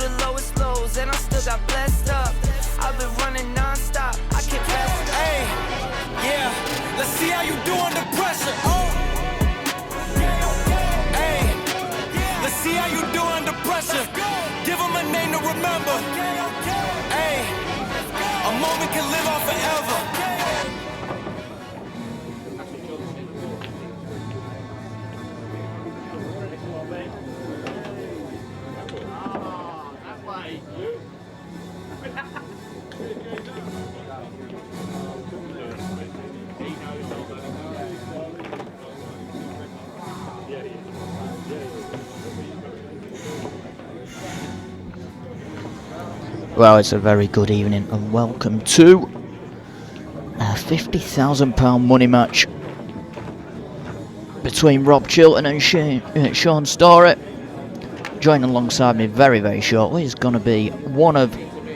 the lowest lows, and I still got blessed up. I've been running non-stop, I can't rest up. Hey, yeah, let's see how you do under pressure. Hey, let's see how you do under pressure. Give them a name to remember. Hey, a moment can live on forever. Well, it's a very good evening and welcome to a £50,000 money match between Rob Chilton and Shaun Storry. Joining alongside me very, very shortly is going to be one of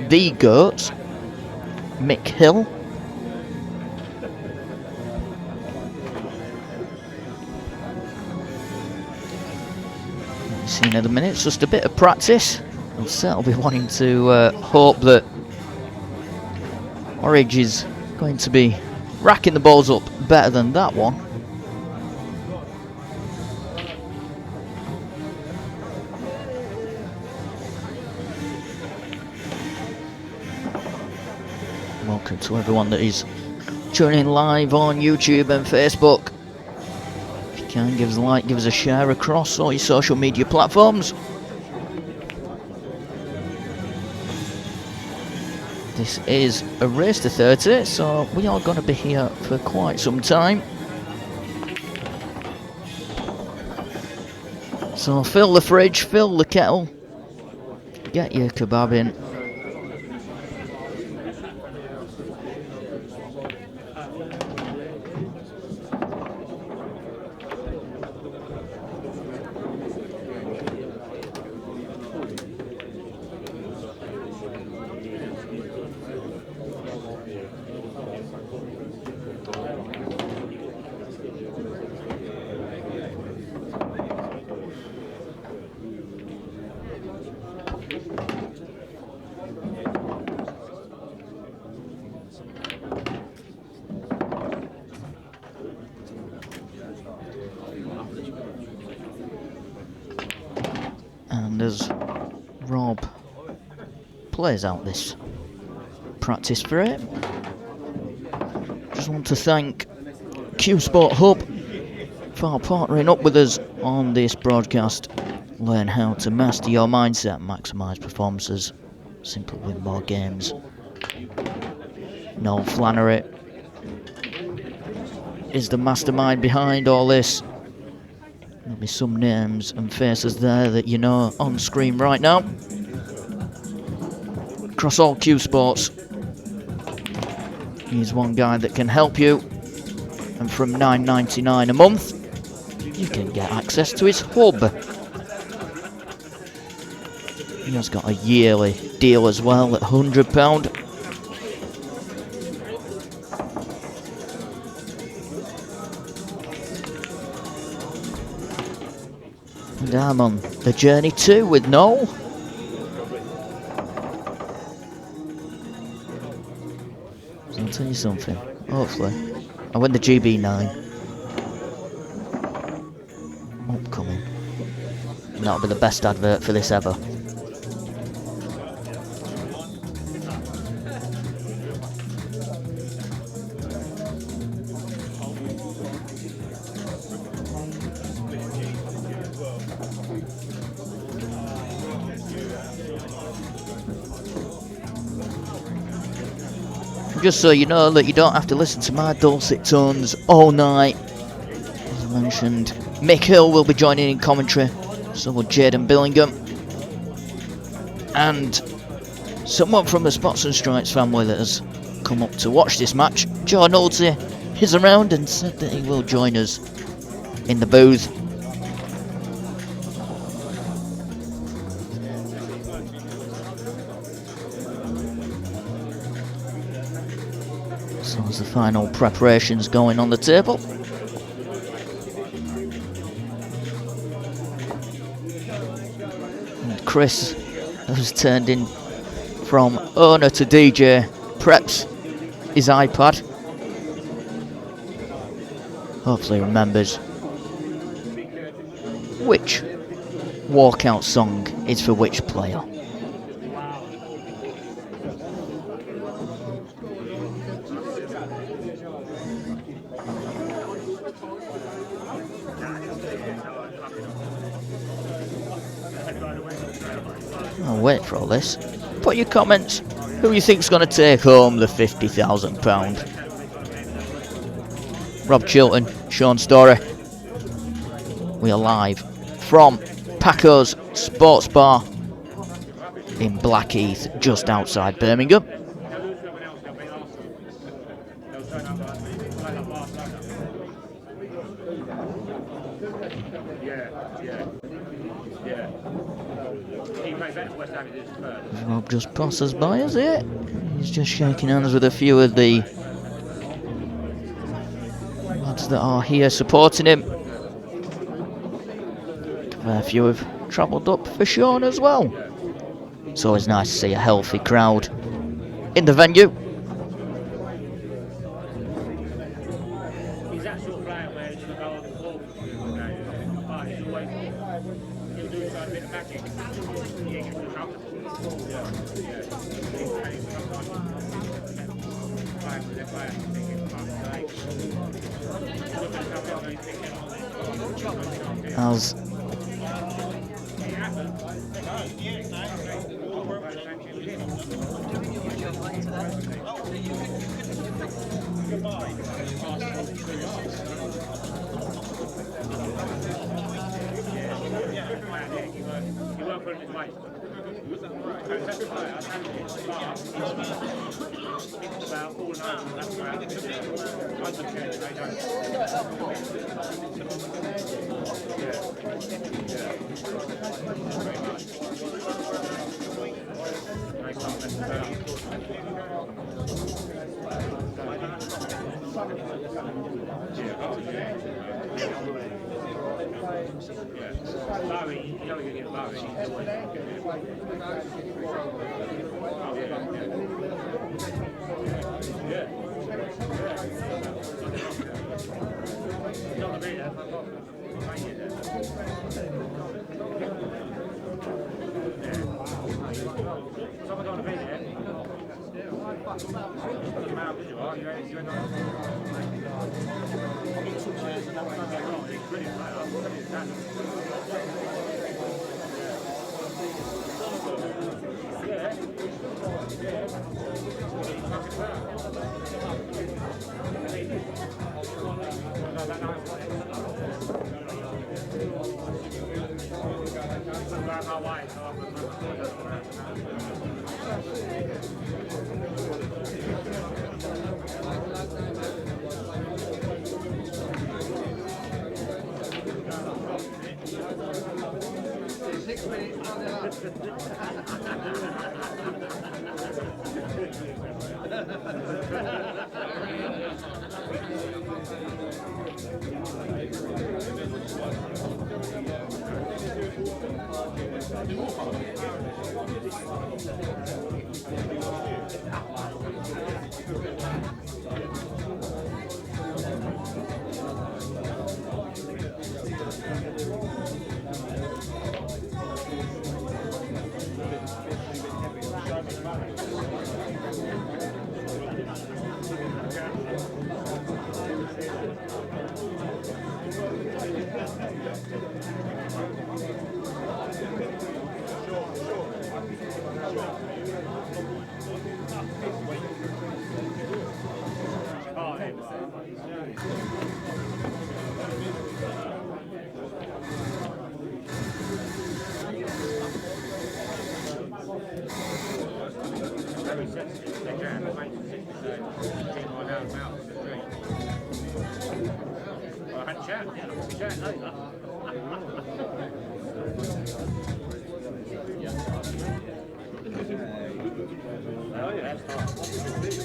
the GOATs, Mick Hill. Seen at the minute, it's just a bit of practice. I'll certainly be wanting to hope that Orridge is going to be racking the balls up better than that one. Welcome to everyone that is tuning live on YouTube and Facebook. If you can, give us a like, give us a share across all your social media platforms. This is a race to 30, so we are going to be here for quite some time. So fill the fridge, fill the kettle, get your kebab in. And as Rob plays out this practice frame, just want to thank Q Sport Hub for partnering up with us on this broadcast. Learn how to master your mindset and maximise performances. Simply win more games. Noel Flannery is the mastermind behind all this. There'll be some names and faces there that you know on screen right now. Across all Q Sports, he's one guy that can help you. And from $9.99 a month, you can get access to his hub. He has got a yearly deal as well at £100. And I'm on the journey too with Noel. So I'll tell you something, hopefully I win the GB9 upcoming, and that'll be the best advert for this ever. Just so you know that you don't have to listen to my dulcet tones all night. As I mentioned, Mick Hill will be joining in commentary, so will Jaden Billingham. And someone from the Spots and Stripes family that has come up to watch this match, Joe Nolte, is around and said that he will join us in the booth. So as the final preparations going on the table. And Chris who's turned in from owner to DJ, preps his iPad. Hopefully remembers which walkout song is for which player. I'll wait for all this. Put your comments. Who you think's going to take home the £50,000? Rob Chilton, Shaun Storry. We are live from Paco's Sports Bar in Blackheath, just outside Birmingham. Rob just passes by us here. He's just shaking hands with a few of the lads that are here supporting him. A few have travelled up for Shaun as well. It's always nice to see a healthy crowd in the venue. As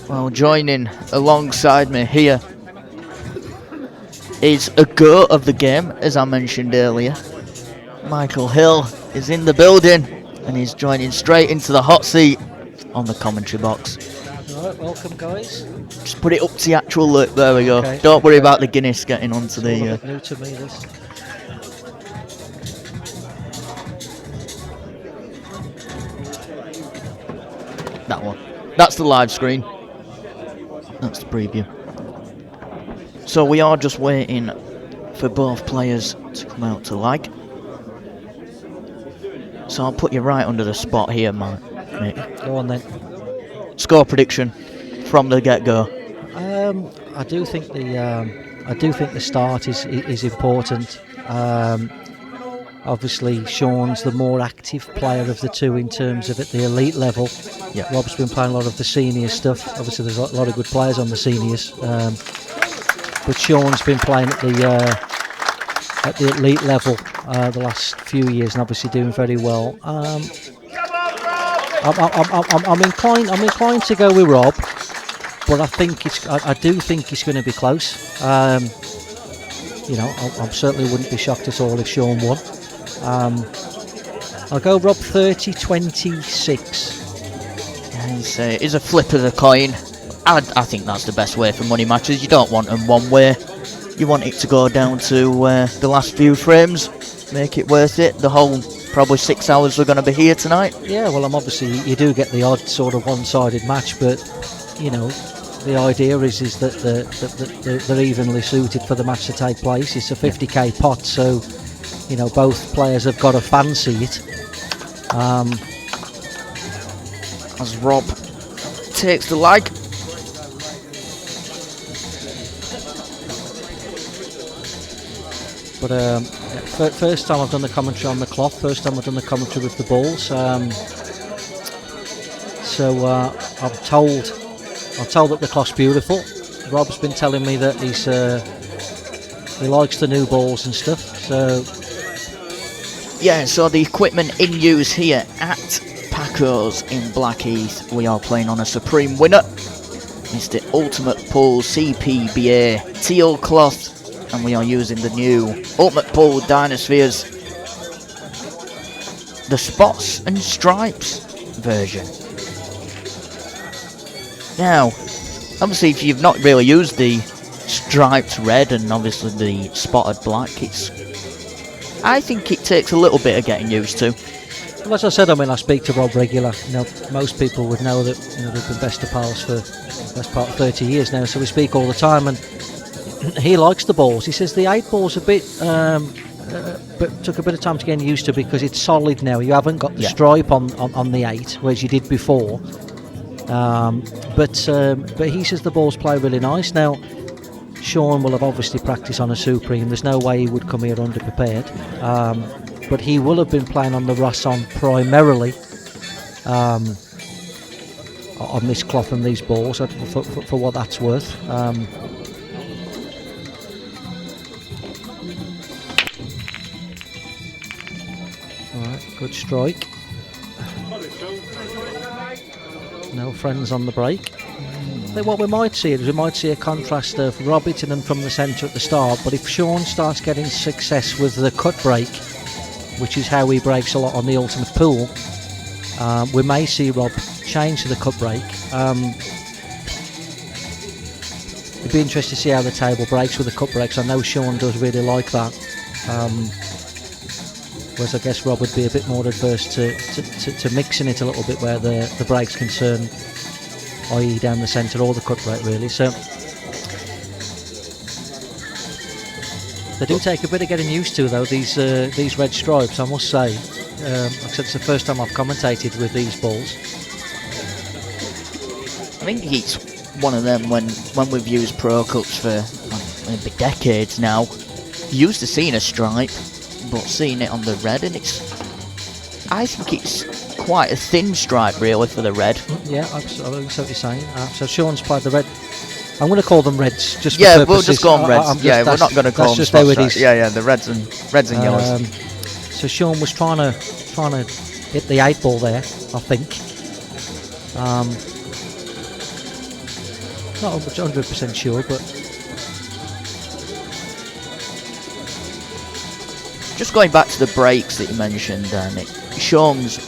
well, joining alongside me here is a GOAT of the game, as I mentioned earlier. Michael Hill is in the building. and he's joining straight into the hot seat on the commentary box. Alright, welcome guys. Just put it up to the actual look. There we go. Okay. Don't worry about the Guinness getting onto It's all a the. bit new to me, this. That one. That's the live screen. That's the preview. So we are just waiting for both players to come out to lag. So I'll put you right under the spot here, mate. Go on then. Score prediction from the get-go. I do think the start is important. Obviously, Shaun's the more active player of the two in terms of at the elite level. Yeah. Rob's been playing a lot of the senior stuff. Obviously, there's a lot of good players on the seniors, but Shaun's been playing at the elite level the last few years, and obviously doing very well. I'm inclined to go with Rob, but I do think it's going to be close. I certainly wouldn't be shocked at all if Shaun won. I'll go Rob 30-26. It's a flip of the coin. I think that's the best way for money matches. You don't want them one way. You want it to go down to the last few frames. Make it worth it. The whole probably 6 hours we're going to be here tonight. Yeah, well, obviously you do get the odd sort of one-sided match, but the idea is that they're evenly suited for the match to take place. It's a 50k pot, so both players have got to fancy it. As Rob takes the lag. But first time I've done the commentary on the cloth. First time I've done the commentary with the balls. So I'm told that the cloth's beautiful. Rob's been telling me that he likes the new balls and stuff. So yeah, so the equipment in use here at Paco's in Blackheath. We are playing on a Supreme winner. It's the Ultimate Pool CPBA teal cloth, and we are using the new Ultimate Pool Dynaspheres, the spots and stripes version. Now, obviously, if you've not really used the striped red and obviously the spotted black, I think it takes a little bit of getting used to. well, as I said, I speak to Rob regular. Most people would know that they've been best of pals for the best part of 30 years now, so we speak all the time, and he likes the balls. He says the 8 ball's a bit, but took a bit of time to get used to because it's solid now. You haven't got the stripe on the 8, whereas you did before. But he says the balls play really nice. Now, Shaun will have obviously practiced on a Supreme. There's no way he would come here underprepared. But he will have been playing on the Rasson primarily on this cloth and these balls, for what that's worth. Alright, good strike. No friends on the break. I think what we might see is a contrast of Rob hitting them from the centre at the start, but if Shaun starts getting success with the cut break, which is how he breaks a lot on the Ultimate Pool, we may see Rob change to the cut break. It'd be interesting to see how the table breaks with the cut breaks. I know Shaun does really like that. Whereas I guess Rob would be a bit more adverse to mixing it a little bit where the break's concerned, i.e. down the centre or the cut break really. So they do take a bit of getting used to though, these red stripes, I must say. Like I said, it's the first time I've commentated with these balls. I think it's one of them when we've used Pro Cups for maybe decades now, you used to seeing a stripe, but seeing it on the red, and I think it's quite a thin stripe really for the red. Yeah, I see what you're saying. So Shaun's played the red. I'm going to call them reds just for purposes. We'll just call them reds. We're not going to call them spot stripes. Yeah, the reds and yellows. So Shaun was trying to hit the 8 ball there, I think. Not 100% sure, but just going back to the breaks that you mentioned, Nick, Shaun's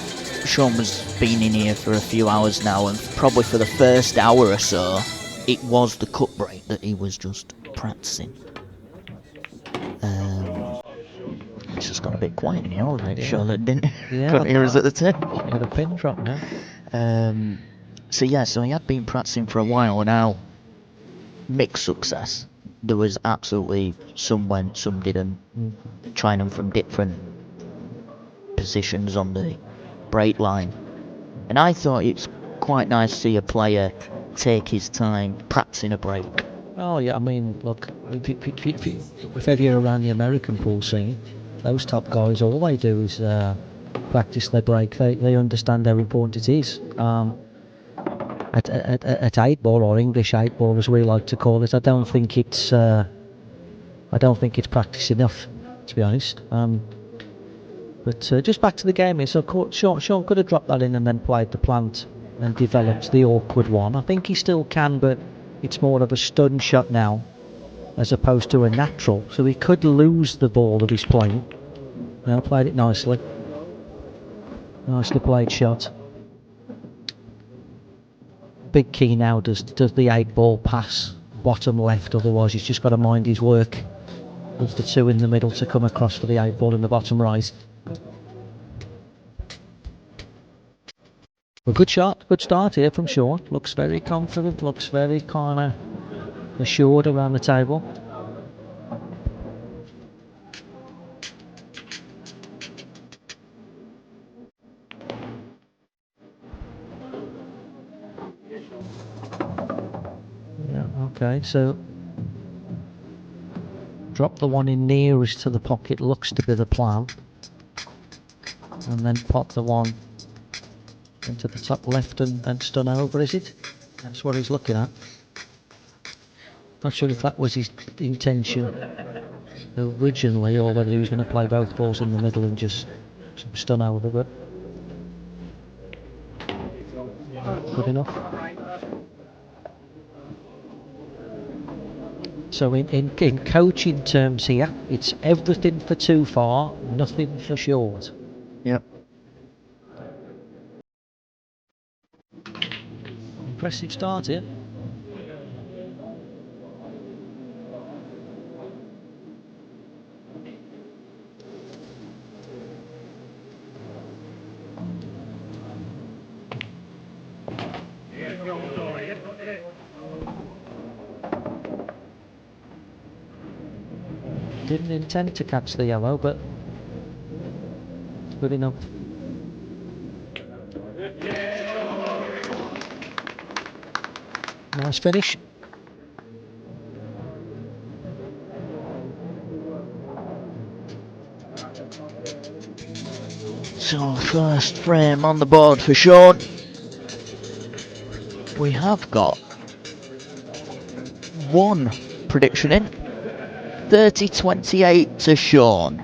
Shaun was been in here for a few hours now, and probably for the first hour or so, it was the cut break that he was just practicing. It's just got a bit quiet in here, hasn't it? Yeah. Charlotte didn't Yeah, couldn't hear us at the table. You had a pin drop now. So he had been practicing for a while now. Mixed success. There was absolutely some went, some didn't. Trying them from different positions on the break line. And I thought it's quite nice to see a player take his time practicing a break. Oh yeah, I mean, look, if ever you're around the American pool scene, those top guys, all they do is practice their break. They understand how important it is. At 8-ball, or English 8-ball as we like to call it, I don't think it's practiced enough, to be honest. But just back to the game here, so Shaun could have dropped that in and then played the plant and developed the awkward one. I think he still can, but it's more of a stun shot now as opposed to a natural, so he could lose the ball that he's playing. Now played it nicely. Nicely played shot. Big key now does the 8-ball pass bottom left, otherwise he's just got to mind his work with the 2 in the middle to come across for the 8-ball in the bottom right. A good shot, good start here from Shaun. Looks very confident, looks very kind of assured around the table. Yeah, okay, so drop the one in nearest to the pocket, looks to be the plan. And then pop the one into the top left and stun over, is it? That's what he's looking at. Not sure if that was his intention originally, or whether he was going to play both balls in the middle and just stun over, but good enough. So in coaching terms here, it's everything for too far, nothing for short. Yep. Impressive start here. Didn't intend to catch the yellow, but good enough. Nice finish. So first frame on the board for Shaun. We have got one prediction in. 30-28 to Shaun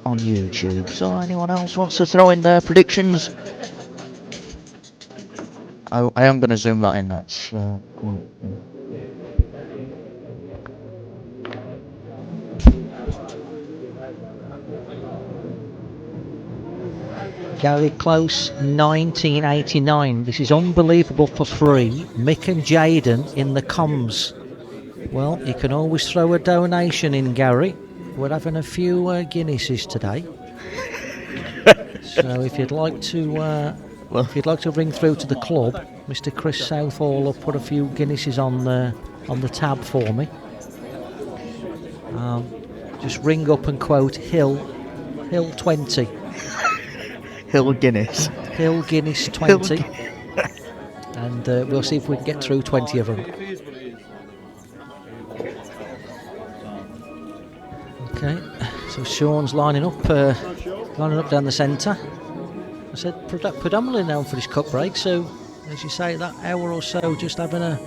on YouTube. So anyone else wants to throw in their predictions? I am going to zoom that in. That's Gary Close, 1989. This is unbelievable for free. Mick and Jaden in the comms. Well, you can always throw a donation in, Gary. We're having a few Guinnesses today. So if you'd like to ring through to the club, Mr. Chris Southall will put a few Guinnesses on the tab for me. Just ring up and quote Hill 20. Hill Guinness. Hill Guinness 20. And we'll see if we can get through 20 of them. Okay, so Shaun's lining up down the centre. I said predominantly known for his cut break, so as you say, that hour or so just having a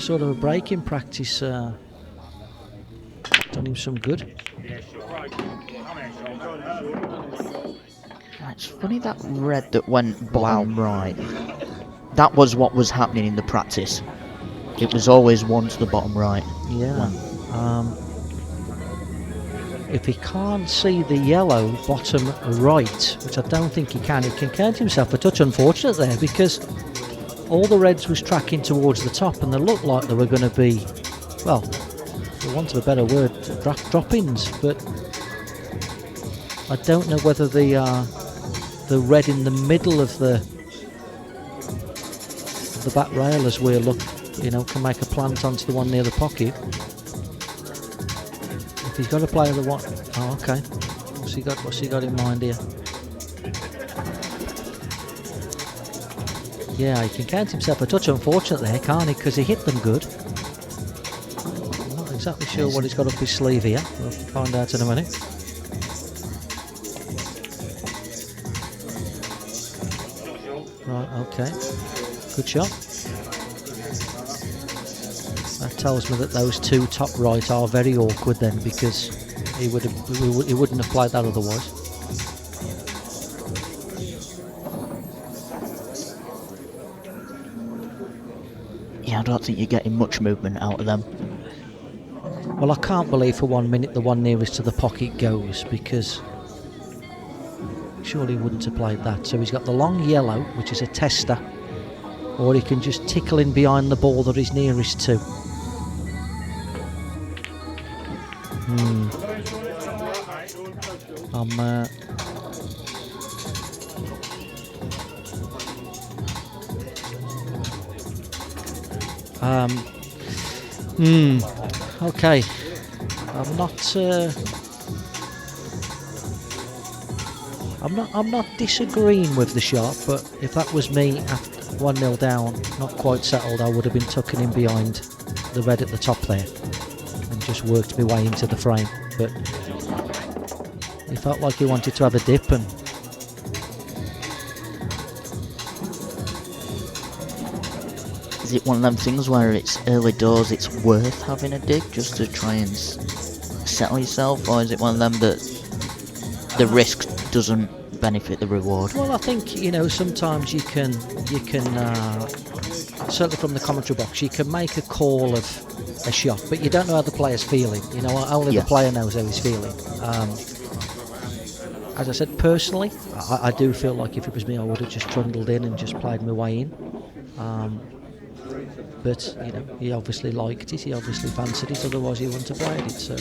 sort of a break in practice done him some good. It's funny that red that went bottom right. That was what was happening in the practice. It was always one to the bottom right. Yeah. if he can't see the yellow bottom right, which I don't think he can count himself a touch unfortunate there, because all the reds was tracking towards the top and they looked like they were going to be, well, for want of a better word, drop-ins, but I don't know whether the red in the middle of the back rail as we look, can make a plant onto the one near the pocket. If he's got to play the one, oh okay, what's he got in mind here? Yeah, he can count himself a touch unfortunate there, can't he? Because he hit them good. I'm not exactly sure what he's got up his sleeve here. We'll find out in a minute. Right, okay. Good shot. That tells me that those two top right are very awkward then, because he wouldn't have played that otherwise. Yeah, I don't think you're getting much movement out of them. Well, I can't believe for 1 minute the one nearest to the pocket goes, because surely he wouldn't have played that. So he's got the long yellow, which is a tester, or he can just tickle in behind the ball that he's nearest to. Okay. I'm not disagreeing with the shot, but if that was me after 1-0 down, not quite settled, I would have been tucking in behind the red at the top there and just worked my way into the frame. But he felt like he wanted to have a dip, and is it one of them things where it's early doors, it's worth having a dig just to try and settle yourself, or is it one of them that the risk doesn't benefit the reward? Well, I think sometimes you can certainly from the commentary box you can make a call of a shot, but you don't know how the player's feeling. Only the player knows how he's feeling. As I said, personally, I do feel like if it was me, I would have just trundled in and just played my way in. But he obviously liked it. He obviously fancied it. Otherwise, he wouldn't have played it. So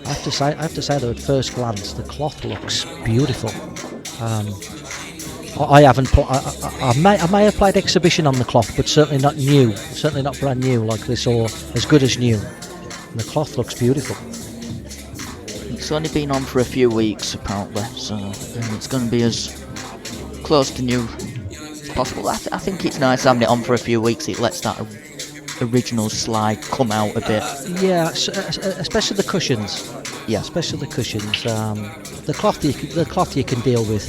I have to say though, at first glance, the cloth looks beautiful. I haven't. I may have played exhibition on the cloth, but certainly not new. Certainly not brand new like this, or as good as new. And the cloth looks beautiful. It's only been on for a few weeks apparently, so it's going to be as close to new as possible. I think it's nice having it on for a few weeks. It lets that original slide come out a bit. Yeah, especially the cushions. Yeah, especially the cushions. The cloth you can deal with,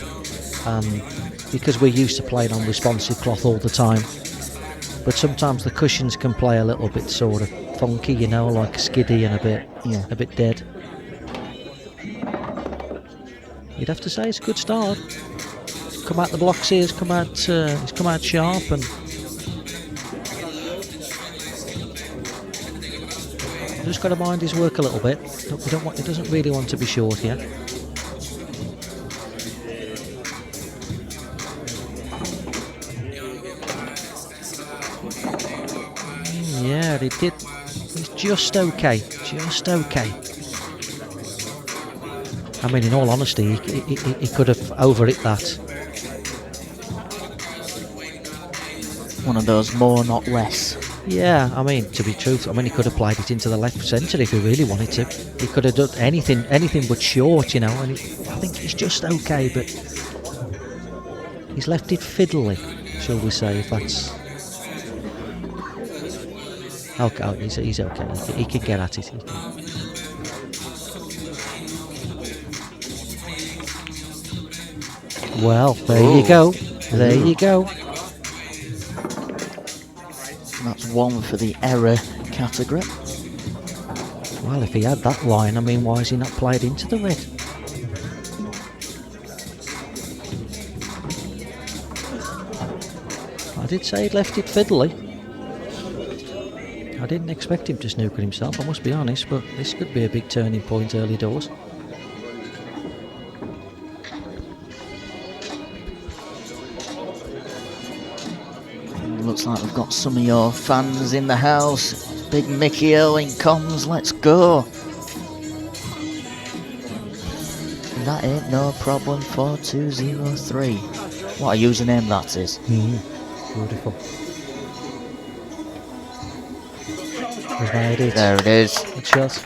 because we're used to playing on responsive cloth all the time. But sometimes the cushions can play a little bit sort of funky, like skiddy and a bit dead. You'd have to say it's a good start. He's come out the blocks here. He's come out sharp, and just got to mind his work a little bit. He doesn't really want to be short here. Yeah, he did. He's just okay. Just okay. I mean, in all honesty, he could have overhit that. One of those more, not less. Yeah, I mean, to be truthful, he could have played it into the left centre if he really wanted to. He could have done anything but short, and I think he's just okay, but he's left it fiddly, shall we say, if that's... Okay, he's okay. He can get at it. Well, there you go. There you go. That's one for the error category. Well, if he had that line, why has he not played into the red? I did say he'd left it fiddly. I didn't expect him to snooker himself, I must be honest, but this could be a big turning point early doors. Looks like we've got some of your fans in the house. Big Mickey Hill in comms, let's go. And that ain't no problem for 203. What a username that is. Beautiful. We've made it. There it is. Good shot.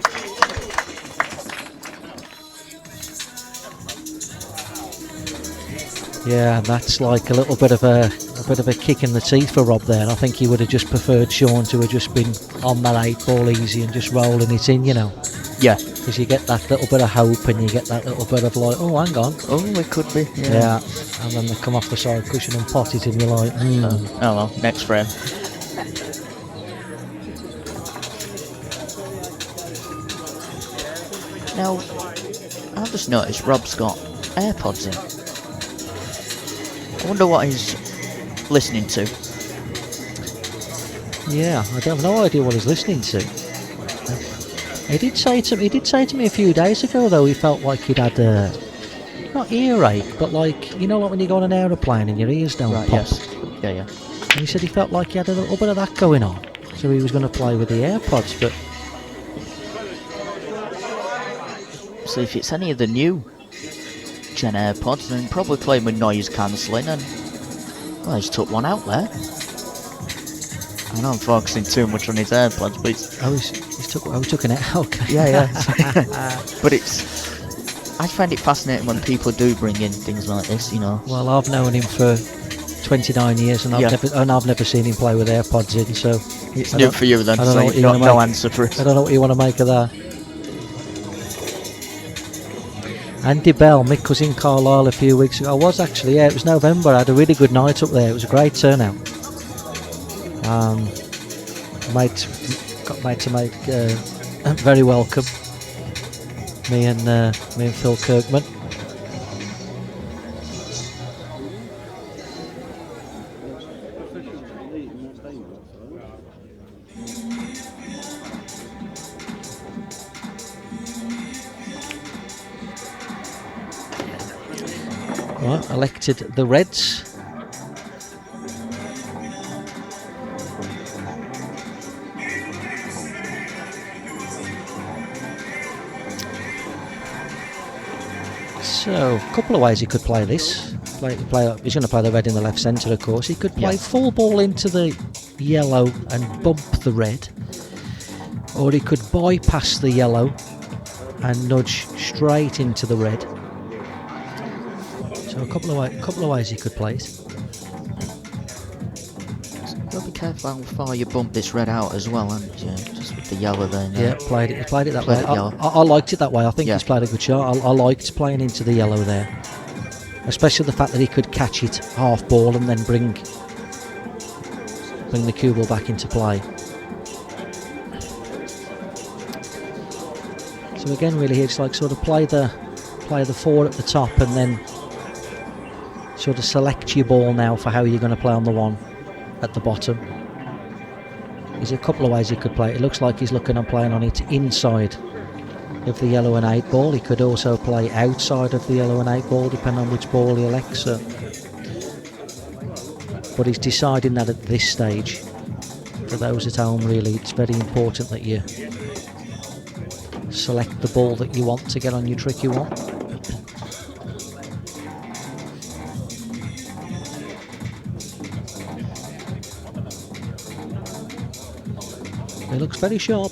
Yeah, that's like a little bit of a kick in the teeth for Rob there. And I think he would have just preferred Shaun to have just been on that 8 ball easy and just rolling it in, you know. Yeah. Because you get that little bit of hope and you get that little bit of like, oh, hang on. Oh, it could be. Yeah. And then they come off the side cushion and pot it and you're like, oh well, next frame. Now, I've just noticed Rob's got AirPods in. I wonder what he's listening to. Yeah, I have no idea what he's listening to. He did say to me a few days ago though he felt like he'd had not earache, but like, you know, like when you go on an aeroplane and your ears don't pop. Yes. Yeah. And he said he felt like he had a little bit of that going on, so he was going to play with the AirPods. But so if it's any of the new Gen AirPods, then probably playing with noise cancelling, and well, he's took one out there. I know I'm focusing too much on his AirPods, but it's... he took an out. Okay. Yeah. But I find it fascinating when people do bring in things like this, you know. Well, I've known him for 29 years, and I've never seen him play with AirPods in. So it's new for you then. So no answer for it. I don't know what you want to make of that. Andy Bell, Mick was in Carlisle a few weeks ago. I was actually, yeah, it was November. I had a really good night up there. It was a great turnout. Got made to make very welcome. Me and Phil Kirkman. Right, elected the Reds. So, a couple of ways he could play this. He's going to play the red in the left centre, of course. He could play full ball into the yellow and bump the red, or he could bypass the yellow and nudge straight into the red. So a couple of ways he could play it. You've got to be careful how far you bump this red out as well, haven't you? Just with the yellow there. Yeah, he played it that way. I liked it that way. I think he's played a good shot. I liked playing into the yellow there, especially the fact that he could catch it half ball and then bring the cue ball back into play. So again, really, it's like sort of play the 4 at the top and then sort of select your ball now for how you're going to play on the 1 at the bottom. There's a couple of ways he could play it. It looks like he's looking on playing on it inside of the yellow and 8 ball. He could also play outside of the yellow and 8 ball, depending on which ball he elects. But he's deciding that at this stage. For those at home, really, it's very important that you select the ball that you want to get on your tricky one. It looks very sharp.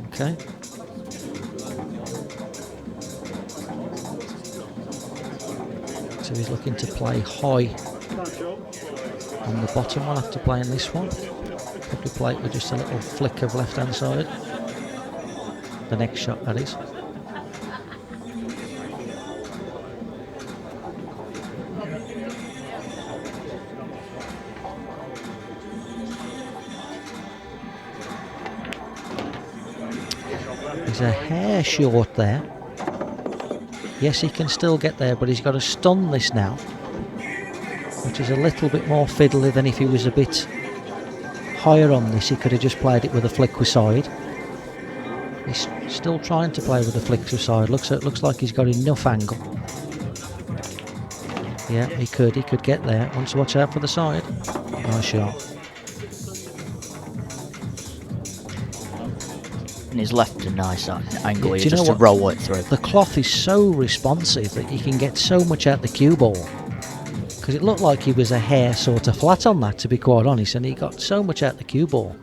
Okay. So he's looking to play high on the bottom one after playing this one. Probably play it with just a little flick of left hand side. The next shot, that is. He's a hair short there. Yes, he can still get there, but he's got to stun this now, which is a little bit more fiddly than if he was a bit higher on this. He could have just played it with a flick with side. He's still trying to play with a flick with side. Looks like he's got enough angle. Yeah, he could get there. Wants to watch out for the side. Nice shot. And he's left a nice angle Yeah, here just to roll it through. The cloth is so responsive that you can get so much out the cue ball. Because it looked like he was a hair sort of flat on that, to be quite honest, and he got so much out the cue ball.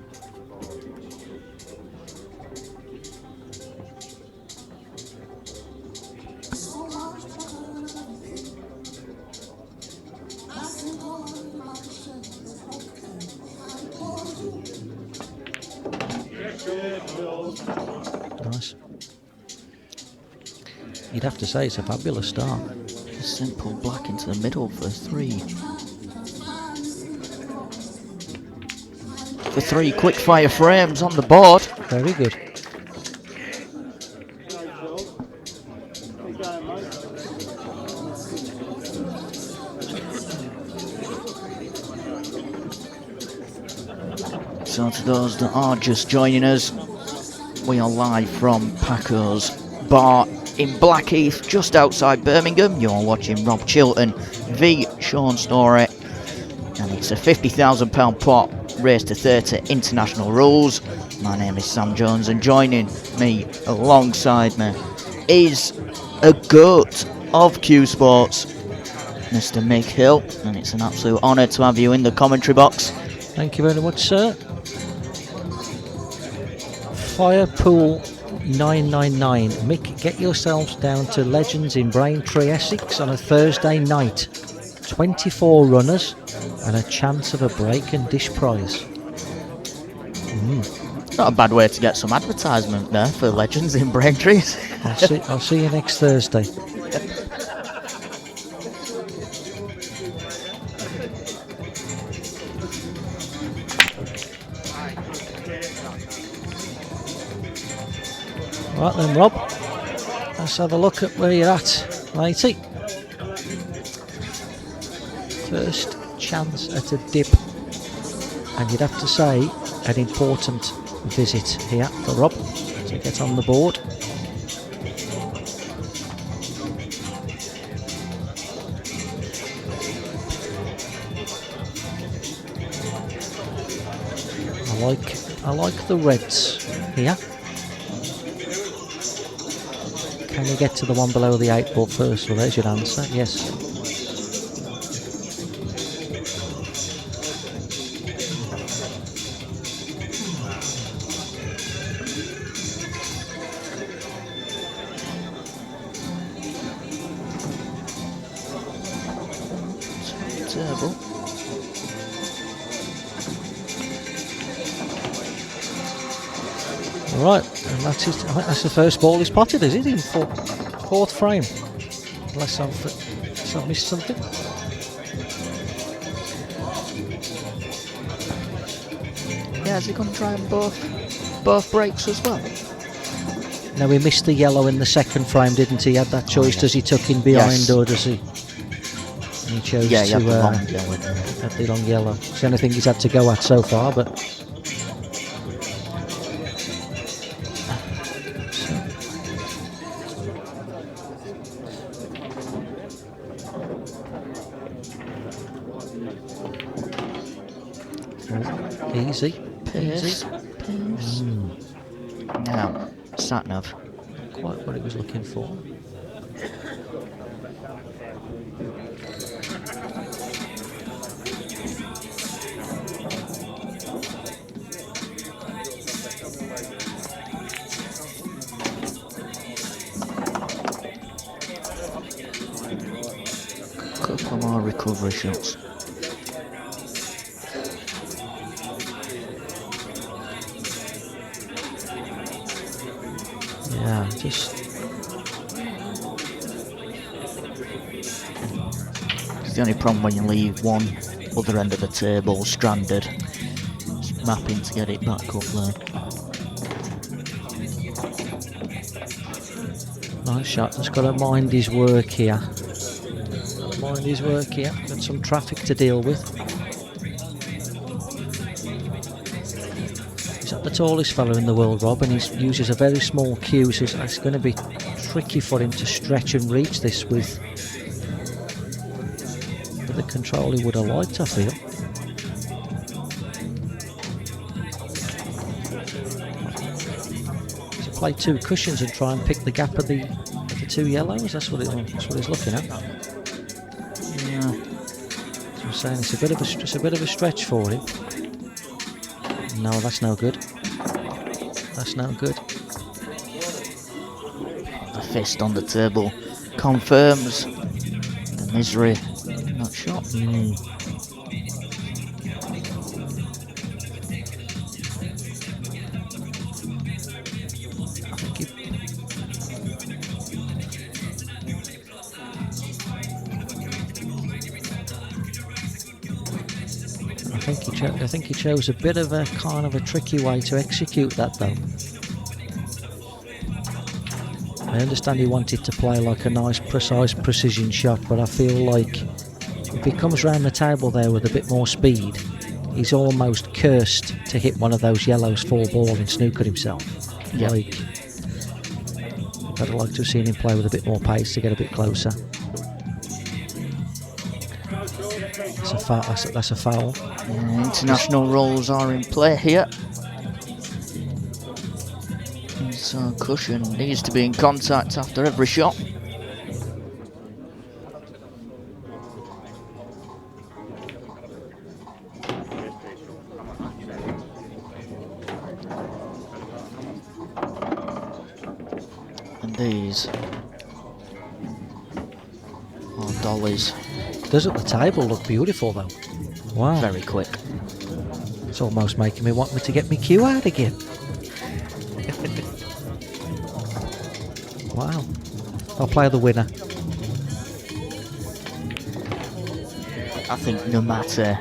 Nice. You'd have to say it's a fabulous start. A simple black into the middle for 3. For 3 quick fire frames on the board. Very good. So to those that are just joining us, we are live from Paco's bar in Blackheath, just outside Birmingham. You're watching Rob Chilton v Shaun Storry, and it's a £50,000 pot, race to 30 international rules. My name is Sam Jones, and joining me alongside me is a goat of Q Sports, Mr. Mick Hill, and it's an absolute honour to have you in the commentary box. Thank you very much, sir. Firepool 999. Mick, get yourselves down to Legends in Braintree, Essex on a Thursday night. 24 runners and a chance of a break and dish prize. Not a bad way to get some advertisement there for Legends in Braintree. I'll see you next Thursday. Right then, Rob, let's have a look at where you're at, matey. First chance at a dip, and you'd have to say an important visit here for Rob to get on the board. I like the reds here. Can you get to the one below the 8 ball first? Well, there's your answer. Yes. Turbo. Right, and I think that's the first ball he's potted, is it? In fourth frame. Unless I've missed something. Yeah, is he going to try and both breaks as well? No, he missed the yellow in the second frame, didn't he? He had that choice. Does he tuck in behind or does he? And he chose he to had the long yellow. Had the long yellow. It's the only thing he's had to go at so far, but. Easy. Pierce. Now, Satnav. Quite what he was looking for. Couple more recovery shots. Yeah, just. It's the only problem when you leave one other end of the table stranded. Just mapping to get it back up there. Nice shot. Just got to mind his work here. Mind his work here. Got some traffic to deal with. He's not the tallest fellow in the world, Rob, and he uses a very small cue, so it's going to be tricky for him to stretch and reach this with the control he would have liked, I feel. To play two cushions and try and pick the gap of the two yellows. That's what he's looking at. Yeah. So I'm saying it's a bit of a stretch for him. No, that's no good. That's no good. The fist on the table confirms the misery in that shot. I think he chose a bit of a kind of a tricky way to execute that, though. I understand he wanted to play like a nice, precise precision shot, but I feel like if he comes round the table there with a bit more speed, he's almost cursed to hit one of those yellows full ball and snooker himself. Yep. Like, I'd like to have seen him play with a bit more pace to get a bit closer. That's a foul. International rules are in play here. So cushion needs to be in contact after every shot. And these are dollies. Does at the table look beautiful though? Wow. Very quick. It's almost making me want me to get my cue out again. Wow. I'll play the winner. I think no matter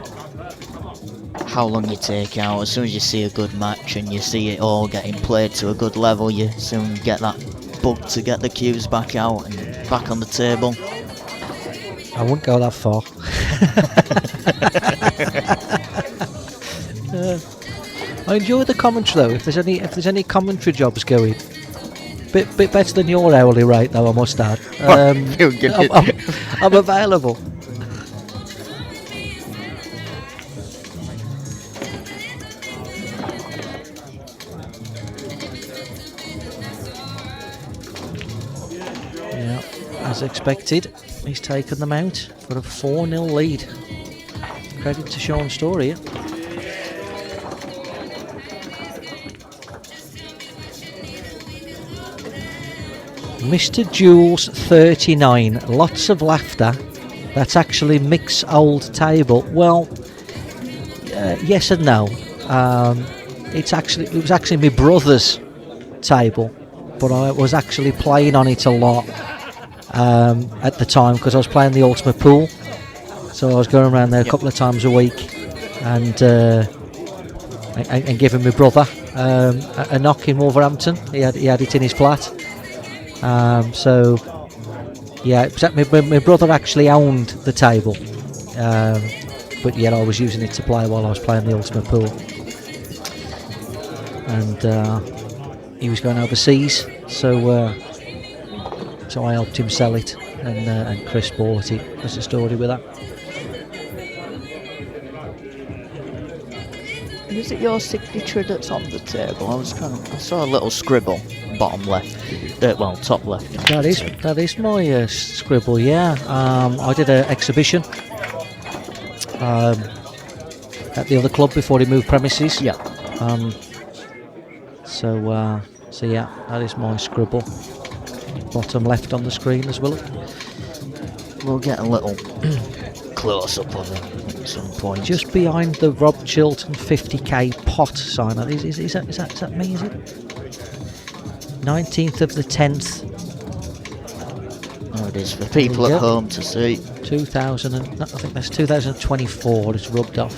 how long you take out, as soon as you see a good match and you see it all getting played to a good level, you soon get that bug to get the cues back out and back on the table. I wouldn't go that far. I enjoy the commentary though. If there's any commentary jobs going, bit better than your hourly rate though, I must add. I'm available. Yeah, as expected, he's taken them out for a 4-0 lead. Credit to Shaun Storry. Mr. Jules 39, lots of laughter. That's actually Mick's old table. Well, yes and no. It was actually my brother's table, but I was actually playing on it a lot at the time because I was playing the Ultimate Pool. So I was going around there a couple of times a week and giving my brother a knock in Wolverhampton. He had it in his flat. So yeah, my brother actually owned the table, but yet I was using it to play while I was playing the Ultimate Pool. And he was going overseas, so I helped him sell it, and Chris bought it. There's a story with that. Is it your signature that's on the table? I saw a little scribble, bottom left, top left. That is my scribble. Yeah, I did an exhibition at the other club before he moved premises. Yeah. So yeah, that is my scribble. Bottom left on the screen as well. We'll get a little close up of it at some point. Just behind the Rob Chilton 50k pot sign. Is that me? Is it? 19th of the 10th. Oh, it is for people at home to see. 2000 I think that's 2024. It's rubbed off.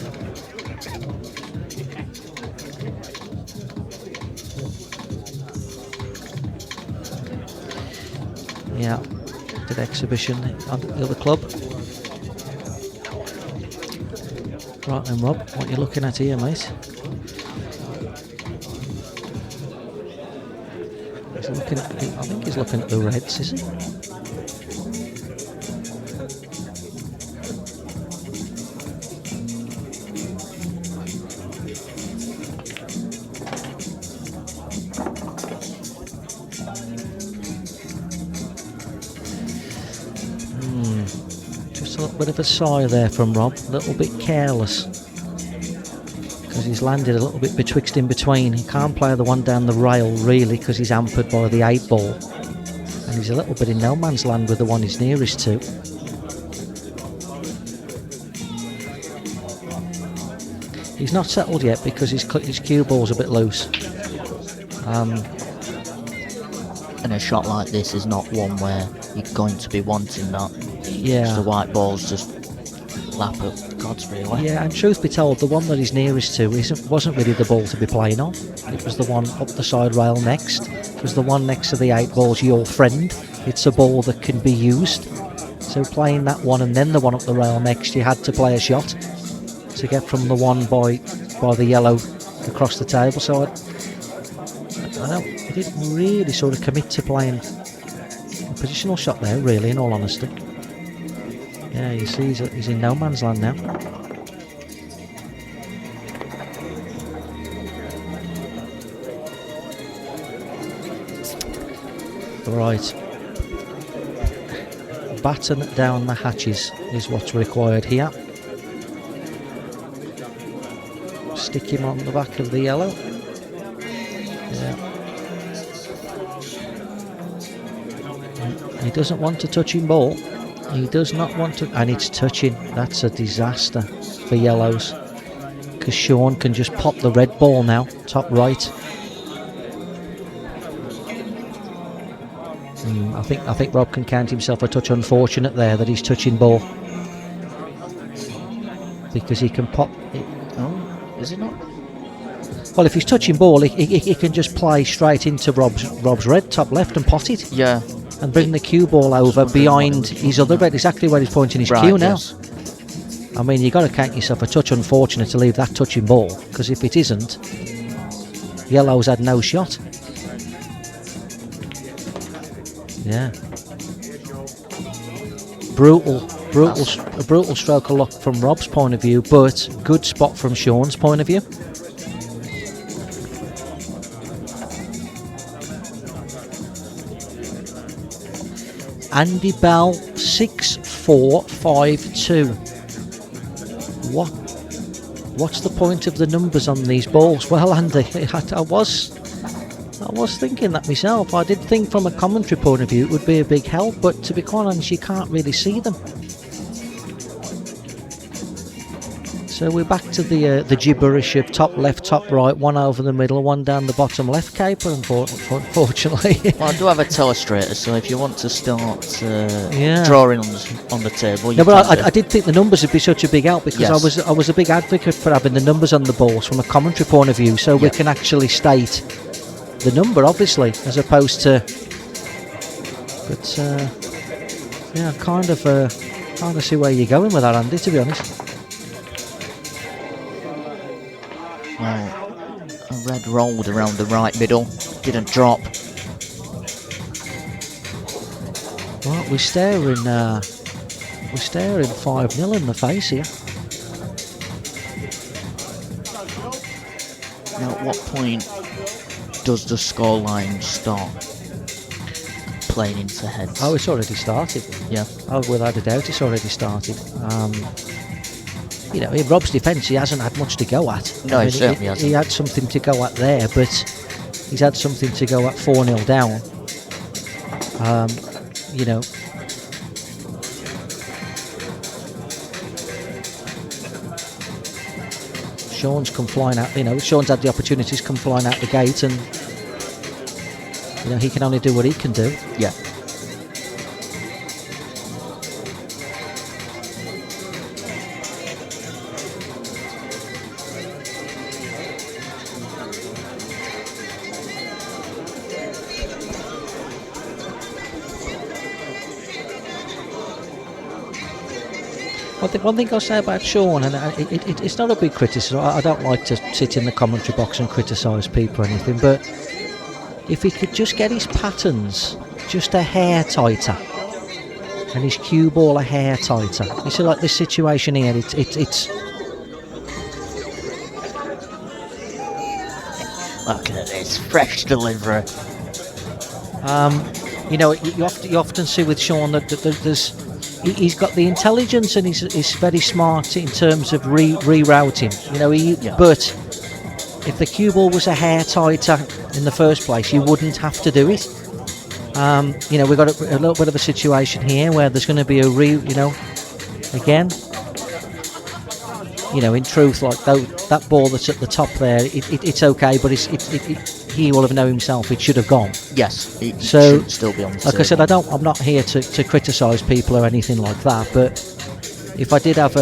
Yeah, did exhibition at the other club. Right then, Rob, what are you looking at here, mate? He's looking at, I think he's looking at the Reds, is he? Just a little bit of a sigh there from Rob, a little bit careless. Because he's landed a little bit betwixt in between. He can't play the one down the rail really because he's hampered by the 8 ball. And he's a little bit in no man's land with the one he's nearest to. He's not settled yet because his cue ball's a bit loose. And a shot like this is not one where you're going to be wanting that. Yeah. The white ball's just lap at God's really. Yeah, and truth be told, the one that he's nearest to wasn't really the ball to be playing on. It was the one up the side rail next. It was the one next to the 8 ball's your friend. It's a ball that can be used. So playing that one and then the one up the rail next, you had to play a shot to get from the one by the yellow across the table. So I don't, he didn't really sort of commit to playing a positional shot there, really, in all honesty. Yeah, you see he's in no man's land now. Right. Batten down the hatches is what's required here. Stick him on the back of the yellow. Yeah. He doesn't want to touching ball. He does not want to, and it's touching. That's a disaster for yellows because Shaun can just pop the red ball now, top right. I think Rob can count himself a touch unfortunate there that he's touching ball because he can pop it. Oh, is it not? Well, if he's touching ball, he can just play straight into Rob's red top left and pot it. Yeah. And bring the cue ball over behind his other red, exactly where he's pointing his cue now. Yes. I mean, you've got to count yourself a touch unfortunate to leave that touching ball, because if it isn't, yellow's had no shot. Yeah. A brutal stroke of luck from Rob's point of view, but good spot from Shaun's point of view. Andy Bell 6-4-5-2. What's the point of the numbers on these balls? Well, Andy, I was thinking that myself. I did think from a commentary point of view it would be a big help, but to be quite honest, you can't really see them. So we're back to the gibberish of top left, top right, one over the middle, one down the bottom left caper, unfortunately. Well, I do have a telestrator, so if you want to start drawing on the table, you but I did think the numbers would be such a big help because yes. I was a big advocate for having the numbers on the balls from a commentary point of view, so we can actually state the number, obviously, as opposed to. But yeah, kind of see where you're going with that, Andy, to be honest. Well, a red rolled around the right middle, didn't drop. Right, we're staring 5-0 in the face here. Now, at what point does the scoreline start playing into heads? Oh, it's already started. Yeah. Oh, without a doubt, it's already started. You know, in Rob's defence, he hasn't had much to go at. No, he certainly hasn't. He had something to go at there, but he's had something to go at 4-0 down. You know. Shaun's come flying out, you know, Shaun's had the opportunities come flying out the gate, and, you know, he can only do what he can do. Yeah. One thing I'll say about Shaun, and it's not a big criticism. I don't like to sit in the commentary box and criticise people or anything, but if he could just get his patterns just a hair tighter and his cue ball a hair tighter. You see, like this situation here, it's Look at this fresh delivery. you know, you often see with Shaun that he's got the intelligence and he's very smart in terms of rerouting. You know, but if the cue ball was a hair tighter in the first place, you wouldn't have to do it. You know, we've got a little bit of a situation here where there's going to be again, you know, in truth, like that ball that's at the top there, it's okay, but he will have known himself it should have gone. Yes, it so should still be on the like table. I said, I'm not here to criticise people or anything like that, but if I did have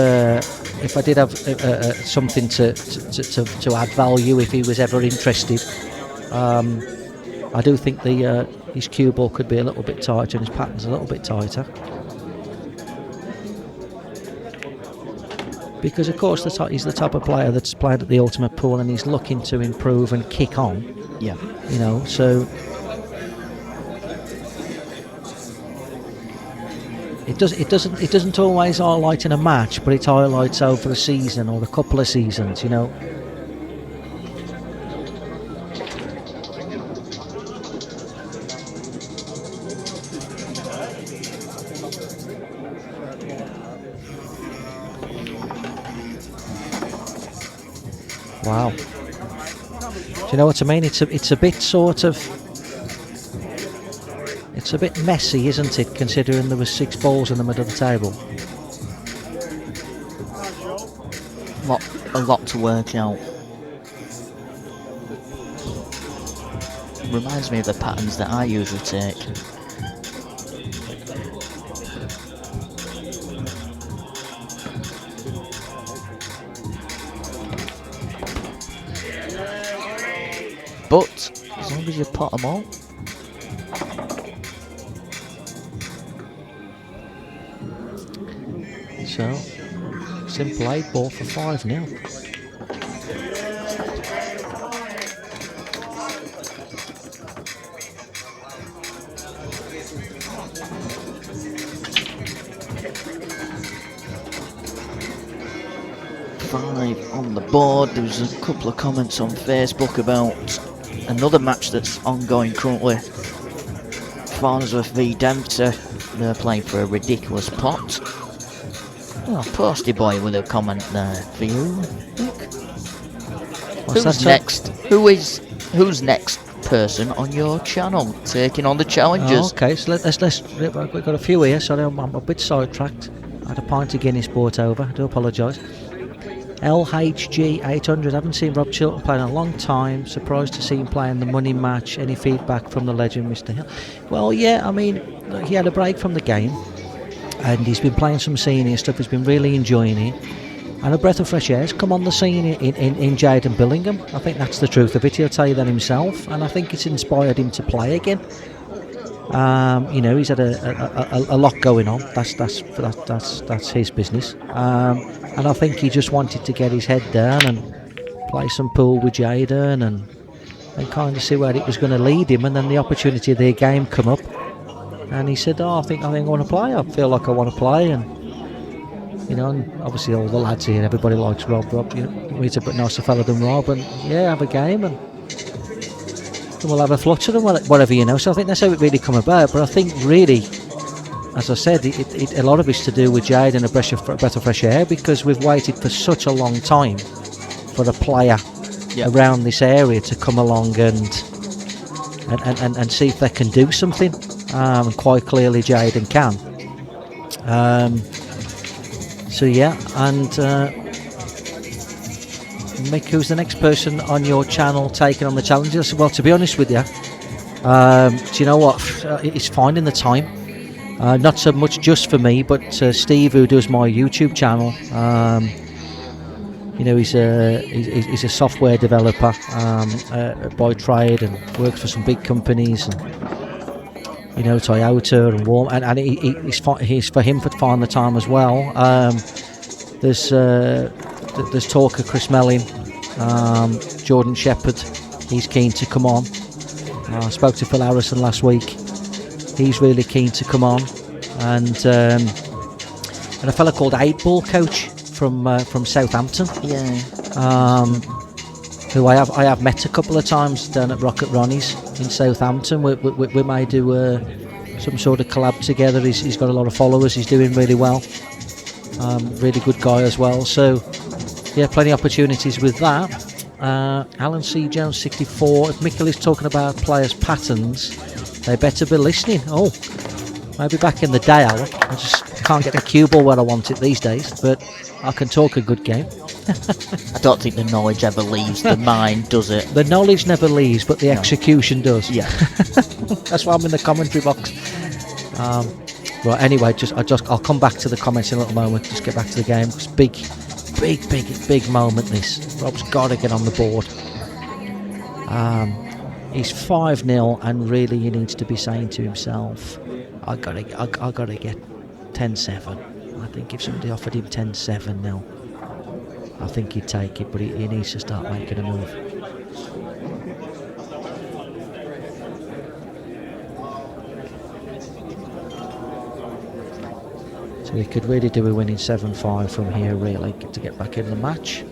something to add value, if he was ever interested, I do think his cue ball could be a little bit tighter and his patterns a little bit tighter. Because of course he's the type of player that's played at the ultimate pool and he's looking to improve and kick on. Yeah. You know, so it doesn't always highlight in a match, but it highlights over a season or a couple of seasons, you know. Wow. Do you know what I mean? It's a bit sort of... It's a bit messy, isn't it, considering there was 6 balls in the middle of the table? A lot to work out. Reminds me of the patterns that I usually take. But as long as you pot them all. So, simple 8 ball for 5 now. On the board. There was a couple of comments on Facebook about another match that's ongoing currently. Farnsworth v Dempsey. They're playing for a ridiculous pot. Oh, Posty Boy with a comment there for you. Who's next? Who's next person on your channel taking on the challenges? Oh, okay, so we've got a few here. Sorry, I'm a bit sidetracked. I had a pint of Guinness brought over. I do apologise. LHG 800. Haven't seen Rob Chilton play in a long time. Surprised to see him playing the money match. Any feedback from the legend, Mr. Hill? Well, yeah, I mean, he had a break from the game and he's been playing some senior stuff. He's been really enjoying it. And a breath of fresh air has come on the scene in Jaden Billingham. I think that's the truth of it. He'll tell you that himself. And I think it's inspired him to play again. You know, he's had a lot going on. That's his business. And I think he just wanted to get his head down and play some pool with Jaden and kind of see where it was going to lead him. And then the opportunity of the game come up, and he said, "Oh, I think I want to play. I feel like I want to play." And you know, and obviously all the lads here, everybody likes Rob. You know, he's a bit nicer fella than Rob, and yeah, have a game and we'll have a flutter and whatever, you know. So I think that's how it really come about. But I think really, as I said, a lot of it's to do with Jade and a breath of fresh air, because we've waited for such a long time for a player around this area to come along and see if they can do something. And quite clearly Jaden can. So yeah, and Mick, who's the next person on your channel taking on the challenges? Well, to be honest with you, do you know what? It's finding the time. Not so much just for me, but Steve, who does my YouTube channel. You know, he's a software developer by trade and works for some big companies, and you know, Toyota and Walmart, and he's for him to find the time as well. There's talk of Chris Melling, Jordan Shepherd. He's keen to come on. I spoke to Phil Harrison last week. He's really keen to come on, and a fella called 8 Ball coach from Southampton. Yeah. Who I have met a couple of times down at Rocket Ronnie's in Southampton. We may do some sort of collab together. He's got a lot of followers. He's doing really well. Really good guy as well. So yeah, plenty of opportunities with that. Alan C. Jones 64. If Mikel is talking about players' patterns, they better be listening. Oh, maybe back in the day, Alan. I just can't get the cue ball where I want it these days, but I can talk a good game. I don't think the knowledge ever leaves the mind, does it? The knowledge never leaves, but the execution does. Yeah. That's why I'm in the commentary box. Right. Anyway, I'll come back to the comments in a little moment. Just get back to the game. It's big moment. This Rob's got to get on the board. He's 5-0, and really he needs to be saying to himself, I gotta get 10-7. I think if somebody offered him 10-7 now, I think he'd take it, but he needs to start making a move. So he could really do a winning 7-5 from here, really, to get back in the match.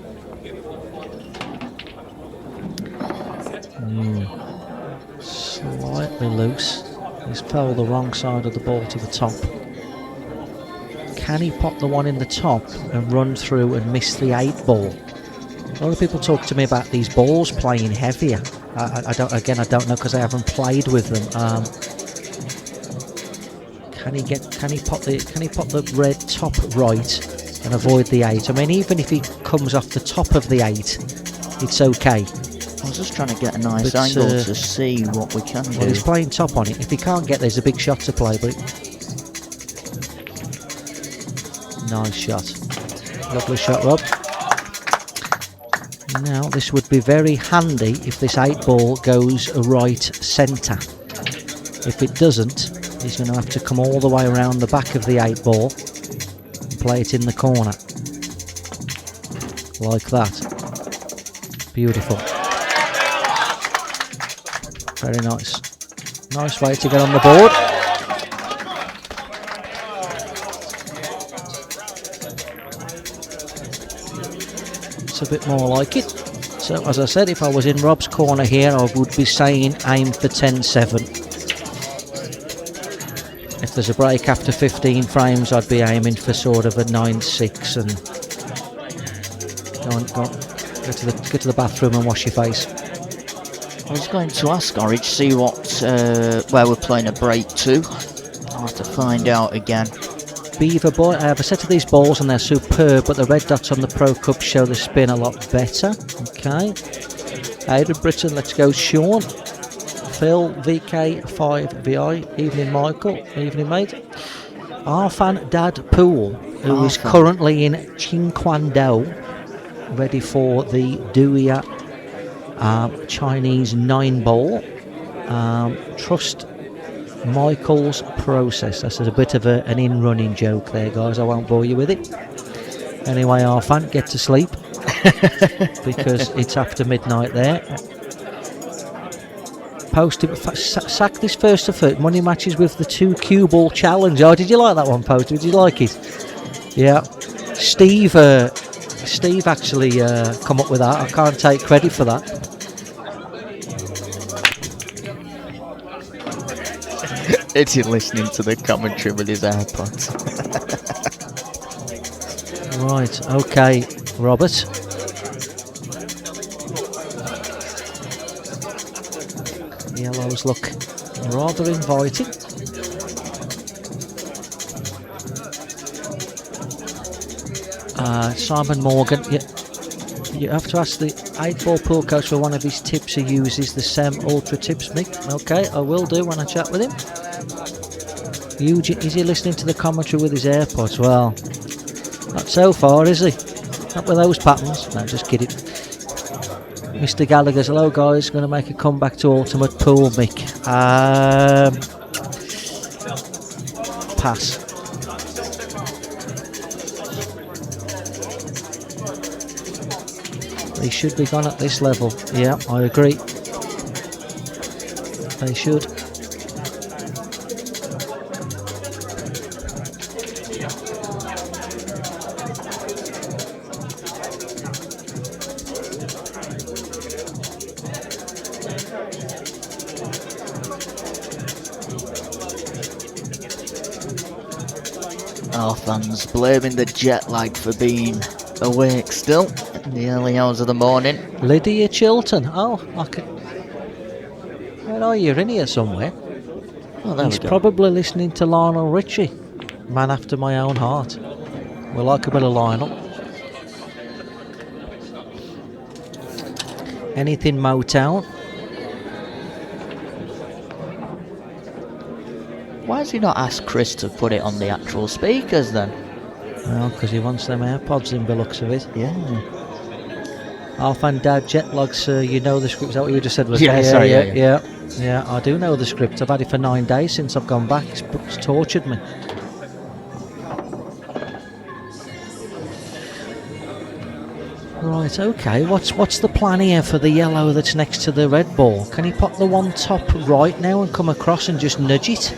Slightly loose. He's fell the wrong side of the ball to the top. Can he pop the one in the top and run through and miss the 8 ball? A lot of people talk to me about these balls playing heavier. I don't know because I haven't played with them. Can he pop the red top right and avoid the 8? I mean, even if he comes off the top of the 8, it's okay. I was just trying to get a nice angle to see what we can do. Well, he's playing top on it. If he can't get there's a big shot to play, but nice shot. Lovely shot, Rob. Now, this would be very handy if this 8 ball goes right centre. If it doesn't, he's going to have to come all the way around the back of the 8 ball and play it in the corner. Like that. Beautiful. Very nice. Nice way to get on the board. It's a bit more like it. So, as I said, if I was in Rob's corner here, I would be saying aim for 10-7. If there's a break after 15 frames, I'd be aiming for sort of a 9-6 and go to the bathroom and wash your face. I was going to ask Orridge, see where we're playing a break to. I'll have to find out again. Beaver Boy, I have a set of these balls and they're superb, but the red dots on the Pro Cup show the spin a lot better. Okay. Aidan Britton, let's go Shaun. Phil, VK5VI, evening Michael, evening mate. Arfan Dad Pool, who is currently in Qingquan-do, ready for the Duya Chinese 9 ball. Trust Michael's process. That's a bit of an in-running joke there, guys. I won't bore you with it. Anyway, Arfan, get to sleep because it's after midnight there. Sack this first to third. Money matches with the 2 cue ball challenge. Oh, did you like that one, Post? Did you like it? Yeah. Steve actually come up with that. I can't take credit for that. Is he listening to the commentary with his AirPods? Right, okay, Robert. Yellows look rather inviting. Simon Morgan, you have to ask the 8 ball pool coach for one of his tips. He uses the SEM Ultra Tips mic. Okay, I will do when I chat with him. Eugene, is he listening to the commentary with his AirPods? Well, not so far, is he? Not with those patterns. No, just kidding. Mr. Gallagher's, hello guys, going to make a comeback to Ultimate Pool mic. Pass. They should be gone at this level. Yeah, I agree. They should. Our fans blaming the jet lag for being awake still in the early hours of the morning. Lydia Chilton. Oh, I can. Where are you? You're in here somewhere. Oh, there He's we go. probably listening to Lionel Richie. Man after my own heart. We like a bit of Lionel. Anything Motown? Why has he not asked Chris to put it on the actual speakers then? Well, because he wants them AirPods in the looks of it. Yeah. Half and Dad jet lag, sir. You know the script. Is that what you just said? Yeah, sorry, yeah. Yeah, I do know the script. I've had it for 9 days since I've gone back. It's tortured me. Right, okay. What's the plan here for the yellow that's next to the red ball? Can he pop the one top right now and come across and just nudge it?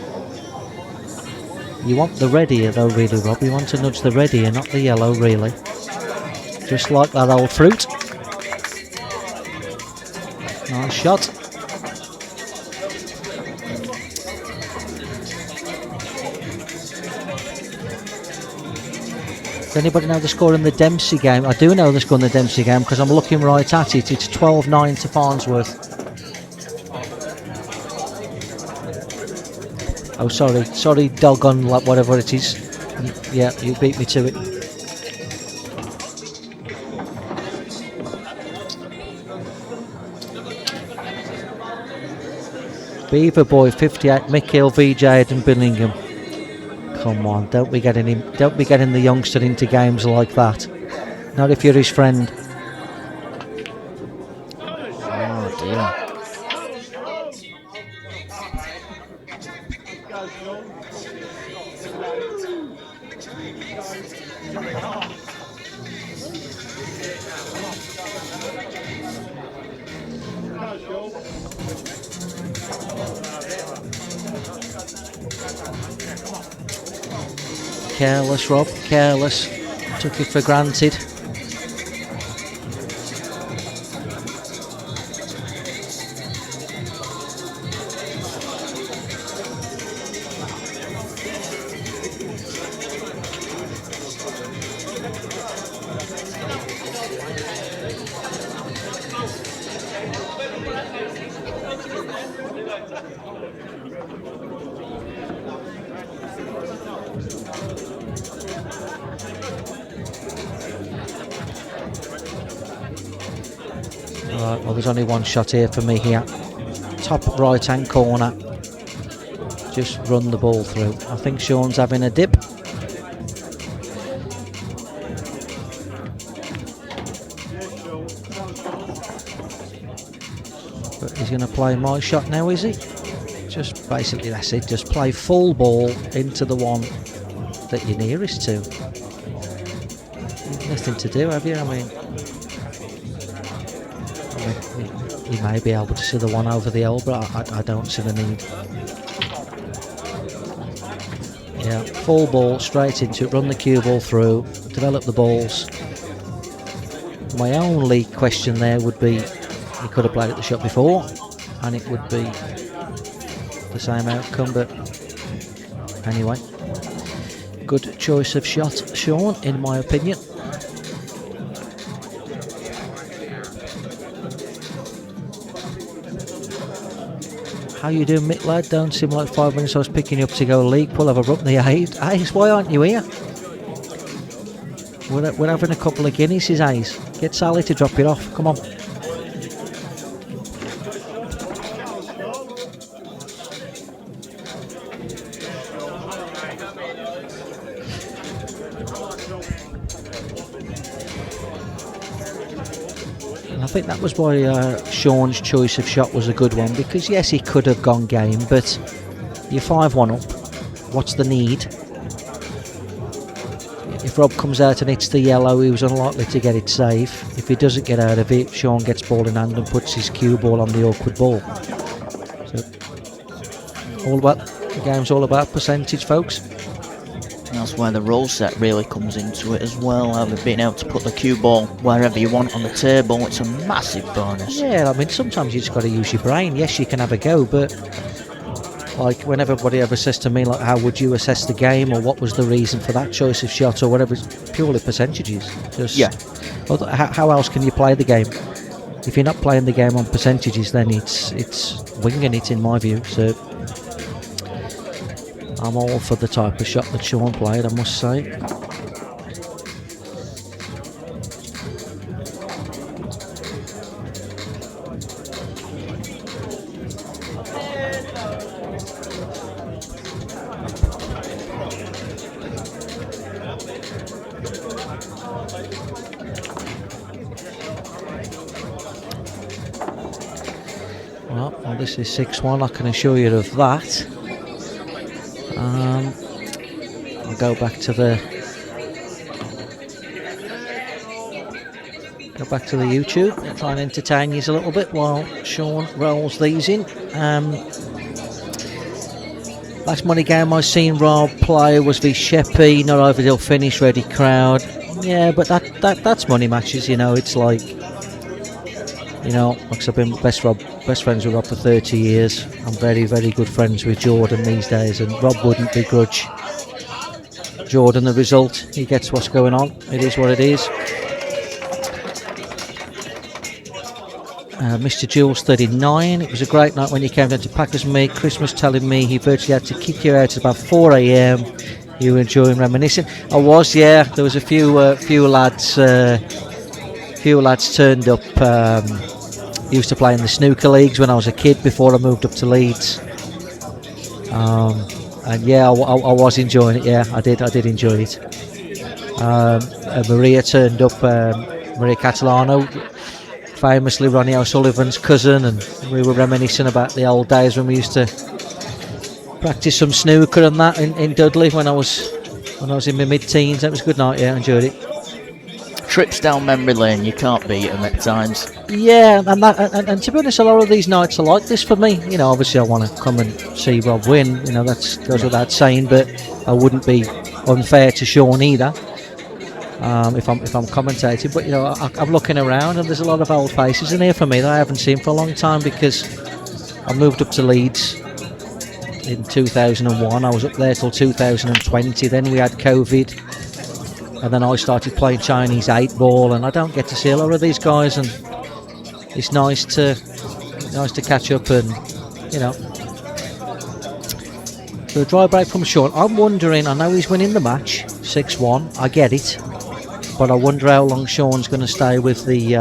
You want the red here though, really, Rob. You want to nudge the red here, not the yellow, really. Just like that old fruit. Nice shot. Does anybody know the score in the Dempsey game? I do know the score in the Dempsey game because I'm looking right at it. It's 12-9 to Farnsworth. Oh, sorry, doggone, like whatever it is. Yeah, you beat me to it. Beaver Boy 58, Michael VJ and Billingham. Come on, don't be getting the youngster into games like that. Not if you're his friend. Oh dear. Careless, Rob, careless. Took it for granted. Right, well, there's only one shot here for me here. Top right hand corner. Just run the ball through. I think Shaun's having a dip. But he's going to play my shot now, is he? Just basically that's it. Just play full ball into the one that you're nearest to. Nothing to do, have you? I mean, you may be able to see the one over the elbow, but I don't see the need. Yeah, full ball, straight into it, run the cue ball through, develop the balls. My only question there would be, he could have played at the shot before, and it would be the same outcome, but anyway. Good choice of shot, Shaun, in my opinion. How you doing, Mick lad? Don't seem like 5 minutes I was picking you up to go league pull. Have I rubbed the Ace? Why aren't you here? We're having a couple of Guinnesses, Ace. Get Sally to drop it off. Come on. I think that was why Shaun's choice of shot was a good one, because yes, he could have gone game, but you're 5-1 up. What's the need? if Rob comes out and hits the yellow, he was unlikely to get it safe. If he doesn't get out of it, Shaun gets ball in hand and puts his cue ball on the awkward ball. So, the game's all about percentage, folks. That's where the roll set really comes into it as well. Having being able to put the cue ball wherever you want on the table, it's a massive bonus. Yeah, I mean, sometimes you just got to use your brain. Yes, you can have a go, but like when everybody ever says to me, like, how would you assess the game, or what was the reason for that choice of shot, or whatever, it's purely percentages. Just, yeah. How else can you play the game? If you're not playing the game on percentages, then it's winging it, in my view. So I'm all for the type of shot that Shaun played, I must say. Well, this is 6-1, I can assure you of that. I'll go back to the YouTube, try and entertain you a little bit while Shaun rolls these in. Last money game I seen Rob play was v Sheppey, not overall finish, ready crowd. Yeah, but that's money matches, you know. It's like, you know, like I've been best friends with Rob for 30 years. I'm very, very good friends with Jordan these days, and Rob wouldn't begrudge Jordan the result. He gets what's going on. It is what it is. Mr. Jules 39. It was a great night when you came down to Paco's meet. Chris was telling me he virtually had to kick you out at about 4 a.m. You were enjoying reminiscing. I was, yeah. There was a few lads turned up. Used to play in the snooker leagues when I was a kid before I moved up to Leeds. And yeah, I was enjoying it. Yeah, I did enjoy it. Maria turned up. Maria Catalano, famously Ronnie O'Sullivan's cousin, and we were reminiscing about the old days when we used to practice some snooker and that in Dudley when I was in my mid-teens. That was a good night. Yeah, I enjoyed it. Trips down memory lane, you can't beat them at times. Yeah, and to be honest, a lot of these nights are like this for me. You know, obviously I want to come and see Rob win. You know, that goes without saying, but I wouldn't be unfair to Shaun either if I'm commentating. But you know, I'm looking around and there's a lot of old faces in here for me that I haven't seen for a long time, because I moved up to Leeds in 2001. I was up there till 2020. Then we had COVID. And then I started playing Chinese 8-ball, and I don't get to see a lot of these guys, and it's nice to catch up, and you know. So a dry break from Shaun. I'm wondering, I know he's winning the match 6-1, I get it, but I wonder how long Shaun's going to stay with the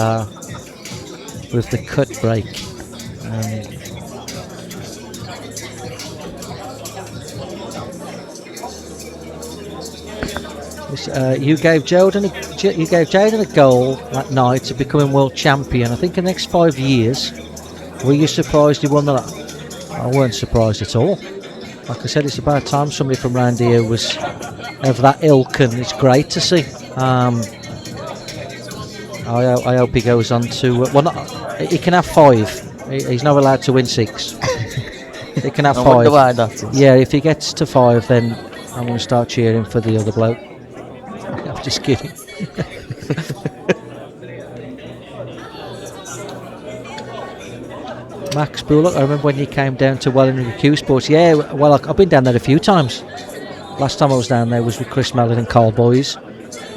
cut break. You gave Jordan a goal that night to becoming world champion. I think in the next 5 years. Were you surprised he won that? I weren't surprised at all. Like I said, it's about time somebody from around here was of that ilk, and it's great to see. I hope he goes on to he can have 5. He's not allowed to win 6. He can have 5. Wonder why that is. Yeah, if he gets to 5, then I'm going to start cheering for the other bloke. I'm just kidding. Max Bullock, I remember when you came down to Wellingham with Q Sports. Yeah, well, I've been down there a few times. Last time I was down there was with Chris Mellon and Carl Boys.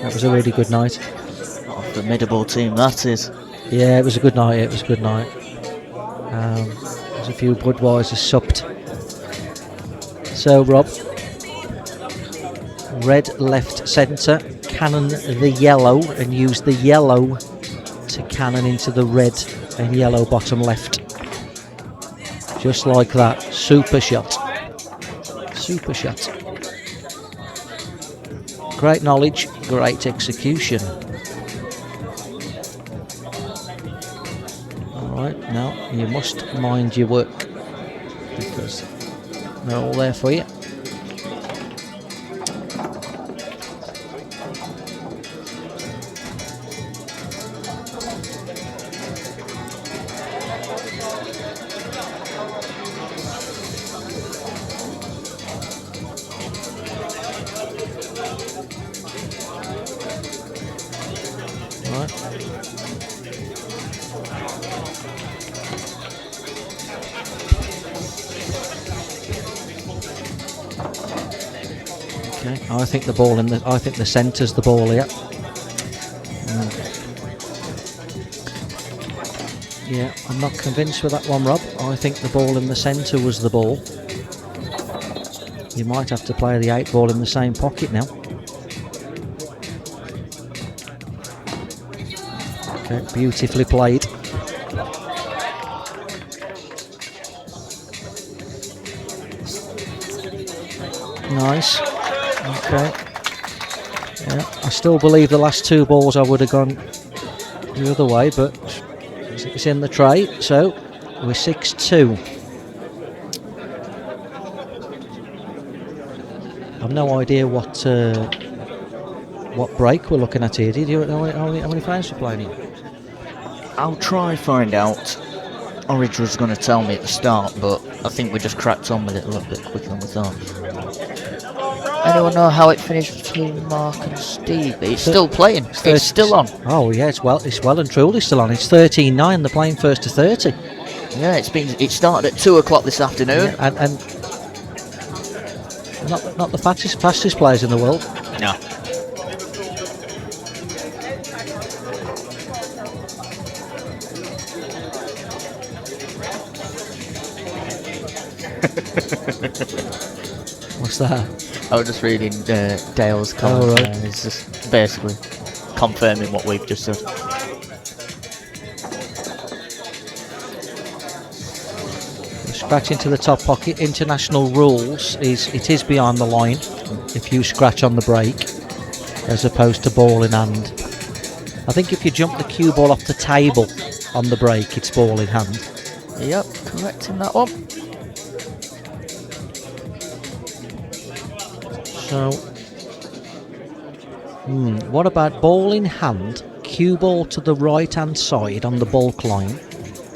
That was a really good night. Oh, formidable team that is. Yeah, it was a good night. There's a few Budweisers supped. So, Rob, red left centre, cannon the yellow, and use the yellow to cannon into the red and yellow bottom left. Just like that. Super shot. Super shot. Great knowledge, great execution. Alright, now you must mind your work, because they're all there for you. I think the centre's the ball here. Yeah, I'm not convinced with that one, Rob. I think the ball in the centre was the ball. You might have to play the 8 ball in the same pocket now. Okay, beautifully played. Nice. Okay. Yeah, I still believe the last 2 balls I would have gone the other way, but it's in the tray, so we're 6-2. I've no idea what break we're looking at here. Did you know how many frames we're playing here? I'll try find out. Orange was going to tell me at the start, but I think we just cracked on with it a little bit quicker than we thought. Anyone know how it finished between Mark and Steve? It's still playing. It's still on. Oh yeah, it's well and truly still on. It's 13-9. They're playing first to 30. Yeah, it started at 2 o'clock this afternoon. Yeah, and not the fastest players in the world. No. What's that? I was just reading Dale's comment. Oh, right. It's just basically confirming what we've just said. Scratch into the top pocket. International rules is it is behind the line if you scratch on the break as opposed to ball in hand. I think if you jump the cue ball off the table on the break, it's ball in hand. Yep, correct in that one. So, what about ball in hand, cue ball to the right hand side on the bulk line,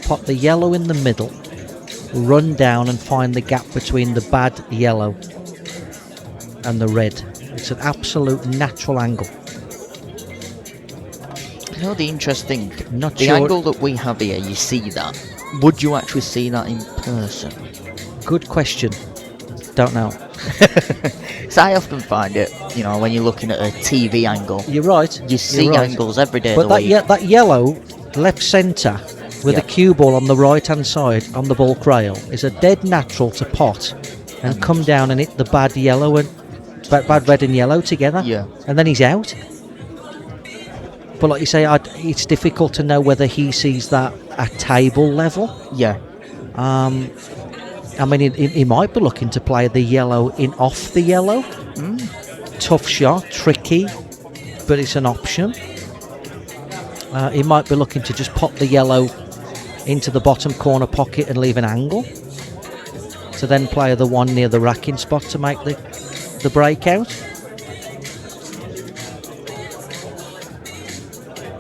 pop the yellow in the middle, run down and find the gap between the bad yellow and the red. It's an absolute natural angle. You know the interesting, Not the sure. angle that we have here, you see that. Would you actually see that in person? Good question. Don't know. So I often find it, you know, when you're looking at a TV angle, You're right. you see you're right. angles every day But of the week. that yellow left centre with Yeah. the cue ball on the right hand side on the bulk rail is a dead natural to pot and come down and hit the bad yellow and bad red and yellow together. Yeah. And then he's out. But like you say, it's difficult to know whether he sees that at table level. Yeah. I mean, he might be looking to play the yellow in off the yellow. Tough shot, tricky, but it's an option. He might be looking to just pop the yellow into the bottom corner pocket and leave an angle to then play the one near the racking spot to make the breakout.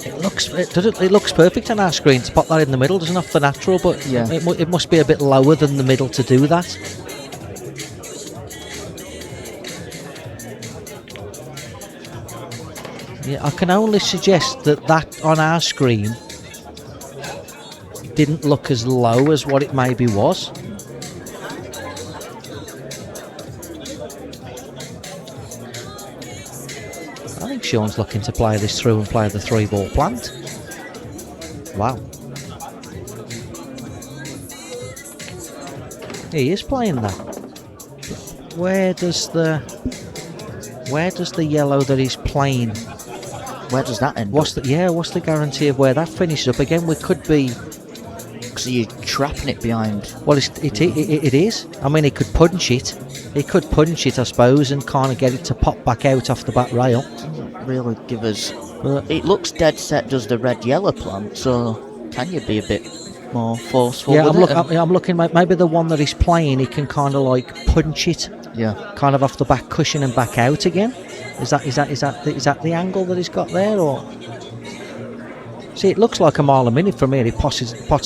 It looks perfect on our screen to pop that in the middle. Doesn't have the natural, but Yeah. it must be a bit lower than the middle to do that. Yeah, I can only suggest that on our screen didn't look as low as what it maybe was. I think Shaun's looking to play this through and play the 3-ball plant. Wow. He is playing that. Where does the yellow that he's playing? Where does that end? What's the guarantee of where that finishes up? Again, we could be. So you're trapping it behind. Well, it is. I mean, he could punch it. He could punch it, I suppose, and kind of get it to pop back out off the back rail. Doesn't really give us. But It looks dead set. Does the red yellow plant? So can you be a bit more forceful? yeah, with I'm looking. Maybe the one that he's playing, he can kind of like punch it, Yeah. kind of off the back cushion and back out again. Is that the angle that he's got there, or? See, it looks like a mile a minute from here. He pots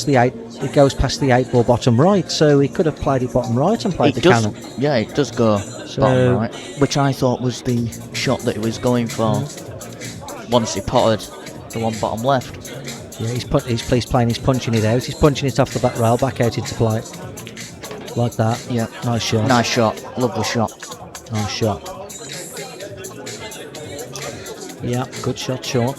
the 8. It goes past the 8-ball bottom right, so he could have played it bottom right and played the cannon. Yeah, it does go So- bottom right, which I thought was the shot that he was going for. Once he potted the one bottom left. Yeah, he's playing. He's punching it out. He's punching it off the back rail, back out into play, like that. Yeah. Nice shot. Nice shot. Lovely shot. Nice shot. Yeah, good shot, Shaun.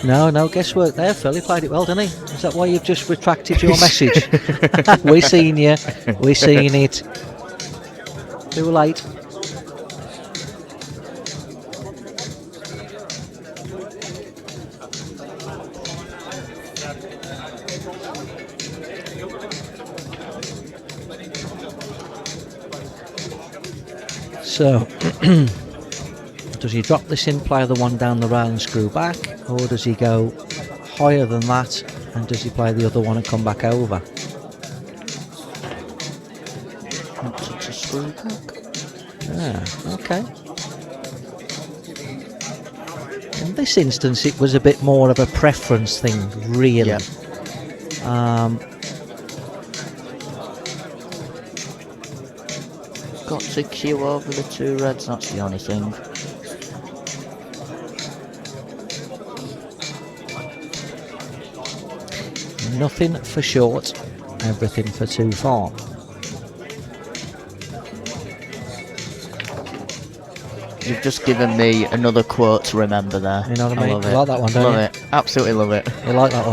No, guesswork there, Phil. He played it well, didn't he? Is that why you've just retracted your message? We seen you. We seen it. Too late. So, does he drop this in, play the one down the rail and screw back, or does he go higher than that and does he play the other one and come back over? It's a screw back. Okay. In this instance, it was a bit more of a preference thing, really. Yeah. Got to queue over the two reds, that's the only thing. Nothing for short, everything for too far. You've just given me another quote to remember there. You know what I mean? Love You it. like that one, don't love you? it. Absolutely love it. You like that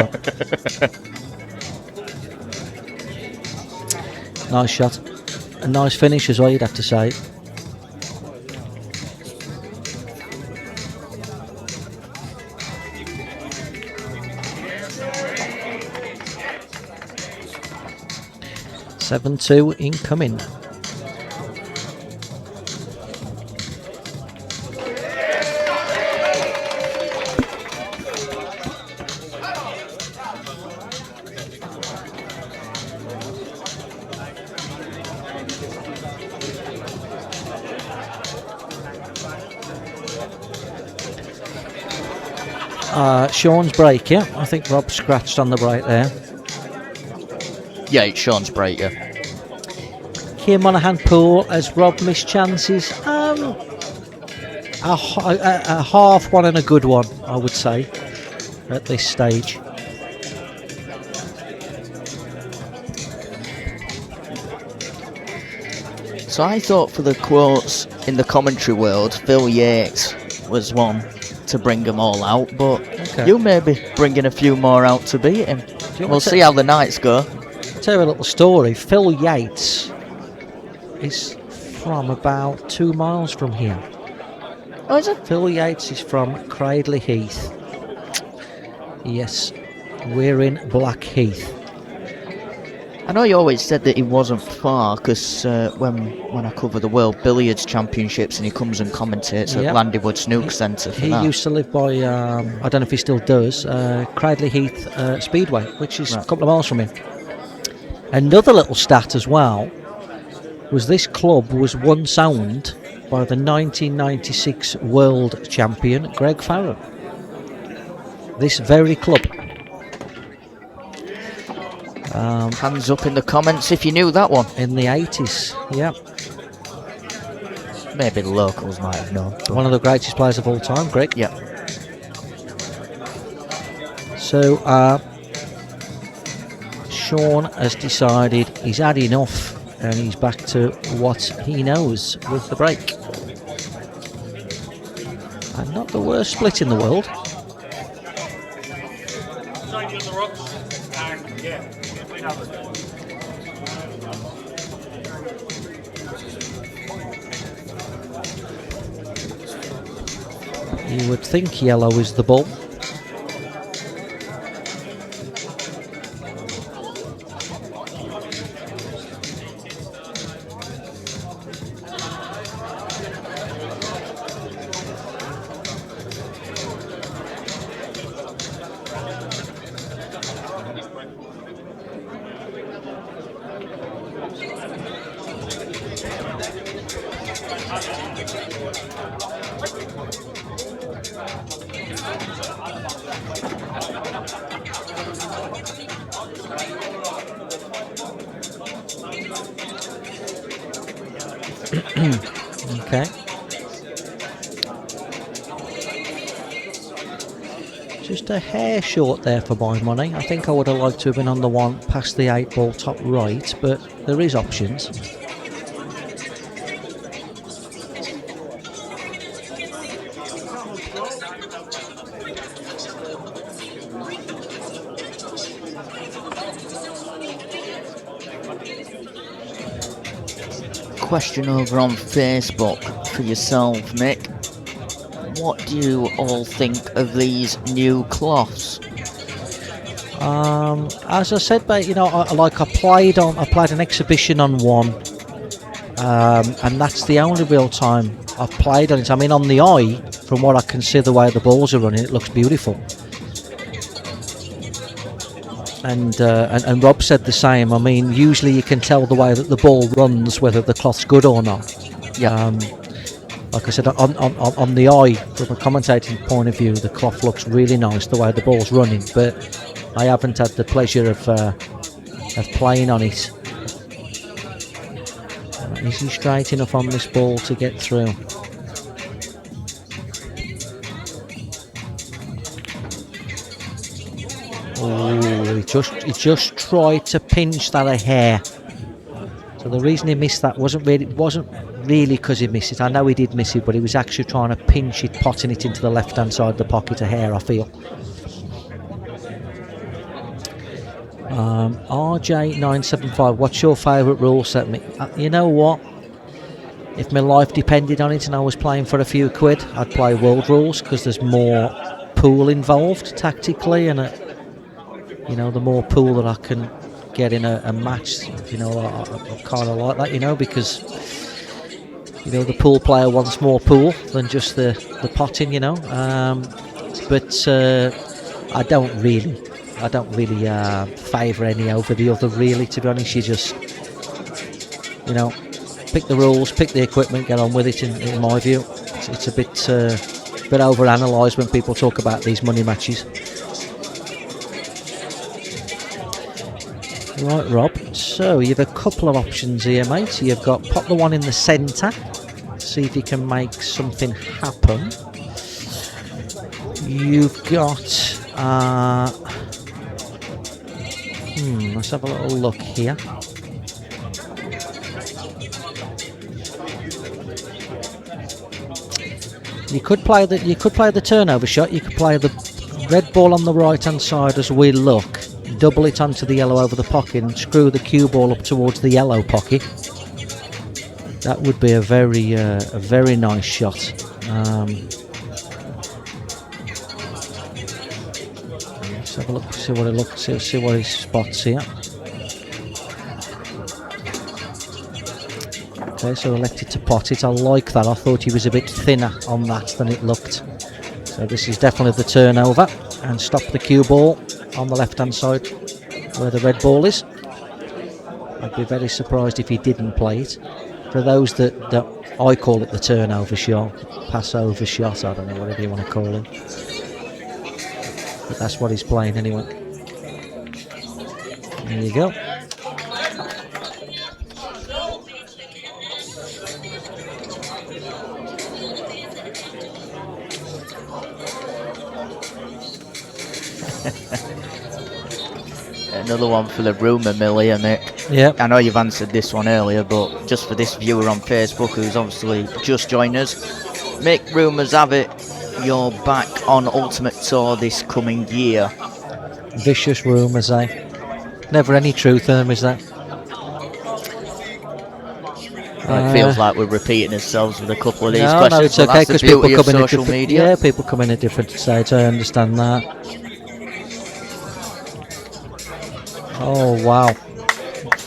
one? Nice shot. A nice finish as well, you'd have to say. (7-2) incoming. Shaun's break, yeah. I think Rob scratched on the break there. Yeah, it's Shaun's break, yeah. Here Monaghan pool as Rob missed chances. A half one and a good one, I would say, at this stage. So I thought for the quotes in the commentary world, Phil Yates was one to bring them all out, but you may be bringing a few more out to beat him. We'll see how the nights go. I'll tell you a little story. Phil Yates is from about 2 miles from here. Oh, is it? Phil Yates is from Cradley Heath. Yes, we're in Blackheath. I know you always said that he wasn't far, because when I cover the World Billiards Championships and he comes and commentates at Landywood Snooker Centre for he that. used to live by, I don't know if he still does, Cradley Heath Speedway, which is a couple of miles from him. Another little stat as well was this club was once owned by the 1996 World Champion Greg Farron. This very club. Hands up in the comments if you knew that one. In the 80s, yeah. Maybe the locals might have known. One of the greatest players of all time, Greg. Yeah. So, Shaun has decided he's had enough and he's back to what he knows with the break. And not the worst split in the world. You would think yellow is the ball. Okay. just a hair short there for my money. I think I would have liked to have been on the one past the 8 ball top right, but there is options. Question over on Facebook for yourself, Mick. What do you all think of these new cloths? As I said, mate, you know, I played an exhibition on one, and that's the only real time I've played on it. I mean, on the eye, from what I can see, the way the balls are running, it looks beautiful. And Rob said the same. I mean, usually you can tell the way that the ball runs whether the cloth's good or not. Yeah. Like I said, on the eye, from a commentating point of view, the cloth looks really nice the way the ball's running. But I haven't had the pleasure of playing on it. Is he straight enough on this ball to get through? Oh, he just tried to pinch that a hair. So the reason he missed that wasn't really because he missed it. I know he did miss it, but he was actually trying to pinch it, potting it into the left-hand side of the pocket a hair, I feel. RJ975, what's your favourite rule set? You know what? If my life depended on it and I was playing for a few quid, I'd play World Rules, because there's more pool involved tactically, and you know, the more pool that I can get in a match, you know, I kind of like that, you know, because, you know, the pool player wants more pool than just the potting, you know. But I don't really favour any over the other, really, to be honest. You just, you know, pick the rules, pick the equipment, get on with it. In my view, it's a bit over-analysed when people talk about these money matches. Right, Rob, so you've a couple of options here, mate. You've got pop the one in the centre, see if you can make something happen. You've got let's have a little look here. You could play the turnover shot. You could play the red ball on the right hand side as we look, double it onto the yellow over the pocket, and screw the cue ball up towards the yellow pocket. That would be a very nice shot. Let's have a look, see what he spots here. Okay, so elected to pot it. I like that. I thought he was a bit thinner on that than it looked. So this is definitely the turnover, and stop the cue ball on the left hand side where the red ball is. I'd be very surprised if he didn't play it. For those that I call it the turnover shot, passover shot, I don't know, whatever you want to call it, but that's what he's playing anyway. There you go. Another one for the rumour mill here, Mick. Yeah. I know you've answered this one earlier, but just for this viewer on Facebook who's obviously just joined us, Mick, rumours have it you're back on Ultimate Tour this coming year. Vicious rumours, eh? Never any truth in them, is there? It feels like we're repeating ourselves with a couple of these questions. No, it's okay, because people come in at social media. Yeah, people come in at different stages. I understand that. Oh wow!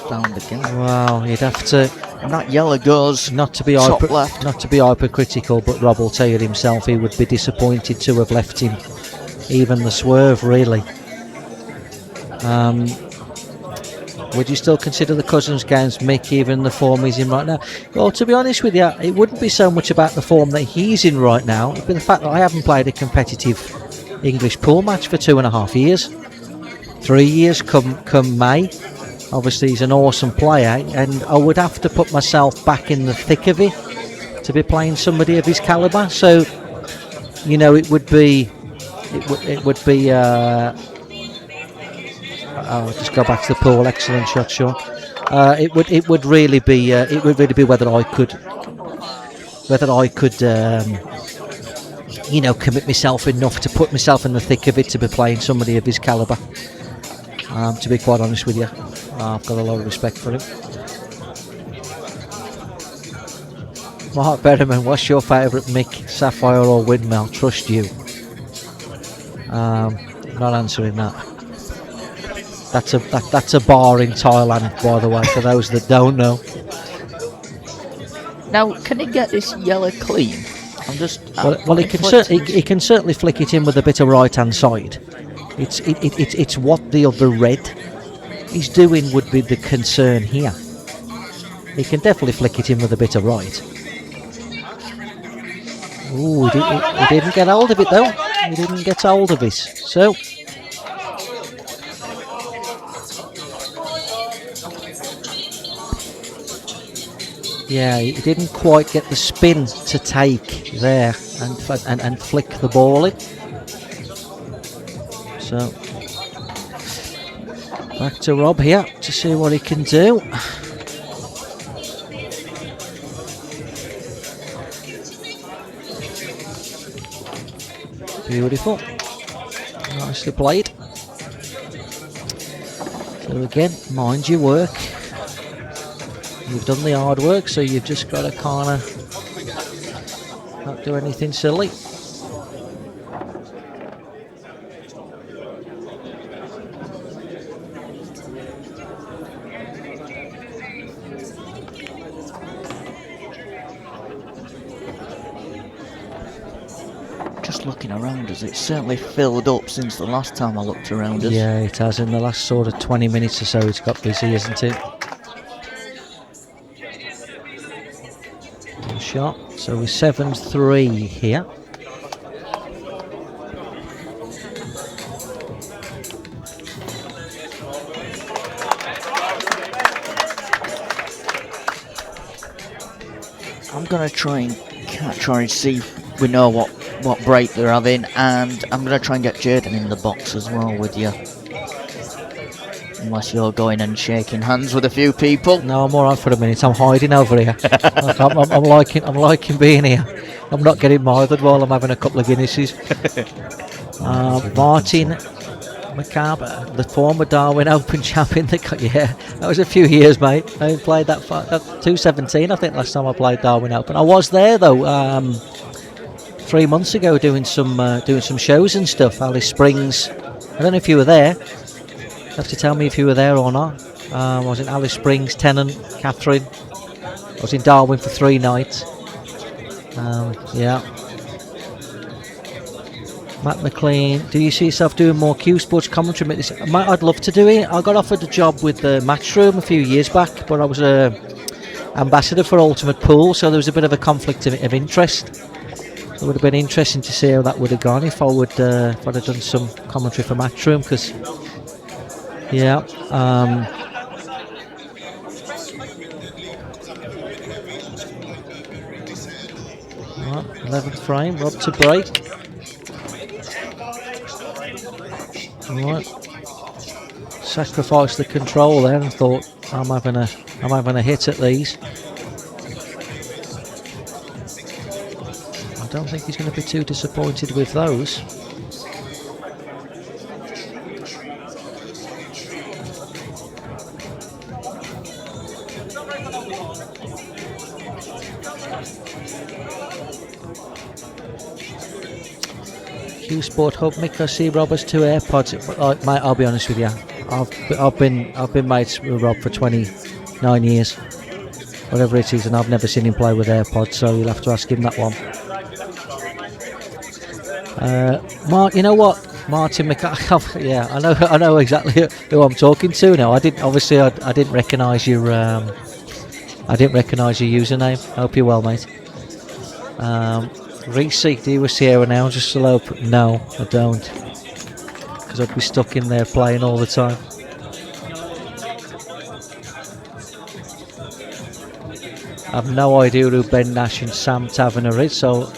Down again. Wow, you'd have to. And that yellow goes not to be top left. Not to be hypercritical, but Rob will tell you himself he would be disappointed to have left him even the swerve, really. Would you still consider the Cousins games, Mick, even the form he's in right now? Well, to be honest with you, it wouldn't be so much about the form that he's in right now. It'd be the fact that I haven't played a competitive English pool match for 2.5 years. 3 years come May. Obviously, he's an awesome player, and I would have to put myself back in the thick of it to be playing somebody of his calibre. So, you know, it would be it would be. I'll just go back to the pool. Excellent shot, Shaun. It would really be whether I could commit myself enough to put myself in the thick of it to be playing somebody of his calibre. To be quite honest with you, I've got a lot of respect for him. Mark Berryman, what's your favourite mic, Sapphire or Windmill? Trust you. Not answering that. That's a bar in Thailand, by the way, for those that don't know. Now, can he get this yellow clean? Well, he can certainly flick it in with a bit of right hand side. It's what the other red is doing would be the concern here. He can definitely flick it in with a bit of right. Ooh, he didn't get hold of it though. He didn't get hold of it. So yeah, he didn't quite get the spin to take there and flick the ball in. So back to Rob here to see what he can do. Beautiful. Nicely played. So again, mind your work. You've done the hard work, so you've just got to kind of not do anything silly. Just looking around us, it's certainly filled up since the last time I looked around us. Yeah, it has. In the last sort of 20 minutes or so, it's got busy, isn't it? Good shot. So we're 7-3 here. I'm going to try and catch or see if we know what break they're having, and I'm going to try and get Jaden in the box as well with you. Unless you're going and shaking hands with a few people. No, I'm alright for a minute. I'm hiding over here. I'm liking being here. I'm not getting mothered while I'm having a couple of Guinnesses. Martin McCarver, the former Darwin Open champion. Yeah, that was a few years, mate. I played that 2017, I think, last time I played Darwin Open. I was there though. 3 months ago, doing some shows and stuff. Alice Springs. I don't know if you were there. You have to tell me if you were there or not. I was in Alice Springs, Tennant, Catherine. I was in Darwin for 3 nights. Yeah. Matt McLean, do you see yourself doing more Q Sports commentary? I'd love to do it. I got offered a job with the Matchroom a few years back, but I was a ambassador for Ultimate Pool, so there was a bit of a conflict of interest. It would have been interesting to see how that would have gone if I'd have done some commentary for Matchroom, because yeah. Right, 11th frame, Rob to break. Right. Sacrificed the control there and thought I'm having a hit at these. I don't think he's going to be too disappointed with those. Q Sport Hub, Mick, I see Rob has 2 AirPods. Mate, I'll be honest with you. I've been mates with Rob for 29 years, whatever it is, and I've never seen him play with AirPods. So you'll have to ask him that one. Mark, you know what, Martin McCarthy. Yeah, I know exactly who I'm talking to now. I didn't recognise your username. I hope you're well, mate. Reese, do you see her now? Just slow. No, I don't, because I'd be stuck in there playing all the time. I have no idea who Ben Nash and Sam Taverner is, so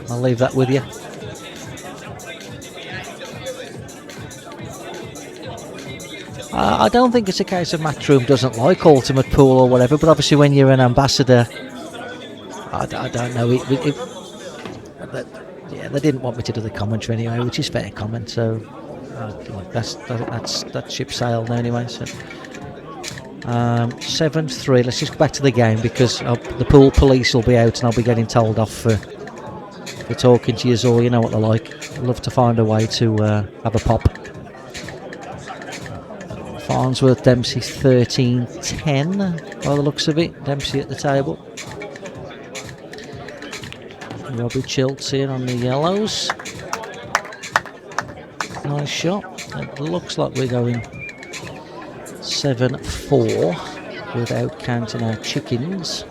I'll leave that with you. I don't think it's a case of Matchroom doesn't like Ultimate Pool or whatever, but obviously when you're an ambassador, I don't know. They didn't want me to do the commentary anyway, which is fair comment. So that ship sailed now anyway. So 7-3. Let's just go back to the game because the pool police will be out and I'll be getting told off for talking to you all. You know what they're like. I'd love to find a way to have a pop. Farnsworth Dempsey 13-10 by the looks of it. Dempsey at the table. Robbie Chilton on the yellows. Nice shot. It looks like we're going 7-4 without counting our chickens.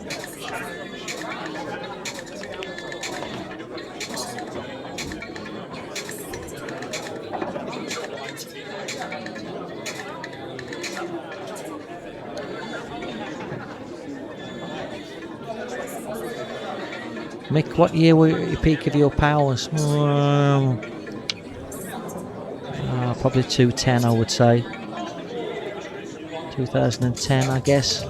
Mick, what year were you at your peak of your powers? Probably 210, I would say. 2010, I guess.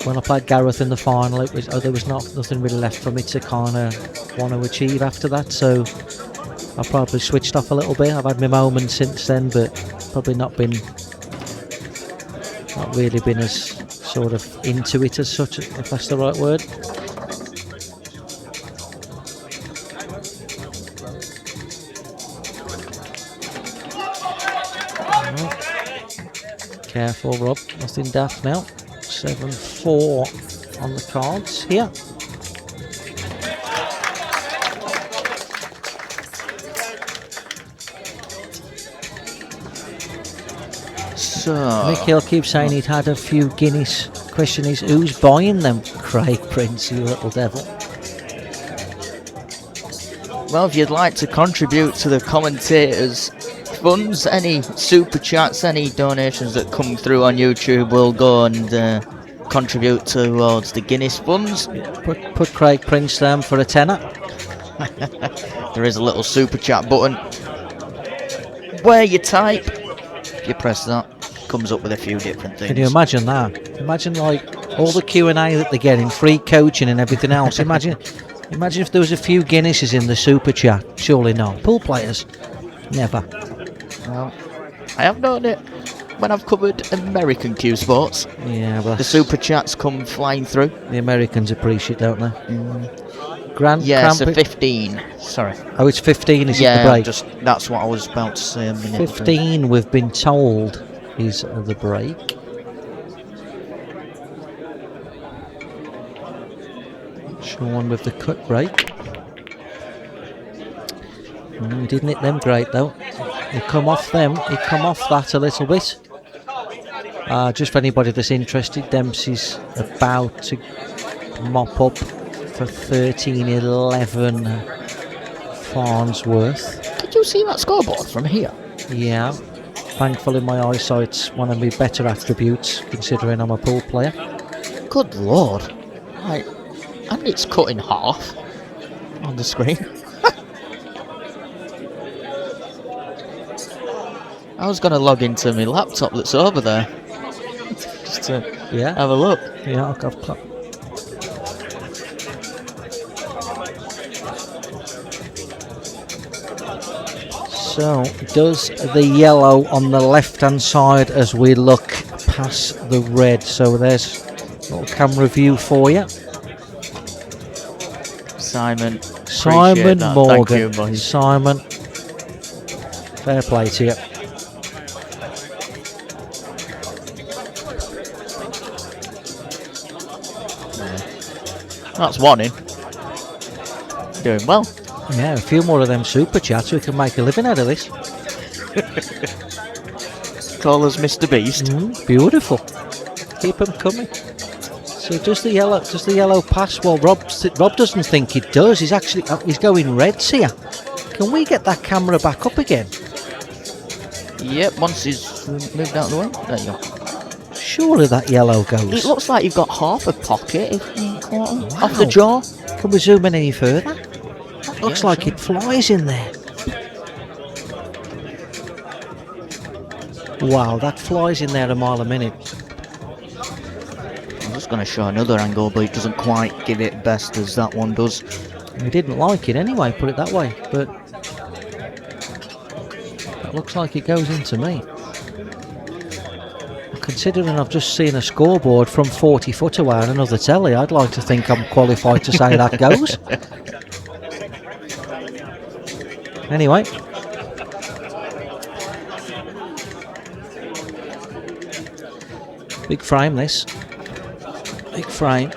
When I played Gareth in the final, there was nothing really left for me to kind of want to achieve after that. So I probably switched off a little bit. I've had my moments since then, but probably not really been as sort of into it as such, if that's the right word. Careful, Rob. Nothing daft now. 7-4 on the cards here. So Mick Hill keeps saying he'd had a few Guinness. Question is, who's buying them? Craig Prince, you little devil. well, if you'd like to contribute to the commentators' funds, any super chats, any donations that come through on YouTube will go and contribute towards the Guinness funds. Put Craig Prince down for a tenner. There is a little super chat button where you type. If you press that, it comes up with a few different things. Can you imagine that? Imagine like all the Q&A that they're getting, free coaching and everything else. Imagine if there was a few Guinnesses in the super chat. Surely not. Pool players, never. Well, I have known it when I've covered American Q Sports. Yeah, well, the super chats come flying through. The Americans appreciate, don't they? Yeah, so 15. Sorry. Oh, it's 15. Is it the break? That's what I was about to say a minute 15. ago. We've been told is the break. Shaun with the cut break. He didn't hit them great though. He come off that a little bit. Just for anybody that's interested, Dempsey's about to mop up for 13-11 Farnsworth. Did you see that scoreboard from here? Yeah. Thankfully my eyesight's one of my better attributes, considering I'm a pool player. Good lord. Right. And it's cut in half on the screen. I was going to log into my laptop that's over there. Just to have a look. Yeah, I've got. So, does the yellow on the left-hand side as we look past the red? So there's a little camera view for you. Simon Morgan. Thank you, buddy. Simon, fair play to you. That's one in. Doing well. Yeah, a few more of them super chats, we can make a living out of this. Call us Mr. Beast. Beautiful. Keep them coming. So does the yellow pass? Well, Rob doesn't think it does. He's going reds here. Can we get that camera back up again? Yep, once he's moved out of the way. There you go. Surely that yellow goes. It looks like you've got half a pocket off the jaw. Can we zoom in any further? Looks like it flies in there. Wow, that flies in there a mile a minute. I'm just going to show another angle, but it doesn't quite give it best as that one does. He didn't like it anyway, put it that way, but that looks like it goes into me. Considering I've just seen a scoreboard from 40 foot away on another telly, I'd like to think I'm qualified to say that goes. Anyway. Big frame this. Big frame.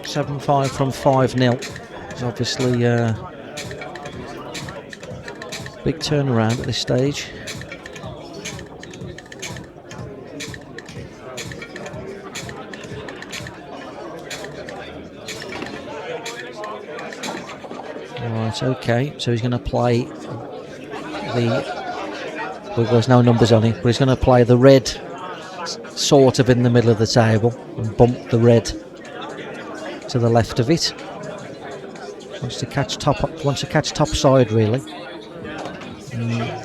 7-5 from 5-0. It's obviously big turnaround at this stage. Right, okay, so he's going to play well, there's no numbers on it, but he's going to play the red sort of in the middle of the table and bump the red to the left of it. Wants to catch top side really.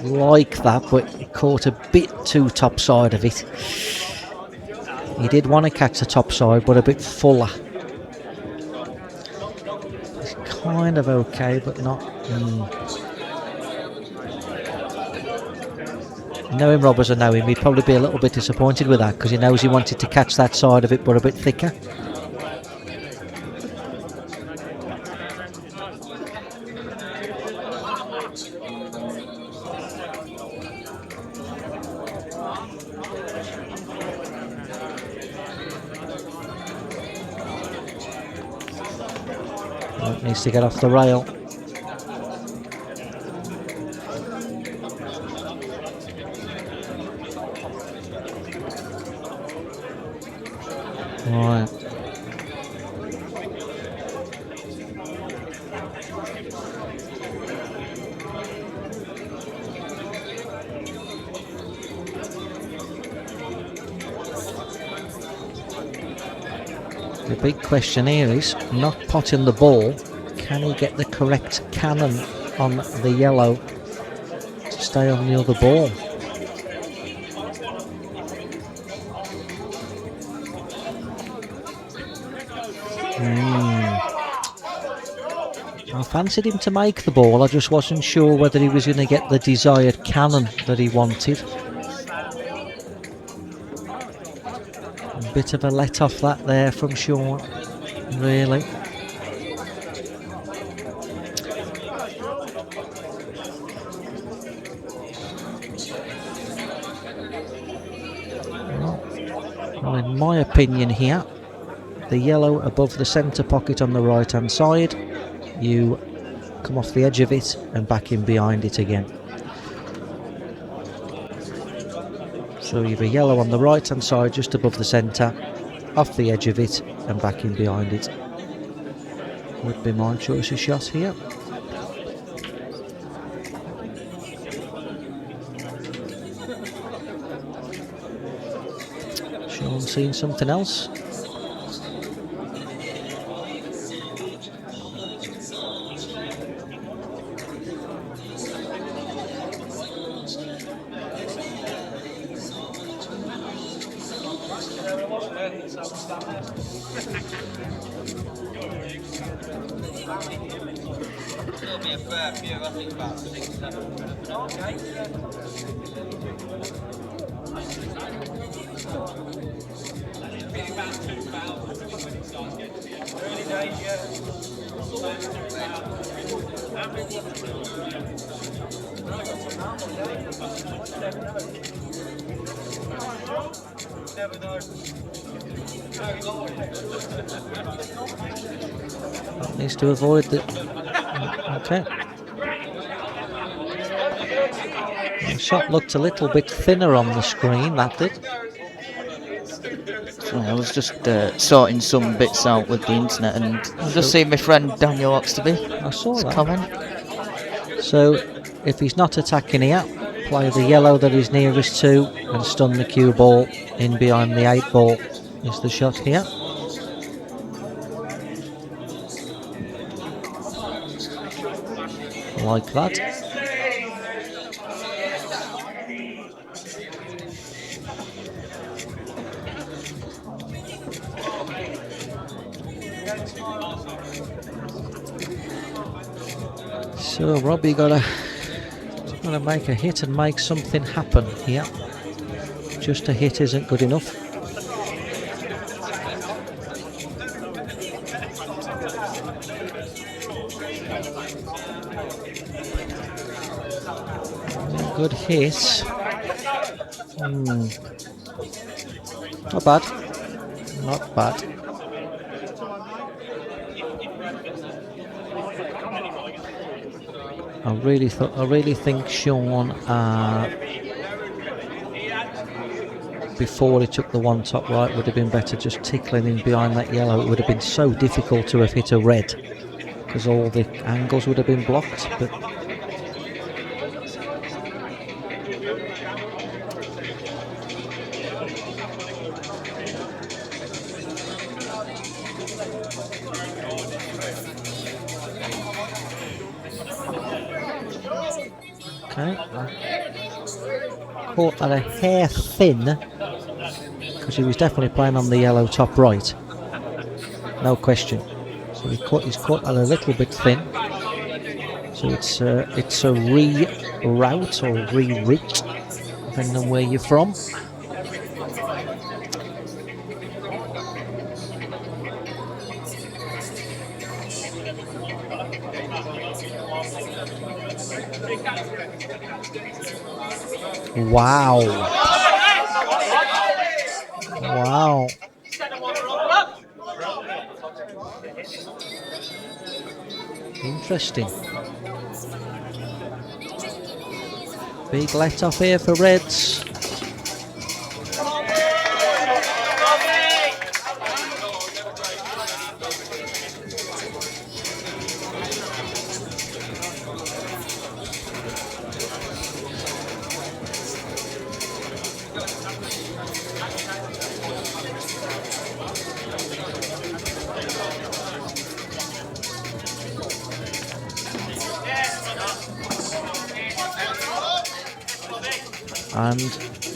Like that, but he caught a bit too top side of it. He did want to catch the top side, but a bit fuller. It's kind of okay, but not. Knowing Rob as I know him, he'd probably be a little bit disappointed with that because he knows he wanted to catch that side of it, but a bit thicker. Needs to get off the rail. Right. The big question here is not potting the ball. Can he get the correct cannon on the yellow to stay on the other ball? I fancied him to make the ball, I just wasn't sure whether he was going to get the desired cannon that he wanted. A bit of a let off that there from Shaun, really. Well, in my opinion here, the yellow above the centre pocket on the right hand side, you come off the edge of it and back in behind it again. So you have a yellow on the right hand side just above the centre, off the edge of it and back in behind it. Would be my choice of shot here. Shaun seen something else. Needs to avoid the. Okay. The shot looked a little bit thinner on the screen, that did. I was just sorting some bits out with the internet and just seeing my friend Daniel Oxtoby. I saw that. Comment. So if he's not attacking here, play the yellow that is nearest to and stun the cue ball in behind the 8 ball is the shot here. Like that. So Robbie gotta make a hit and make something happen here. Just a hit isn't good enough. Good hit. Not bad. Not bad. I really think Shaun, before he took the one top right, would have been better just tickling in behind that yellow. It would have been so difficult to have hit a red because all the angles would have been blocked. But okay, caught that a hair thin because he was definitely playing on the yellow top right, no question. So he's caught that a little bit thin. So it's a reroute or re-route, depending on where you're from. Wow. Wow. Interesting. Big let off here for Reds. And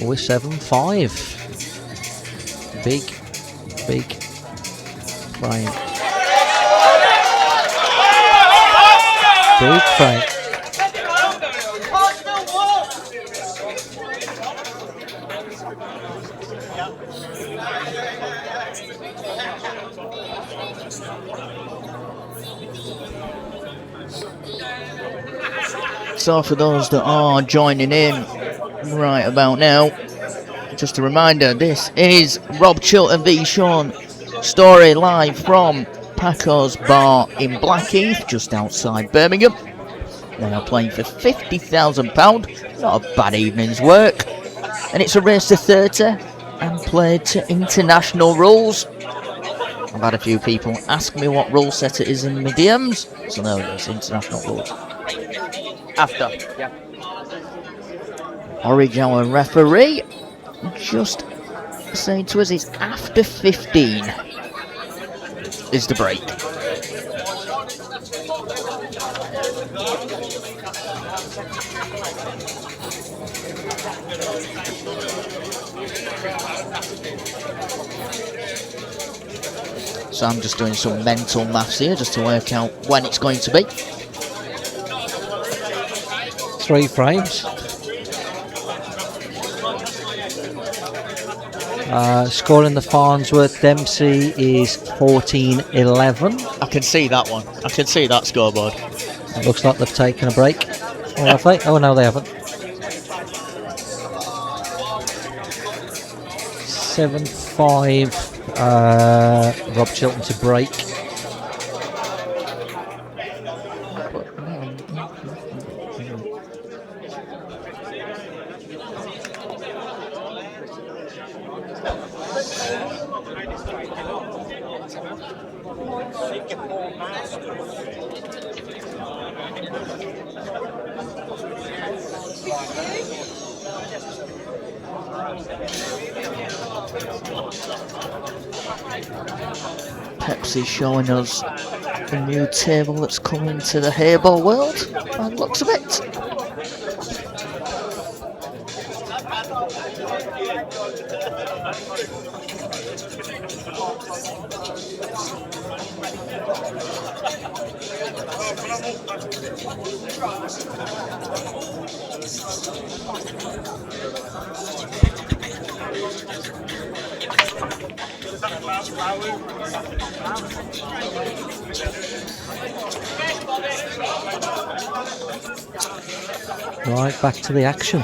we're 7-5. Big frame. Big frame. So for those that are joining in right about now, just a reminder, this is Rob Chilton v Shaun, Storry live from Paco's bar in Blackheath, just outside Birmingham. They are playing for £50,000, not a bad evening's work, and it's a race to 30 and played to international rules. I've had a few people ask me what rule set it is in my DMs, so no, it's international rules. After, yeah. Original referee just saying to us it's after 15 is the break. So I'm just doing some mental maths here just to work out when it's going to be. 3 frames. Scoring the Farnsworth Dempsey is 14-11. I can see that one. I can see that scoreboard. It looks like they've taken a break. Or have they? Oh no, they haven't. 7-5. Rob Chilton to break. Pepsi's showing us a new table that's coming to the hairball world by the looks of it. Right, back to the action.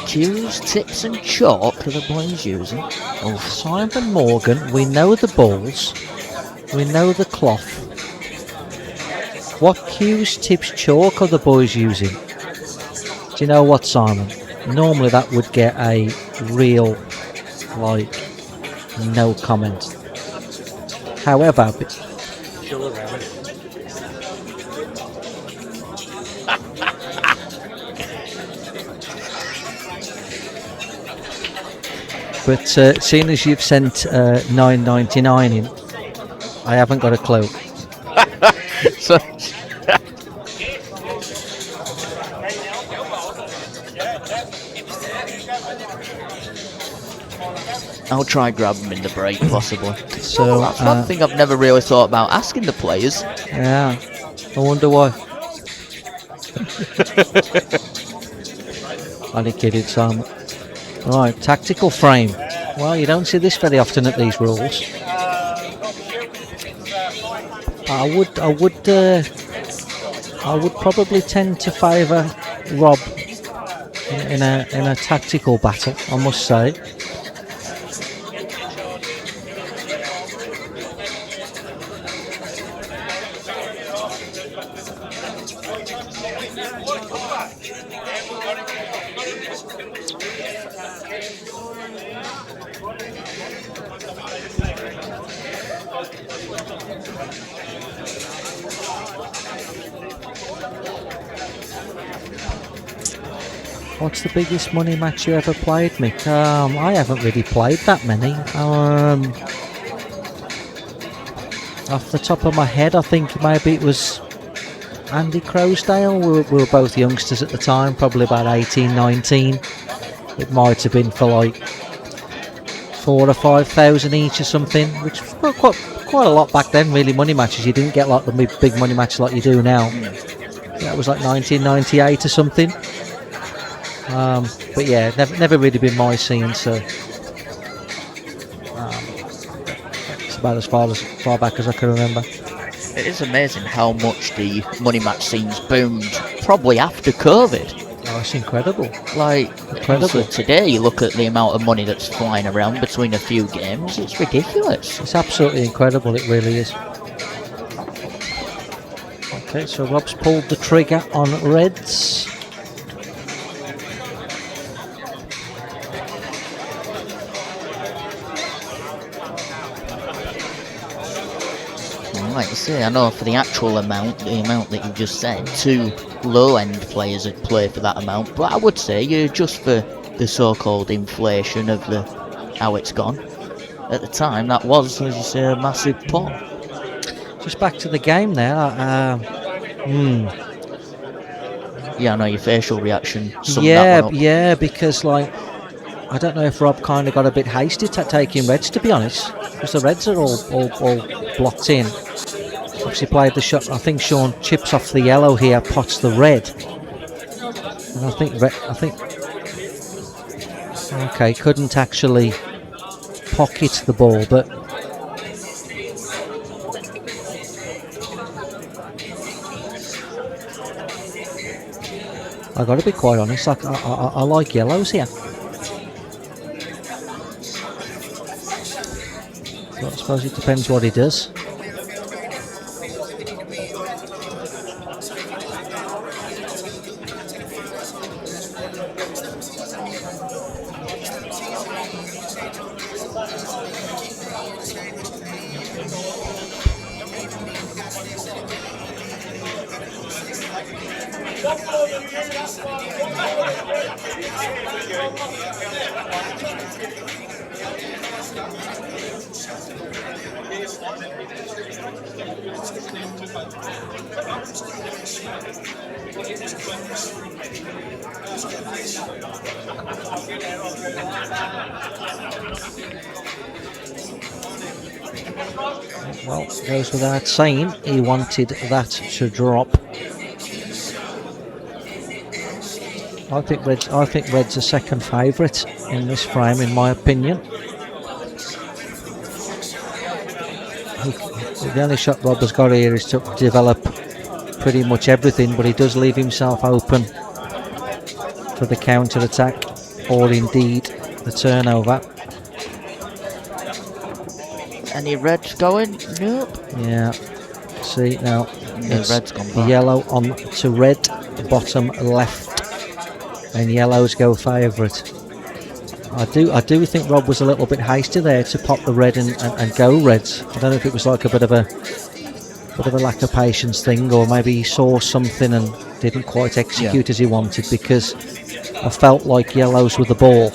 Cues, tips and chalk are the boys using. Oh, Simon Morgan, we know the balls, we know the cloth. What cues, tips, chalk are the boys using? Do you know what, Simon? Normally that would get a real, like, no comment. However, but seeing as you've sent $9.99 in, I haven't got a clue. So, I'll try grab them in the break, possibly. So That's one thing I've never really thought about asking the players. yeah, I wonder why. Only kidding, Simon. Right, tactical frame. Well, you don't see this very often at these rules. I would probably tend to favour Rob in a tactical battle, I must say. What's the biggest money match you ever played, Mick? I haven't really played that many. Off the top of my head, I think maybe it was Andy Crowsdale. We were both youngsters at the time, probably about 18, 19. It might have been for like 4,000 or 5,000 each or something, which was quite a lot back then, really, money matches. You didn't get like the big money matches like you do now. That was like 1998 or something. But yeah, never really been my scene, so it's about as far back as I can remember. It is amazing how much the money match scene's boomed, probably after COVID. Oh, it's incredible. Like, Incredible. so today you look at the amount of money that's flying around between a few games, it's ridiculous. It's absolutely incredible, it really is. Okay, so Rob's pulled the trigger on reds. Like you say, I know for the actual amount, the amount that you just said, 2 low-end players would play for that amount, but I would say you just for the so-called inflation of how it's gone. At the time, that was, as you say, a massive pot. Just back to the game there. Yeah, I know your facial reaction. Yeah, because like I don't know if Rob kind of got a bit hasty taking reds, to be honest, because the reds are all blocked in. Obviously played the shot. I think Shaun chips off the yellow here, pots the red, and I think okay, couldn't actually pocket the ball, but I got to be quite honest. I like yellows here. So I suppose it depends what he does. Well, goes without saying, he wanted that to drop. I think Red's a second favourite in this frame, in my opinion. The only shot Rob has got here is to develop pretty much everything, but he does leave himself open for the counter attack, or indeed the turnover. Any red going? Nope. Yeah. See now, it's red's gone back. yellow on to red, bottom left, and yellows go favourite. I do think Rob was a little bit hasty there to pop the red and go reds. I don't know if it was like a bit of a lack of patience thing, or maybe he saw something and didn't quite execute as he wanted, because I felt like yellows were the ball.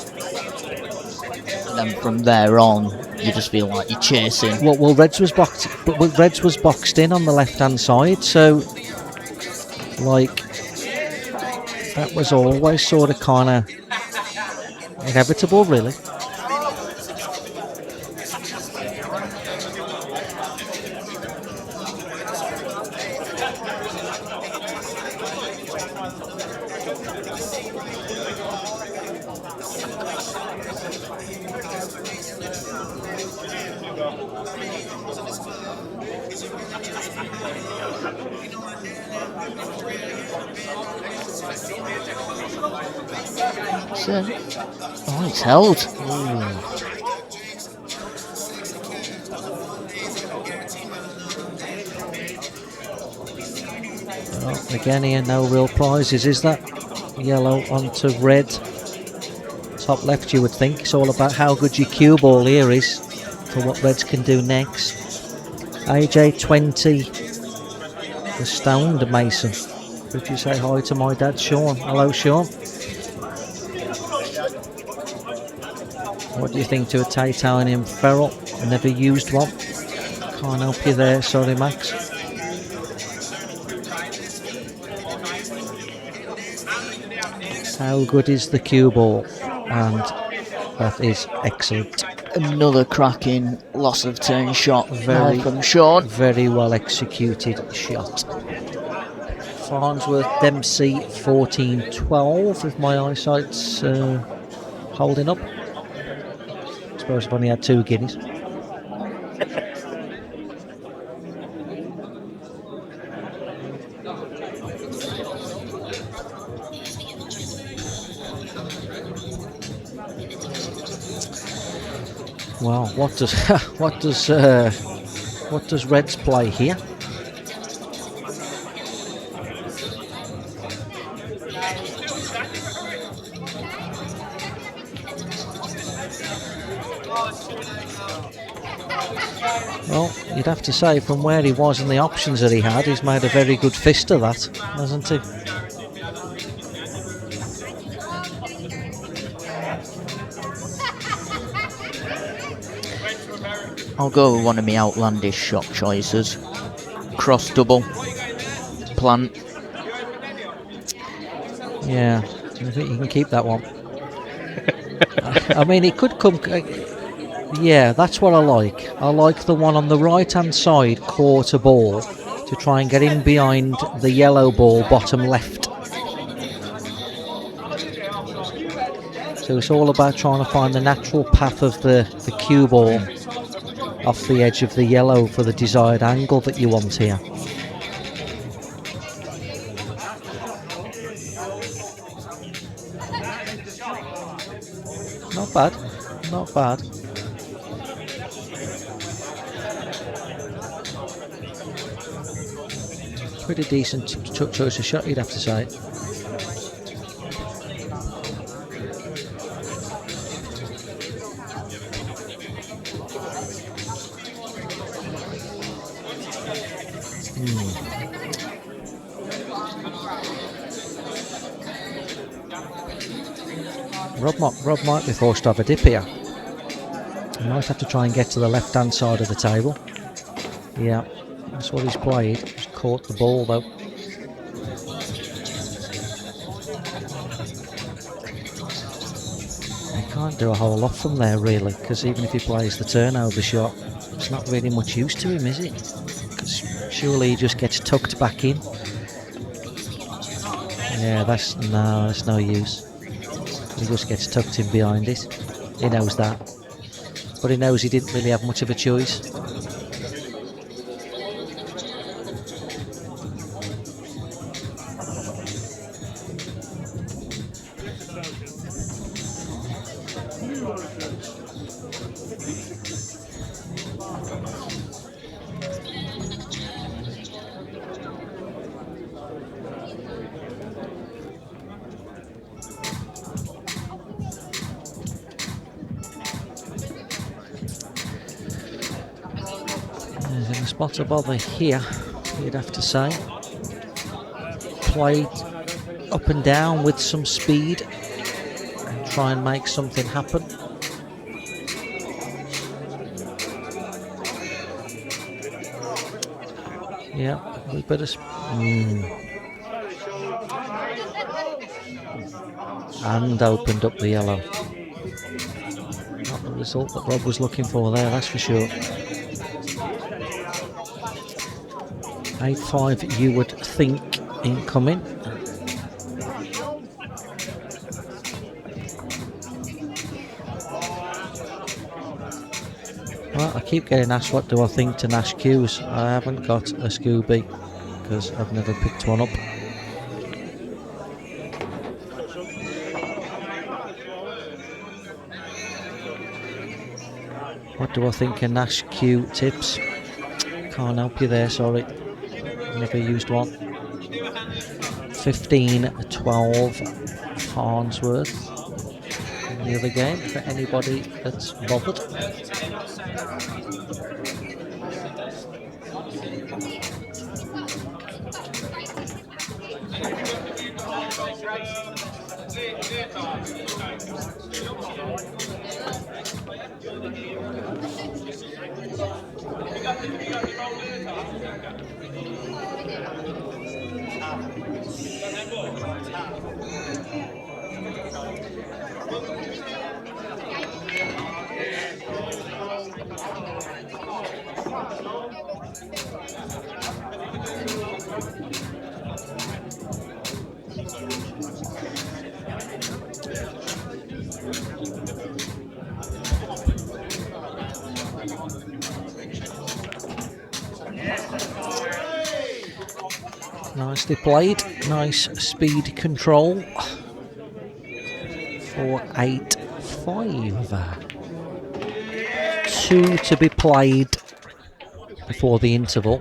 And then from there on, you just feel like you're chasing. Well, Reds was boxed in on the left-hand side, so like that was always sort of kind of inevitable, really. Oh, it's held. Well, again here, no real prizes, is that? Yellow onto red. Top left, you would think. It's all about how good your cue ball here is for what Reds can do next. AJ 20, the stoned Mason. Could you say hi to my dad, Shaun? Hello, Shaun. What do you think to a titanium ferrule? Never used one. Can't help you there, sorry, Max. How good is the cue ball? And that is excellent. Another cracking loss of turn shot from Shaun. Very well executed shot. Farnsworth Dempsey 14-12, if my eyesight's holding up. I suppose I've only had 2 guineas. Well, what does Reds play here? Well, you'd have to say from where he was and the options that he had, he's made a very good fist of that, hasn't he? I'll go with one of my outlandish shot choices. Cross double. Plant. Yeah, I think you can keep that one. I mean, it could come... yeah, that's what I like. I like the one on the right-hand side, quarter ball, to try and get in behind the yellow ball, bottom left. So it's all about trying to find the natural path of the cue ball off the edge of the yellow for the desired angle that you want here. Not bad, not bad. Pretty decent choice of shot, you'd have to say. Rob might be forced to have a dip here. He might have to try and get to the left-hand side of the table. Yeah, that's what he's played. He's caught the ball though. can't do a whole lot from there really, because even if he plays the turnover shot, it's not really much use to him, is it? Because surely he just gets tucked back in. Yeah, that's no use. He just gets tucked in behind it. He knows that, but he knows he didn't really have much of a choice. There's a spot of bother here, you'd have to say. Played up and down with some speed and try and make something happen. Yeah, we better. And opened up the yellow. Not the result that Rob was looking for there, that's for sure. 8-5 you would think incoming. Well, I keep getting asked what do I think to Nash Q's. I haven't got a Scooby because I've never picked one up. What do I think of Nash Q tips? Can't help you there, sorry. Never used one. 15-12 Farnsworth in the other game for anybody that's bothered. Nicely played, nice speed control for 8-5. 2 to be played before the interval.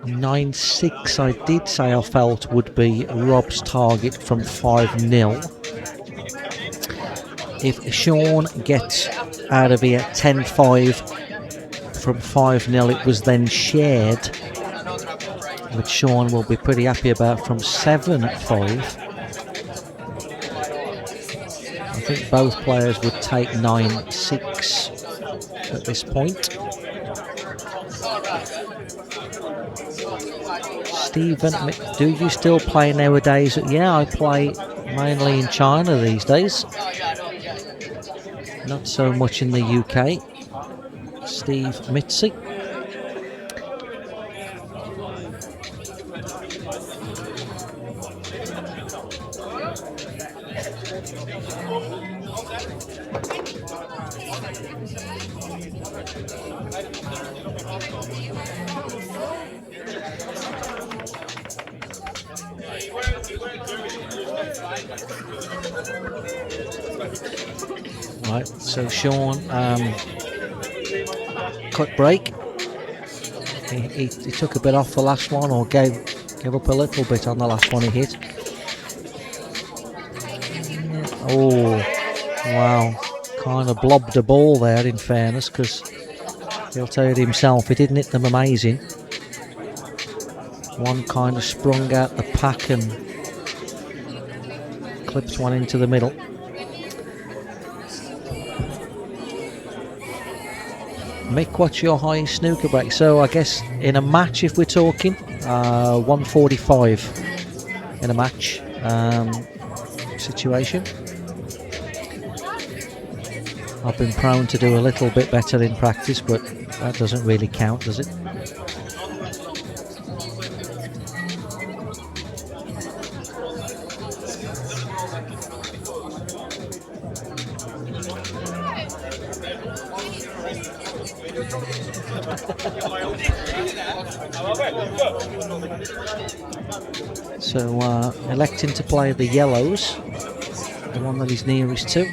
9-6 I did say I felt would be Rob's target from 5-0. If Shaun gets out of here 10-5 from 5-0, it was then shared, which Shaun will be pretty happy about, from 7-5. I think both players would take 9-6 at this point. Stephen, do you still play nowadays? Yeah, I play mainly in China these days. Not so much in the UK. Steve Mitzi. Right, so Shaun cut break. He took a bit off the last one, or gave up a little bit on the last one he hit. Oh, wow. Kind of blobbed a ball there, in fairness, because he'll tell you himself, he didn't hit them amazing. One kind of sprung out the pack and clipped one into the middle. Mick, what's your highest snooker break? So I guess in a match, if we're talking, 145 in a match situation. I've been prone to do a little bit better in practice, but that doesn't really count, does it? So electing to play the yellows, the one that he's nearest to.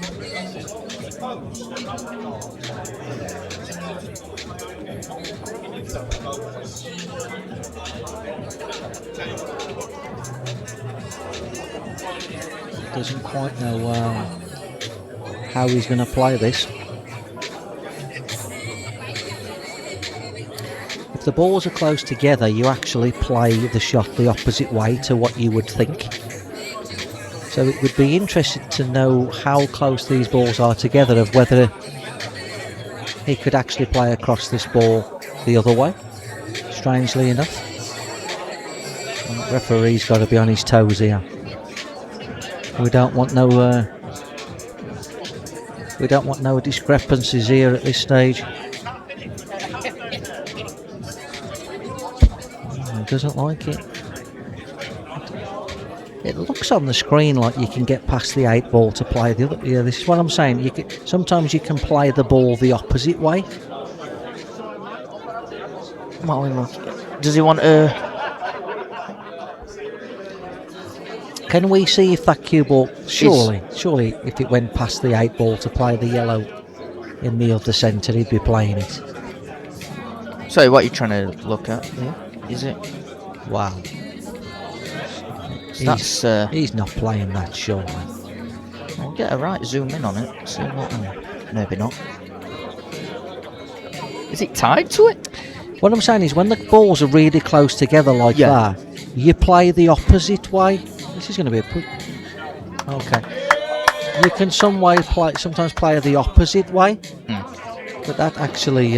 Doesn't quite know how he's going to play this. If the balls are close together, you actually play the shot the opposite way to what you would think. So it would be interesting to know how close these balls are together, of whether he could actually play across this ball the other way, strangely enough. And the referee's got to be on his toes here. We don't want no discrepancies here at this stage. Doesn't like it. It looks on the screen like you can get past the 8 ball to play the other. Yeah, this is what I'm saying. Sometimes you can play the ball the opposite way. Does he want to? Can we see if that cue ball? Surely, if it went past the 8 ball to play the yellow in the other centre, he'd be playing it. Sorry, what are you trying to look at? Yeah. Is it? Wow. So he's not playing that, surely. I'll get a right zoom in on it. See what? Maybe not. Is it tied to it? What I'm saying is, when the balls are really close together like that, you play the opposite way. This is going to be a quick. Okay. You can sometimes play the opposite way, but that actually.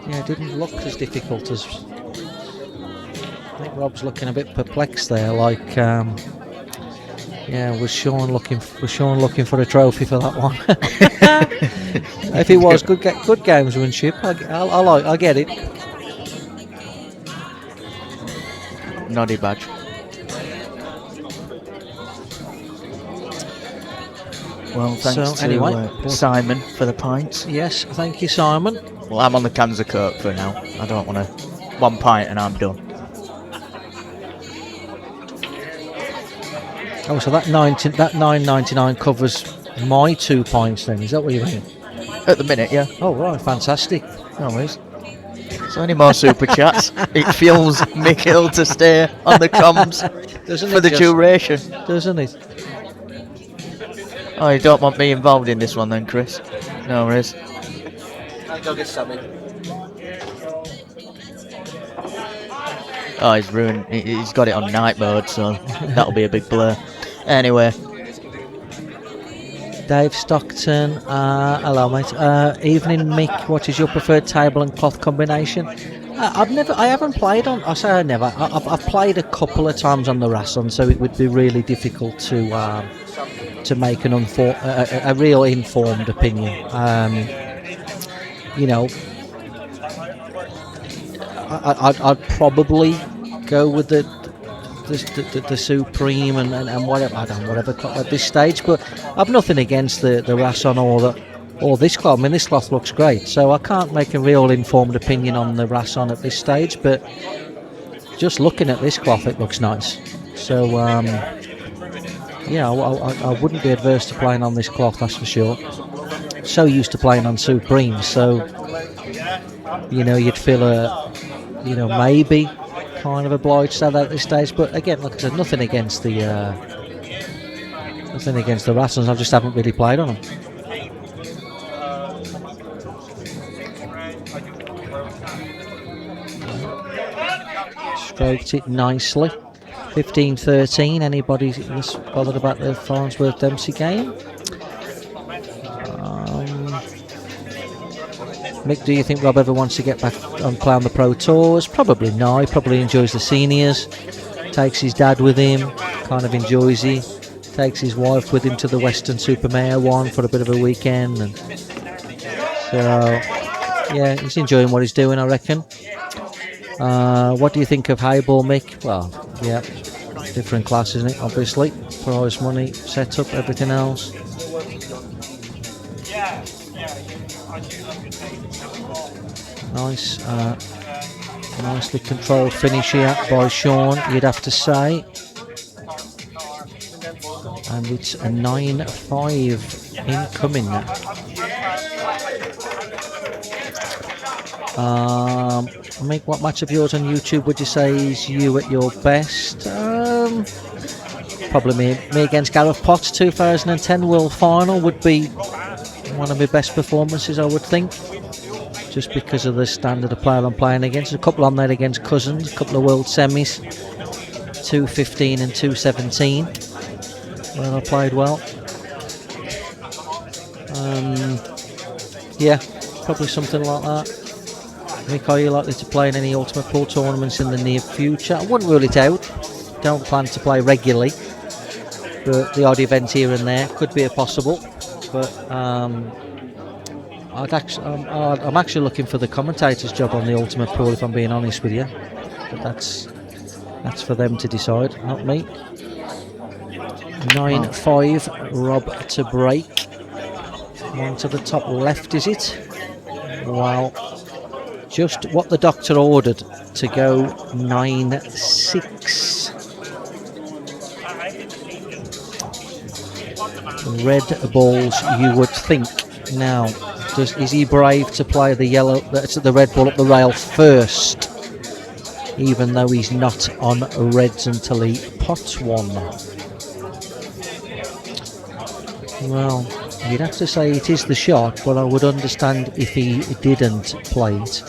It didn't look as difficult as. I think Rob's looking a bit perplexed there. Like, was Shaun looking for a trophy for that one? If it was good gamesmanship, I get it. Noddy badge. Well, thanks to Simon for the pints. Yes, thank you, Simon. Well, I'm on the cans of Coke for now. I don't want to. 1 pint and I'm done. Oh, so that $9.99 covers my 2 pints then? Is that what you mean? At the minute, yeah. Oh right, fantastic. No worries. So any more super chats? It fuels Mikhail to stay on the comms for the duration, doesn't it? Oh, you don't want me involved in this one then, Chris? No worries. I'll go get Sammy. Oh, he's ruined. He's got it on night mode, so that'll be a big blur. Anyway. Dave Stockton, hello mate. Evening Mick, what is your preferred table and cloth combination? I haven't played on. I say I never. I've played a couple of times on the Rasson, so it would be really difficult to make a real informed opinion. I'd probably go with the Supreme and whatever. I don't know, whatever at this stage, but I've nothing against the Rasson or this cloth. I mean, this cloth looks great, so I can't make a real informed opinion on the Rasson at this stage. But just looking at this cloth, it looks nice. So I wouldn't be adverse to playing on this cloth, that's for sure. So used to playing on Supreme, so you'd feel maybe kind of obliged to that at this stage. But again, like I said, nothing against the Rassons. I just haven't really played on them. Stroked it nicely. 15-13. Anybody bothered about the Farnsworth Dempsey game? Mick, do you think Rob ever wants to get back on playing the Pro Tours? Probably not. He probably enjoys the seniors. Takes his dad with him. Kind of enjoys it. takes his wife with him to the Western Supermare one for a bit of a weekend, and so yeah, he's enjoying what he's doing, I reckon. What do you think of highball, Mick? Well, yeah, different class, isn't it? Obviously, prize money, setup, everything else. Nice, nicely controlled finish here by Shaun, you'd have to say. And it's a 9-5 incoming. Mick, what match of yours on YouTube would you say is you at your best? Probably me against Gareth Potts 2010 World Final would be one of my best performances, I would think, just because of the standard of player I'm playing against. A couple on there against Cousins, a couple of World Semis, 215 and 217, where I played well. Yeah, probably something like that. Mick, are you likely to play in any Ultimate Pool tournaments in the near future? I wouldn't rule it out. Don't plan to play regularly, but the odd event here and there could be a possible. But I'm actually looking for the commentator's job on the Ultimate Pool, if I'm being honest with you. But that's for them to decide, not me. 9-5, Rob to break. One to the top left, is it? Wow. Just what the doctor ordered to go 9-6. Red balls, you would think. Now, is he brave to play the yellow, the red ball up the rail first, even though he's not on reds until he pots one? Well, you'd have to say it is the shot, but I would understand if he didn't play it.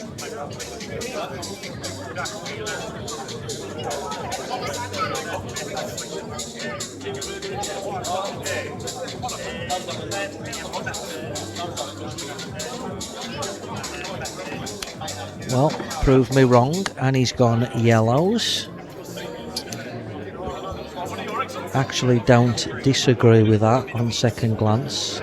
Well, proved me wrong, and he's gone yellows. Actually, don't disagree with that on second glance.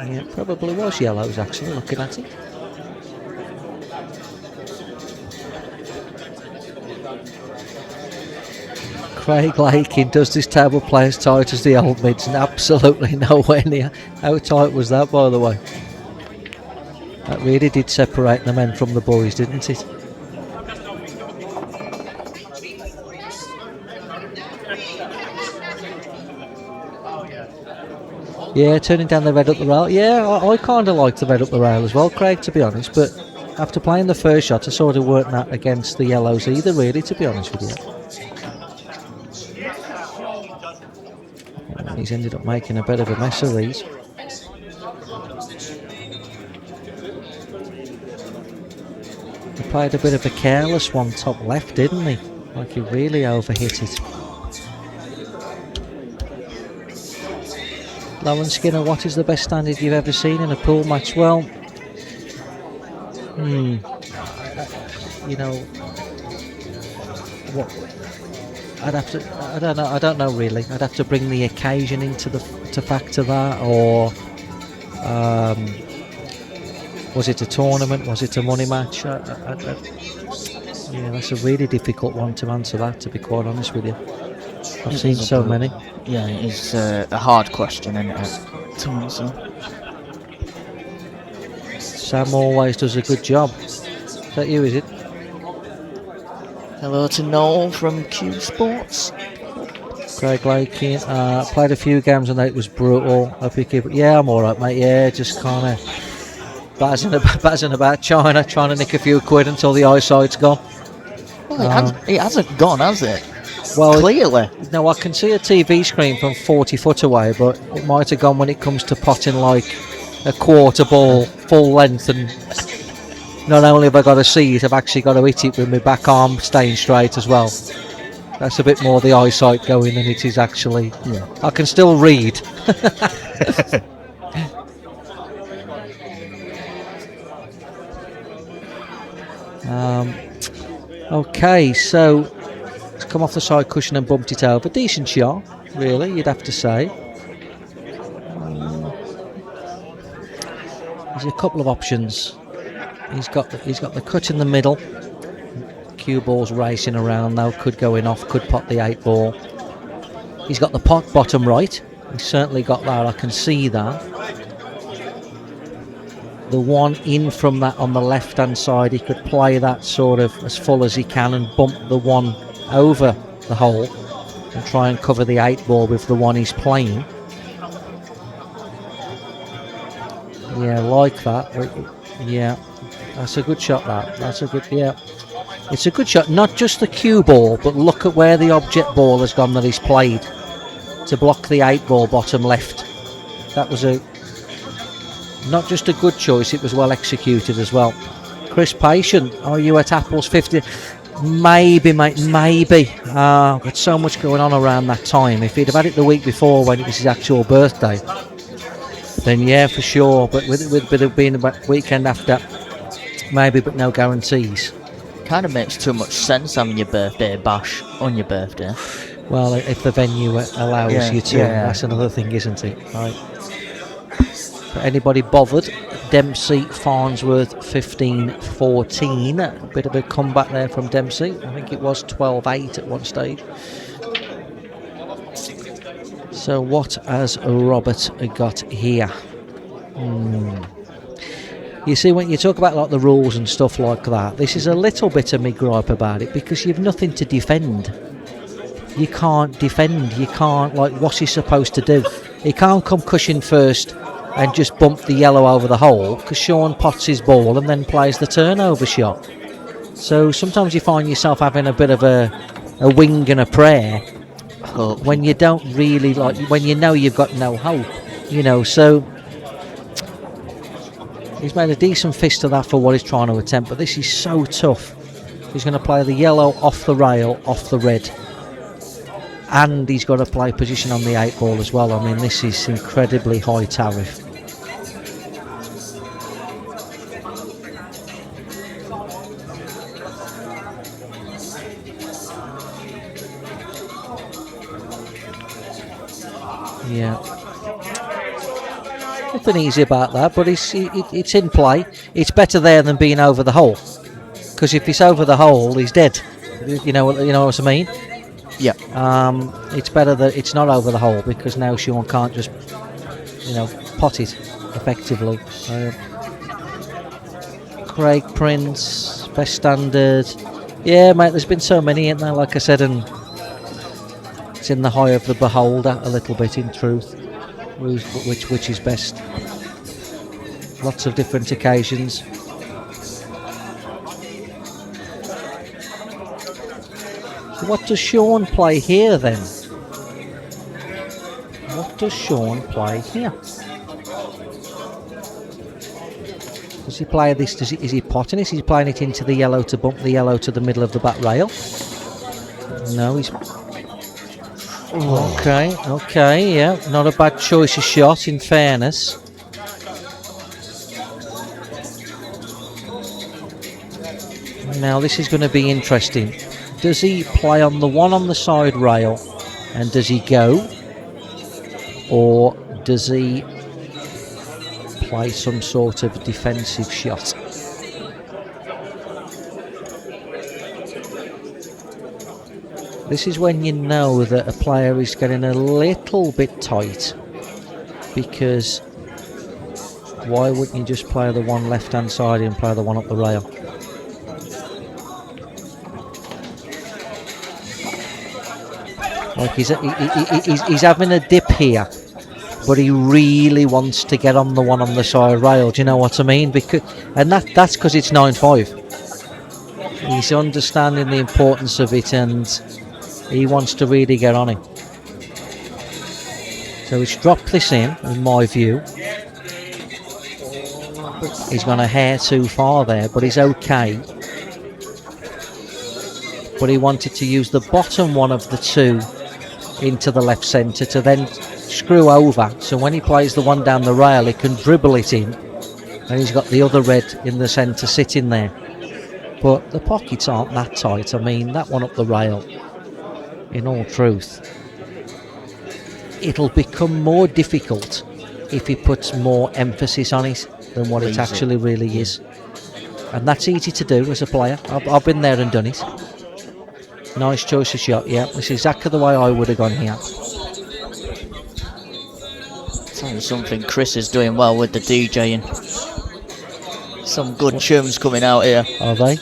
Yeah, it probably was yellows, actually, looking at it. Craig Lakin, does this table play as tight as the old mids? And absolutely nowhere near. How tight was that, by the way? That really did separate the men from the boys, didn't it? Yeah, turning down the red up the rail. Yeah, I kind of like the red up the rail as well, Craig, to be honest. But after playing the first shot, I sort of weren't that against the yellows either, really, to be honest with you. He's ended up making a bit of a mess of these. He played a bit of a careless one top left, didn't he? Like he really overhit it. Lauren Skinner, what is the best standard you've ever seen in a pool match? Well, you know, what? I'd have to. I don't know really. I'd have to bring the occasion into to factor that, or was it a tournament? Was it a money match? Yeah, that's a really difficult one to answer that, to be quite honest with you. I've seen so many. Yeah, it's a hard question, isn't it, to answer. Sam always does a good job. Is that you, is it? Hello to Noel from Q Sports. Craig Lakin, played a few games and it was brutal. Hope you keep it. Yeah, I'm alright, mate. Yeah, just kind of bazzing about China, trying to nick a few quid until the eyesight's gone. Well, it hasn't gone, has it? Well, clearly. No, I can see a TV screen from 40 foot away, but it might have gone when it comes to potting like a quarter ball, full length, and not only have I got to see it, I've actually got to hit it with my back arm staying straight as well. That's a bit more the eyesight going than it is actually. Yeah. I can still read. Okay, so it's come off the side cushion and bumped it over. Decent shot, really, you'd have to say. There's a couple of options. He's got the cut in the middle. Cue ball's racing around now, could go in off, could pot the 8 ball. He's got the pot bottom right. He's certainly got that, I can see that. The one in from that on the left hand side, he could play that sort of as full as he can and bump the one over the hole and try and cover the 8 ball with the one he's playing. Yeah, like that. Yeah, that's a good shot, that. That's a good, yeah. It's a good shot, not just the cue ball, but look at where the object ball has gone that he's played to block the 8 ball bottom left. That was not just a good choice, it was well executed as well. Chris Patient, are you at Apple's 50? Maybe, mate, maybe. Got so much going on around that time. If he'd have had it the week before when it was his actual birthday, then yeah, for sure. But with it being the weekend after, maybe, but no guarantees. Kind of makes too much sense having your birthday bash on your birthday. Well, if the venue allows you to, yeah. That's another thing, isn't it? Right. For anybody bothered, Dempsey, Farnsworth 15-14. A bit of a comeback there from Dempsey. I think it was 12-8 at one stage. So what has Robert got here? You see, when you talk about like the rules and stuff like that, this is a little bit of me gripe about it because you've nothing to defend. You can't defend. You can't, like, what's he supposed to do? He can't come cushion first and just bump the yellow over the hole because Shaun pots his ball and then plays the turnover shot. So sometimes you find yourself having a bit of a wing and a prayer when you don't really, like, when you know you've got no hope, you know. So he's made a decent fist of that for what he's trying to attempt, but this is so tough. He's going to play the yellow off the rail, off the red, and he's got to play position on the 8 ball as well. I mean, this is incredibly high tariff. Yeah, nothing easy about that, but it's in play. It's better there than being over the hole, because if he's over the hole, he's dead. You know what I mean? Yeah. It's better that it's not over the hole because now Shaun can't just, pot it effectively. Craig Prince, best standard. Yeah, mate. There's been so many, ain't there? Like I said, and it's in the eye of the beholder a little bit, in truth. Which is best? Lots of different occasions. So what does Shaun play here then? What does Shaun play here? Does he play this? Is he potting this? Is he playing it into the yellow to bump the yellow to the middle of the back rail? No, he's... Okay, yeah, not a bad choice of shot, in fairness. Now this is going to be interesting. Does he play on the one on the side rail and does he go, or does he play some sort of defensive shot? This is when you know that a player is getting a little bit tight, because why wouldn't you just play the one left hand side and play the one up the rail? Like he's having a dip here, but he really wants to get on the one on the side rail. Do you know what I mean? That's because it's 9-5. He's understanding the importance of it and he wants to really get on it. So he's dropped this in my view. He's gone a hair too far there, but he's okay. But he wanted to use the bottom one of the two into the left centre to then screw over. So when he plays the one down the rail, he can dribble it in. And he's got the other red in the centre sitting there. but the pockets aren't that tight. I mean, that one up the rail, in all truth, it'll become more difficult if he puts more emphasis on it than what it actually really is. And that's easy to do as a player. I've been there and done it. Nice choice of shot, yeah. It's exactly the way I would have gone here. Tell you something, Chris is doing well with the DJing. Some good tunes coming out here. Are they?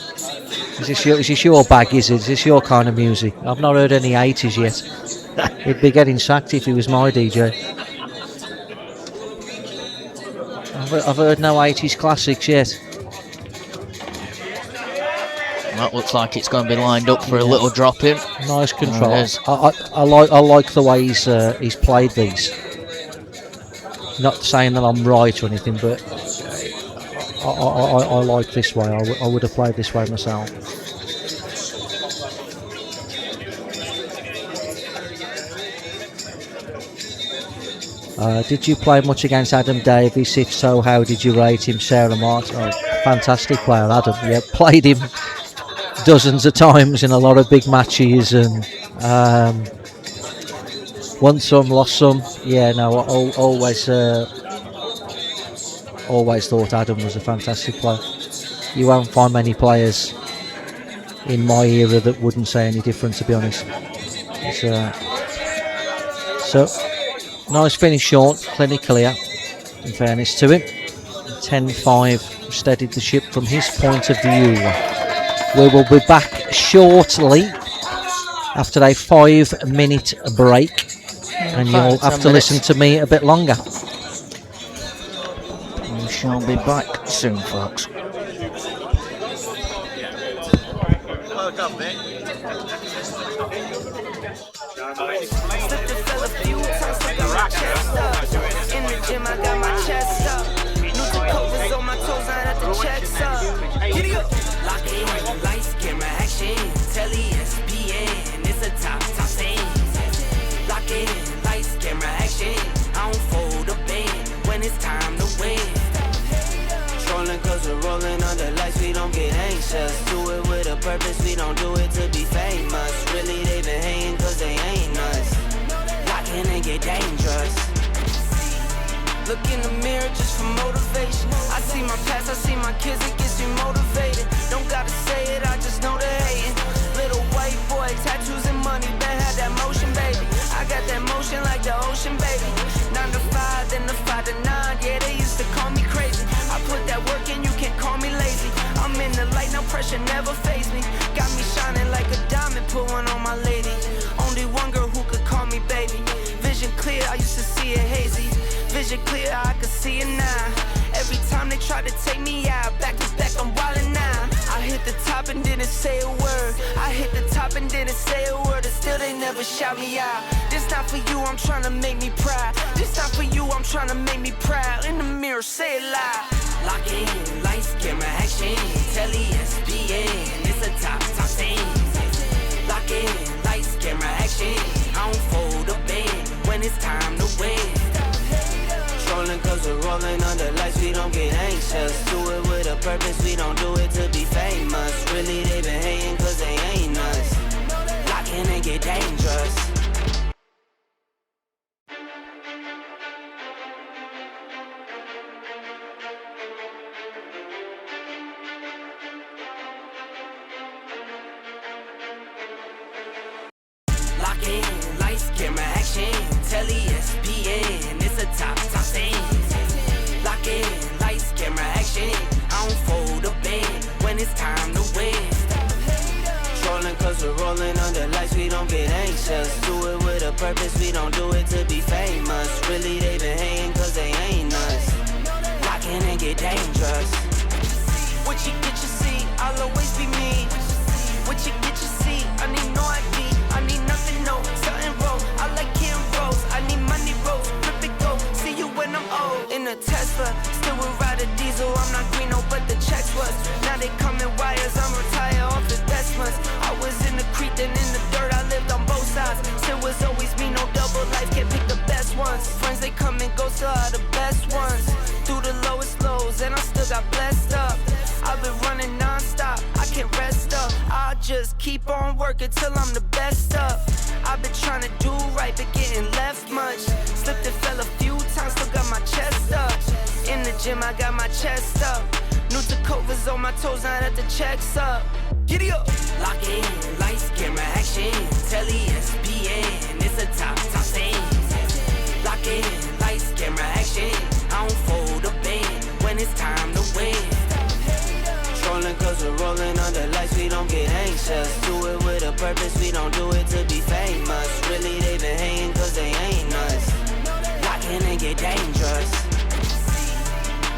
Is this your bag, is it? Is this your kind of music? I've not heard any 80s yet. He'd be getting sacked if he was my DJ. I've heard no 80s classics yet. That looks like it's going to be lined up for a little drop in. Nice control. I like the way he's played these. Not saying that I'm right or anything, but I like this way. I would have played this way myself. Did you play much against Adam Davies? If so, how did you rate him? Sarah Mart, fantastic player, Adam. Yeah, played him dozens of times in a lot of big matches, and won some, lost some. Yeah, no, always thought Adam was a fantastic player. You won't find many players in my era that wouldn't say any different, to be honest. So nice finish, Shaun, clinically, in fairness to him. 10-5 steadied the ship from his point of view. We will be back shortly after a 5-minute break, and you'll have to listen to me a bit longer. We shall be back soon, folks. In the gym, I got my chest up. New covers on my toes, I had to check up. Giddy up. Lock in, lights, camera, action. Telly, SPN, it's a top scene. Lock in, lights, camera, action. I don't fold a band when it's time to win. Trolling cause we're rolling under lights, we don't get anxious. Do it with a purpose, we don't do it to be famous. Really, they been hating cause they ain't us. Lock in and get dangerous. Look in the mirror just for motivation. I see my past, I see my kids, it gets me motivated. Don't gotta say it, I just know they're hating. Little white boy, tattoos and money, Ben had that motion, baby. I got that motion like the ocean, baby. 9 to 5, then the 5 to 9, yeah, they used to call me crazy. I put that work in, you can't call me lazy. I'm in the light, no pressure, never face me. Got me shining like a diamond, put one on my lady. Only one girl who could call me baby. Vision clear, I used to see it hazy. Vision clear, I can see it now. Every time they try to take me out, back to back, I'm wildin' now. I hit the top and didn't say a word. I hit the top and didn't say a word, and still they never shout me out. This not for you, I'm trying to make me proud. This not for you, I'm trying to make me proud. In the mirror, say it loud. Lock in, lights, camera, action. Telly, SPN, it's a top scene. Lock in, lights, camera, action. I don't fold a band when it's time to win. Trolling cause we're rolling under lights, we don't get anxious. Do it with a purpose, we don't do it to be famous. Really, they been hating cause they ain't us. Lock in and get dangerous. Lock in, lights, camera, action. Telly, SPN, it's a top scene. Lock in, lights, camera, action. I don't fold a band when it's time to win. Trolling cause we're rolling under lights, we don't get anxious. Do it with a purpose, we don't do it to be famous. Really, they been hating cause they ain't us. Lock in and get dangerous. What you get, you see, I'll always be me. What you get, you see, I need no ID. I need nothing, no, something wrong. I like Kim Rose, I need money rolls, flip it go, see you when I'm old. In a Tesla, still would ride a diesel, I'm not green, no, but the checks was. Now they coming wires, I'm retired off the best months. I was in the creek, then in the dirt, I lived on both sides. Still was always me, no double life, can't pick the best ones. Friends, they come and go, still are the best ones. Through the lowest lows, and I still got blessed up. I've been running non-stop, I can't rest up. I'll just keep on working till I'm the best up. I've been trying to do right, but getting left much. Slipped and fell a few times, still got my chest up. In the gym, I got my chest up. New Takovas on my toes, now that the check's up. Giddy up! Lock in, lights, camera, action. Telly, ESPN, it's a top scene. Lock in, lights, camera, action. I don't fold a band when it's time to win. Trolling cause we're rolling under lights, we don't get anxious. Do it with a purpose, we don't do it to be famous. Really, they been hating cause they ain't us. Lock in and get dangerous.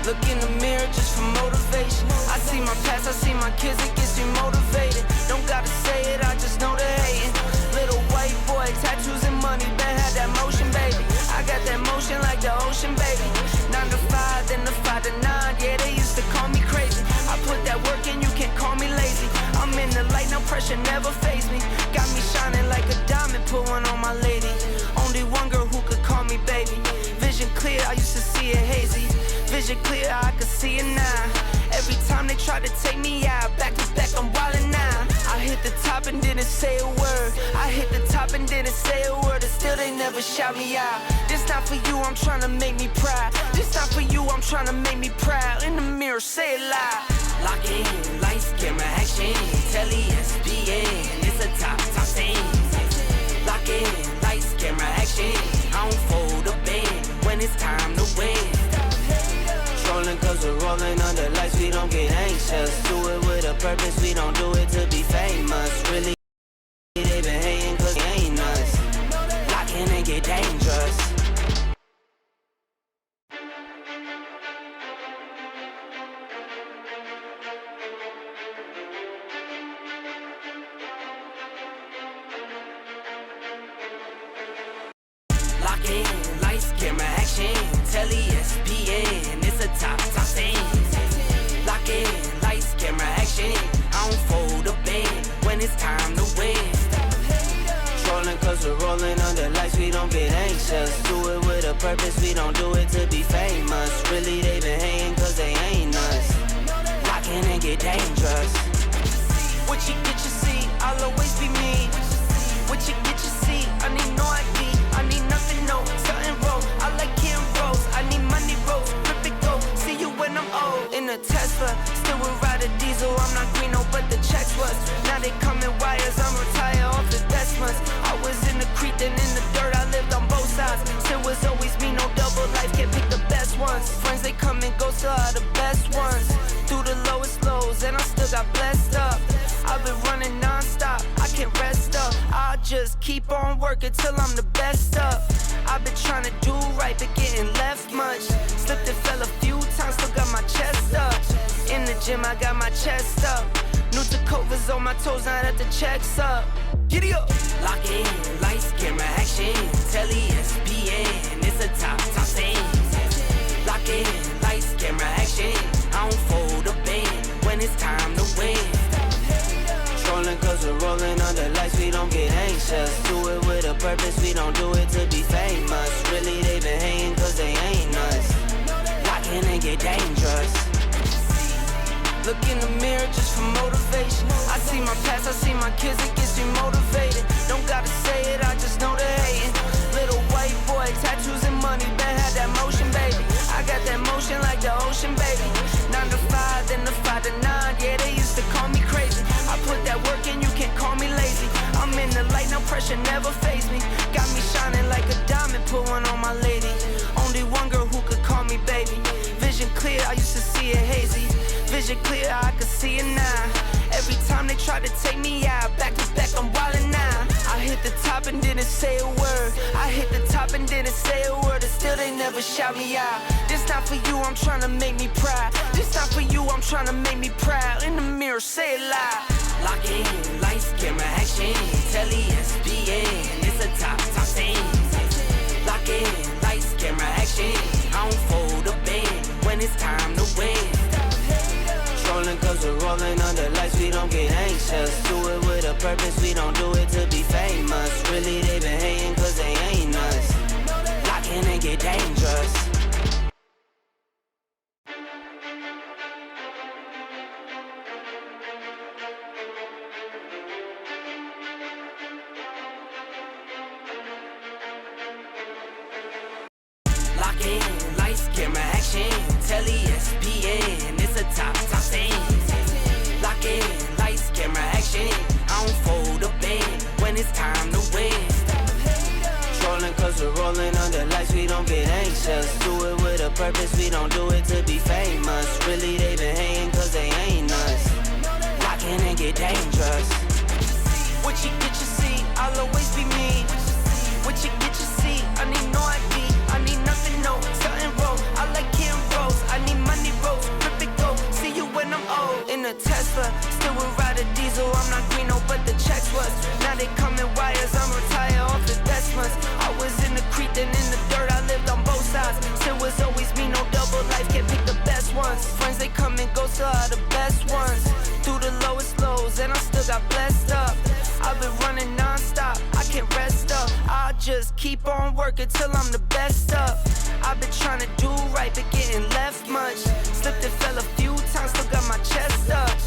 Look in the mirror just for motivation. I see my past, I see my kids, it gets me motivated. Don't gotta say it, I just know they're hating. Little white boy, tattoos and money, Ben had that motion, baby. I got that motion like the ocean, baby. 9 to 5, then the 5 to 9, yeah, they used to call me crazy. I put that work in, you can't call me lazy. I'm in the light, no pressure, never face me. Got me shining like a diamond, put one on my lady. Only one girl who could call me baby. Vision clear, I used to see it hazy. Vision clear, I can see it now. Every time they try to take me out, back to back, I'm wildin' now. I hit the top and didn't say a word. I hit the top and didn't say a word, and still they never shout me out. This not for you, I'm trying to make me proud. This not for you, I'm trying to make me proud. In the mirror, say it loud. Lock in, lights, camera, action. Telly, ESPN, it's a top scene. Lock in, lights, camera, action. I don't fold a band when it's time to win. Trolling cause we're rolling under lights, we don't get anxious. Do it with a purpose, we don't do it to be famous. Really, they been hating cause they ain't us. Lock in and get dangerous. Lock in, lights, camera, action. Telly, ESPN, it's a top scene. Lock in, lights, camera, action. I don't fold a band when it's time to win. Trolling cause we're rolling under lights, we don't get anxious. Do it with a purpose, we don't do it to be famous. Really, they been hating cause they ain't us. Lock in and get dangerous. What you get, you see, I'll always be me. What you get, you see, I need no ID. I need nothing, no, something wrong. I like Kim Rose, I need money rolls, flip it go. See you when I'm old. In a Tesla, still would ride a diesel. I'm not green, no, but the checks was. Now they coming wires, I'm retired off the best months. I was in the creek, then in the dirt, I lived on both sides. Still was always me, no double life, can't pick the best ones. Friends, they come and go, still are the best ones. Through the lowest lows, and I still got blessed up. I've been running non-stop, I can't rest up. I'll just keep on working till I'm the best up. I've been trying to do right, but getting left much. Slipped and fell a few times, still got my chest up. In the gym, I got my chest up. New Takovas on my toes, now that the check's up. Giddy up! Lock in, lights, camera, action. Telly, ESPN, it's a top scene. Lock in, lights, camera, action. I don't fold a band when it's time to win. Trolling cause we're rolling under lights, we don't get anxious. Do it with a purpose, we don't do it to be famous. Really, they been hating cause they ain't us. Lock in and get dangerous. Look in the mirror just for motivation. I see my past, I see my kids, it gets me motivated. Don't gotta say it, I just know they're hating. Little white boy, tattoos and money, Ben had that motion, baby. I got that motion like the ocean, baby. 9 to 5, then the 5 to 9, yeah, they used to call me crazy. I put that work in, you can't call me lazy. I'm in the light, no pressure, never face me. Got me shining like a diamond, put one on my lady. Only one girl who could call me baby. Vision clear, I used to see it hazy. Vision clear, I can see it now. Every time they try to take me out, back to back, I'm wildin' now. I hit the top and didn't say a word. I hit the top and didn't say a word, and still they never shout me out. This not for you, I'm trying to make me proud. This not for you, I'm trying to make me proud. In the mirror, say it loud. Lock in, lights, camera, action. Telly, ESPN, it's a top scene. Lock in, lights, camera, action. I don't fold a band when it's time to win. Trolling cause we're rolling under lights, we don't get anxious. Do it with a purpose, we don't do it to be famous. Really, they been hating cause they ain't us. Lock in and get dangerous. purpose, we don't do it to be famous. Really, they been hating cause they ain't us. Lock in and get dangerous. What you get, you see, I'll always be me. What you get, you see, I need no ID. I need nothing, no, something wrong. I like Kim Rose, I need money rolls. Rip it go, see you when I'm old. In a Tesla, still would ride a diesel. I'm not Greeno, but the checks was. Now they come in wires, I'm retired off the Desmonds. I was in the creek, then in the dirt, I lived on both sides. Still was always me, no double life, can't pick the best ones. Friends, they come and go, still are the best ones. Through the lowest lows, and I still got blessed up. I've been running non-stop, I can't rest up. I'll just keep on working till I'm the best up. I've been trying to do right, but getting left much. Slipped and fell a few times, still got my chest up.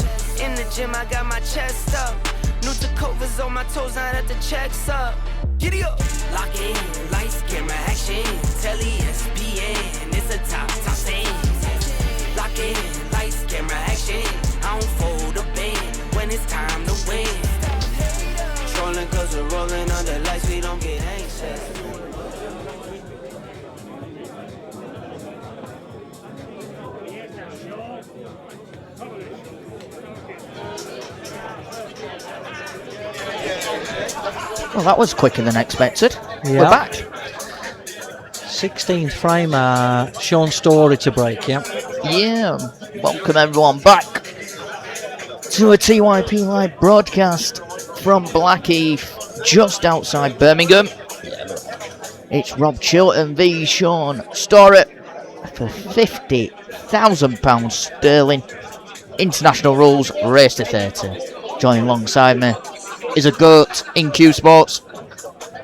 In the gym, I got my chest up. New Takovas on my toes, now that the check's up. Giddy up! Lock in, lights, camera, action. Telly, ESPN, it's a top scene. Lock in, lights, camera, action. I don't fold a band when it's time to win. Trolling cause we're rolling under lights, we don't get anxious. Well, that was quicker than expected. Yeah. We're back. 16th frame, Shaun Storry to break, yeah. Yeah, welcome everyone back to a TYPLive broadcast from Blackheath, just outside Birmingham. It's Rob Chilton v Shaun Storry for £50,000 sterling. International rules, race to 30. Joining alongside me is a GOAT in Q Sports,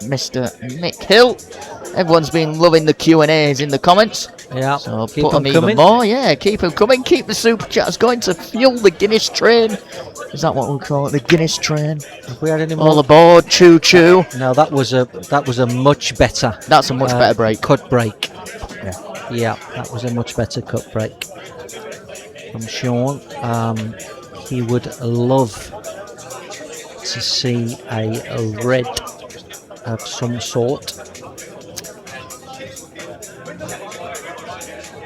Mr. Mick Hill. Everyone's been loving the Q&As in the comments. Yeah, So keep put them them even coming. more. Yeah, keep them coming. Keep the super chats going to fuel the Guinness train. Is that what we call it? The Guinness train? Have we had any more? All aboard, choo choo. No, that was a much better. That's a much better break. Cut break. Yeah. Yeah, that was a much better cut break from Shaun. He would love to see a red of some sort.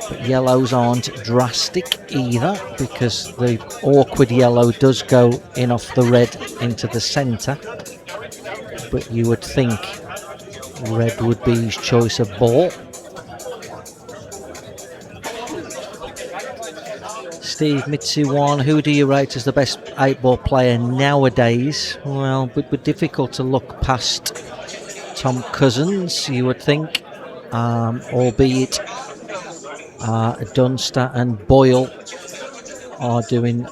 But yellows aren't drastic either, because the awkward yellow does go in off the red into the centre. But you would think red would be his choice of ball. Steve Mitsuwan, who do you rate as the best 8-ball player nowadays? Well, it would be difficult to look past Tom Cousins, you would think, albeit Dunster and Boyle are doing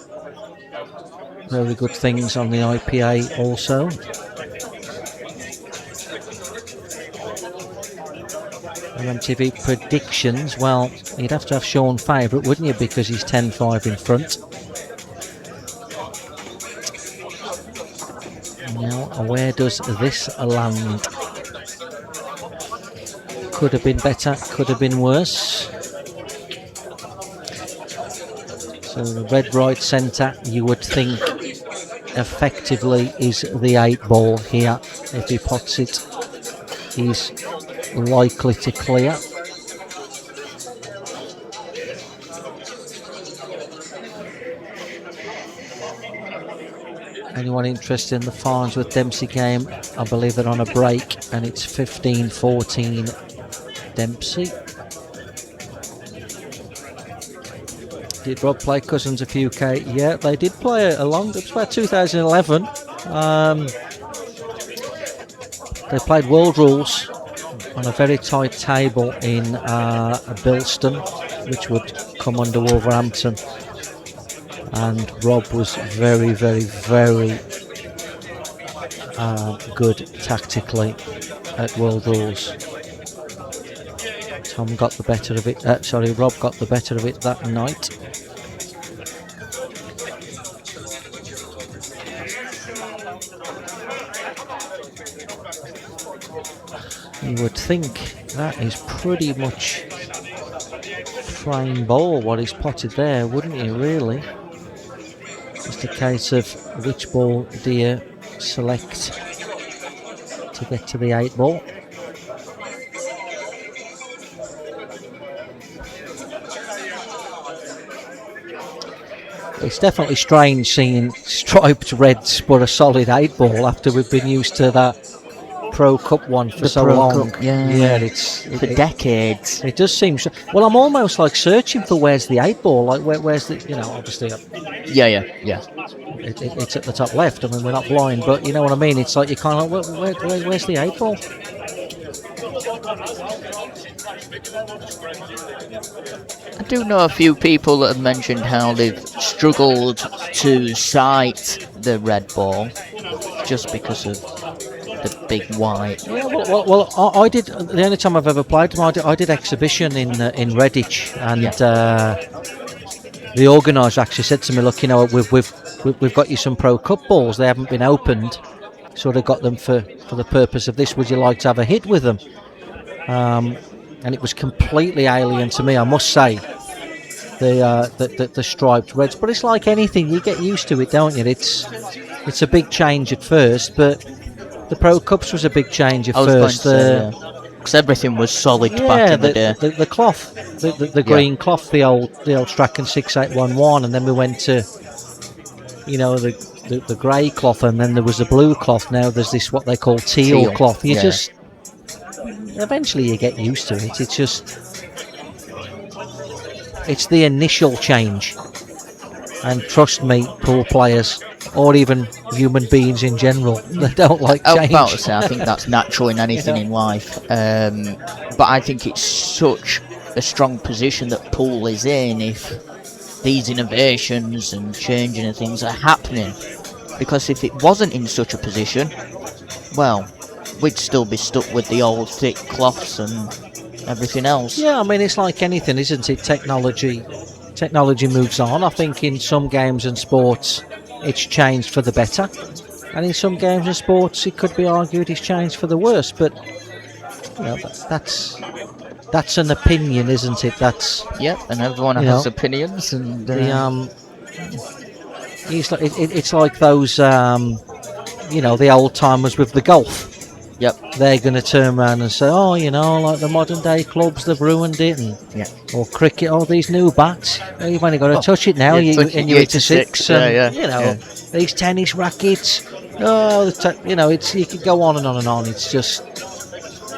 very good things on the IPA also. MTV predictions, well, you'd have to have Shaun favourite, wouldn't you, because he's 10-5 in front. Now, where does this land? Could have been better, could have been worse. So the red right centre, you would think effectively is the 8-ball here. If he pots it, he's likely to clear. Anyone interested in the Farnsworth Dempsey game? I believe they're on a break, and it's 15-14 Dempsey. Did Rob play Cousins a few K? Yeah, they did play it was about 2011. They played World Rules on a very tight table in Bilston, which would come under Wolverhampton. And Rob was very, very, very good tactically at World Rules. Rob got the better of it that night. You would think that is pretty much frame ball what is potted there, wouldn't you, really? Just a case of which ball do you select to get to the 8-ball. It's definitely strange seeing striped reds but a solid 8 ball after we've been used to that Pro Cup one for The so Pro long. Cup, yeah. For it decades. It does seem. Well, I'm almost like searching for where's the 8 ball. Like where's the? Obviously, Yeah. it's at the top left. I mean, we're not blind, but you know what I mean. It's like you kind of where's the 8 ball? I do know a few people that have mentioned how they've struggled to sight the red ball just because of the big white. Yeah, well, I did. The only time I've ever played them, I did exhibition in Redditch, and the organiser actually said to me, "Look, we've got you some Pro Cup balls. They haven't been opened, sort of got them for the purpose of this. Would you like to have a hit with them?" And it was completely alien to me, I must say. The striped reds, but it's like anything, you get used to it, don't you? It's a big change at first, but the Pro Cups was a big change at first. Because everything was solid back in the day. The cloth, the green cloth, the old Strachan 6811, and then we went to the grey cloth, and then there was the blue cloth. Now there's this what they call teal cloth. Just eventually you get used to it. It's the initial change, and trust me, poor players or even human beings in general, they don't like change. I was about to say, I think that's natural in anything in life, but I think it's such a strong position that Poole is in if these innovations and changing of things are happening, because if it wasn't in such a position, well, we'd still be stuck with the old thick cloths and everything else. Yeah, I mean, it's like anything, isn't it? Technology moves on. I think in some games and sports it's changed for the better, and in some games and sports it could be argued it's changed for the worse, but that's an opinion, isn't it? And everyone has opinions, and it's like those the old timers with the golf. They're going to turn around and say, like the modern day clubs, they've ruined it, or cricket, these new bats, you've only got to touch it now, you're into 6, and these tennis rackets, you could go on and on and on. It's just,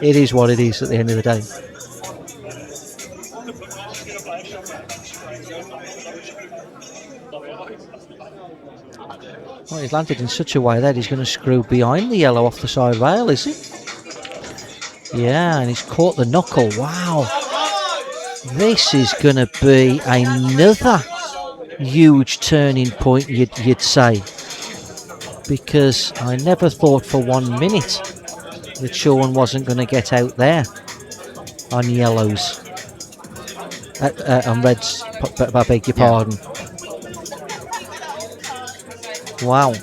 it is what it is at the end of the day. Well, he's landed in such a way that he's going to screw behind the yellow off the side rail, is he? Yeah, and he's caught the knuckle. Wow. This is going to be another huge turning point, you'd say. Because I never thought for 1 minute that Shaun wasn't going to get out there on yellows. On reds, I beg your pardon. Wow.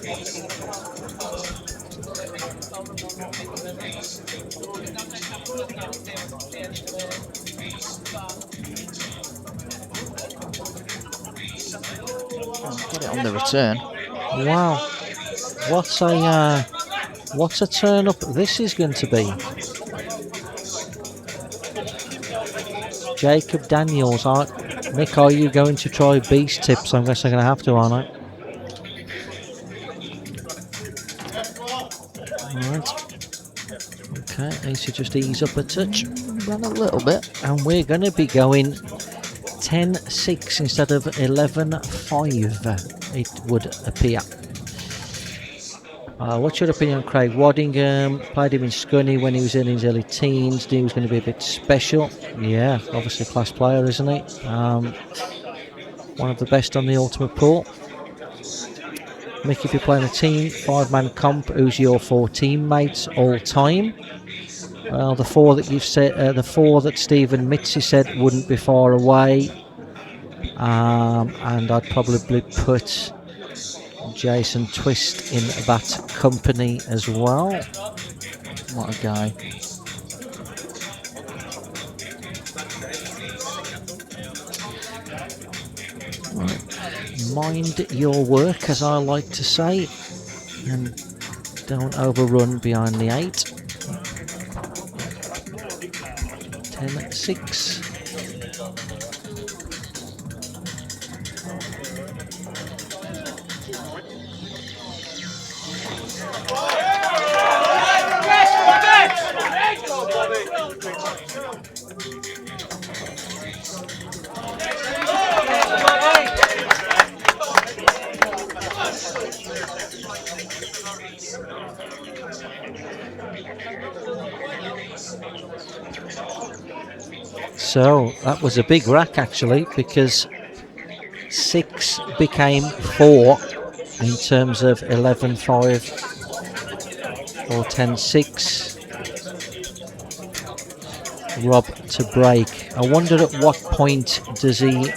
Got it on the return. Wow. What's a turn up this is going to be. Jacob Daniels, Nick, are you going to try beast tips? I guess I'm going to have to, aren't I? Alright. Okay, needs to just ease up a touch. Run a little bit. And we're going to be going 10-6 instead of 11-5, it would appear. What's your opinion on Craig Waddingham? Played him in Scunny when he was in his early teens. Knew he was going to be a bit special. Yeah, obviously a class player, isn't he? One of the best on the Ultimate Pro. Mick, if you're playing a team, 5-man comp, who's your 4 teammates all time? Well, the 4 that you've said, the 4 that Stephen Mitzi said wouldn't be far away. And I'd probably put Jason Twist in that company as well. What a guy. Mind your work, as I like to say, and don't overrun behind the 8. 10-6. So that was a big rack actually, because 6 became 4 in terms of 11-5 or 10-6. Rob to break. I wonder at what point does he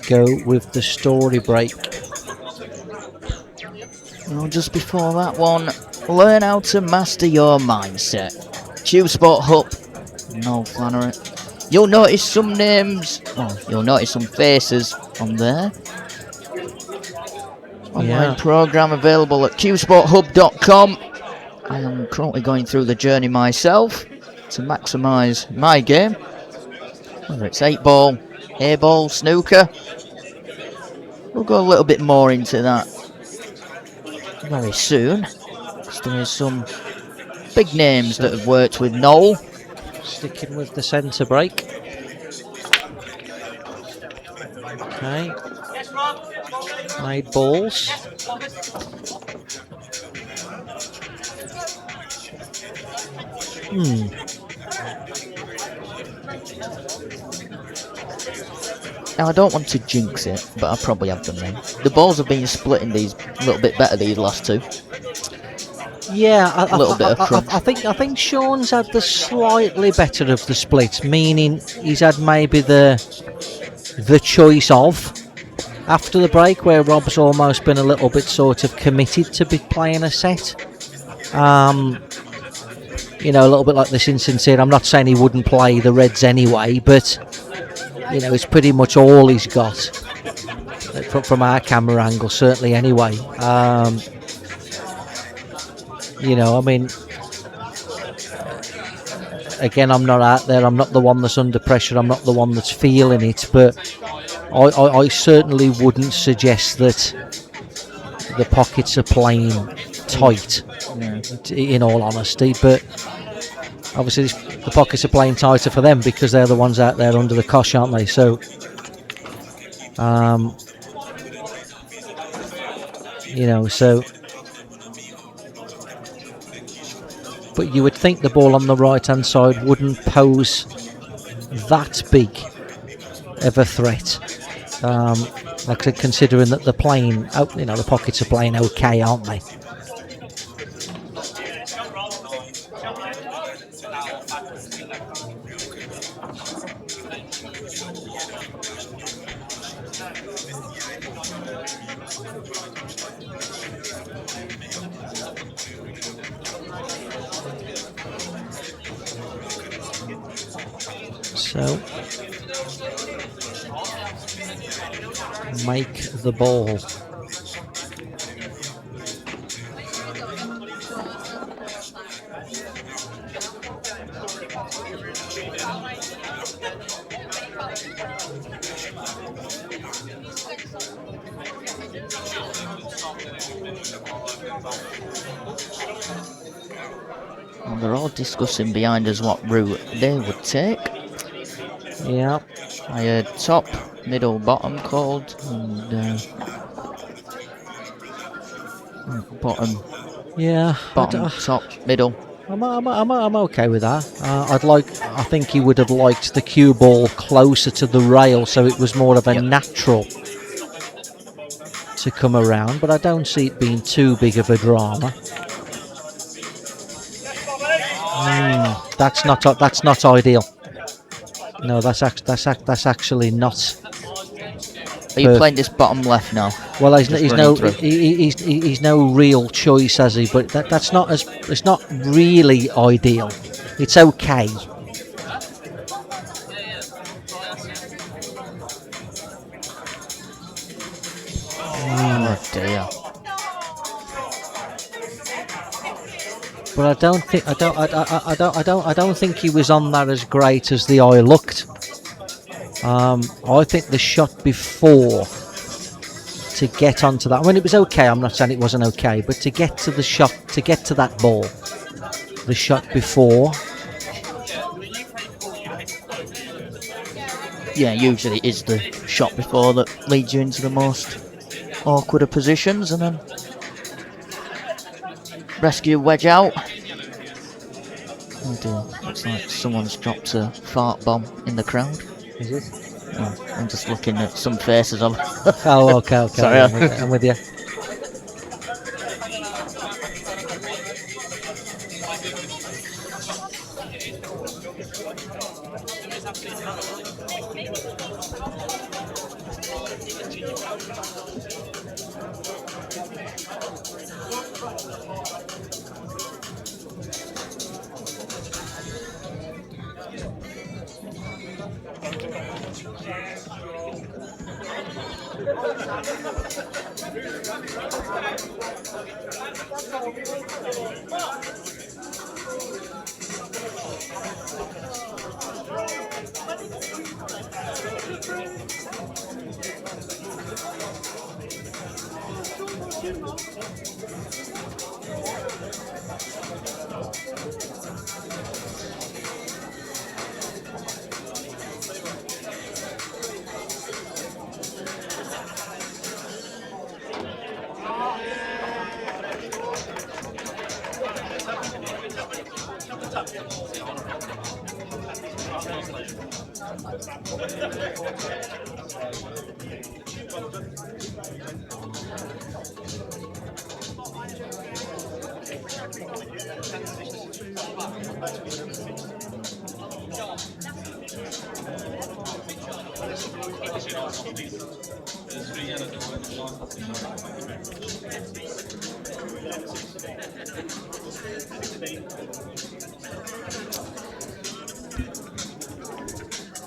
go with the Storry break. Well, just before that one, learn how to master your mindset. TubeSport Hub, no Flannery. You'll notice some names, well, you'll notice some faces on there. Online program available at qsporthub.com. I am currently going through the journey myself to maximise my game. Whether it's 8-ball, A-ball, snooker. We'll go a little bit more into that very soon. There is some big names that have worked with Noel. Sticking with the centre break. Okay. Made balls. Now, I don't want to jinx it, but I probably have done then. The balls have been splitting these a little bit better, these last two. Yeah, A little bit of crunch. I think Shaun's had the slightly better of the split, meaning he's had maybe the choice of after the break, where Rob's almost been a little bit sort of committed to be playing a set. You know, a little bit like this insincere. I'm not saying he wouldn't play the Reds anyway, but you know, it's pretty much all he's got from our camera angle, certainly anyway. You know, I mean, again, I'm not out there. I'm not the one that's under pressure. I'm not the one that's feeling it. But I certainly wouldn't suggest that the pockets are playing tight, in all honesty. But obviously, the pockets are playing tighter for them because they're the ones out there under the cosh, aren't they? So, you know, so... But you would think the ball on the right-hand side wouldn't pose that big of a threat. Like considering that they're playing, you know, the pockets are playing okay, aren't they? So, make the ball. Well, they're all discussing behind us what route they would take. Yeah. I heard top, middle, bottom called, and bottom. Yeah. Bottom, top, middle. I'm okay with that. I think he would have liked the cue ball closer to the rail, so it was more of a natural to come around. But I don't see it being too big of a drama. That's not ideal. No, that's actually not. Are you playing this bottom left now? Well, he's no real choice, has he? But it's not really ideal. It's okay. Oh dear. But I don't think he was on that as great as the eye looked. I think the shot before to get onto that, I mean, it was okay. I'm not saying it wasn't okay, but to get to the shot, to get to that ball, the shot before. Yeah, usually it is the shot before that leads you into the most awkward of positions, and then rescue wedge out. Oh dear, looks like someone's dropped a fart bomb in the crowd. Is it? Oh, I'm just looking at some faces of. Oh, okay. Sorry. I'm with you.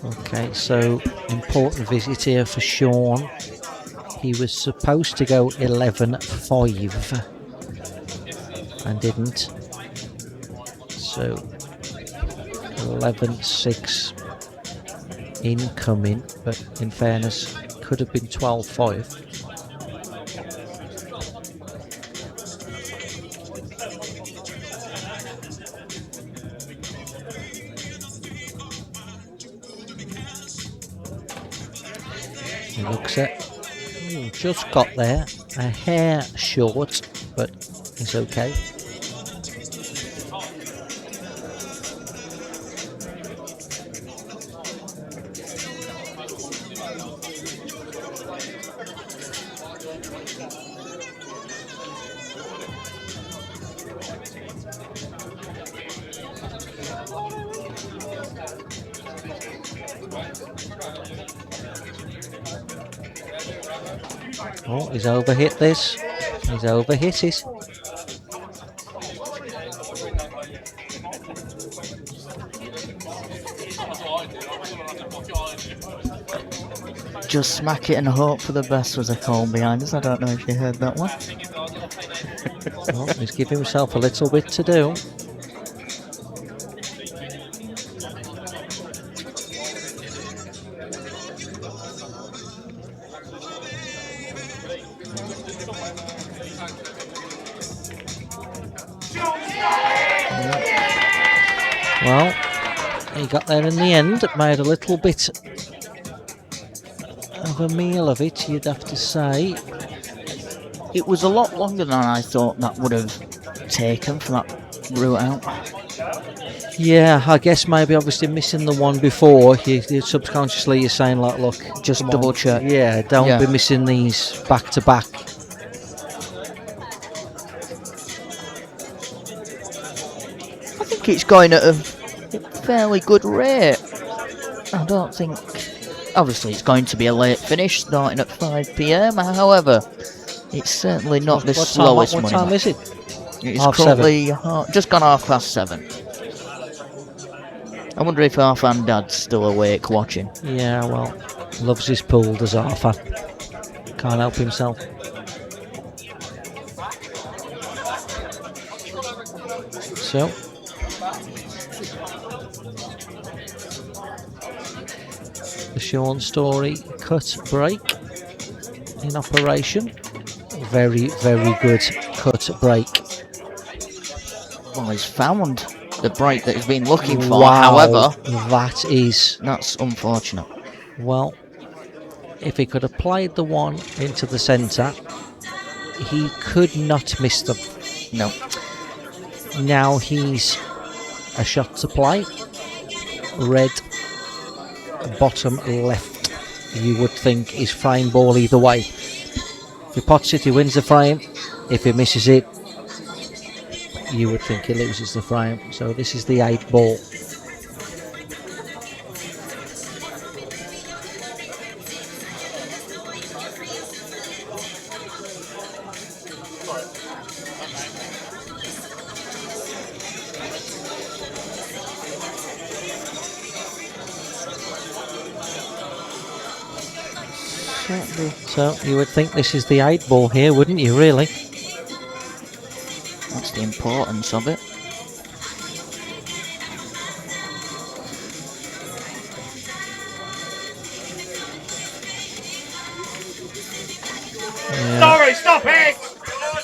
Okay, so important visit here for Shaun. He was supposed to go 11.5 and didn't. So 11.6 incoming, but in fairness, could have been 12.5. He looks at, just got there, a hair short, but it's okay. Oh, he's overhit this. He's overhit it. Just smack it and hope for the best was a call behind us. I don't know if you heard that one. Oh, he's giving himself a little bit to do. Well, he got there in the end, made a little bit of a meal of it, you'd have to say. It was a lot longer than I thought that would have taken for that route out. Yeah, I guess maybe obviously missing the one before, you subconsciously you're saying like, look, Just double check. Yeah, don't be missing these back to back. I think it's going at a fairly good rate. I don't think... Obviously it's going to be a late finish starting at 5 PM, however, it's certainly not the slowest What money time match. is it? It's Half currently just gone 7:30. I wonder if Arthur and Dad's still awake watching. Yeah, well, loves his pool, does Arthur. Can't help himself. So, the Shaun Storry cut break in operation. Very, very good cut break. Well, he's found the break that he's been looking for, Wow, however, that is... that's unfortunate. Well, if he could have played the one into the centre, he could not miss them. No. Now he's a shot to play. Red, bottom left, you would think is frame ball either way. If he pots it, he wins the frame. If he misses it, you would think he loses the frame. So this is the 8 ball. So you would think this is the 8 ball here, wouldn't you, really? That's the importance of it. Yeah. Storry, stop it!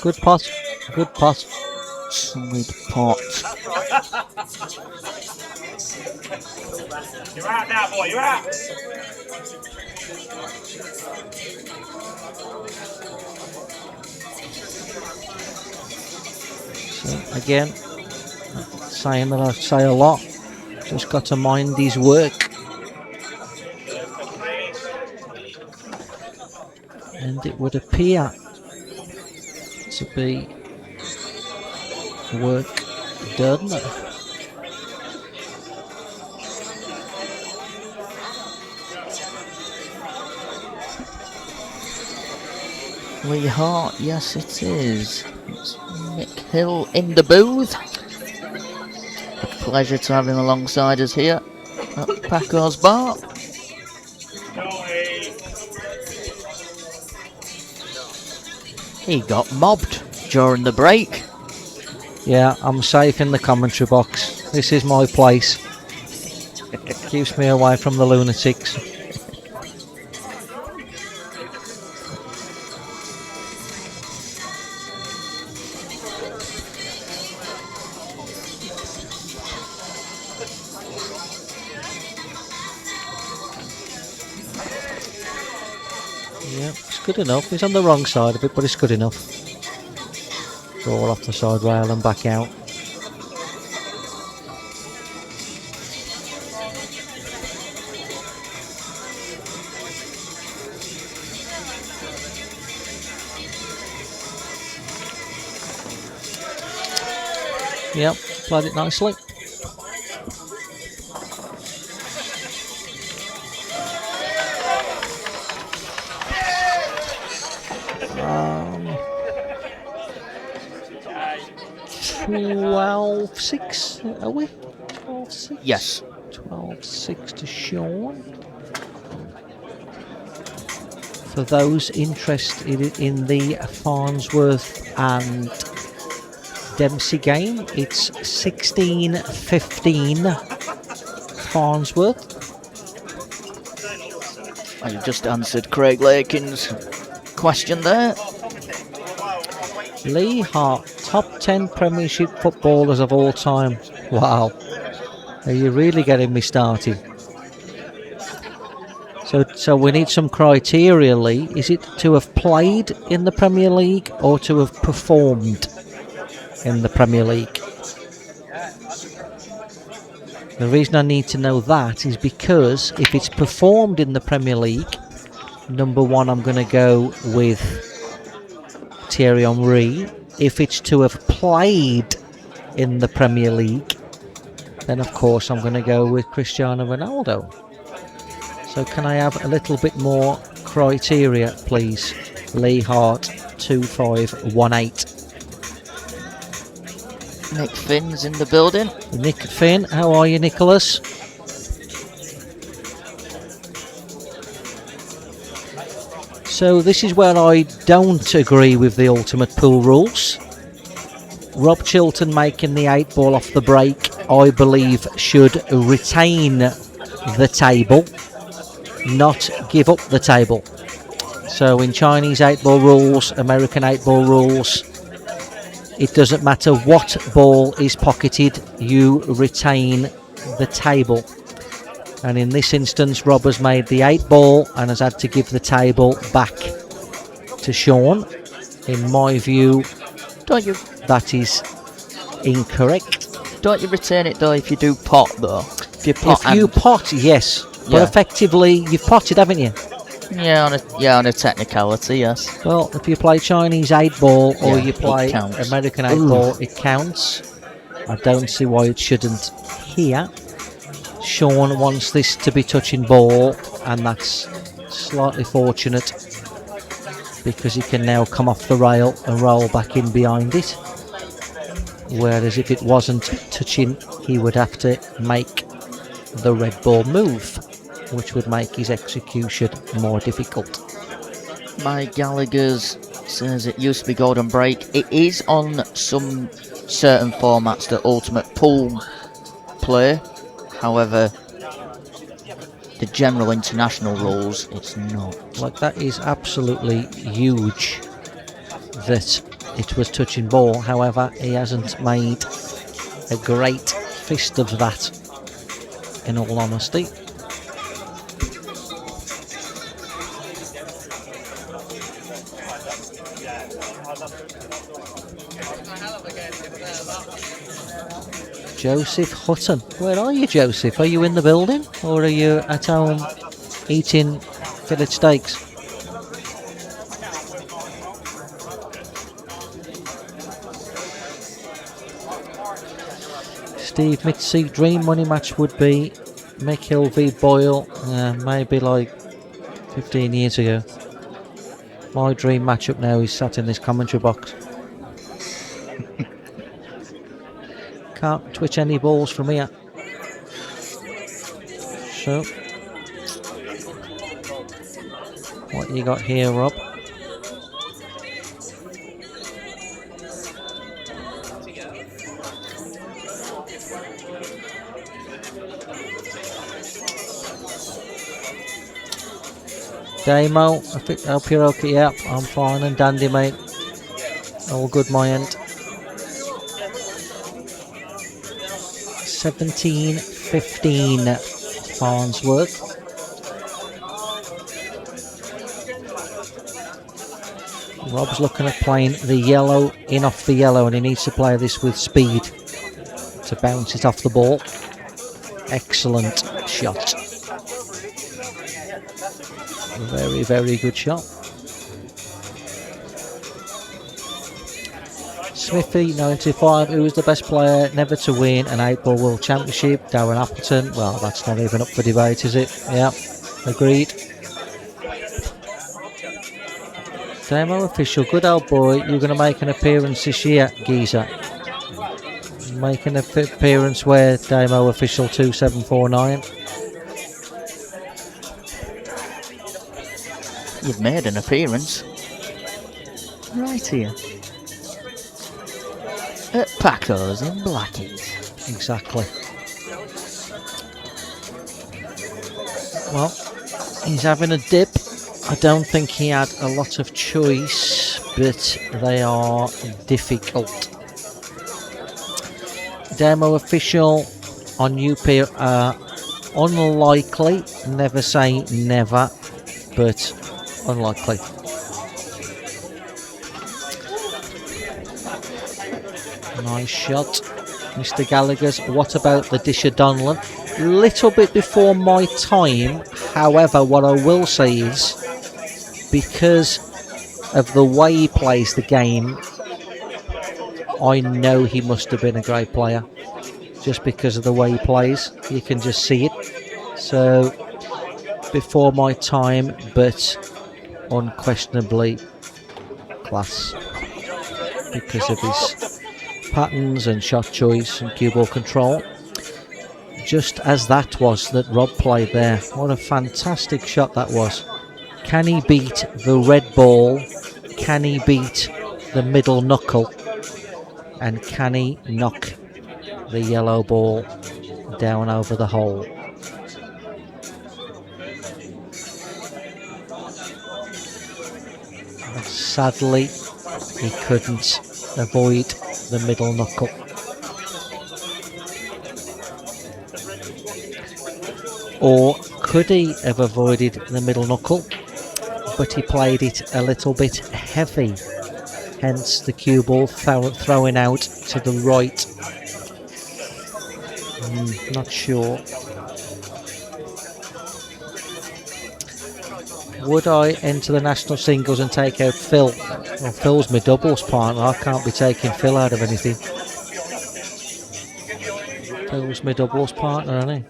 Good pot. Good pot. Solid pot. You're out now, boy, you're out! So again, saying that I say a lot, just got to mind his work. And it would appear to be work done. Lee Hart, yes it is. It's Nick Hill in the booth. A pleasure to have him alongside us here at Paco's bar. He got mobbed during the break. Yeah, I'm safe in the commentary box. This is my place. Keeps me away from the lunatics. Yeah, it's good enough. He's on the wrong side of it, but it's good enough. Roll off the side rail and back out. Yep, played it nicely. Um, 12-6, are we? 12-6? Yes. 12-6 to Shaun. For those interested in the Farnsworth and Dempsey game, it's 16-15 Farnsworth. I just answered Craig Lakin's question there. Lee Hart, top 10 Premiership footballers of all time. Wow. Are you really getting me started? So we need some criteria, Lee. Is it to have played in the Premier League or to have performed in the Premier League? The reason I need to know that is because if it's performed in the Premier League, number one, I'm going to go with Thierry Henry. If it's to have played in the Premier League, then of course I'm going to go with Cristiano Ronaldo. So can I have a little bit more criteria, please? Lee Hart, 2518. Nick Finn's in the building. Nick Finn, how are you, Nicholas? So this is where I don't agree with the ultimate pool rules. Rob Chilton making the 8 ball off the break, I believe, should retain the table, not give up the table. So in Chinese 8 ball rules, American 8 ball rules, it doesn't matter what ball is pocketed, you retain the table. And in this instance, Rob has made the 8 ball and has had to give the table back to Shaun. In my view, Don't you? that is incorrect. Don't you return it though if you do pot though? If you pot, If you pot, yes. But Yeah. effectively, you've potted, haven't you? on a technicality, yes. Well, if you play Chinese 8-ball or Yeah, you it play counts. American 8-ball, it counts. I don't see why it shouldn't here. Shaun wants this to be touching ball, and that's slightly fortunate because he can now come off the rail and roll back in behind it. Whereas if it wasn't touching, he would have to make the red ball move, which would make his execution more difficult. My Gallagher's says it used to be golden break. It is on some certain formats, the ultimate pool play. However, the general international rules, it's not. Like, that is absolutely huge that it was touching ball. However, he hasn't made a great fist of that, in all honesty. Joseph Hutton. Where are you, Joseph? Are you in the building or are you at home eating fillet steaks? Steve Mitzi, dream money match would be Mick v Boyle, maybe like 15 years ago. My dream matchup now is sat in this commentary box. Can't twitch any balls from here. So, what you got here, Rob? Damo, I hope you're okay. Yeah, I'm fine and dandy, mate. All good, my end. 17-15 Farnsworth. Rob's looking at playing the yellow in off the yellow, and he needs to play this with speed to bounce it off the ball. Excellent shot. Very, very good shot. Smithy, 95, who was the best player never to win an 8-ball World Championship? Darren Appleton. Well, that's not even up for debate, is it? Yeah, agreed. Demo official, good old boy. You're going to make an appearance this year, Geezer. Make an appearance where Demo official 2749. You've made an appearance. Right here. At Paco's in Blackies. Exactly. Well, he's having a dip. I don't think he had a lot of choice, but they are difficult. Demo official on UP are unlikely. Never say never, but unlikely. Nice shot, Mr. Gallagher's. What about the Disher Donlan? Little bit before my time. However, what I will say is, because of the way he plays the game, I know he must have been a great player. Just because of the way he plays, you can just see it. So, before my time, but unquestionably class because of his patterns and shot choice and cue ball control. Just as that was that Rob played there. What a fantastic shot that was. Can he beat the red ball? Can he beat the middle knuckle? And can he knock the yellow ball down over the hole? And sadly, he couldn't avoid the middle knuckle. Or could he have avoided the middle knuckle, but he played it a little bit heavy, hence the cue ball throwing out to the right Not sure. Would I enter the national singles and take out Phil? Well, Phil's my doubles partner. I can't be taking Phil out of anything. Phil's my doubles partner, isn't he?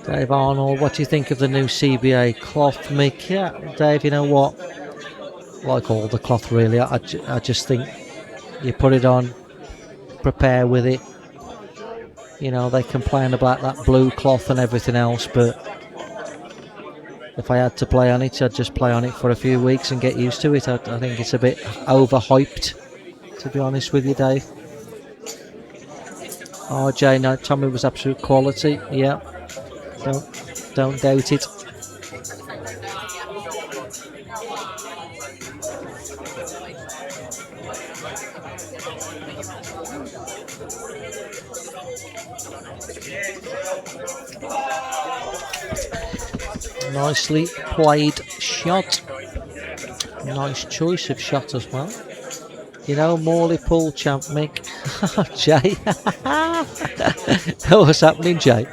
Dave Arnold, what do you think of the new CBA cloth, Mick? Yeah, Dave, you know what? Like all the cloth, really. I just think you put it on, prepare with it. You know, they complain about that blue cloth and everything else, but if I had to play on it, I'd just play on it for a few weeks and get used to it. I think it's a bit overhyped, to be honest with you, Dave. RJ, no, Tommy was absolute quality. Yeah, don't doubt it. Nicely played shot. Nice choice of shot as well. You know, Morley Pool champ Mick. Jay. What's happening, Jay?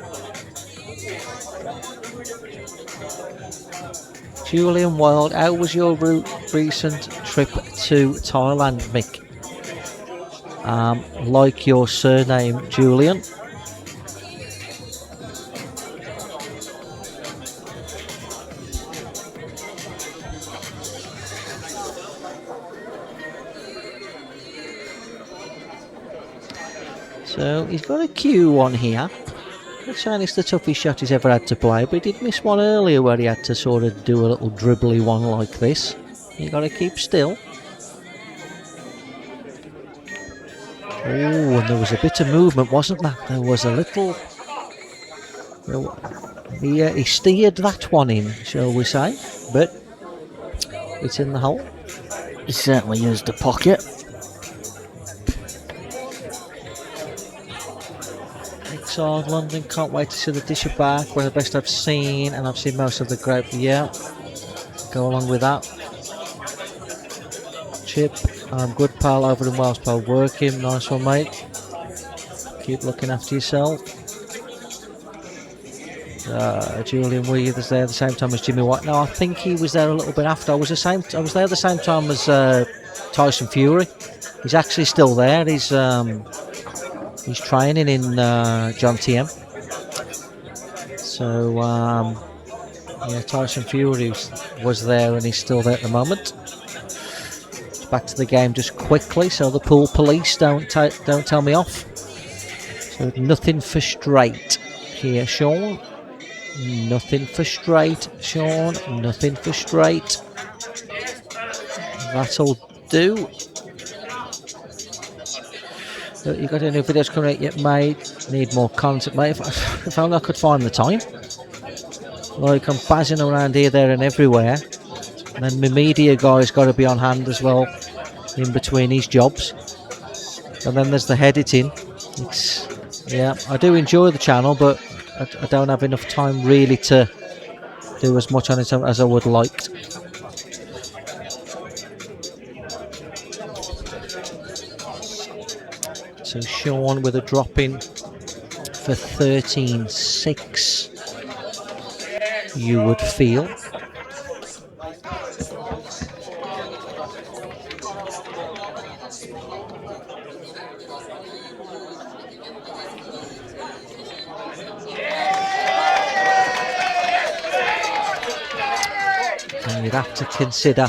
Julian Wild, how was your recent trip to Thailand, Mick? Like your surname, Julian. So he's got a Q on here. Not saying it's the toughest shot he's ever had to play, but he did miss one earlier where he had to sort of do a little dribbly one like this. You got to keep still. Oh, and there was a bit of movement, wasn't there? There was a little... He steered that one in, shall we say, but it's in the hole. He certainly used the pocket. Exiled London, can't wait to see the Disher back. One of the best I've seen, and I've seen most of the group. Yeah, go along with that. Chip, good pal over in Wales, pal. Work him, nice one, mate. Keep looking after yourself. Julian Weathers there at the same time as Jimmy White. No, I think he was there a little bit after. I was there at the same time as Tyson Fury. He's actually still there. He's training in John TM. So yeah, Tyson Fury was there and he's still there at the moment. Back to the game just quickly, so the pool police don't tell me off. So nothing for straight here, Shaun. Nothing for straight, Shaun. Nothing for straight. That'll do. So you got any videos coming out yet, mate? Need more content, mate. If only I could find the time. Like, I'm buzzing around here, there and everywhere. And then my media guy's got to be on hand as well, in between his jobs. And then there's the editing. Yeah, I do enjoy the channel, but I don't have enough time really to do as much on it as I would like. So Shaun with a drop in for 13-6, you would feel. And you'd have to consider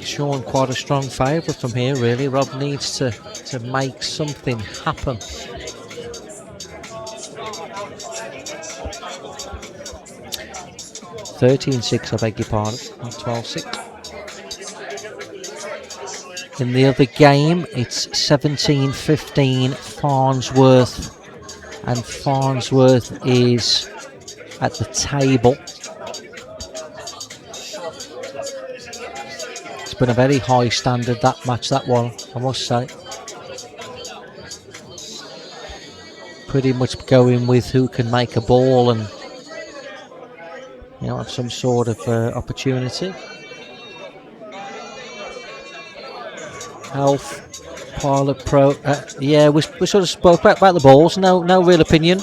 Shaun quite a strong favourite from here, really. Rob needs to make something happen. $13-6, I beg your pardon, not 12-6. In the other game, it's 17-15 Farnsworth, and Farnsworth is at the table. It's been a very high standard, that match, that one, I must say. Pretty much going with who can make a ball and, you know, have some sort of opportunity. Health Pilot Pro. Yeah, we sort of spoke about the balls. No real opinion.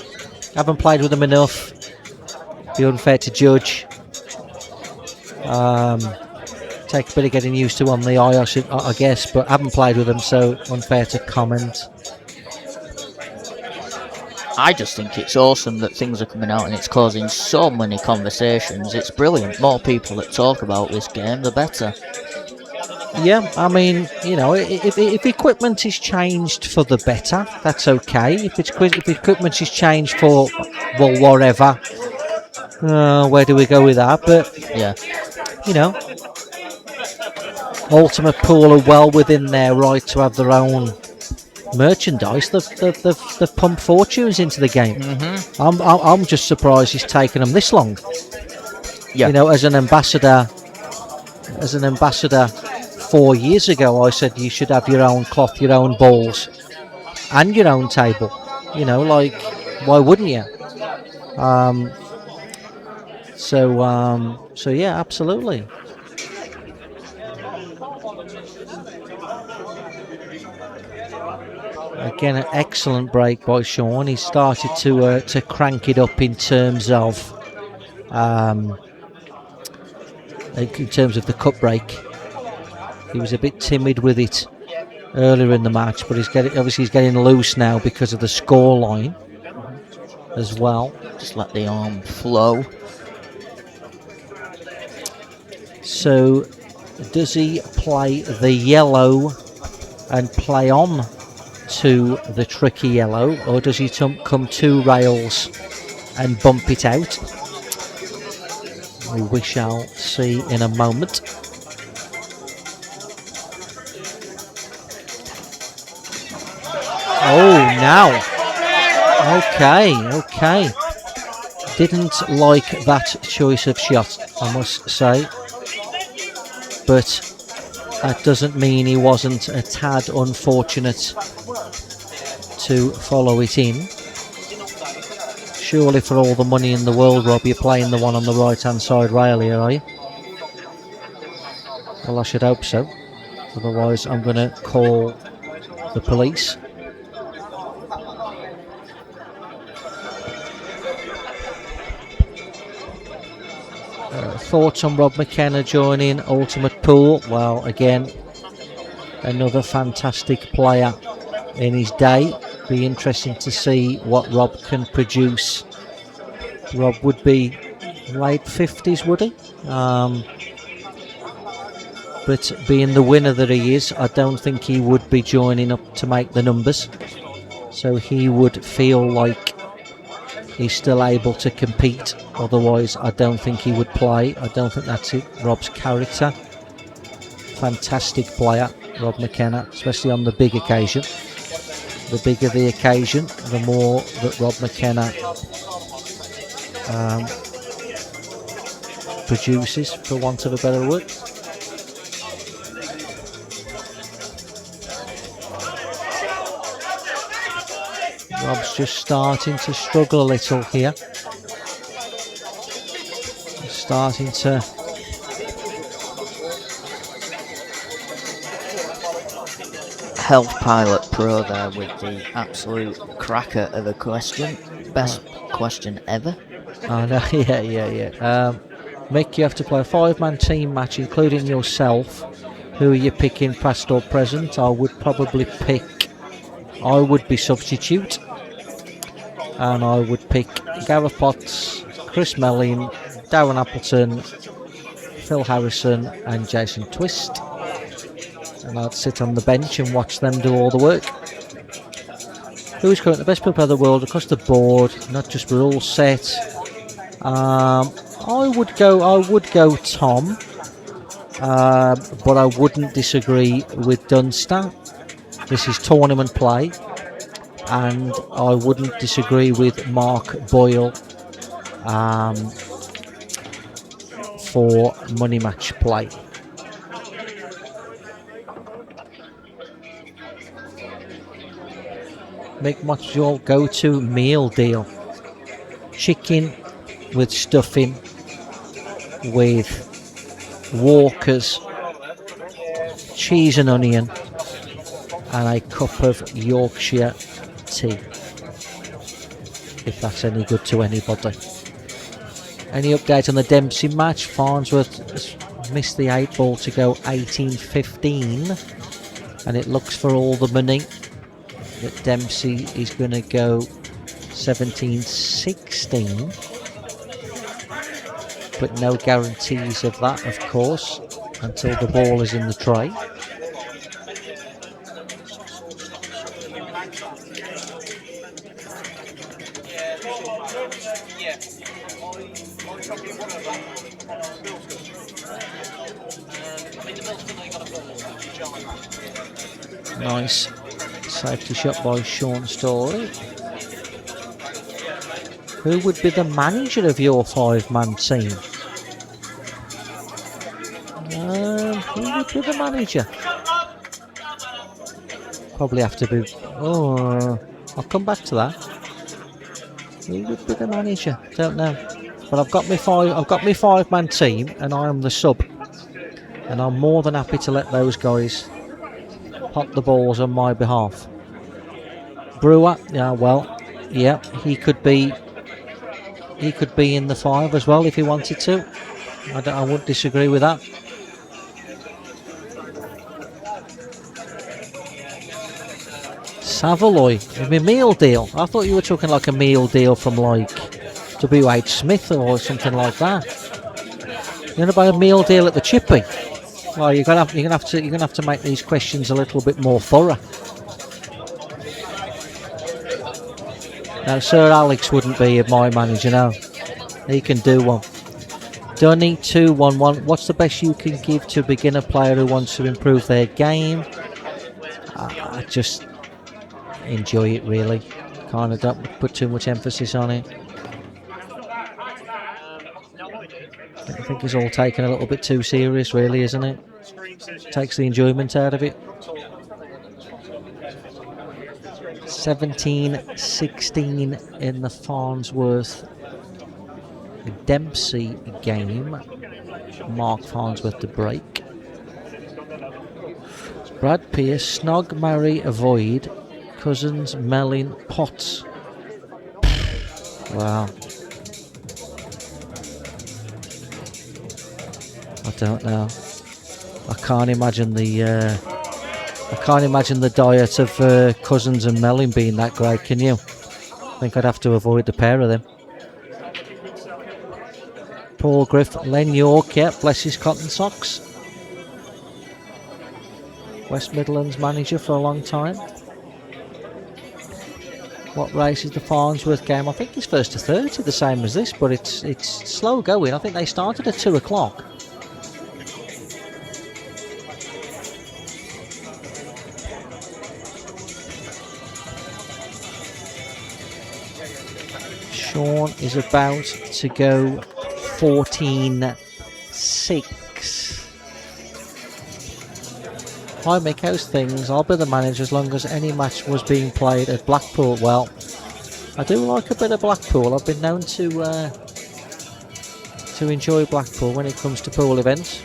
Haven't played with them enough. Be unfair to judge. Take a bit of getting used to on the eye, I guess, but haven't played with them, so unfair to comment. I just think it's awesome that things are coming out and it's causing so many conversations. It's brilliant. More people that talk about this game, the better. Yeah, I mean, you know, if equipment is changed for the better, that's okay. If equipment is changed for, well, whatever, where do we go with that? But, Yeah. you know, Ultimate Pool are well within their right to have their own merchandise. They've pumped fortunes into the game. I'm just surprised it's taken them this long. Yeah. You know, as an ambassador 4 years ago, I said you should have your own cloth, your own balls, and your own table. You know, like, why wouldn't you? So yeah, absolutely. Again, an excellent break by Shaun. He started to crank it up in terms of the cut break. He was a bit timid with it earlier in the match, but he's getting loose now because of the score line as well. Just let the arm flow. So, does he play the yellow and play on to the tricky yellow, or does he come 2 rails and bump it out? We shall see in a moment. Oh, now. Okay. Didn't like that choice of shot, I must say. But that doesn't mean he wasn't a tad unfortunate to follow it in. Surely for all the money in the world, Rob, you're playing the one on the right-hand side rail here, are you? Well, I should hope so. Otherwise, I'm going to call the police. Thoughts on Rob McKenna joining Ultimate Pool? Well, again, another fantastic player in his day. Be interesting to see what Rob can produce. Rob would be late 50s, would he? But being the winner that he is, I don't think he would be joining up to make the numbers. So he would feel like he's still able to compete. Otherwise, I don't think he would play. I don't think that's it. Rob's character. Fantastic player, Rob McKenna, especially on the big occasion. The bigger the occasion, the more that Rob McKenna produces, for want of a better word. Rob's just starting to struggle a little here. Starting to Health Pilot Pro there with the absolute cracker of a question. Best question ever. Oh no, yeah. Mick, you have to play a 5-man team match, including yourself. Who are you picking, past or present? I would be substitute. And I would pick Gareth Potts, Chris Melling, Darren Appleton, Phil Harrison and Jason Twist. And I'd sit on the bench and watch them do all the work. Who is currently the best player of the world across the board, not just rule set? I would go Tom, but I wouldn't disagree with Dunster. This is tournament play, and I wouldn't disagree with Mark Boyle for money match play. Mick, what's your go-to meal deal? Chicken with stuffing, with Walker's, cheese and onion, and a cup of Yorkshire tea, if that's any good to anybody. Any update on the Dempsey match? Farnsworth has missed the 8 ball to go 18-15, and it looks for all the money that Dempsey is going to go 17-16, but no guarantees of that, of course, until the ball is in the tray. Nice safety shot by Shaun Storry. Who would be the manager of your 5-man team? Who would be the manager? Probably have to be. Oh, I'll come back to that. Who would be the manager? Don't know. But I've got my 5-man team, and I am the sub, and I'm more than happy to let those guys pop the balls on my behalf. Brewer, yeah, well, yeah, he could be in the 5 as well if he wanted to. I wouldn't disagree with that. Savoy, a meal deal. I thought you were talking like a meal deal from like W.H. Smith or something like that. You know about a meal deal at the Chippy? Well, you're gonna have to make these questions a little bit more thorough. Now, Sir Alex wouldn't be my manager now. He can do one. Dunny 2-1-1. What's the best you can give to a beginner player who wants to improve their game? I just enjoy it, really. Kind of don't put too much emphasis on it. I think it's all taken a little bit too serious, really, isn't it? Takes the enjoyment out of it. 17-16 in the Farnsworth Dempsey game. Mark Farnsworth to break. Brad Pearce, Snog, Marry, Avoid, Cousins, Mellin, Potts. Wow. I don't know. I can't imagine the diet of Cousins and Mellin being that great, can you? I think I'd have to avoid the pair of them. Paul Griff, Len York, yeah, bless his cotton socks. West Midlands manager for a long time. What race is the Farnsworth game? I think it's 1st to 30, the same as this, but it's slow going. I think they started at 2 o'clock. Shaun is about to go 14-6. Hi Mick, how's things? I'll be the manager as long as any match was being played at Blackpool. Well, I do like a bit of Blackpool. I've been known to enjoy Blackpool when it comes to pool events.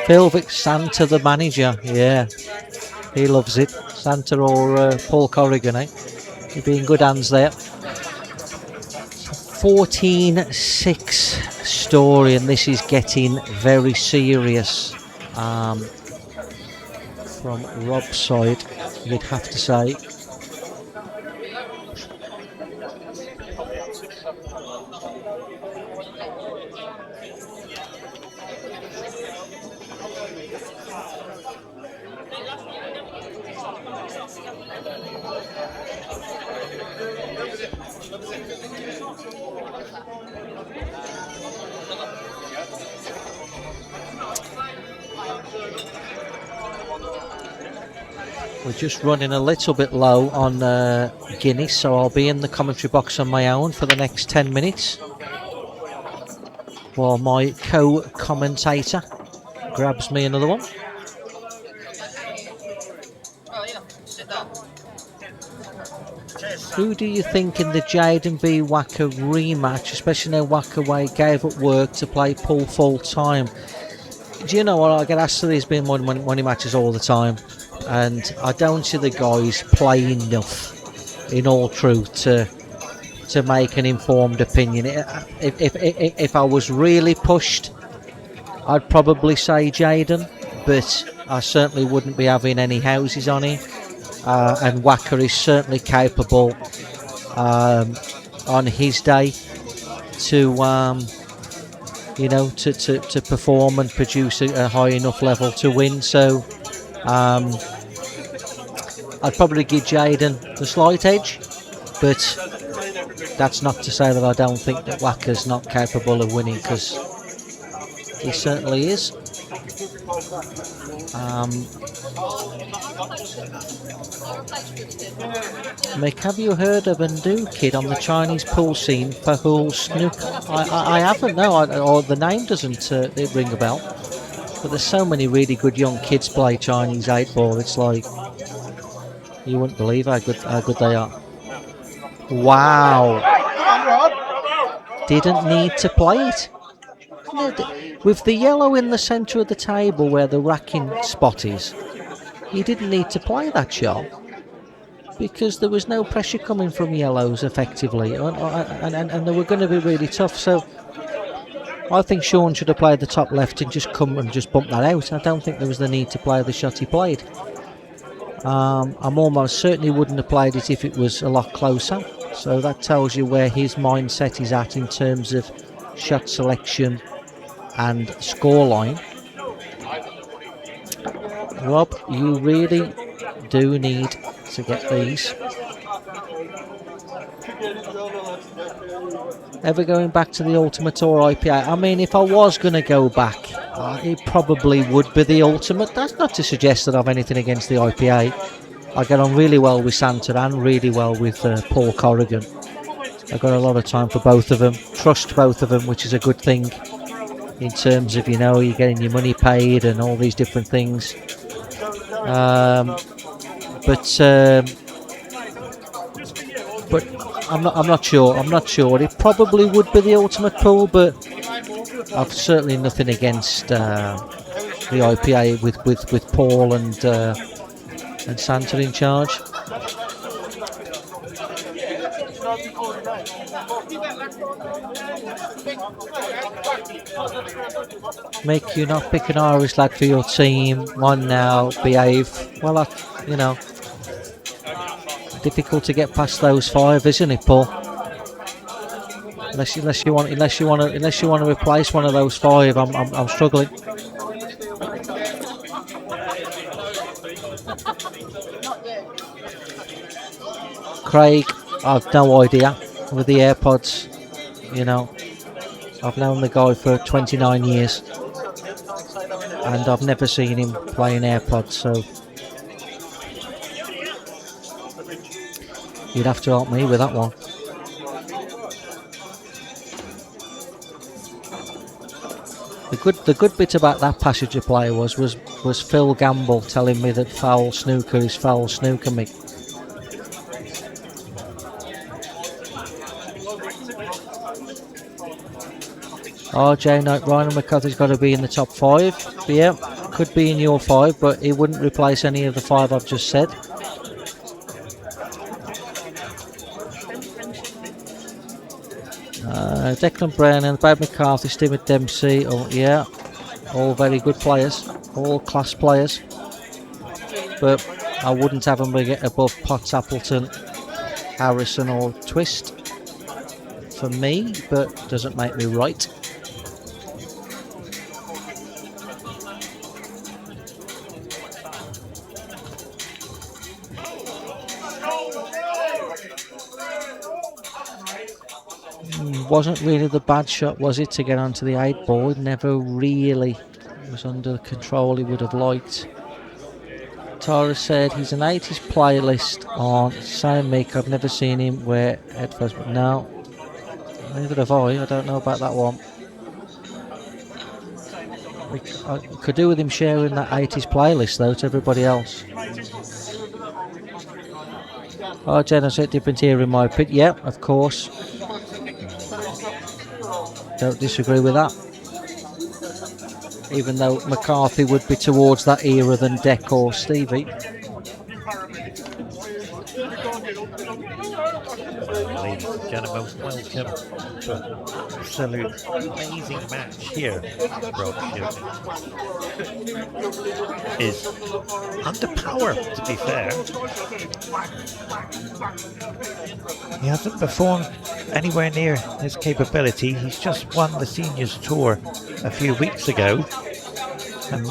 Phil Vic, Santa the manager, yeah, he loves it. Santa or Paul Corrigan, eh? He'd be in good hands there. 14-6 Storry, and this is getting very serious from Rob's side, you'd have to say. We're just running a little bit low on Guinness, so I'll be in the commentary box on my own for the next 10 minutes while my co-commentator grabs me another one. Who do you think in the Jaden v Wacker rematch, especially now Wacker gave up work to play Paul full time? Do you know what? I get asked to these being money matches all the time, and I don't see the guys play enough, in all truth, to make an informed opinion. If I was really pushed, I'd probably say Jaden, but I certainly wouldn't be having any houses on him. And Wacker is certainly capable on his day to to perform and produce a high enough level to win. So I'd probably give Jaden the slight edge, but that's not to say that I don't think that Wacker's not capable of winning, because he certainly is. Mick, have you heard of a new kid on the Chinese pool scene for pool snooker? I haven't, no, or the name doesn't ring a bell. But there's so many really good young kids play Chinese 8-ball, it's like, you wouldn't believe how good they are. Wow. Didn't need to play it. With the yellow in the centre of the table where the racking spot is, he didn't need to play that shot, because there was no pressure coming from yellows effectively, and they were going to be really tough. So I think Shaun should have played the top left and just come and just bump that out. I don't think there was the need to play the shot he played. I'm almost certain he wouldn't have played it if it was a lot closer. So that tells you where his mindset is at in terms of shot selection and scoreline. Rob, you really do need to get these. Ever going back to the Ultimate or IPA? I mean, if I was going to go back, it probably would be the Ultimate. That's not to suggest that I've anything against the IPA. I get on really well with Santa and really well with Paul Corrigan. I've got a lot of time for both of them. Trust both of them, which is a good thing in terms of, you know, you're getting your money paid and all these different things. But I'm not sure. It probably would be the Ultimate Pool, but I've certainly nothing against the IPA with Paul and Santa in charge. Make you not pick an Irish lad for your team. One now, behave. Well, difficult to get past those 5, isn't it, Paul? Unless you want to replace one of those 5, I'm struggling. Craig, I've no idea with the AirPods. You know, I've known the guy for 29 years, and I've never seen him playing AirPods, so you'd have to help me with that one. The good bit about that passenger player was Phil Gamble telling me that foul snooker is foul snooker, Mick. RJ Knight, Ryan McCarthy's got to be in the top 5. Yeah, could be in your 5, but he wouldn't replace any of the 5 I've just said. Declan Brennan, Brad McCarthy, Stephen Dempsey, all very good players, all class players. But I wouldn't have them get above Potts, Appleton, Harrison or Twist for me, but doesn't make me right. Wasn't really the bad shot, was it, to get onto the 8-ball? It never really was under the control he would have liked. Tara said he's an 80s playlist on Sam Mick. I've never seen him wear headphones. No, neither have I don't know about that one. I could do with him sharing that 80s playlist though to everybody else. Oh, Jenna said different here in my pit. Yeah, of course. Don't disagree with that. even though McCarthy would be towards that era than Deck or Stevie. Ladies and gentlemen, welcome to an absolute amazing match here. Rob Chilton is under power, to be fair. He hasn't performed anywhere near his capability. He's just won the Seniors Tour a few weeks ago. And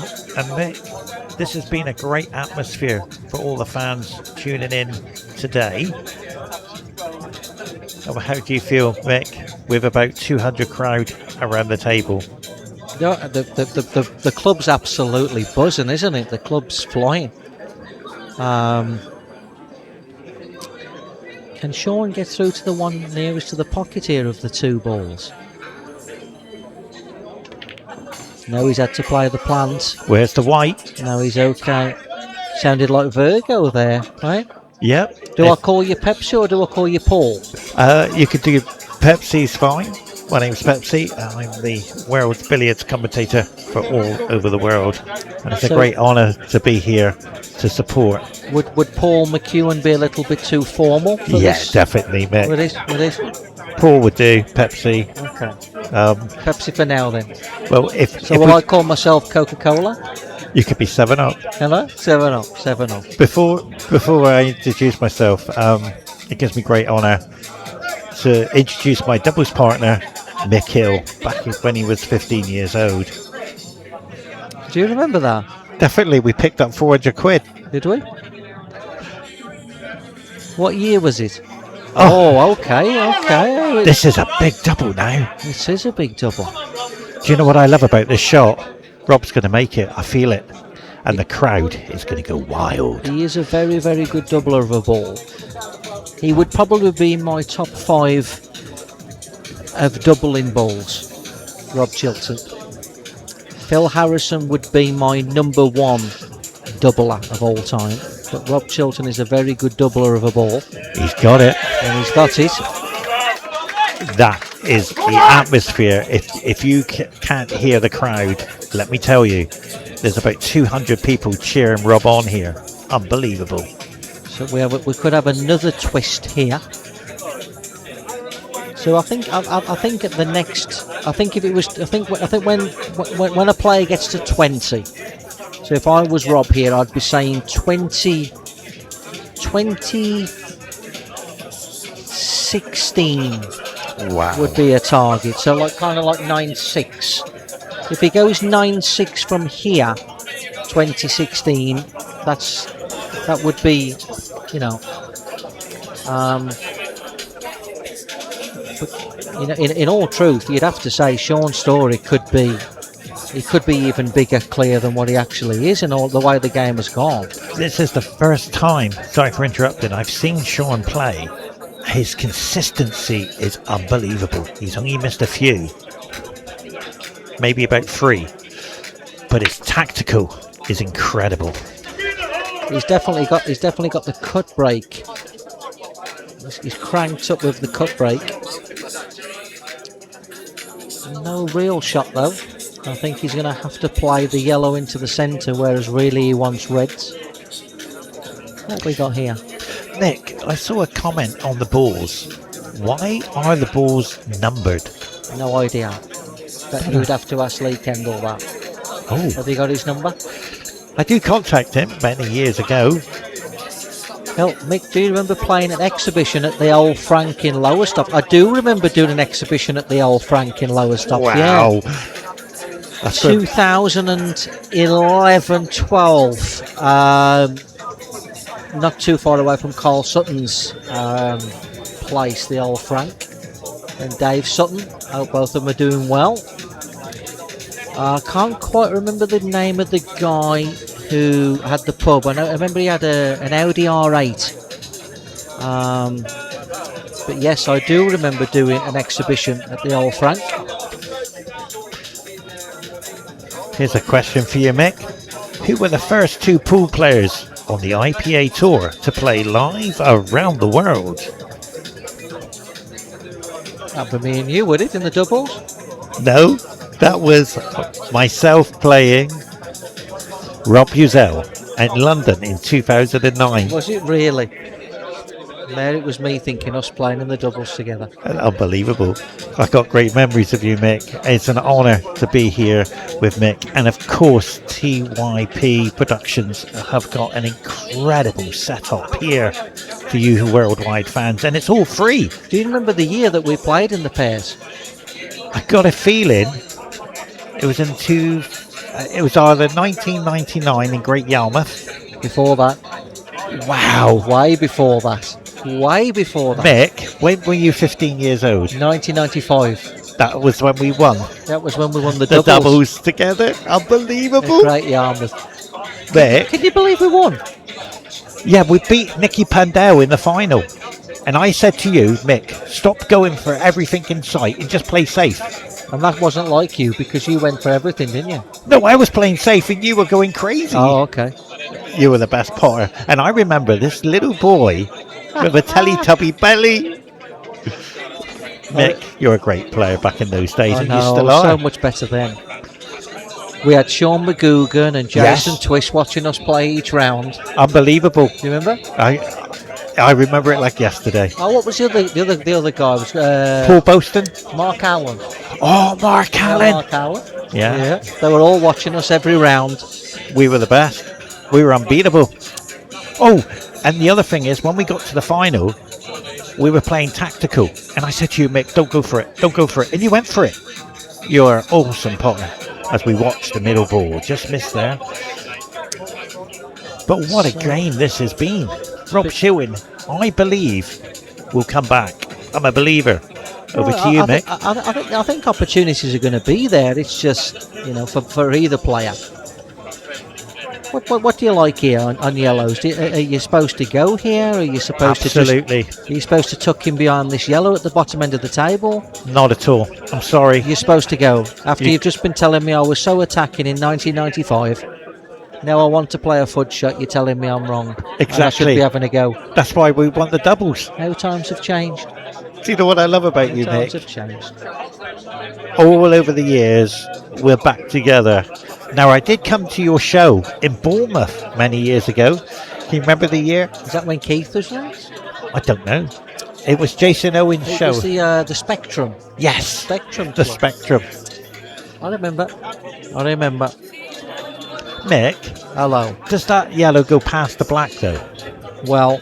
this has been a great atmosphere for all the fans tuning in today. How do you feel, Mick, with about 200 crowd around the table? No, the club's absolutely buzzing, isn't it? The club's flying. Can Shaun get through to the one nearest to the pocket here of the two balls? No, he's had to play the plant. Where's the white? No, he's okay. Sounded like Virgo there, right? Yep. Do I call you Pepsi or do I call you Paul? You could do Pepsi's fine. My name's Pepsi. I'm the world's billiards commentator for all over the world. And it's a great honour to be here to support. Would Paul McEwen be a little bit too formal for this? Definitely, Mick. It is. Paul would do. Pepsi. Okay. Pepsi for now then. Well, will I call myself Coca-Cola? You could be 7-Up. Hello? 7-Up. Before I introduce myself, it gives me great honour to introduce my doubles partner, Mick Hill, back when he was 15 years old. Do you remember that? Definitely, we picked up 400 quid. Did we? What year was it? Oh, okay. This is a big double now. This is a big double. Do you know what I love about this shot? Rob's going to make it. I feel it. And the crowd is going to go wild. He is a very, very good doubler of a ball. He would probably be in my top 5 of doubling balls, Rob Chilton. Phil Harrison would be my number 1 doubler of all time. But Rob Chilton is a very good doubler of a ball. He's got it. And he's got it. That is the atmosphere. If you can't hear the crowd, let me tell you, there's about 200 people cheering Rob on here. Unbelievable. So we could have another twist here. So I think at the next, I think when a player gets to 20. So if I was Rob here, I'd be saying 2016 would be a target. So kind of like 9-6. If he goes 9-6 from here, 2016, that would be, but in all truth, you'd have to say Shaun Storry could be even bigger clear than what he actually is in all the way the game has gone. This is the first time, sorry for interrupting, I've seen Shaun play. His consistency is unbelievable. He's only missed a few, maybe about 3, but his tactical is incredible. He's definitely got the cut break. He's cranked up with the cut break. No real shot though. I think he's going to have to play the yellow into the centre, whereas really he wants reds. What we got here? Nick, I saw a comment on the balls. Why are the balls numbered? No idea. But you would have to ask Lee Kendall that. Oh. Have you got his number? I do contact him many years ago. Hell, Mick, do you remember playing an exhibition at the Old Frank in Lowestoft? I do remember doing an exhibition at the Old Frank in Lowestoft. Wow. Yeah. 2011-12. Not too far away from Carl Sutton's place, the Old Frank. And Dave Sutton. I hope both of them are doing well. I can't quite remember the name of the guy who had the pub. I remember he had an Audi R8. But yes, I do remember doing an exhibition at the Old Frank. Here's a question for you, Mick. Who were the first 2 pool players on the IPA tour to play live around the world? That'd be me and you, would it, in the doubles? No, That was myself playing Rob Uzel in London in 2009. Was it really? There it was me thinking us playing in the doubles together. Unbelievable. I got great memories of you, Mick. It's an honour to be here with Mick. And of course, TYP Productions have got an incredible setup here for you worldwide fans. And it's all free. Do you remember the year that we played in the pairs? I got a feeling it was it was either 1999 in Great Yarmouth. Before that. Wow. Way before that. Way before that. Mick, when were you 15 years old? 1995. That was when we won. That was when we won the The doubles. doubles together. Unbelievable. Great Yarmouth. Mick. Can you believe we won? Yeah, we beat Nicky Pandel in the final. And I said to you, Mick, stop going for everything in sight and just play safe. And that wasn't like you because you went for everything, didn't you? No, I was playing safe and you were going crazy. Oh, okay. You were the best potter. And I remember this little boy with a Teletubby belly. Mick, you're a great player back in those days, and you still are. So much better then. We had Shaun McGugan and Jason Yes. Twist watching us play each round. Unbelievable. Do you remember? I remember it like yesterday. Oh, what was the other guy? Was Paul Boston. Mark Allen. Oh, Mark Allen. Mark Allen. Yeah. They were all watching us every round. We were the best. We were unbeatable. Oh, and the other thing is, when we got to the final, we were playing tactical. And I said to you, Mick, don't go for it. Don't go for it. And you went for it. You're an awesome potter. As we watched the middle ball. Just missed there. But what a game this has been. Rob Chilton, I believe, will come back. I'm a believer. Over to you, Mick. I think opportunities are going to be there. It's just, for either player. What do you like here on yellows? Are you supposed to go here? Are you supposed Absolutely. Are you supposed to tuck in behind this yellow at the bottom end of the table? Not at all. I'm sorry. You're supposed to go. After you've just been telling me I was so attacking in 1995, now I want to play a fudge shot, you're telling me I'm wrong. Exactly. And I should be having a go. That's why we won the doubles. How times have changed. Do you know what I love about you, Times Mick? have changed. All over the years, we're back together. Now, I did come to your show in Bournemouth many years ago. Can you remember the year? Is that when Keith was there? I don't know. It was Jason Owen's It show. was the Spectrum. Yes, Spectrum the Club. Spectrum. I remember. Mick, Hello. does that yellow go past the black, though? Well,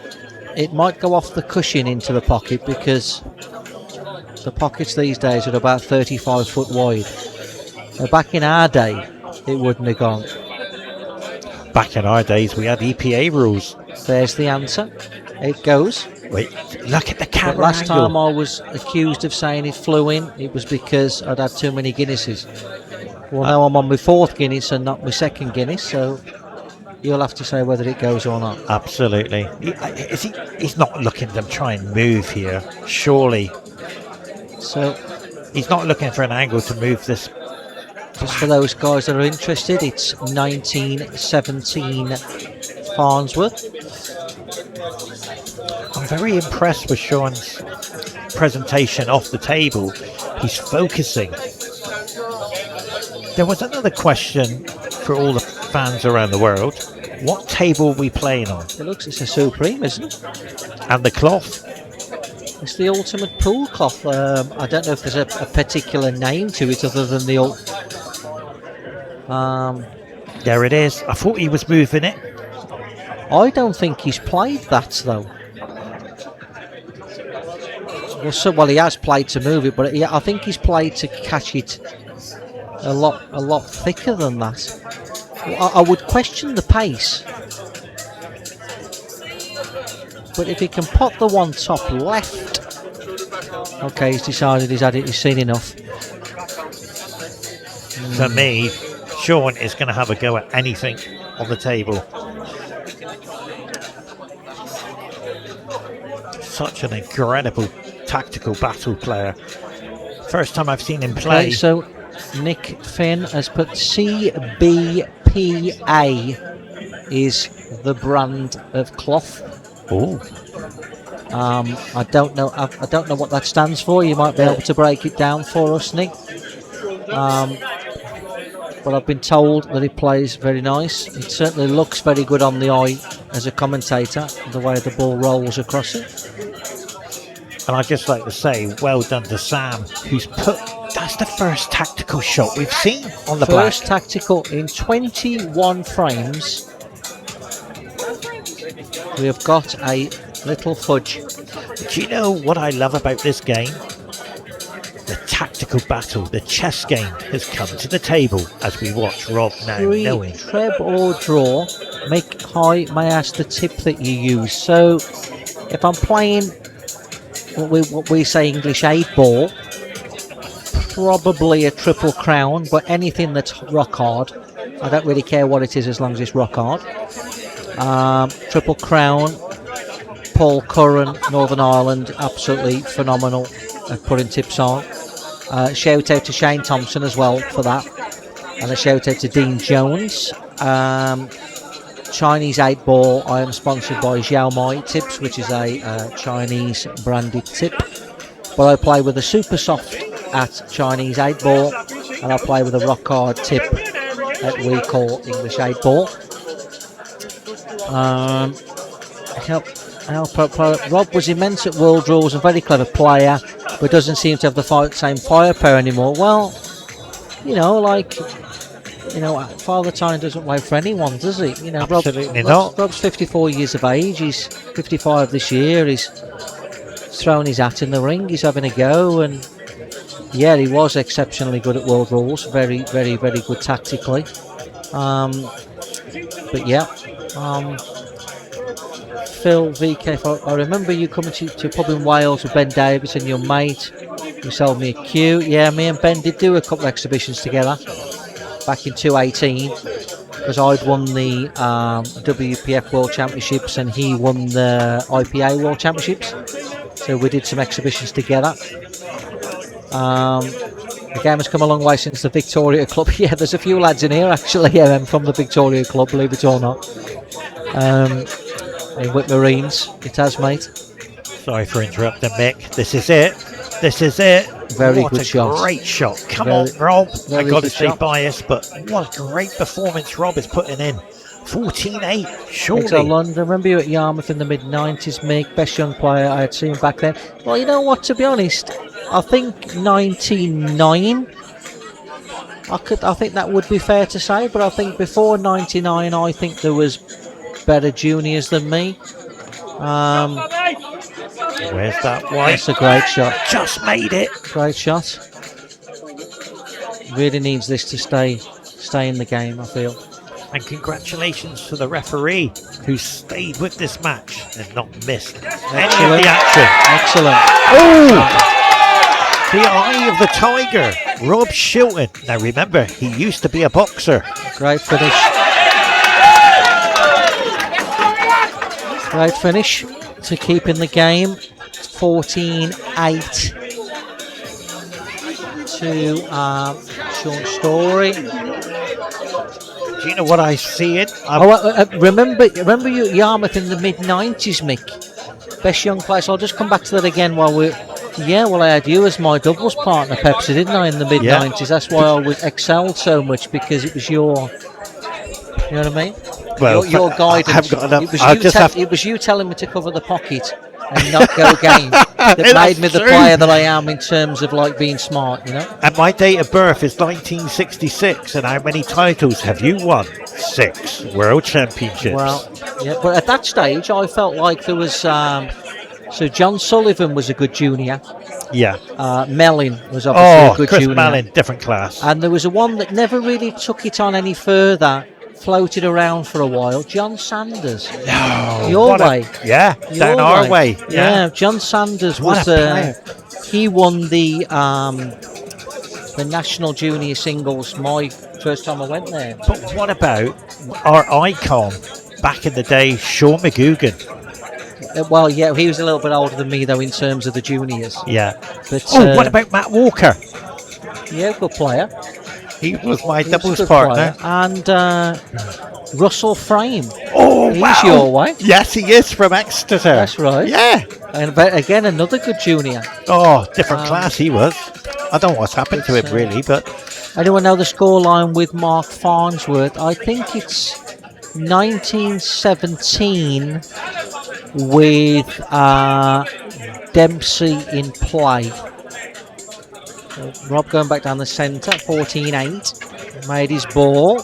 it might go off the cushion into the pocket because the pockets these days are about 35 foot wide. Now, back in our day, it wouldn't have gone. Back in our days, we had EPA rules. There's the answer. It goes. Wait, look at the camera But last angle. time I was accused of saying it flew in, it was because I'd had too many Guinnesses. Well, now I'm on my fourth Guinness and not my second Guinness, so you'll have to say whether it goes or not. Absolutely. He's not looking to try and move here, surely. So, He's not looking for an angle to move this. just for those guys that are interested, it's 1917 Farnsworth. I'm very impressed with Shaun's presentation off the table. He's focusing. There was another question for all the fans around the world. What table are we playing on? It's a Supreme, isn't it? And the cloth? It's the ultimate pool cloth. I don't know if there's a particular name to it other than the There it is. I thought he was moving it. I don't think he's played that though. Well, he has played to move it, but I think he's played to catch it a lot thicker than that. I would question the pace, but if he can pop the one top left, okay, he's decided he's seen enough. For me, Shaun is going to have a go at anything on the table. Such an incredible tactical battle player. First time I've seen him play. Okay, so Nick Finn has put CBPA is the brand of cloth. Oh, I don't know what that stands for. You might be able to break it down for us, Nick. But I've been told that he plays very nice. It certainly looks very good on the eye as a commentator, the way the ball rolls across it. And I'd just like to say, well done to Sam, who's put... That's the first tactical shot we've seen on the black. First tactical in 21 frames. We have got a little fudge. Do you know what I love about this game? The tactical battle, the chess game has come to the table as we watch Rob now knowing. Treb or draw, make high, may I ask the tip that you use. So if I'm playing what we say English 8 ball, probably a triple crown, but anything that's rock hard, I don't really care what it is as long as it's rock hard. Triple crown, Paul Curran, Northern Ireland, absolutely phenomenal at putting tips on. Shout out to Shane Thompson as well for that, and a shout out to Dean Jones. Chinese 8 ball, I am sponsored by Xiaomai Tips, which is a Chinese branded tip, but I play with a super soft at Chinese 8 ball, and I play with a rock hard tip that we call English 8 ball. Rob was immense at World Draws, a very clever player, but doesn't seem to have the same firepower anymore. Well, Father Time doesn't wait for anyone, does he? Absolutely not. Rob's 54 years of age. He's 55 this year. He's thrown his hat in the ring. He's having a go, and yeah, he was exceptionally good at World Rules. Very, very, very good tactically. But yeah, Phil VK, I remember you coming to a pub in Wales with Ben Davis and your mate. You sold me a cue. Yeah, me and Ben did do a couple of exhibitions together back in 2018, because I'd won the WPF World Championships and he won the IPA World Championships. So we did some exhibitions together. The game has come a long way since the Victoria Club. Yeah, there's a few lads in here actually from the Victoria Club, believe it or not. In Whit Marines, it has, mate. Sorry for interrupting, Mick. This is it. This is it. Very good shot. What a great shot. Come on, Rob. I got to say shot. biased, but what a great performance Rob is putting in. 14-8, surely. London. I remember you at Yarmouth in the mid-90s, Mick. Best young player I had seen back then. Well, you know what, to be honest, I think 99, I think that would be fair to say, but I think before 99, I think there was better juniors than me. Where's that white? That's a great shot. Just made it. Great shot. Really needs this to stay in the game, I feel. And congratulations to the referee who stayed with this match and not missed any of the action. Excellent. Oh! The eye of the tiger, Rob Chilton. Now remember, he used to be a boxer. Great finish. Great finish to keep in the game. 14-8 to Shaun Storry. Do you know what I see it? Remember you at Yarmouth in the mid-90s, Mick? Best young player. So I'll just come back to that again while we're... Yeah, well, I had you as my doubles partner, Pepsi, didn't I, in the mid-90s? Yeah. That's why I excelled so much, because it was your... You know what I mean? Well, your guidance. It was you telling me to cover the pocket and not go game that made me the player that I am in terms of like being smart, you know. And my date of birth is 1966, and how many titles have you won? 6 World Championships. Well, yeah, but at that stage, I felt like there was. So John Sullivan was a good junior. Yeah. Mellin was obviously a good Chris junior. Mellin, different class. And there was a one that never really took it on any further. Floated around for a while. John Sanders. No, your way. Down our way. Yeah, John Sanders was he won the national junior singles my first time I went there. But what about our icon back in the day, Sean McGugan? Well, yeah, he was a little bit older than me though in terms of the juniors. Yeah. But what about Matt Walker? Yeah, good player. He was my doubles partner. And Russell Frame. Oh, He's your way. Yes, he is from Exeter. That's right. Yeah. And again, another good junior. Oh, different class he was. I don't know what's happened to him really, but Anyone know the scoreline with Mark Farnsworth? I think it's 1917 with Dempsey in play. So Rob going back down the centre, 14-8. Made his ball.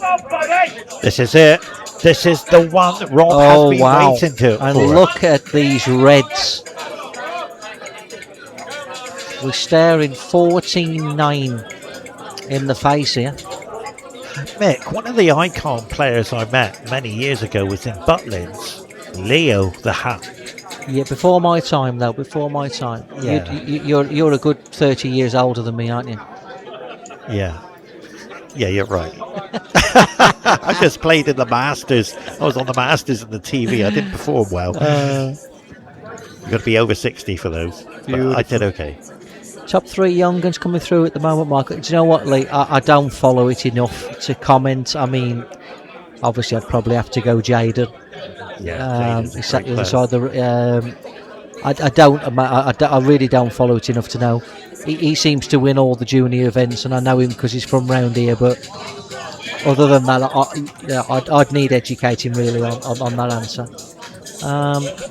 This is it. This is the one Rob has been waiting And for. look at these reds. We're staring 14-9 in the face here. Mick, one of the icon players I met many years ago was in Butlins. Leo the Hat. Yeah, before my time though. Before my time. Yeah. You're a good 30 years older than me, aren't you? Yeah. Yeah, you're right. I just played in the Masters. I was on the Masters and the TV. I didn't perform well. You've got to be over 60 for those. But I did okay. Top 3 young guns coming through at the moment, Mark. Do you know what, Lee? I don't follow it enough to comment. I mean, obviously, I'd probably have to go Jaden. Yeah, He's sat the other side. I really don't follow it enough to know. He seems to win all the junior events, and I know him because he's from round here. But other than that, I'd need educating really on that answer.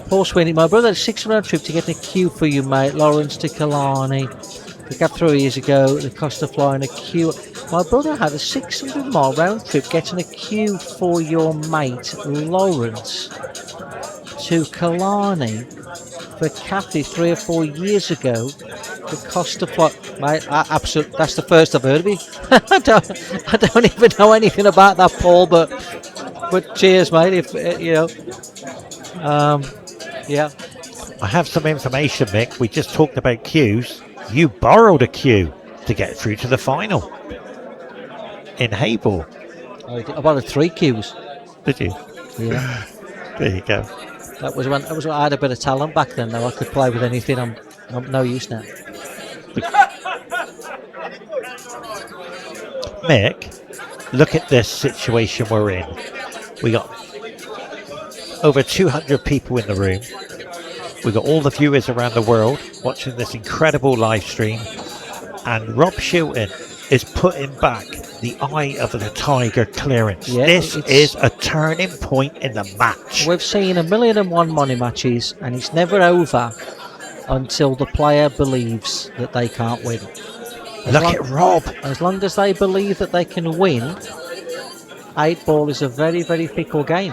Paul Sweeney, my brother, 600 trip to get in a queue for you, mate. Lawrence to Killarney. Pick up 3 years ago. The cost of flying a queue. My brother had a 600-mile round trip getting a queue for your mate Lawrence to Killarney for Kathy 3 or 4 years ago. The cost of flight, mate. Absolutely, that's the first I've heard of it. I don't even know anything about that, Paul. But cheers, mate. If you know. Yeah. I have some information, Mick. We just talked about queues. You borrowed a queue to get through to the final in Hayball. I borrowed 3 queues. Did you? Yeah. There you go. That was when I had a bit of talent back then. Though I could play with anything. I'm no use now. Mick, look at this situation we're in. We got over 200 people in the room. We've got all the viewers around the world watching this incredible live stream. And Rob Chilton is putting back the Eye of the Tiger clearance. Yeah, this is a turning point in the match. We've seen 1,000,001 money matches, and it's never over until the player believes that they can't win. Look at Rob. As long as they believe that they can win, 8-ball is a very, very fickle game.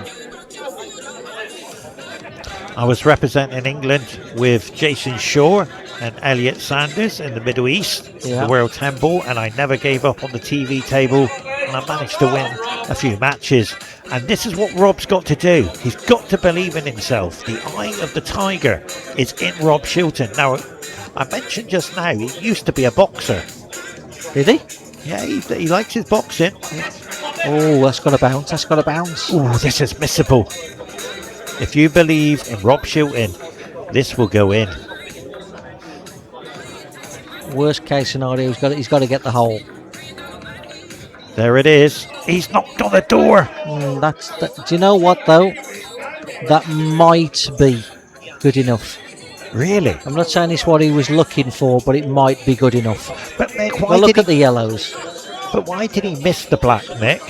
I was representing England with Jason Shaw and Elliot Sanders in the Middle East, the World 10 Ball, and I never gave up on the TV table, and I managed to win a few matches. And this is what Rob's got to do. He's got to believe in himself. The Eye of the Tiger is in Rob Chilton. Now, I mentioned just now, he used to be a boxer. Did he? Yeah, he likes his boxing. Oh, that's got to bounce. That's got to bounce. Oh, this is missable. If you believe in Rob Chilton, this will go in. Worst case scenario, he's got to get the hole. There it is. He's knocked on the door. Do you know what though? That might be good enough. Really? I'm not saying it's what he was looking for, but it might be good enough. But Mick, well, look at the yellows. But why did he miss the black, Mick?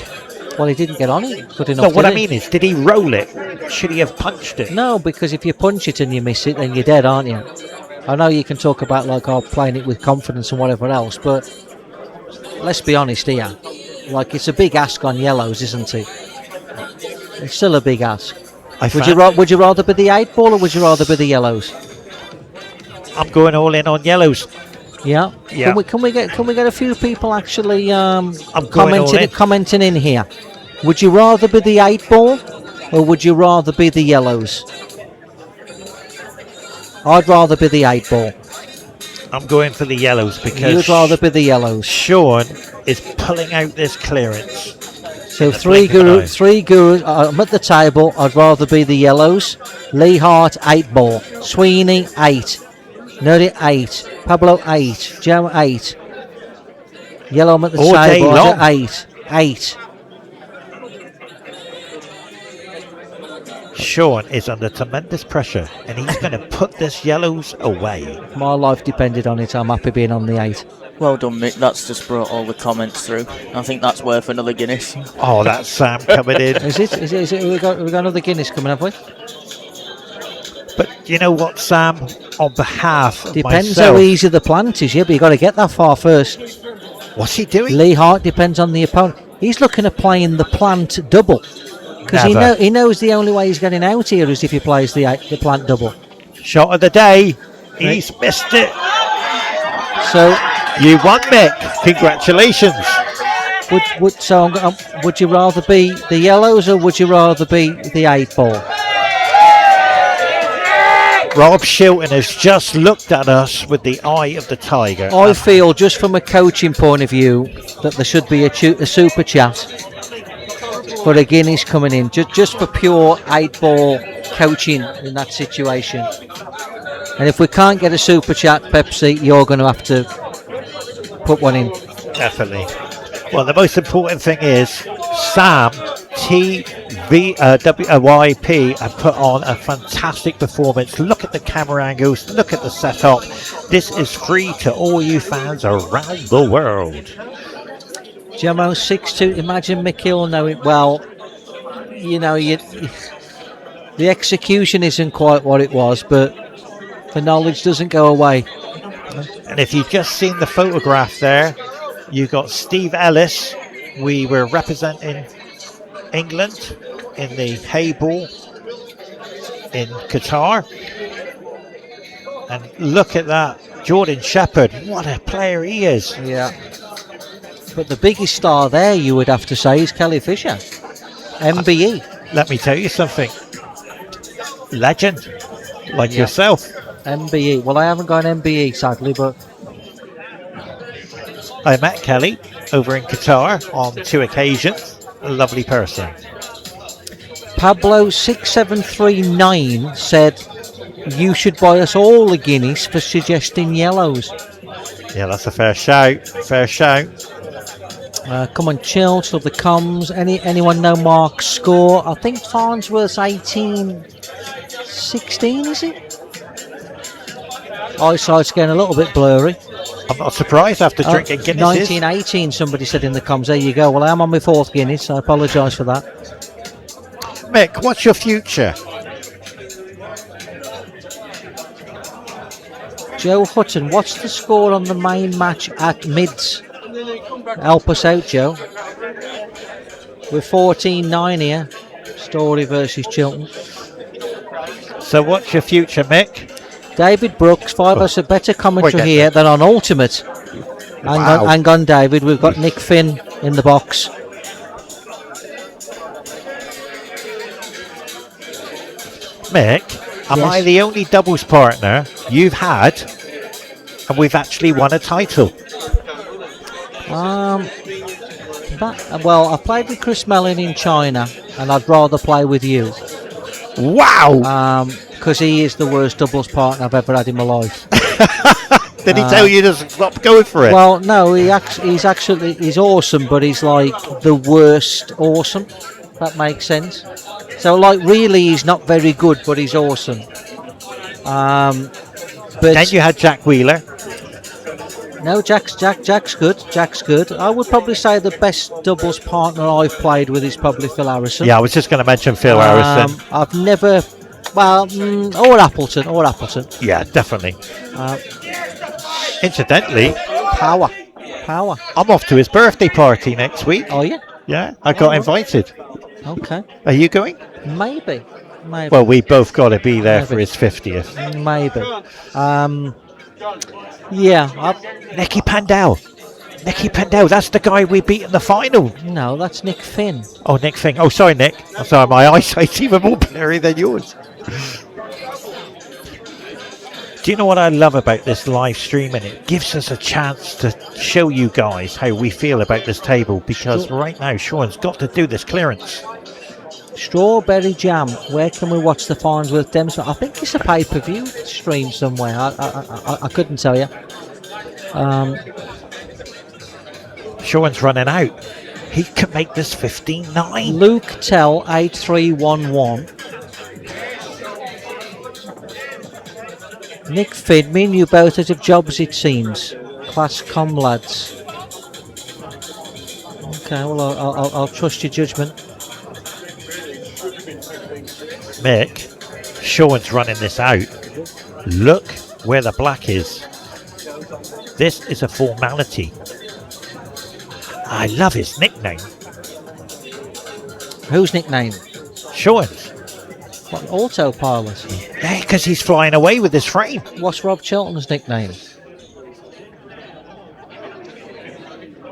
Well, he didn't get on it good enough. No, what I mean is, did he roll it? Should he have punched it? No, because if you punch it and you miss it, then you're dead, aren't you? I know you can talk about playing it with confidence and whatever else, but let's be honest here. Like, it's a big ask on yellows, isn't it? It's still a big ask. Would you rather be the 8-ball or would you rather be the yellows? I'm going all in on yellows. Yeah. Can we get a few people actually commenting in here? Would you rather be the 8-ball or would you rather be the yellows? I'd rather be the 8-ball. I'm going for the yellows because you'd rather be the yellows. Shaun is pulling out this clearance. So three gurus. I'm at the table. I'd rather be the yellows. Lee Hart 8-ball. Sweeney 8. Nerdy 8. Pablo 8. Jam 8. Yellow, I'm at the table. 8. Shaun is under tremendous pressure and he's going to put this yellows away. My life depended on it. I'm happy being on the 8. Well done, Mick. That's just brought all the comments through. I think that's worth another Guinness. Oh, that's Sam coming in. Is it? We've got another Guinness coming, have we? But you know what, Sam? On behalf of Depends myself, how easy the plant is, yeah, but you got to get that far first. what's he doing? Lee Hart depends on the opponent. He's looking at playing the plant double because Never. he knows the only way he's getting out here is if he plays the plant double. Shot of the day. He's missed it. So You won, Mick. Congratulations. would you rather be the yellows or would you rather be the 8 ball? Rob Chilton has just looked at us with the eye of the tiger. I feel, just from a coaching point of view, that there should be a super chat for a Guinness coming in, just for pure 8 ball coaching in that situation. And if we can't get a super chat, Pepsi, you're going to have to put one in. Definitely. Well, the most important thing is Sam TYP have put on a fantastic performance. Look at the camera angles. Look at the setup. This is free to all you fans around the world. Gemmo 6-2. Imagine McKill knowing. Well, you know, the execution isn't quite what it was, but the knowledge doesn't go away. And if you've just seen the photograph there, you got Steve Ellis. We were representing England in the hay ball in Qatar. And look at that. Jordan Shepherd. What a player he is. Yeah. But the biggest star there, you would have to say, is Kelly Fisher. MBE. Let me tell you something. Legend. Like yourself. MBE. Well, I haven't got an MBE, sadly, but I met Kelly over in Qatar on 2 occasions. A lovely person. Pablo 6739 said you should buy us all a Guinness for suggesting yellows. Yeah, that's a fair shout. Fair shout. Come on, Chilton of the comms. Anyone know Mark's score? I think Farnsworth's 18-16, is it? Eyesight's getting a little bit blurry. I'm not surprised after drinking Guinnesses. 1918, somebody said in the comms. There you go. Well, I am on my 4th Guinness. I apologise for that. Mick, what's your future? Joe Hutton, what's the score on the main match at mids? Help us out, Joe. We're 14-9 here. Storry versus Chilton. So what's your future, Mick? David Brooks, 5 us a better commentary We'll here than on Ultimate. Wow. Hang on, David. We've got Nick Finn in the box. Mick, am Yes. I the only doubles partner you've had and we've actually won a title? Well, I played with Chris Mellon in China, and I'd rather play with you. Wow! Because he is the worst doubles partner I've ever had in my life. Did he tell you to stop going for it? Well, no, he's awesome, but he's like the worst awesome. That makes sense. So, like, really, he's not very good, but he's awesome. But then you had Jack Wheeler. No, Jack's good. Jack's good. I would probably say the best doubles partner I've played with is probably Phil Harrison. Yeah, I was just going to mention Phil Harrison. I've never, or Appleton. Yeah, definitely. Incidentally, Power. I'm off to his birthday party next week. Oh, yeah? Yeah, I got invited. Okay. Are you going? Maybe. Well, we both got to be there for his 50th. Maybe. Yeah. Nicky Pandel, that's the guy we beat in the final. No, that's Nick Finn. Oh, Nick Finn. Oh, sorry, Nick. I'm sorry, my eyesight's even more blurry than yours. Do you know what I love about this live streaming? It gives us a chance to show you guys how we feel about this table, because right now Shaun's got to do this clearance. Strawberry Jam. Where can we watch the Farnsworth demonstration? I think it's a pay-per-view stream somewhere. I couldn't tell you. Shaun's running out. He can make this 15-9. Luke Tell 8311. Nick Finn, me and you both out of jobs, it seems. class com lads. Okay, well I'll trust your judgment. Mick, Shaun's running this out. Look where the black is. This is a formality. I love his nickname. Whose nickname? Shaun's. What, autopilot? Yeah, because he's flying away with his frame. What's Rob Chilton's nickname?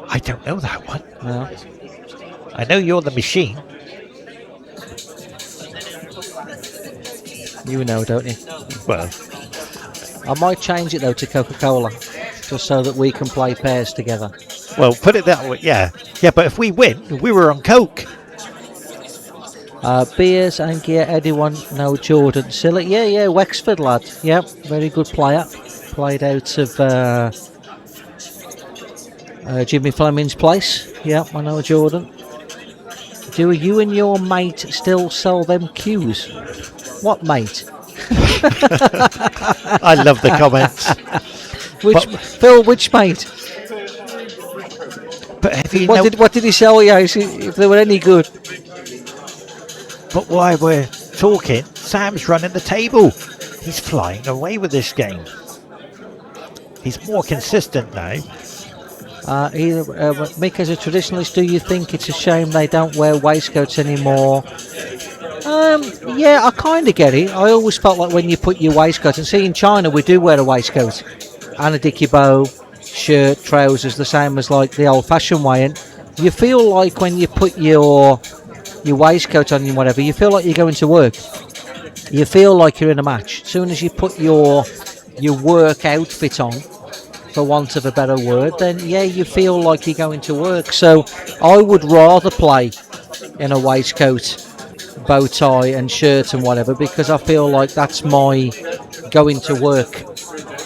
I don't know that one. No. I know you're the machine. You know, don't you? Well, I might change it though to Coca-Cola, just so that we can play pairs together. well, put it that way. Yeah, but if we win, we were on Coke. Beers and gear, anyone know Jordan Sillett? Yeah, Wexford lad. Yep, very good player. Played out of Jimmy Fleming's place. Yep, I know Jordan. Do you and your mate still sell them cues? What mate? I love the comments. Phil, which mate? But have you What did he sell you? If they were any good? But while we're talking, Sam's running the table. He's flying away with this game. He's more consistent now. Mick, as a traditionalist, do you think it's a shame they don't wear waistcoats anymore? Yeah, I kind of get it. I always felt like when you put your waistcoat, and see in China we do wear a waistcoat and a dicky bow, shirt, trousers, the same as like the old-fashioned way. And you feel like when you put your waistcoat on and whatever, you feel like you're going to work. You feel like you're in a match. As soon as you put your work outfit on, for want of a better word, then yeah, you feel like you're going to work. So I would rather play in a waistcoat, bow tie and shirt and whatever, because I feel like that's my going to work.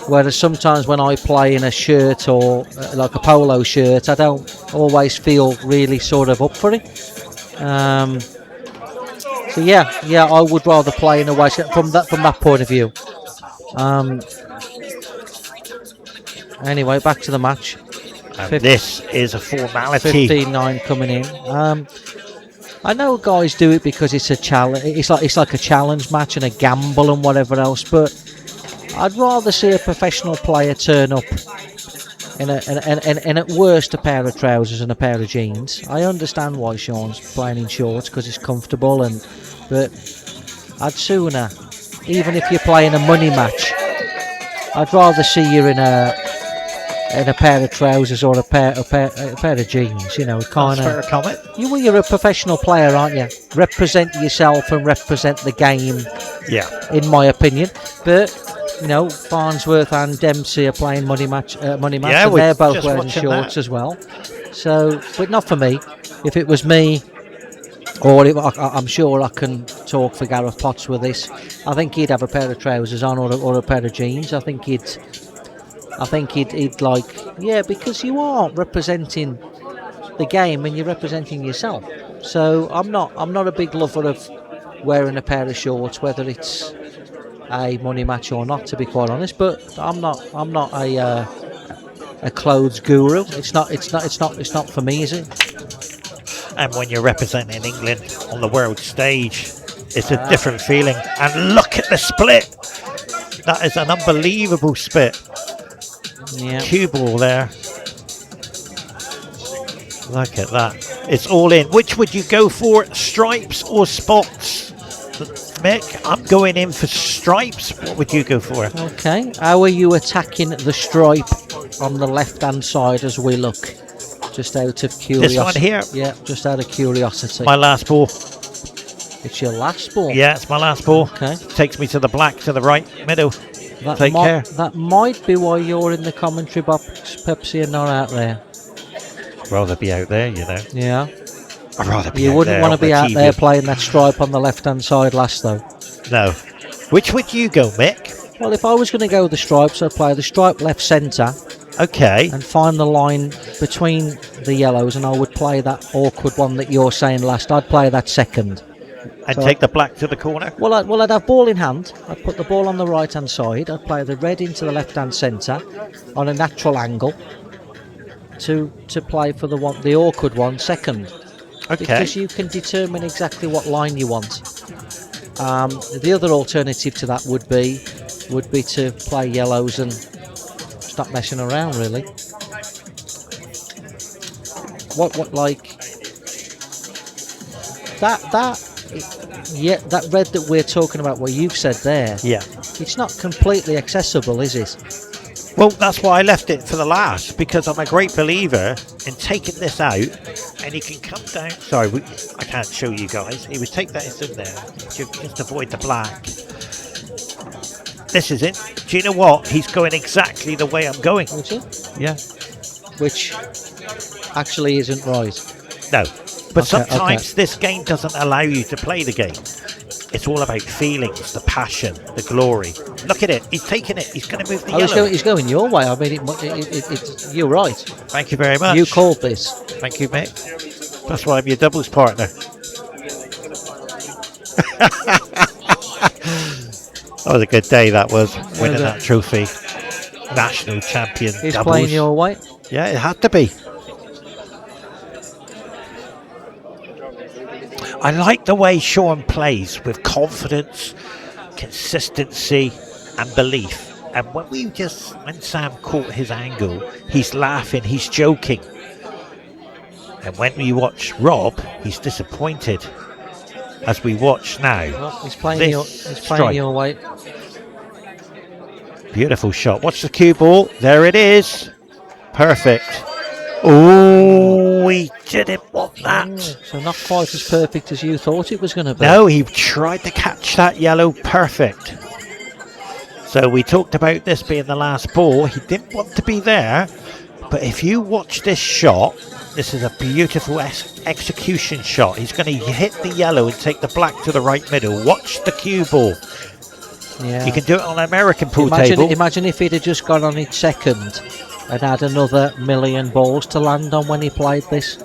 Whereas sometimes when I play in a shirt or like a polo shirt, I don't always feel really sort of up for it. So yeah, I would rather play in a waistcoat from that point of view. Anyway, back to the match. And this is a formality. 15-9 coming in. I know guys do it because it's a challenge. It's like a challenge match and a gamble and whatever else. But I'd rather see a professional player turn up in at worst a pair of trousers and a pair of jeans. I understand why Shaun's playing in shorts because it's comfortable, but I'd sooner, even if you're playing a money match, I'd rather see you in a pair of trousers or a pair of jeans, you know, kind of. Fair comment. You're a professional player, aren't you? Represent yourself and represent the game. Yeah. In my opinion, but you know, Farnsworth and Dempsey are playing money match, Yeah, and they're both wearing shorts that as well. So, but not for me. If it was me, or I'm sure I can talk for Gareth Potts with this. I think he'd have a pair of trousers on or a pair of jeans. I think he'd like, yeah, because you are representing the game and you're representing yourself. So I'm not a big lover of wearing a pair of shorts, whether it's a money match or not, to be quite honest. But I'm not a clothes guru. It's not for me, is it? And when you're representing England on the world stage, it's a different feeling. And look at the split. That is an unbelievable split. Yeah. Cue ball there. Look at that. It's all in. Which would you go for? Stripes or spots? Mick, I'm going in for stripes. What would you go for? Okay. How are you attacking the stripe on the left-hand side as we look? Just out of curiosity. This one here? Yeah, just out of curiosity. My last ball. It's your last ball? Yeah, it's my last ball. Okay. Takes me to the black, to the right, middle. Take care. That might be why you're in the commentary box, Pepsi, and not out there. I'd rather be out there, you know. Yeah. I'd rather be You out wouldn't there want to on be the out TV. there playing that stripe on the left-hand side last, though. No. Which would you go, Mick? Well, if I was going to go with the stripes, I'd play the stripe left centre. Okay. And find the line between the yellows, and I would play that awkward one that you're saying last. I'd play that second. And So take the black to the corner. Well, I'd have ball in hand. I'd put the ball on the right hand side. I'd play the red into the left hand centre on a natural angle to play for the awkward one second. Okay. Because you can determine exactly what line you want. The other alternative to that would be to play yellows and stop messing around, really. What like that red that we're talking about, what you've said there, Yeah. it's not completely accessible, is it? Well, that's why I left it for the last, because I'm a great believer in taking this out, and you can come down. Sorry, I can't show you guys. He would take that in there, just avoid the black. This is it. Do you know what? He's going exactly the way I'm going. Is it? Yeah. Which actually isn't right. No. But Okay, sometimes this game doesn't allow you to play the game. It's all about feelings, the passion, the glory. Look at it. He's taking it. He's going to move the yellow. He's going your way. I mean, you're right. Thank you very much. You called this. Thank you, mate. That's why I'm your doubles partner. That was a good day, that was. Winning that trophy. National champion He's doubles. playing your way. Yeah, it had to be. I like the way Shaun plays with confidence, consistency and belief. And when Sam caught his angle, he's laughing, he's joking. And when we watch Rob, he's disappointed. As we watch now. Well, he's playing your way. Beautiful shot. Watch the cue ball. There it is. Perfect. Oh, we didn't want that. So not quite as perfect as you thought it was going to be. No, he tried to catch that yellow perfect. So we talked about this being the last ball. He didn't want to be there. But if you watch this shot, this is a beautiful execution shot. He's going to hit the yellow and take the black to the right middle. Watch the cue ball. Yeah. You can do it on an American pool table. Imagine if he'd have just gone on its second and had another million balls to land on when he played this.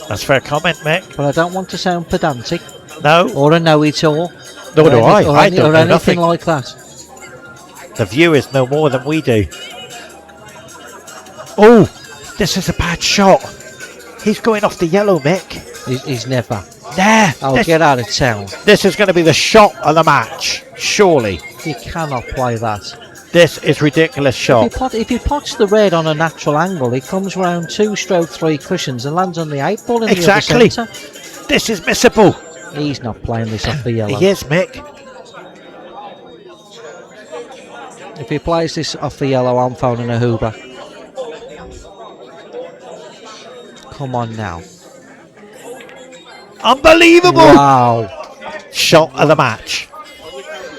That's fair comment, Mick. But I don't want to sound pedantic. No. Or a know-it-all. Nor do I. I don't know anything nothing. like that. The viewers know more than we do. Oh, this is a bad shot. He's going off the yellow, Mick. He's never. There. I'll get out of town. This is going to be the shot of the match, surely. You cannot play that. This is ridiculous shot. If he pots the red on a natural angle, he comes round 2/3 cushions and lands on the 8 ball in Exactly. the other centre. This is missable. He's not playing this off the yellow. He is, Mick. If he plays this off the yellow, I'm phoning a Hoover. Come on now. Unbelievable. Wow. Shot of the match.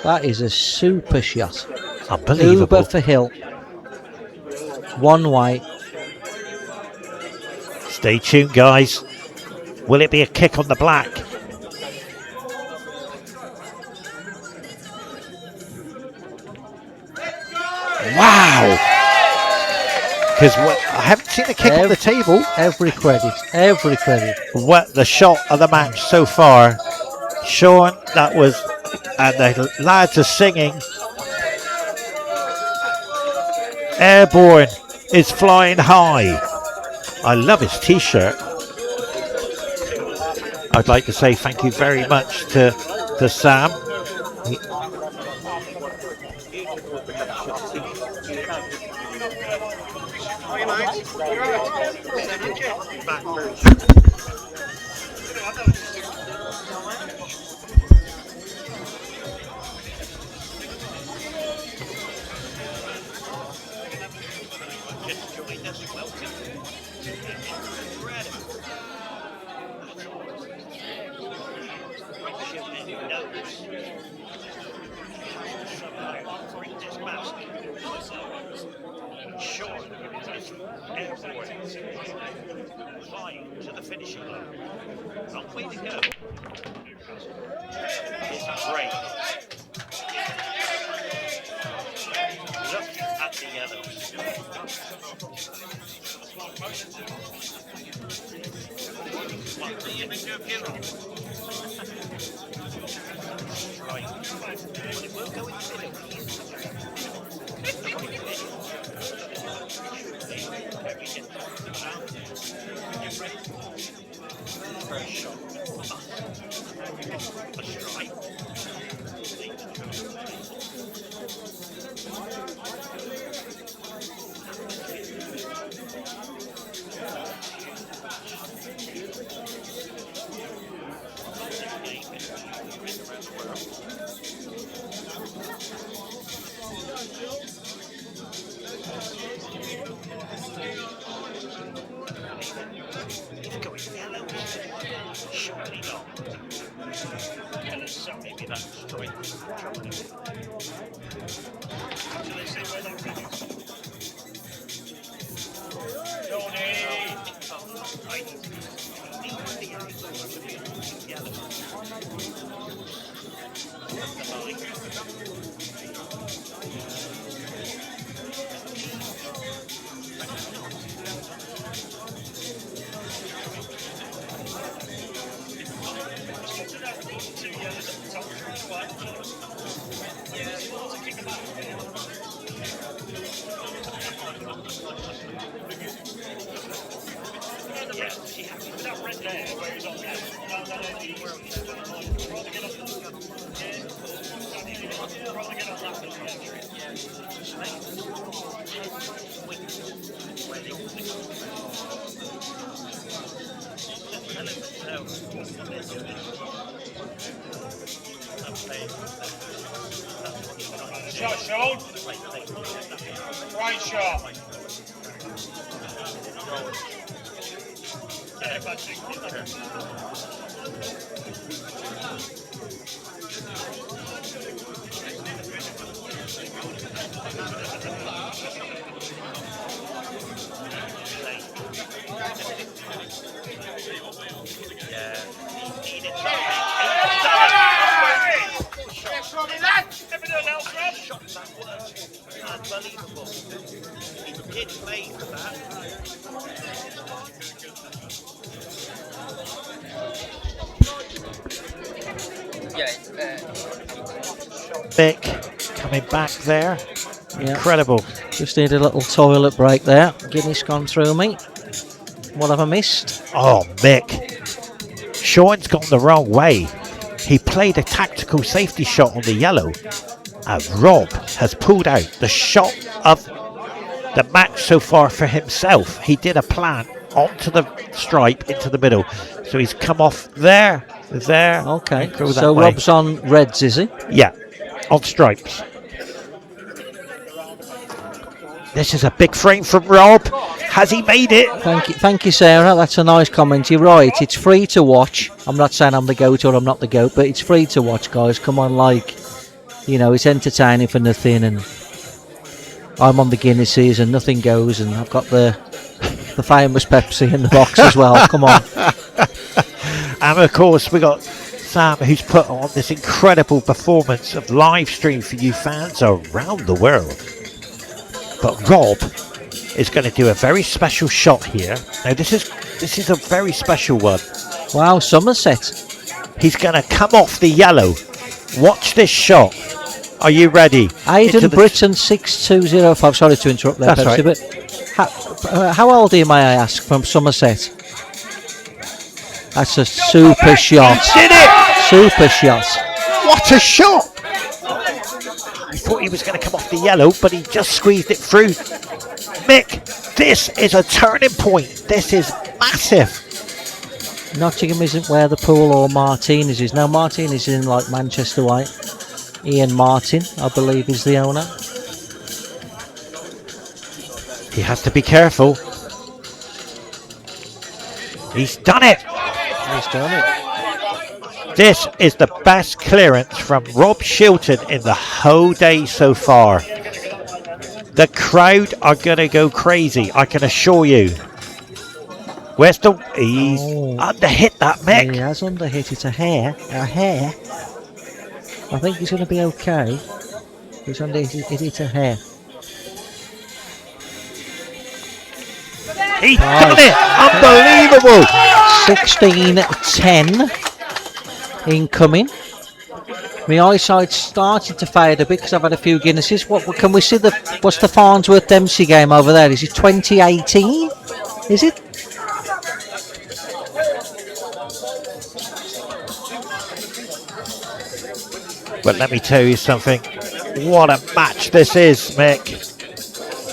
That is a super shot. Unbelievable. Uber for Hill. One way. Stay tuned, guys. Will it be a kick on the black? Wow. Because I haven't seen a kick on the table. Every credit. Every credit. What the shot of the match so far. Shaun, that was, and the lads are singing. Airborne is flying high. I love his t-shirt. I'd like to say thank you very much to Sam. To the finishing line. Long way to go. It's great. Look at the yellows. Shot, Shaun. Right shot. Everything else, Rob? Unbelievable. He did play for that. Vic coming back there. Yeah. Incredible. Just need a little toilet break there. Guinness gone through me. What have I missed? Oh, Mick. Shaun's gone the wrong way. He played a tactical safety shot on the yellow. And Rob has pulled out the shot of the match so far for himself. He did a plant onto the stripe into the middle. So he's come off there. Okay. and go that So way. Rob's on reds, is he? Yeah, on stripes. This is a big frame from Rob. Has he made it? Thank you, Sarah. That's a nice comment. You're right. It's free to watch. I'm not saying I'm the goat or I'm not the goat, but it's free to watch, guys. Come on, it's entertaining for nothing. And I'm on the Guinnesses and nothing goes. And I've got the famous Pepsi in the box as well. Come on. And of course, we got Sam, who's put on this incredible performance of live stream for you fans around the world. But Rob is going to do a very special shot here. Now this is a very special one. Wow, Somerset. He's going to come off the yellow. Watch this shot. Are you ready? Aidan Britton 6205. Sorry to interrupt there, That's Pepsi, right. but how old are you, may I ask, from Somerset? That's a super shot. Did it! Super shot. What a shot! I thought he was going to come off the yellow, but he just squeezed it through. Mick, this is a turning point. This is massive. Nottingham isn't where the pool or Martinez is. Now Martinez is in like Manchester way. Ian Martin, I believe, is the owner. He has to be careful. He's done it. He's done it. This is the best clearance from Rob Chilton in the whole day so far. The crowd are going to go crazy, I can assure you. Where's the... He's underhit that, Mick. He has underhit it a hair. I think he's going to be okay. He's underhit it a hair. He's done it. Unbelievable. 16-10 incoming. My eyesight's starting to fade a bit because I've had a few Guinnesses. What can we see? What's the Farnsworth Dempsey game over there? Is it 2018? Is it? But let me tell you something. What a match this is, Mick.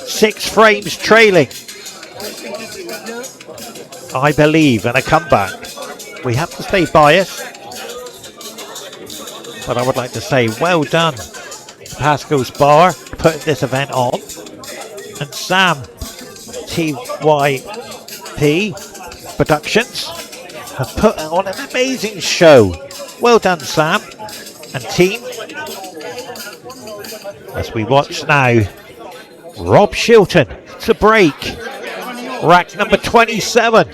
6 frames trailing. I believe in a comeback. We have to stay biased. But I would like to say well done to Pasco's Bar putting this event on. And Sam, TYP Productions, have put on an amazing show. Well done, Sam and team. As we watch now, Rob Chilton to break rack number 27.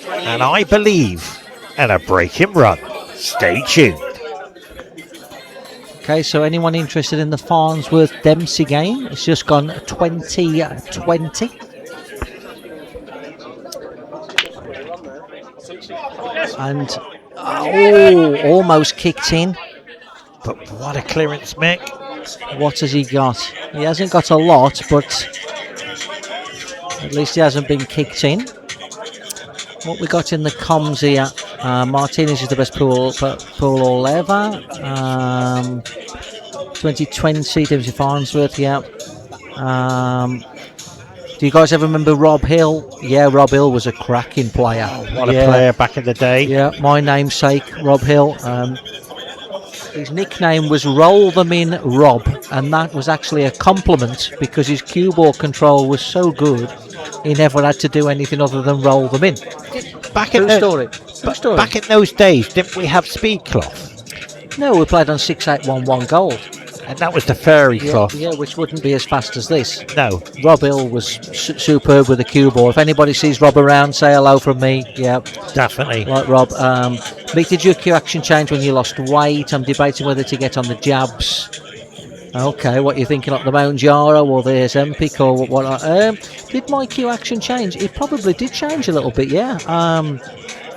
And I believe in a breaking run. Stay tuned. Okay, so anyone interested in the Farnsworth Dempsey game? It's just gone 20-20. And almost kicked in. But what a clearance, Mick. What has he got? He hasn't got a lot, but at least he hasn't been kicked in. What we got in the comms here, Martinez is the best pool all ever. 2020, Dempsey Farnsworth, yeah. Do you guys ever remember Rob Hill? Yeah, Rob Hill was a cracking player. Oh, what a player back in the day. Yeah, my namesake, Rob Hill. His nickname was Roll Them In Rob, and that was actually a compliment because his cue ball control was so good he never had to do anything other than roll them in. Back in those days, didn't we have speed cloth? No, we played on 6811 gold. And that was the fairy cloth. Yeah, which wouldn't be as fast as this. No. Rob Hill was superb with the cue ball. If anybody sees Rob around, say hello from me. Yeah, definitely. Like Rob. Mick, did your cue action change when you lost weight? I'm debating whether to get on the jabs. Okay, what are you thinking at the Mount Jara or the Zempic or what? Did my cue action change? It probably did change a little bit, yeah. I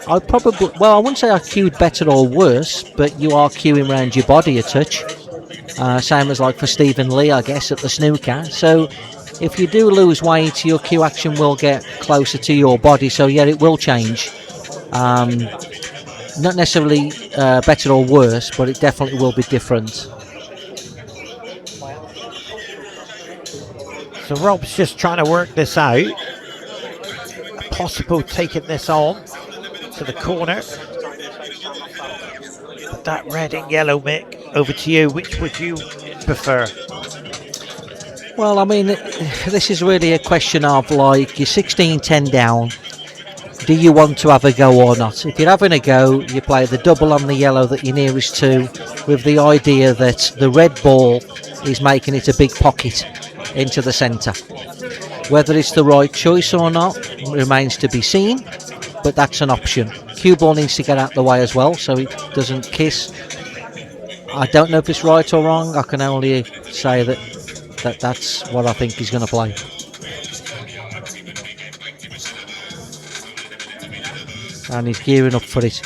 wouldn't say I cued better or worse, but you are cueing around your body a touch. Same as like for Stephen Lee, I guess, at the snooker. So if you do lose weight, your cue action will get closer to your body. So yeah, it will change. Not necessarily better or worse, but it definitely will be different. So Rob's just trying to work this out. Possible taking this on to the corner. But that red and yellow, Mick, over to you. Which would you prefer? Well, I mean, this is really a question of like you're 16-10 down. Do you want to have a go or not? If you're having a go, you play the double on the yellow that you're nearest to, with the idea that the red ball is making it a big pocket into the centre. Whether it's the right choice or not remains to be seen, but that's an option. Cue ball needs to get out the way as well so it doesn't kiss. I don't know if it's right or wrong. I can only say that's what I think he's going to play. And he's gearing up for it.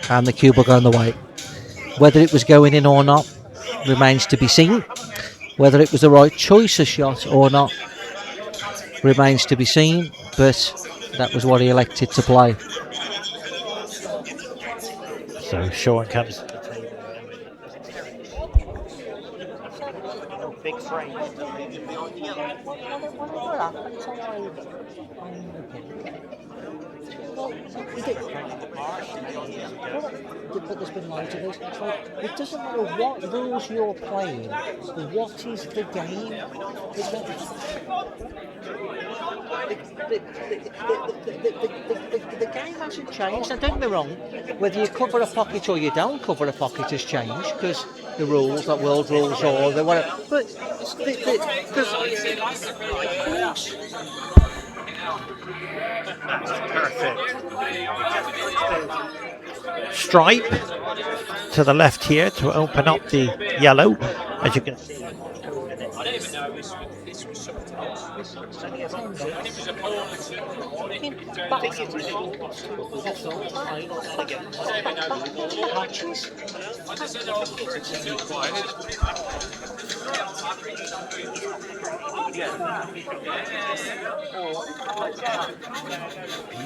And the cue ball going the way. Whether it was going in or not remains to be seen. Whether it was the right choice of shot or not remains to be seen, but that was what he elected to play. So Shaun comes. Big frame. But there's been loads of this. So it doesn't matter what rules you're playing, what is the game? The game hasn't changed. Now, don't get me wrong, whether you cover a pocket or you don't cover a pocket has changed because the rules, like world rules or the whatever. But Perfect. Stripe to the left here to open up the yellow, as you can see.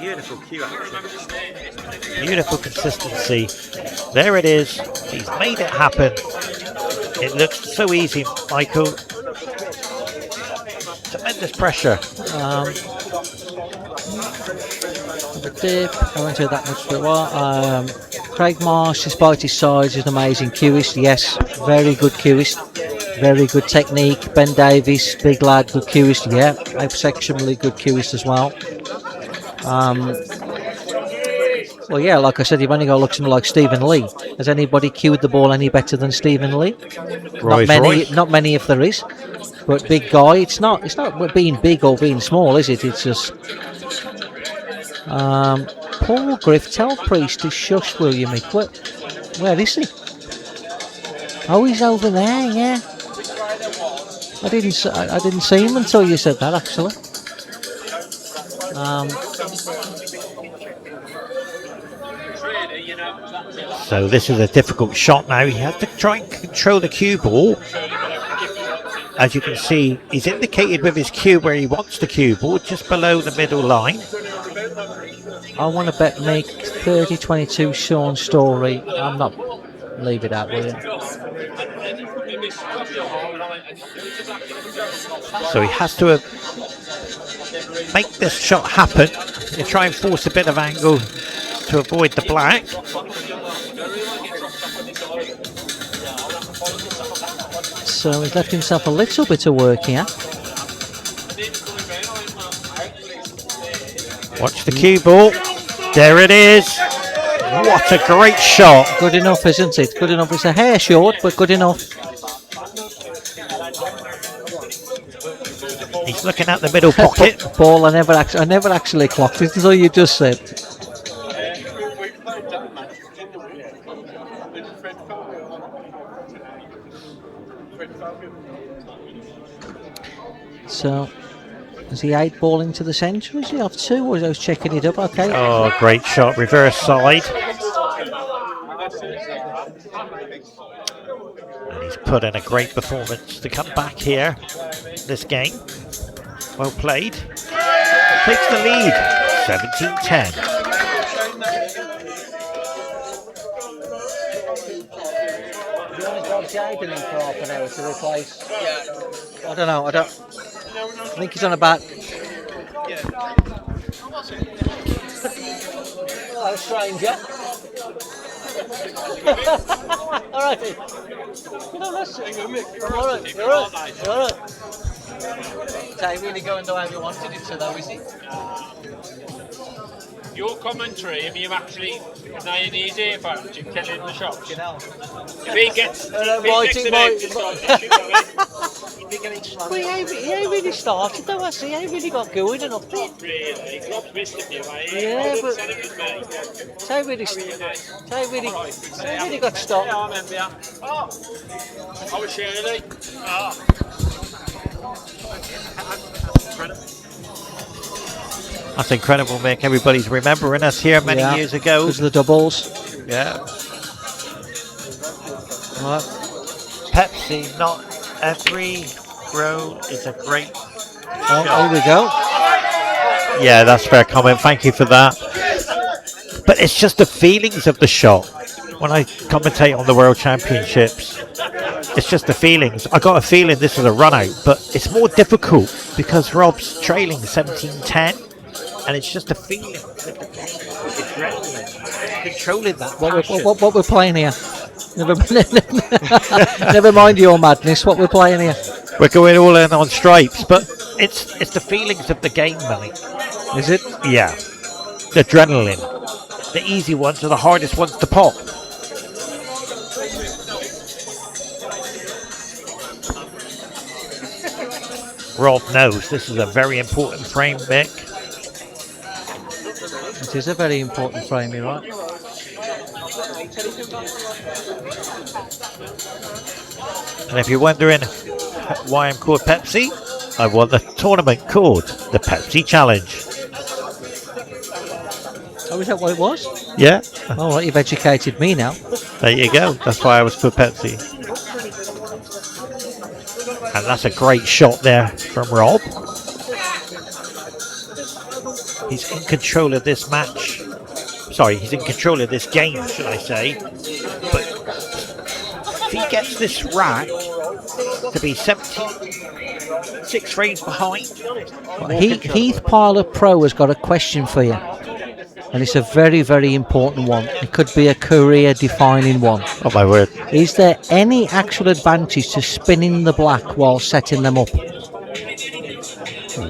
Beautiful cue action. Beautiful consistency. There it is. He's made it happen. It looks so easy, Michael. Tremendous pressure. The dip, I won't do that much for a while. Craig Marsh, despite his size, is an amazing cueist. Yes, very good cueist. Very good technique. Ben Davies, big lad, good cueist. Yeah, exceptionally good cueist as well. Well, yeah, like I said, you've only got to look at someone like Stephen Lee. Has anybody cued the ball any better than Stephen Lee? Not many if there is. But big guy, it's not being big or being small, is it? It's just Paul Griff, tell Priest to shush, will you, Mick? Where is he? Oh, he's over there, yeah. I didn't see him until you said that, actually. So this is a difficult shot now. He has to try and control the cue ball. As you can see, he's indicated with his cue where he wants the cue ball, just below the middle line. I want to bet Mick 30-22 Shaun Storry. I'm not. Leave it out, will you? So he has to make this shot happen. You try and force a bit of angle to avoid the black. So he's left himself a little bit of work here. Watch the cue ball. There it is. What a great shot. Good enough, isn't it? Good enough. It's a hair short, but good enough. He's looking at the middle pocket. Ball, I never actually clocked it. That's all you just said. So, is he 8 ball into the centre? Is he off 2? Or is he checking it up? Okay. Oh, great shot. Reverse side. And he's put in a great performance to come back here this game. Well played. Takes the lead. 17-10. I don't know. I think he's on about. Hello, stranger. All right. You're all right. So he really going the way we wanted it to, though, is he? Your commentary, if you actually nail these earphones, you're killing the shots. You know. If he gets it out, Well, he ain't really started, though, has he? He ain't really got going enough. not really. Rob's missed a few, mate. Yeah, but Said it was me. so he really got stopped. Yeah, I remember you. Oh, I was Shirley. Oh. That's incredible, Mick. Everybody's remembering us here many years ago. Because of the doubles. Yeah. Right. Pepsi, not every row is a great Oh, here we go. Yeah, that's fair comment. Thank you for that. But it's just the feelings of the shot. When I commentate on the World Championships, it's just the feelings. I got a feeling this is a run out, but it's more difficult because Rob's trailing 17-10, and it's just a feeling. Controlling that. What we're playing here? Never mind your madness. What we're playing here? We're going all in on stripes, but it's the feelings of the game, Millie. Is it? Yeah. The adrenaline. The easy ones are the hardest ones to pop. Rob knows this is a very important frame, Mick. It is a very important frame, you're right. And if you're wondering why I'm called Pepsi? I won the tournament called the Pepsi Challenge. Oh, is that what it was? Yeah, All right, you've educated me now. there you go. That's why I was called Pepsi. And that's a great shot there from Rob. He's in control of this match. Sorry, he's in control of this game, should I say. But if he gets this rack to be 76 frames behind. Heath Pilot Pro has got a question for you. And it's a very, very important one. It could be a career-defining one. Oh my word. Is there any actual advantage to spinning the black while setting them up?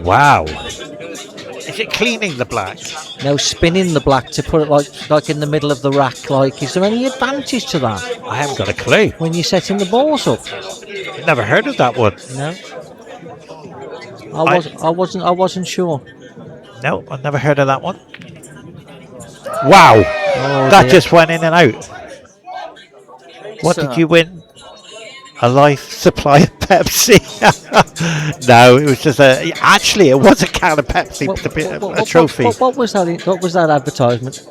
Wow. Is it cleaning the black? No, spinning the black to put it like in the middle of the rack. Like, is there any advantage to that I haven't got a clue. when you're setting the balls up? Never heard of that one. No. I wasn't sure. No, I've never heard of that one. Wow. Oh, That dear. just went in and out. What did you win? A life supply of Pepsi. No, it was just actually, it was a can of Pepsi, a trophy. What was that? What was that advertisement?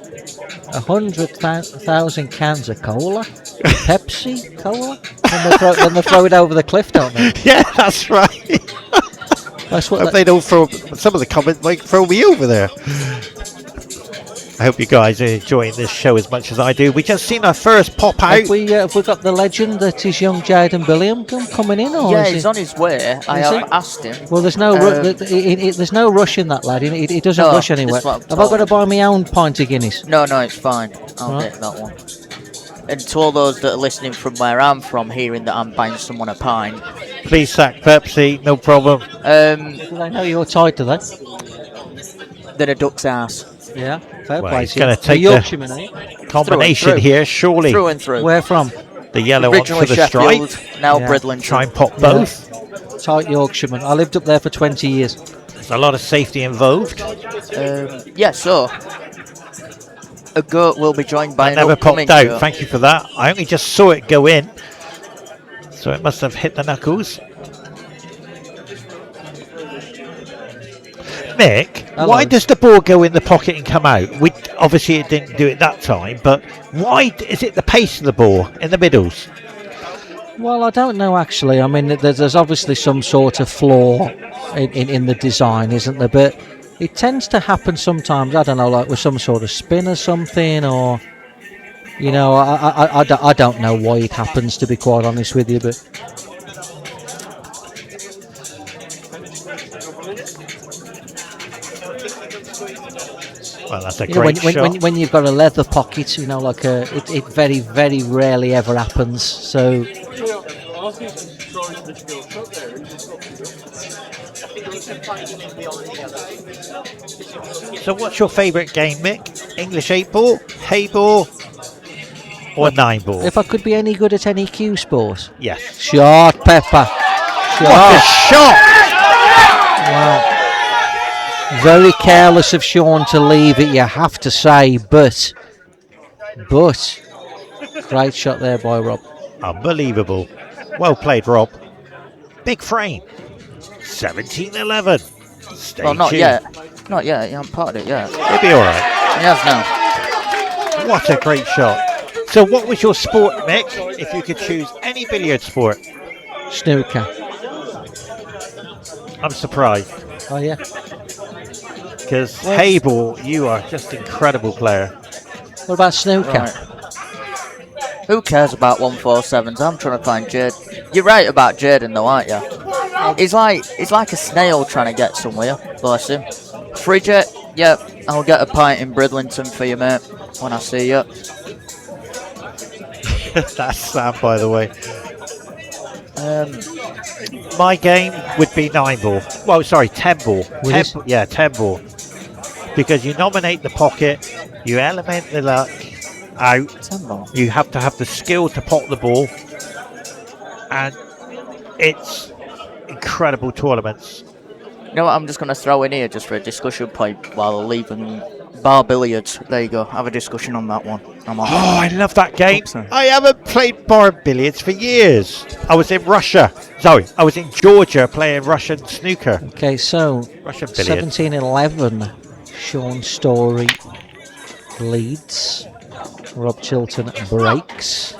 100,000 cans of cola, Pepsi cola, and they throw it over the cliff, don't they? Yeah, that's right. That's what. If they don't throw some of the comments, might throw me over there. I hope you guys are enjoying this show as much as I do. We just seen our first pop out. Have we got the legend that is young Jaden Billiam coming in? Or Yeah, is he's he? on his way. I Is he? have asked him. Well, there's no there's no rush in that lad. He doesn't No, rush anywhere. that's what I'm Have I got to told. buy my own pint of Guinness? No, it's fine. I'll Right. take that one. And to all those that are listening from where I'm from, hearing that I'm buying someone a pint, Please sack Pepsi, no problem. Do they know you're tied to that? then a duck's ass. Yeah, fair Well, play he's to you. gonna A take the- Yorkshireman, eh? Combination through. here, surely. Through and through. Where from? The yellow onto Originally the Sheffield, stripe. now Yeah. Bridlington. Try and pop both. Tight Yorkshireman. I lived up there for 20 years. There's a lot of safety involved. Yeah, so a goat will be joined by That an never upcoming popped out. goat. Thank you for that. I only just saw it go in, so it must have hit the knuckles. Mick, Hello. why does the ball go in the pocket and come out? Obviously it didn't do it that time, but why is it the pace of the ball in the middles? Well, I don't know actually. I mean, there's obviously some sort of flaw in the design, isn't there? But it tends to happen sometimes. I don't know, like with some sort of spin or something, or you know, I don't know why it happens. To be quite honest with you, but. Well, that's a You know, great shot. when you've got a leather pocket, you know, like it very, very rarely ever happens. So So what's your favourite game, Mick? English 8-ball, hay ball, or 9-ball? if I could be any good at any cue sport, Yes. shot pepper, What a shot. shot! Wow. Very careless of Shaun to leave it, you have to say, but great shot there by Rob. Unbelievable. Well played, Rob. Big frame. 17-11. Stay Well, not tuned. yet. Not yet. You haven't potted it yet. It'll be all right. He has now. What a great shot. So what was your sport, Mick, if you could choose any billiard sport? Snooker. I'm surprised, Oh yeah. because Hayball, you are just incredible player. What about snooker? Right. Who cares about 147s? I'm trying to find Jade. You're right about Jaden though, aren't you? He's like a snail trying to get somewhere. Bless him. Free jet? Yep. I'll get a pint in Bridlington for you, mate, when I see you. That's Sam, by the way. My game would be 9-ball. Well, sorry, 10-ball. Would it? 10-ball. Because you nominate the pocket, you element the luck out. 10-ball. You have to have the skill to pot the ball, and it's incredible tournaments. You know what? I'm just going to throw in here just for a discussion point while leaving bar billiards. There you go. Have a discussion on that one. I'm off. Oh, I love that game. Oops, sorry. I haven't played bar billiards for years. I was in Russia. Sorry, I was in Georgia playing Russian snooker. Okay, so Russian billiards. 17-11. Shaun Storry leads. Rob Chilton breaks.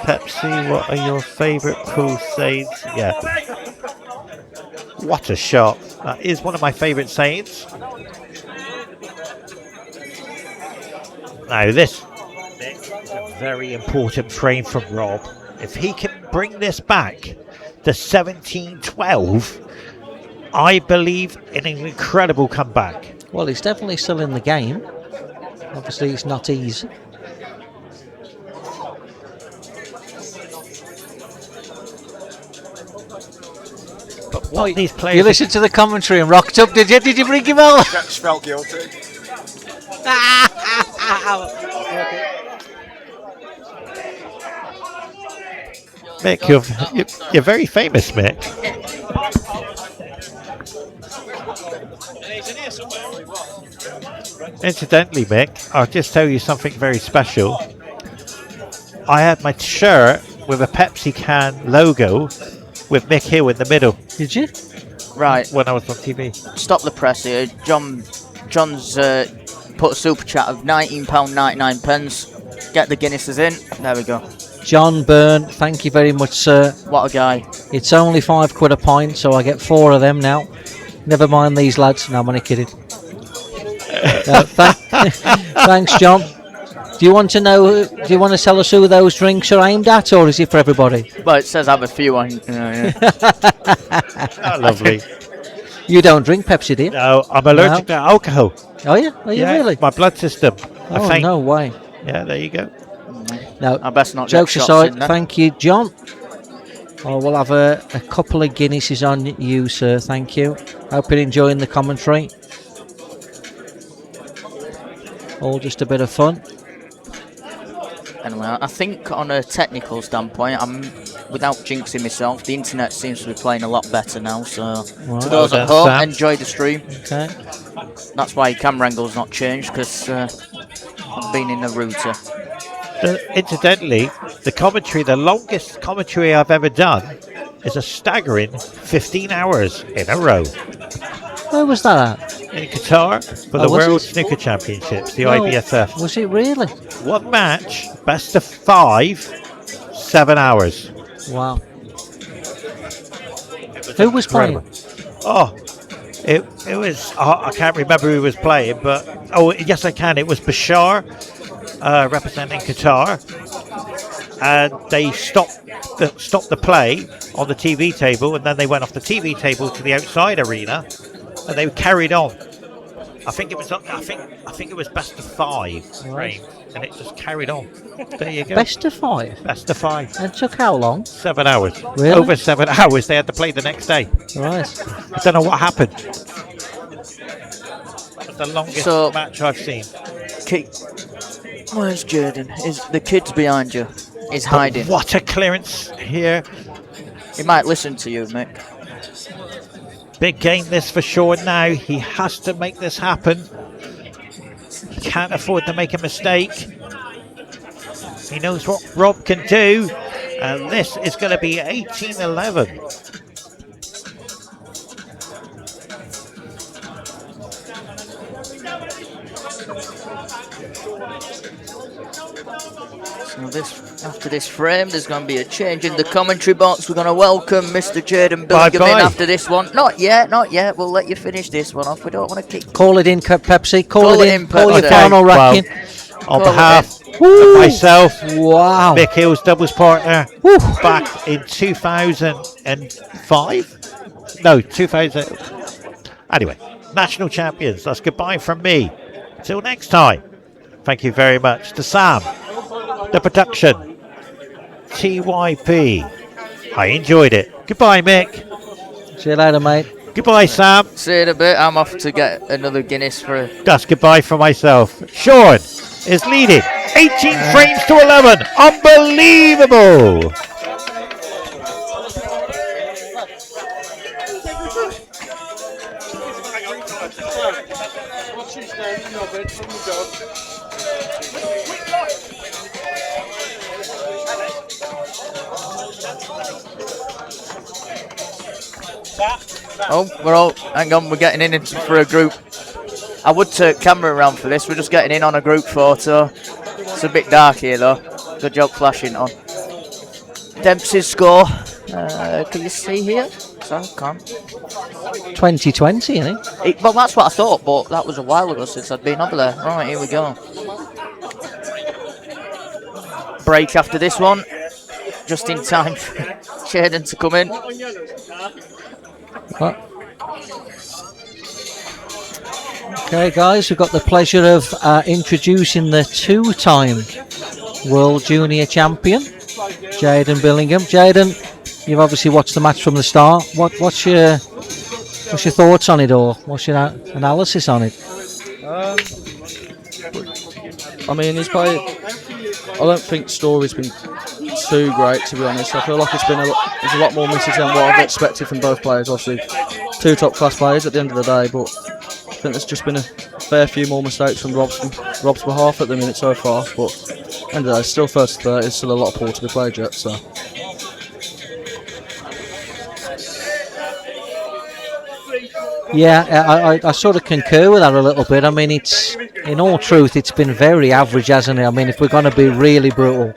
Pepsi, what are your favourite crusades? Yeah. What a shot. That is one of my favourite sayings. Now this is a very important frame from Rob. If he can bring this back to 17-12, I believe in an incredible comeback. Well, he's definitely still in the game. Obviously, it's not easy. But what these players... You listened to the commentary and rocked up, did you? Did you bring him out? Just felt guilty. Mick, you're very famous, Mick. Incidentally, Mick, I'll just tell you something very special. I had my shirt with a Pepsi can logo with Mick Hill in the middle. Did you? Right. When I was on TV. Stop the press here. John's put a super chat of £19.99. Get the Guinnesses in. There we go. John Byrne, thank you very much, sir. What a guy. It's only £5 a pint, so I get 4 of them now. Never mind these lads. No, I'm only kidding. Thanks, John. Do you want to know? Do you want to tell us who those drinks are aimed at, or is it for everybody? Well, it says have a few on. Yeah. Oh, lovely. You don't drink Pepsi, do you? No, I'm allergic to alcohol. Oh, yeah? Are you really? My blood system. Oh, no way. Yeah, there you go. No, I best not. Jokes aside, thank you, John. Oh, we'll have a couple of Guinnesses on you, sir. Thank you. Hope you're enjoying the commentary. All just a bit of fun. Anyway, I think on a technical standpoint, I'm without jinxing myself. The internet seems to be playing a lot better now. So Right. to those at home, enjoy the stream. Okay. That's why camera angle's not changed because I've been in the router. Incidentally, the longest commentary I've ever done is a staggering 15 hours in a row. Where was that at? In Qatar for the World Snooker Championships, the IBSF. Was it really? One match, best of 5, 7 hours. Wow. Who was playing? Oh, it was, I can't remember who was playing, but, oh, yes I can. It was Bashar, representing Qatar. And they stopped the play on the TV table, and then they went off the TV table to the outside arena, and they carried on. I think it was best of 5 frame, and it just carried on. There you go. Best of 5? Best of 5. And it took how long? 7 hours. Really? Over 7 hours. They had to play the next day. Right. I don't know what happened. That was the longest match I've seen. Where's Jordan? Is the kid's behind you? He's hiding. What a clearance here. He might listen to you, Mick. Big game this for Shaun now. He has to make this happen. He can't afford to make a mistake. He knows what Rob can do. And this is going to be 18-11. So after this frame, there's going to be a change in the commentary box. We're going to welcome Mr. Jaden Billingham in after this one. Not yet. We'll let you finish this one off. We don't want to kick. Call it in, Pepsi. Call it in. Call your Pepsi. final ranking. On behalf of myself, wow, Mick Hill's doubles partner, back in 2005? No, 2000. Anyway, national champions. That's goodbye from me. Till next time. Thank you very much to Sam, the production, TYP. I enjoyed it. Goodbye, Mick. See you later, mate. Goodbye, Sam. See you in a bit. I'm off to get another Guinness for. That's goodbye for myself. Shaun is leading 18 frames to 11. Unbelievable. What's his name? No, bed from the dog. Oh, we're all, hang on, we're getting in for a group. I would turn camera around for this, we're just getting in on a group photo. It's a bit dark here though. Good job flashing on. Dempsey's score, can you see here? So, can't. 2020, isn't it? Well, that's what I thought, but that was a while ago since I'd been over there. Right, here we go. Break after this one. Just in time for Shaun to come in. What? Okay, guys, we've got the pleasure of introducing the two-time World Junior Champion, Jaden Billingham. Jaden, you've obviously watched the match from the start. What's your thoughts on it, or what's your analysis on it? I mean, he's played. I don't think Storry's been too great, to be honest. I feel like there's a lot more misses than what I've expected from both players. Obviously, two top-class players at the end of the day, but I think there's just been a fair few more mistakes from Rob's behalf at the minute so far. But at the end of the day, still first to third. It's still a lot of ball to be played yet. So. Yeah, I sort of concur with that a little bit. I mean, it's, in all truth, it's been very average, hasn't it? I mean, if we're going to be really brutal,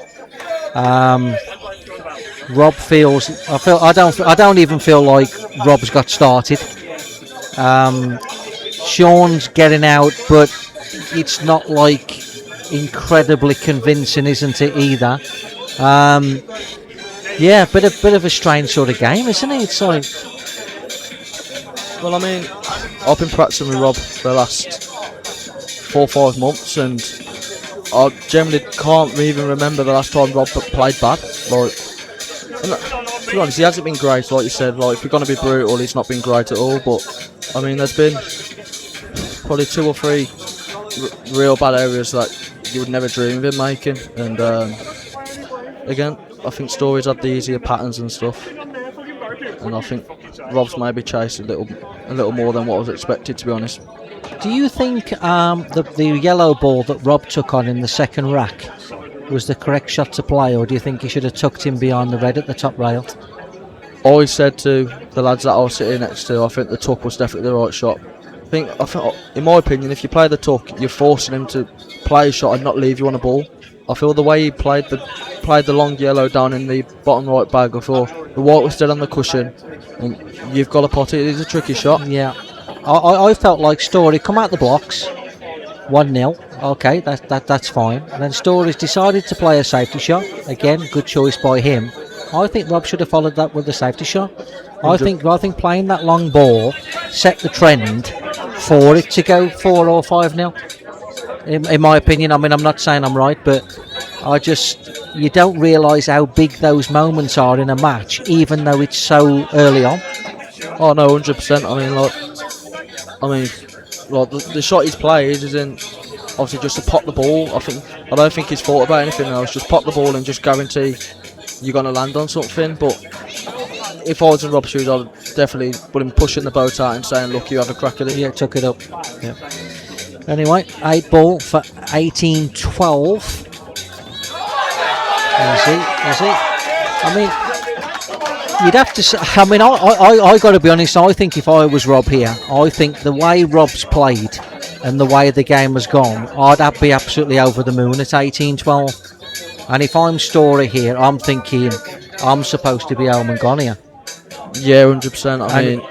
Rob feels. I don't even feel like Rob's got started. Shaun's getting out, but it's not like incredibly convincing, isn't it? Either. Yeah, bit of a strange sort of game, isn't it? It's like. Well, I mean, I've been practicing with Rob for the last 4 or 5 months, and I generally can't even remember the last time Rob played bad. Like, to be honest, he hasn't been great, like you said. Like, if we're going to be brutal, he's not been great at all. But I mean, there's been probably 2 or 3 real bad areas that you would never dream of him making. And again, I think Storry's had the easier patterns and stuff, and I think Rob's maybe chased a little more than what was expected, to be honest. Do you think the yellow ball that Rob took on in the second rack was the correct shot to play, or do you think he should have tucked him behind the red at the top rail? I always said to the lads that I was sitting next to, I think the tuck was definitely the right shot. I think, in my opinion, if you play the tuck, you're forcing him to play a shot and not leave you on a ball. I feel the way he played the long yellow down in the bottom right bag, I thought the white was still on the cushion, and you've got to pot it. It's a tricky shot. Yeah, I felt like Storry come out the blocks, 1-0. Okay, that's fine. And then Storry's decided to play a safety shot. Again, good choice by him. I think Rob should have followed that with a safety shot. I think playing that long ball set the trend for it to go 4 or 5-0. In my opinion, I mean, I'm not saying I'm right, but you don't realise how big those moments are in a match, even though it's so early on. Oh no, 100%. I mean, the shot he's played isn't obviously just to pop the ball. I don't think he's thought about anything else. Just pop the ball and just guarantee you're going to land on something. But if I was in Rob's shoes, I'd definitely put him pushing the boat out and saying, "Look, you have a crack at it." Yeah, took it up. Yeah. Anyway, 8 ball for 18-12. Is he? I mean, you'd have to say, I mean, I got to be honest, I think if I was Rob here, I think the way Rob's played and the way the game has gone, I'd be absolutely over the moon at 18-12. And if I'm Storry here, I'm thinking I'm supposed to be home and gone here. Yeah, 100%. I mean,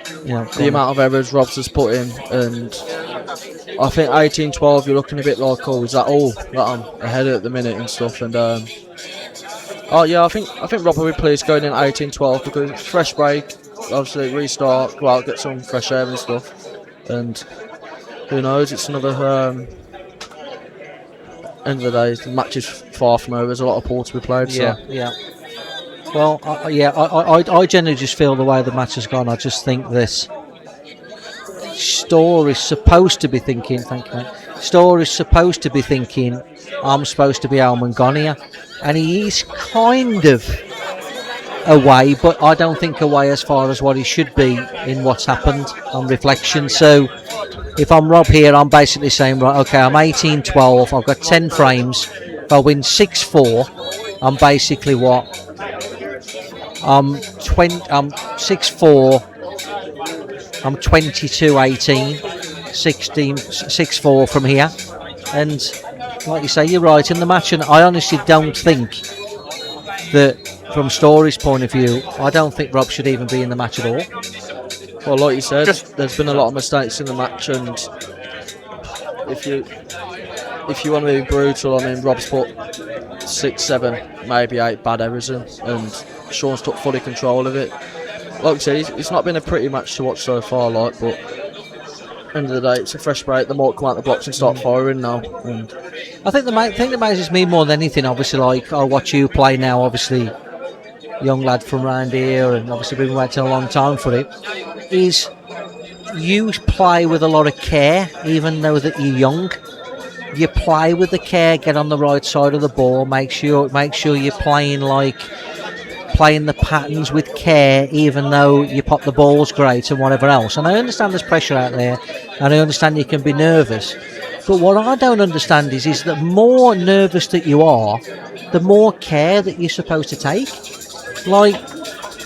the amount of errors Rob's has put in, and I think 18-12, you're looking a bit like, oh, is that all that I'm ahead at the minute and stuff? And oh yeah, I think Rob will be pleased going in 18-12 because it's fresh break, obviously restart, go out, get some fresh air and stuff, and who knows, it's another. End of the day, the match is far from over. There's a lot of pool to be played. Yeah, so. yeah. Well, I generally just feel the way the match has gone. I just think this Storry's supposed to be thinking. Thank you, mate. Storry's supposed to be thinking, I'm supposed to be home and gone here, and he is kind of away, but I don't think away as far as what he should be in what's happened on reflection. So if I'm Rob here, I'm basically saying, right, okay, I'm 18-12, I've got 10 frames. If I win 6-4, I'm basically what? I'm 6-4, I'm 22-18, 6-4 from here. And like you say, you're right in the match, and I honestly don't think that, from Storry's point of view, I don't think Rob should even be in the match at all. Well, like you said, there's been a lot of mistakes in the match, and if you want to be brutal, I mean, Rob's put 6, 7, maybe 8 bad errors in, and Shaun's took fully control of it. Like I said, it's not been a pretty match to watch so far, like, but end of the day, it's a fresh break. The more come out the blocks and start firing now. And I think the thing that amazes me more than anything, obviously, like I watch you play now, obviously, young lad from around here, and obviously been waiting a long time for it, is you play with a lot of care, even though that you're young. You play with the care, get on the right side of the ball, make sure you're playing the patterns with care, even though you pop the balls great and whatever else. And I understand there's pressure out there, and I understand you can be nervous. But what I don't understand is that more nervous that you are, the more care that you're supposed to take. Like,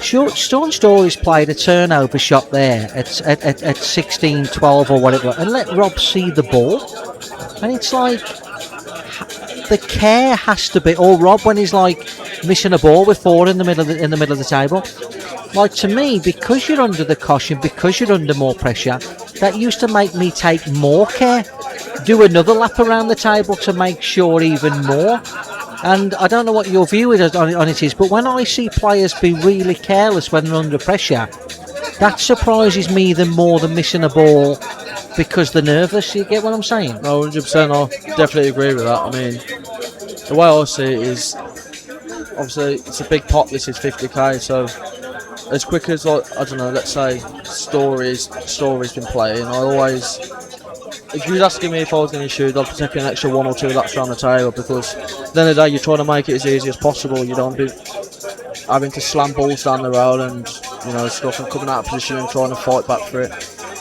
Shaun Storry's played a turnover shot there at 16-12 or whatever, and let Rob see the ball. And it's like, the care has to be, or Rob when he's like missing a ball with 4 in the middle of the table. Like, to me, because you're under the caution, because you're under more pressure, that used to make me take more care, do another lap around the table to make sure even more. And I don't know what your view on it is, but when I see players be really careless when they're under pressure, that surprises me more than missing a ball because they're nervous. You get what I'm saying? No, 100%. I definitely agree with that. I mean, the way I see it is, obviously, it's a big pot. This is 50k, so as quick as, like, I don't know, let's say Storry's been playing, I always, if you was asking me if I was going to shoot, I'd take an extra 1 or 2 laps around the table, because at the end of the day, you're trying to make it as easy as possible. You don't be having to slam balls down the road and, you know, stuff, and coming out of position and trying to fight back for it.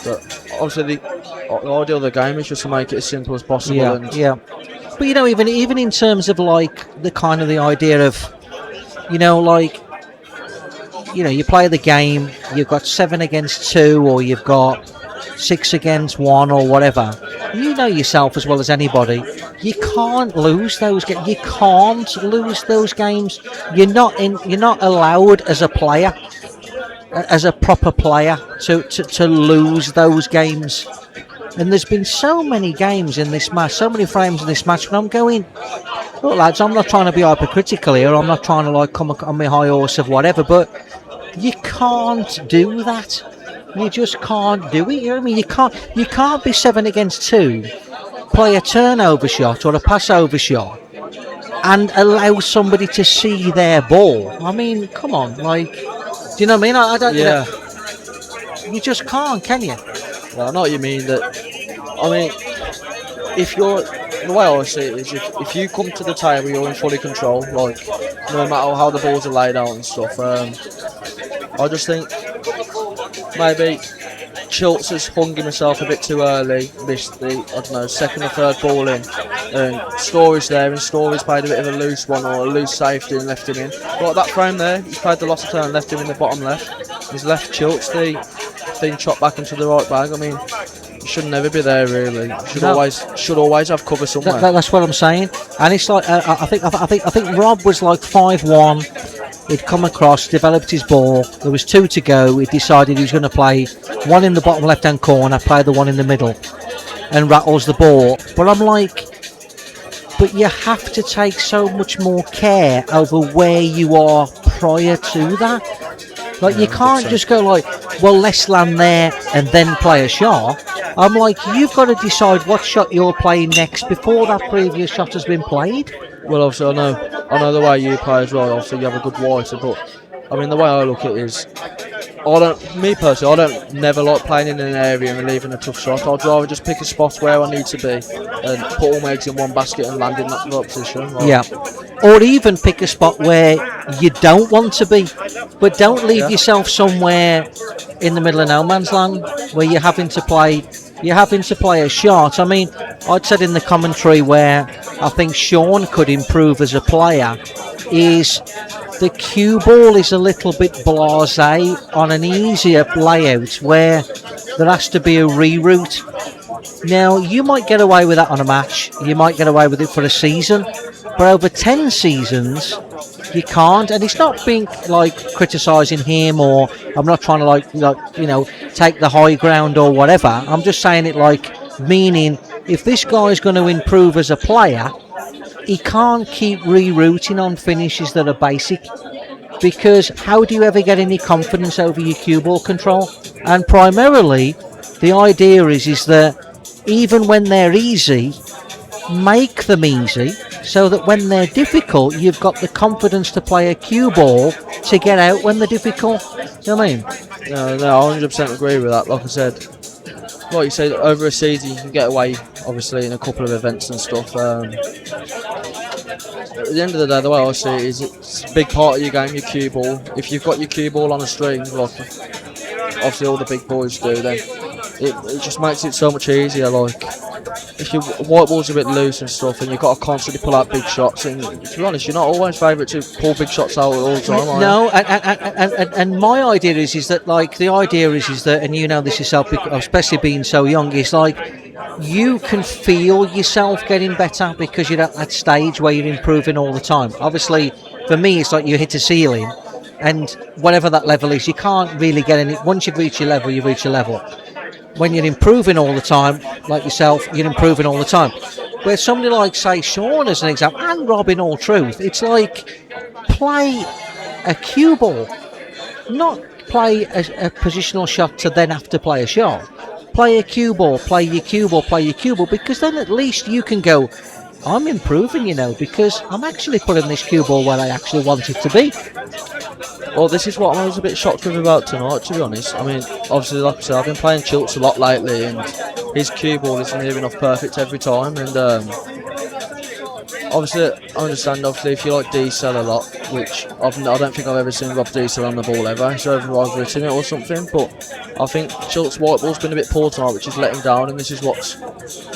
But obviously, the ideal of the game is just to make it as simple as possible. Yeah. But you know, even in terms of like the kind of the idea of, you know, like, you know, you play the game, you've got 7 against 2, or you've got 6 against 1, or whatever. You know yourself as well as anybody, you can't lose those games. You can't lose those games. You're not allowed as a player, as a proper player, to lose those games. And there's been so many games in this match, so many frames in this match, and I'm going, look lads, I'm not trying to be hypocritical here, I'm not trying to like come on my high horse of whatever, but you can't do that. You just can't do it. You know what I mean? You can't be 7 against 2, play a turnover shot or a passover shot, and allow somebody to see their ball. I mean, come on, like, do you know what I mean? I don't. Yeah. You know, you just can't, can you? Well, I know what you mean. I mean, if you're, the way I see it is, if you come to the table, you're in fully control. Like, no matter how the balls are laid out and stuff. I just think maybe Chilton has hung himself a bit too early, missed the, I don't know, 2nd or 3rd ball in, and Storry's there, and Storry's played a bit of a loose one or a loose safety and left him in. But that frame there, he's played the loss of turn and left him in the bottom left. He's left Chilton the thing chopped back into the right bag. I mean, you should never be there really. You should always have cover somewhere. That's what I'm saying. And it's like I think Rob was like 5-1. He'd come across, developed his ball. There was 2 to go. He decided he was going to play 1 in the bottom left-hand corner, play the 1 in the middle, and rattles the ball. But I'm like, but you have to take so much more care over where you are prior to that. Like, you can't just go like, well, let's land there and then play a shot. I'm like, you've got to decide what shot you're playing next before that previous shot has been played. Well, obviously, I know the way you play as well. Obviously, you have a good whiter, but I mean, the way I look at it is, me personally, I don't never like playing in an area and leaving a tough shot. I'd rather just pick a spot where I need to be and put all my eggs in one basket and land in that right position. Right? Yeah. Or even pick a spot where you don't want to be, but don't leave yourself somewhere in the middle of no man's land where you're having to play you're having to play a shot. I mean, I'd said in the commentary where I think Shaun could improve as a player is the cue ball is a little bit blasé on an easier layout where there has to be a reroute. Now, you might get away with that on a match, you might get away with it for a season, but over 10 seasons, you can't. And it's not being like criticising him, or I'm not trying to like take the high ground or whatever. I'm just saying it like meaning if this guy's going to improve as a player, he can't keep rerouting on finishes that are basic, because how do you ever get any confidence over your cue ball control? And primarily, the idea is that even when they're easy, make them easy so that when they're difficult, you've got the confidence to play a cue ball to get out when they're difficult. You know what I mean? No, I 100% agree with that. Like I said, like you said, over a season you can get away, obviously, in a couple of events and stuff. At the end of the day, the way I see it is it's a big part of your game, your cue ball. If you've got your cue ball on a string, like obviously all the big boys do, then it just makes it so much easier. Like, if your white ball's a bit loose and stuff and you've got to constantly pull out big shots, and to be honest, you're not always favourite to pull big shots out all the time, are you? No, and my idea is that like the idea is that, and you know this yourself, especially being so young, is like you can feel yourself getting better because you're at that stage where you're improving all the time. Obviously, for me, it's like you hit a ceiling, and whatever that level is, you can't really get any. Once you've reached your level, you've reached your level. When you're improving all the time, like yourself, you're improving all the time. Where somebody like, say, Shaun as an example, and Rob in all truth, it's like play a cue ball, not play a positional shot to then have to play a shot. Play a cue ball, play your cue ball, play your cue ball, because then at least you can go, I'm improving, because I'm actually putting this cue ball where I actually want it to be. Well, this is what I was a bit shocked with about tonight, to be honest. I mean, obviously, like I said, I've been playing Chilton a lot lately, and his cue ball is near enough perfect every time. And obviously, I understand, obviously, if you like D-cell a lot, which I don't think I've ever seen Rob D-cell on the ball ever, so I've written it or something, but I think Chilton's white ball's been a bit poor tonight, which has let him down, and this is what's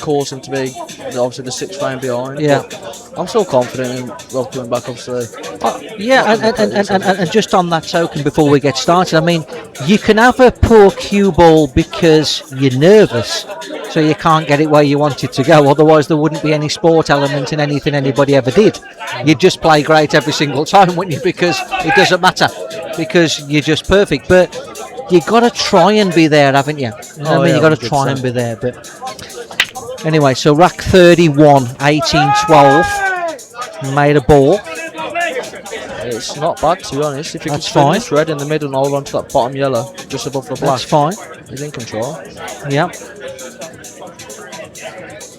caused him to be, obviously, the 6th frame behind. Yeah. But I'm still confident in Rob coming back, obviously. And just on that token, before we get started, I mean, you can have a poor cue ball because you're nervous, so you can't get it where you want it to go. Otherwise, there wouldn't be any sport element in anything anybody ever did. You'd just play great every single time, wouldn't you? Because it doesn't matter, because you're just perfect. But you've got to try and be there, haven't you? You know what I mean? You've got to try and be there. But anyway, so rack 31, 18-12, made a ball. It's not bad, to be honest. If you That's can spin fine. this red in the middle and hold on to that bottom yellow just above the black, That's fine. he's in control. Yeah.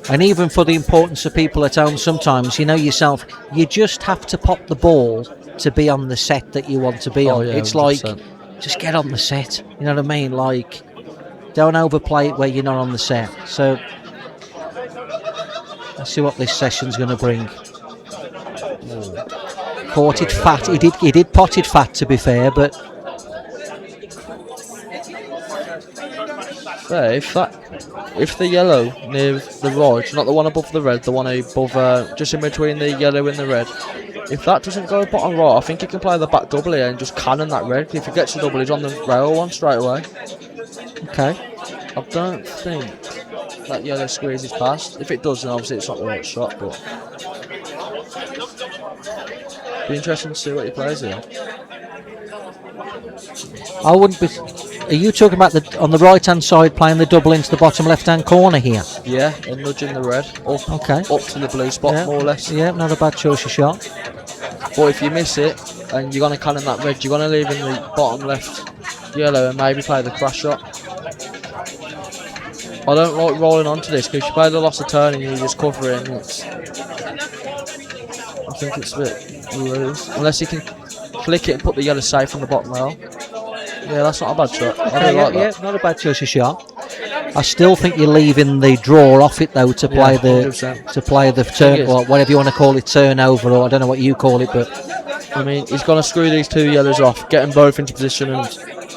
And even for the importance of people at home, sometimes, you know yourself, you just have to pop the ball to be on the set that you want to be on. Yeah, it's 100%. like, just get on the set. You know what I mean? Like, don't overplay it where you're not on the set. So, let's see what this session's going to bring. Caught it fat. He did pot it fat, to be fair, but if the yellow near the right, not the one above the red, the one above, just in between the yellow and the red, if that doesn't go bottom right, I think he can play the back double here and just cannon that red. If he gets the double, he's on the rail one straight away. okay. I don't think that yellow squeezes past. If it does, then obviously it's not the right shot, but be interesting to see what he plays here. I wouldn't be. Are you talking about on the right hand side playing the double into the bottom left hand corner here? Yeah, and nudging the red up, Okay. up to the blue spot, Yeah. more or less. Yeah, not a bad choice of shot. But if you miss it and you're going to cannon that red, you're going to leave in the bottom left yellow and maybe play the crash shot. I don't like rolling onto this, because if you play the loss of turn and you just cover it, I think it's a bit loose. Unless you can flick it and put the yellow safe on the bottom rail. Yeah, that's not a bad shot. I really like that. Not a bad choice of shot. I still think you're leaving the draw off it though to play the 100%. turn, or whatever you want to call it, turnover, or I don't know what you call it, but I mean, he's going to screw these two yellows off, get them both into position and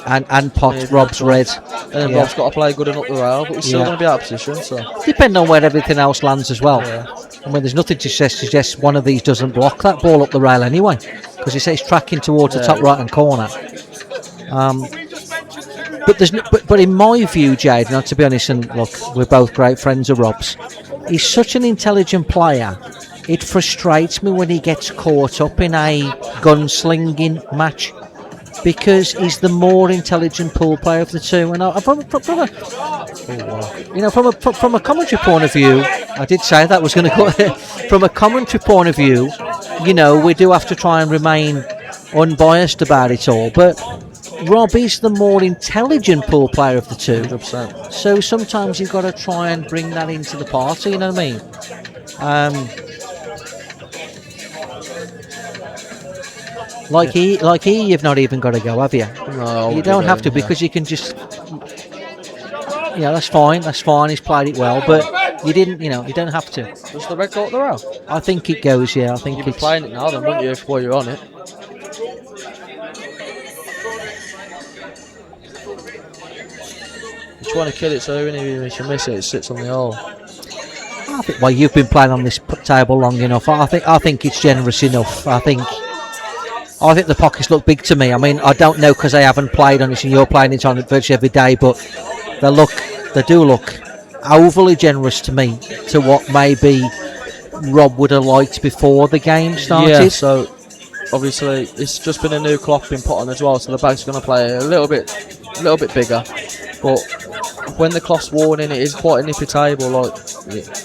and pot Rob's red. And then Rob's got to play good and up the rail, but he's still going to be out of position. So depending on where everything else lands as well. I mean, there's nothing to suggest one of these doesn't block that ball up the rail anyway, because he says he's tracking towards the top right hand corner. But in my view, Jade, now to be honest, and look, we're both great friends of Rob's. He's such an intelligent player. It frustrates me when he gets caught up in a gunslinging match, because he's the more intelligent pool player of the two. And from a commentary point of view, I did say that was going to go. From a commentary point of view, we do have to try and remain unbiased about it all. But Rob is the more intelligent pool player of the two. 100%. So sometimes you've got to try and bring that into the party. You know what I mean? Like you've not even got to go, have you? No, you don't have to, because you can just. That's fine. That's fine. He's played it well, but you didn't. You don't have to. Does the red go up the rail? I think it goes. Yeah, I think you'd be playing it now, then, wouldn't you, while you're on it? You trying to kill it, so even if you miss it sits on the hole. I think. Well, you've been playing on this table long enough. I think it's generous enough. I think the pockets look big to me. I mean, I don't know because I haven't played on it, and you're playing it on it virtually every day, but they do look overly generous to me, to what maybe Rob would have liked before the game started. Yeah, so obviously it's just been a new clock being put on as well, so the back's going to play a little bit bigger. But when the cloth's worn in, it is quite a nippy table. Like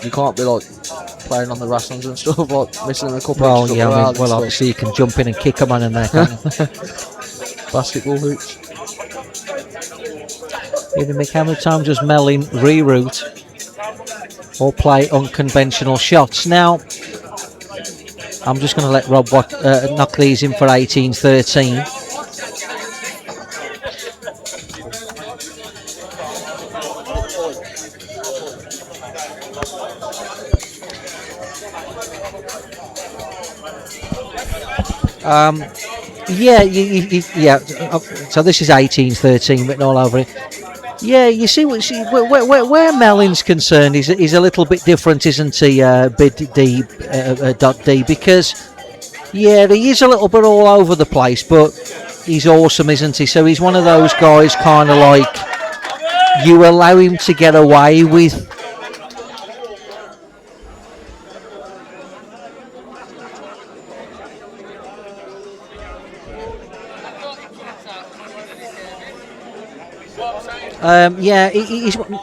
you can't be like playing on the rassons and stuff, like missing a couple. Obviously you can jump in and kick a man in there, can't you? Basketball hoops. Either make how many times does Mellin reroute or play unconventional shots? Now, I'm just going to let Rob knock these in for 18-13. So this is 18-13 written all over it. Yeah, you see where Mellin's concerned is a little bit different, isn't he? D, because he is a little bit all over the place, but he's awesome, isn't he? So he's one of those guys, kind of like you allow him to get away with.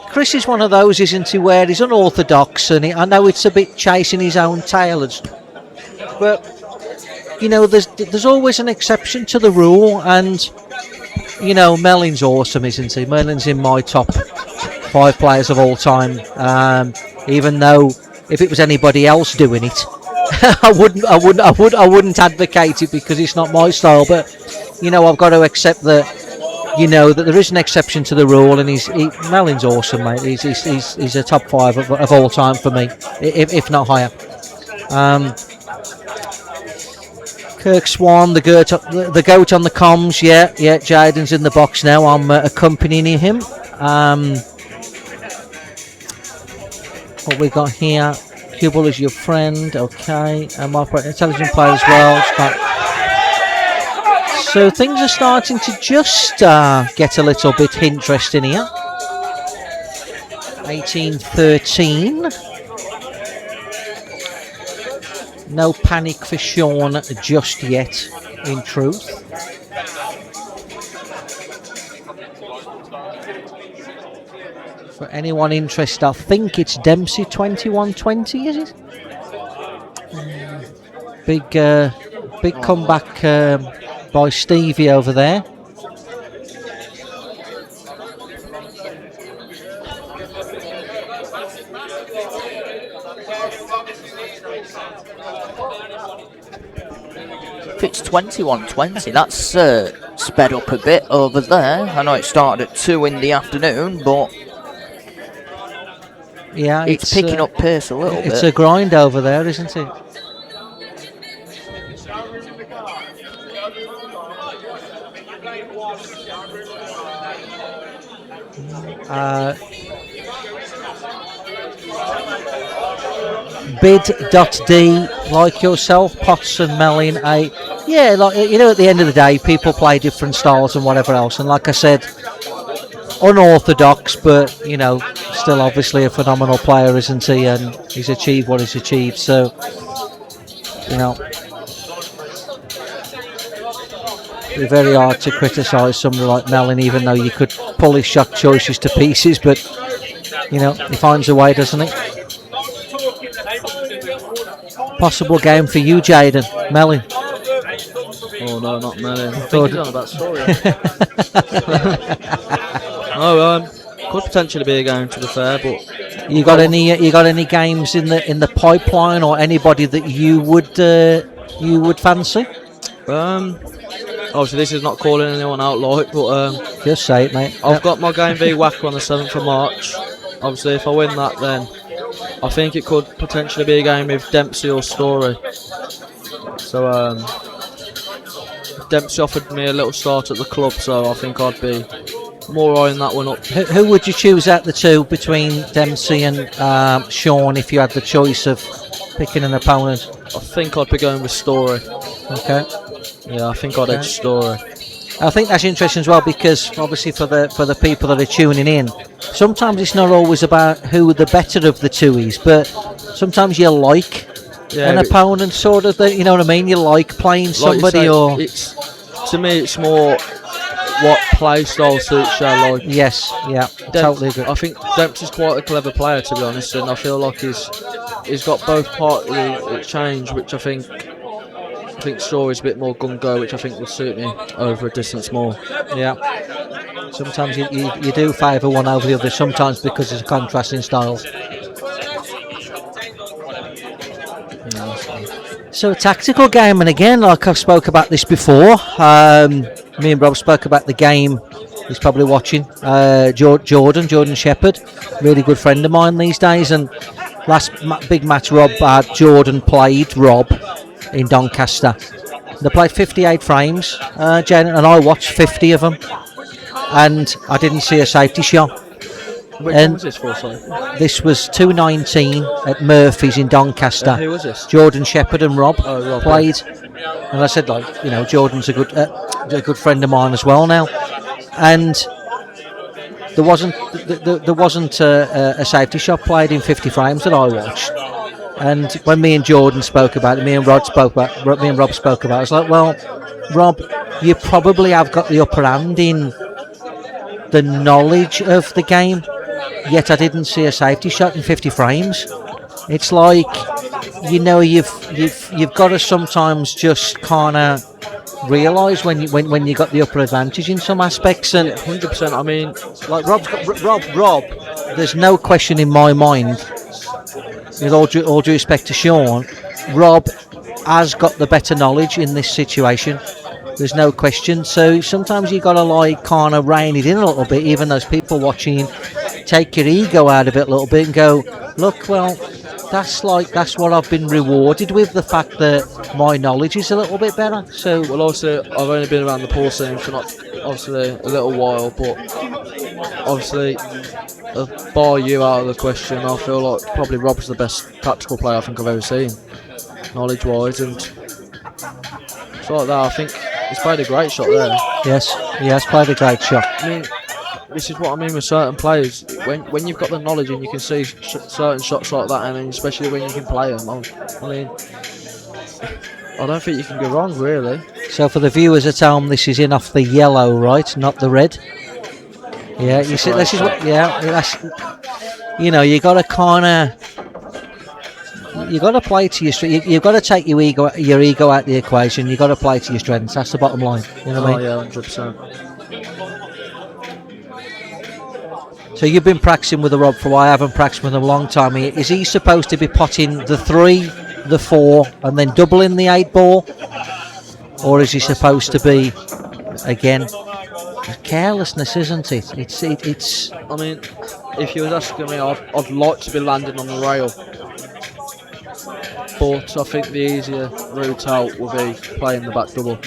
Chris is one of those, isn't he, where he's unorthodox, and I know it's a bit chasing his own tail, but there's always an exception to the rule, and Mellin's awesome, isn't he? Mellin's in my top 5 players of all time, even though if it was anybody else doing it, I wouldn't advocate it, because it's not my style. But I've got to accept that. That there is an exception to the rule, and Mellin's awesome, mate. He's a top 5 of all time for me, if not higher. Kirk Swan, the goat on the comms. Yeah, Jaden's in the box now. I'm accompanying him. What we got here? Cubble is your friend, okay. My intelligent player as well. So things are starting to just get a little bit interesting here. 18-13. No panic for Shaun just yet, in truth. For anyone interested, I think it's Dempsey 21-20, is it? Big comeback by Stevie over there. If it's 21-20, that's sped up a bit over there. I know it started at 2 in the afternoon, but yeah, it's picking up pace a little bit. It's a grind over there, isn't it? Bid.D, like yourself, Potts and Mellin, yeah, like, you know, at the end of the day, people play different styles and whatever else. And like I said, unorthodox, but, you know, still obviously a phenomenal player, isn't he? And he's achieved what he's achieved. So, you know, it'd be very hard to criticise somebody like Mellin, even though you could pull his shot choices to pieces. But, you know, he finds a way, doesn't he? Possible game for you, Jaden. Mellin. Oh no, not Mellin. I think he's on about Storry. No, could potentially be a game, to be fair, but You got any games in the pipeline, or anybody that you would fancy? Obviously this is not calling anyone out, like, but Just say it, mate. I've got my game v Wacker on the 7th of March. Obviously, if I win that, then I think it could potentially be a game with Dempsey or Storry. So Dempsey offered me a little start at the club, so I think I'd be more eyeing that one up. Who would you choose out the two between Dempsey and Shaun if you had the choice of picking an opponent? I think I'd be going with Storry. Okay. Yeah, I think I'd edge Storry. I think that's interesting as well, because obviously for the people that are tuning in, sometimes it's not always about who the better of the two is, but sometimes you like an opponent, sort of. You know what I mean? You like playing somebody, like it's, to me, it's more what play style suits you. Like, yes, yeah, totally agree. I think Dempsey's quite a clever player, to be honest, and I feel like he's got both parts of the exchange, which I think Storry's a bit more gung-go, which I think would suit me over a distance more. Yeah. Sometimes you do favour one over the other, sometimes because it's a contrasting styles. So a tactical game, and again, like I've spoke about this before, me and Rob spoke about the game he's probably watching. Jordan Shepherd, really good friend of mine these days, and last big match Rob had, Jordan played Rob in Doncaster. They played 58 frames, Jen, and I watched 50 of them, and I didn't see a safety shot. Which one was this for, sorry? This was 219 at Murphy's in Doncaster. Who was this? Jordan Shepherd and Rob, Rob played, and I said, like, you know, Jordan's a good friend of mine as well now, and there wasn't a safety shot played in 50 frames that I watched. And when me and Jordan spoke about it, me and Rob spoke about it, I was like, well, Rob, you probably have got the upper hand in the knowledge of the game, yet I didn't see a safety shot in 50 frames. It's like, you know, you've got to sometimes just kind of realise when you got the upper advantage in some aspects. And 100%. I mean, like Rob, there's no question in my mind, with all due respect to Shaun, Rob has got the better knowledge in this situation. There's no question. So sometimes you got to, like, kind of rein it in a little bit, even those people watching, take your ego out of it a little bit and go, look, well, that's what I've been rewarded with, the fact that my knowledge is a little bit better. So, well, obviously I've only been around the pool scene for not obviously a little while, but obviously bar you out of the question, I feel like probably Rob's the best tactical player I think I've ever seen, knowledge wise, and it's like that. I think he's played a great shot there. Yes, he has played a great shot. I mean, this is what I mean with certain players. When you've got the knowledge and you can see certain shots like that, and then especially when you can play them, I mean, I don't think you can go wrong, really. So for the viewers at home, this is in off the yellow, right, not the red. Yeah, you see, this is what. Yeah, that's, you know, you got to kind of, you got to play to your strengths. You've got to take your ego out the equation. You got to play to your strengths. That's the bottom line. You know what I mean? Yeah, 100%. So you've been practicing with the Rob for a while. I haven't practiced with him a long time. Is he supposed to be potting the 3, the 4, and then doubling the 8 ball, or is he supposed to be, again, carelessness, isn't it? It's. I mean, if you was asking me, I'd like to be landing on the rail, but I think the easier route out will be playing the back double.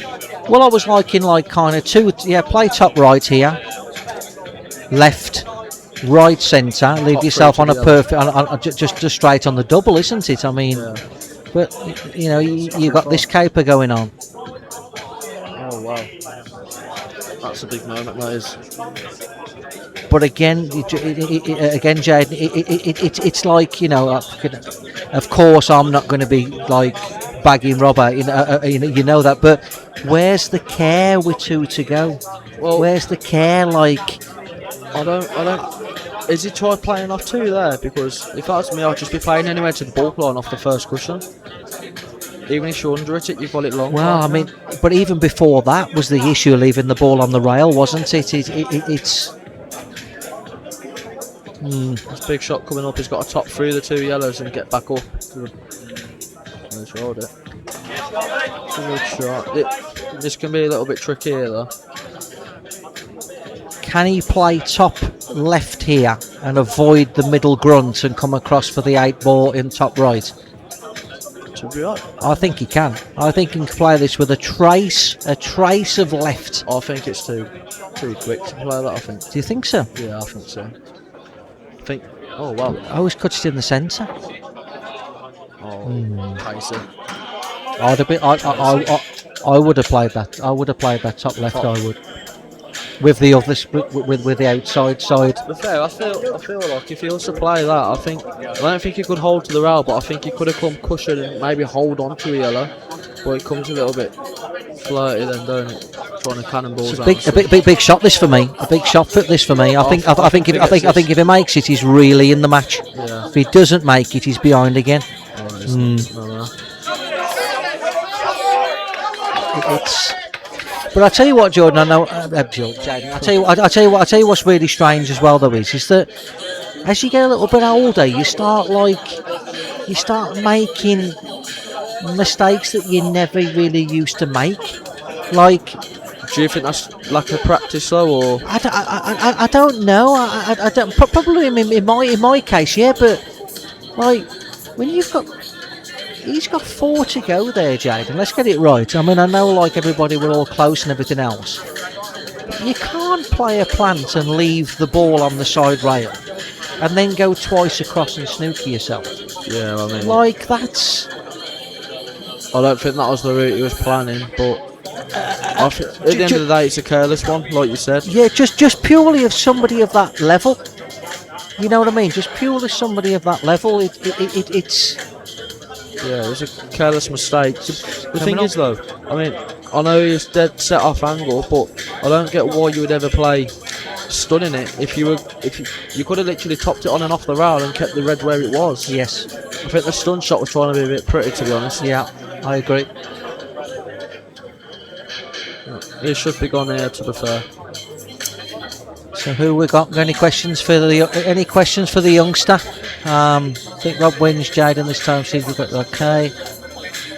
Well, I was liking, like, kind of play top right here, left right centre, leave Top yourself three on a together. perfect, just straight on the double, isn't it? I mean, but you know, you've got this caper going on. Oh wow, that's a big moment. That is. But again, again, Jaden, it's like, you know, of course I'm not going to be like bagging Robert, you know that. But where's the care with 2 to go? Well, Where's the care? Like, I don't. Is he tried playing off 2 there? Because if that's me, I'll just be playing anywhere to the ball line off the first cushion. Even if you're under it, you've got it long. well, I mean, but even before that was the issue of leaving the ball on the rail, wasn't it? It's. This big shot coming up. He's got to top through the 2 yellows and get back up. Nice shot. Good shot. This can be a little bit tricky here, though. Can he play top left here and avoid the middle grunt and come across for the 8 ball in top right? To be right. I think he can. I think he can play this with a trace of left. I think it's too quick to play that. I think. Do you think so? Yeah, I think so. I think. Oh wow. I always cut it in the centre. Oh, Paco. I'd have been. I would have played that. I would have played that top left. I would. With the other, with the outside side. To be fair, I feel like if he was to play that, I don't think he could hold to the rail, but I think he could have come cushion and maybe hold on to a yellow. But it comes a little bit flirty then, don't it? Trying to cannonballs. It's a big shot this for me. A big shot for this for me. I think if he makes it, he's really in the match. Yeah. If he doesn't make it, he's behind again. No. It's. But I tell you what, Jordan. I know, Jaden. I tell you what's really strange as well, though, is that as you get a little bit older, you start making mistakes that you never really used to make. Like, do you think that's lack of practice though, or? I don't know. I don't. Probably in my case, yeah. But like when he's got 4 to go there, Jaden. Let's get it right. I mean, I know like everybody, we're all close and everything else. But you can't play a plant and leave the ball on the side rail and then go twice across and snooker yourself. Yeah, I mean, like that's. I don't think that was the route he was planning, but at the end of the day, it's a careless one, like you said. Yeah, just purely of somebody of that level. You know what I mean? Just purely somebody of that level. It's. Yeah, it was a careless mistake. The thing is, though, I mean, I know he's dead set off angle, but I don't get why you would ever play stunning it if you could have literally topped it on and off the rail and kept the red where it was. Yes. I think the stun shot was trying to be a bit pretty, to be honest. Yeah, I agree. It should be gone here, to be fair. So who we got? Any questions for the youngster? I think Rob wins. Jaden this time seems we've got okay.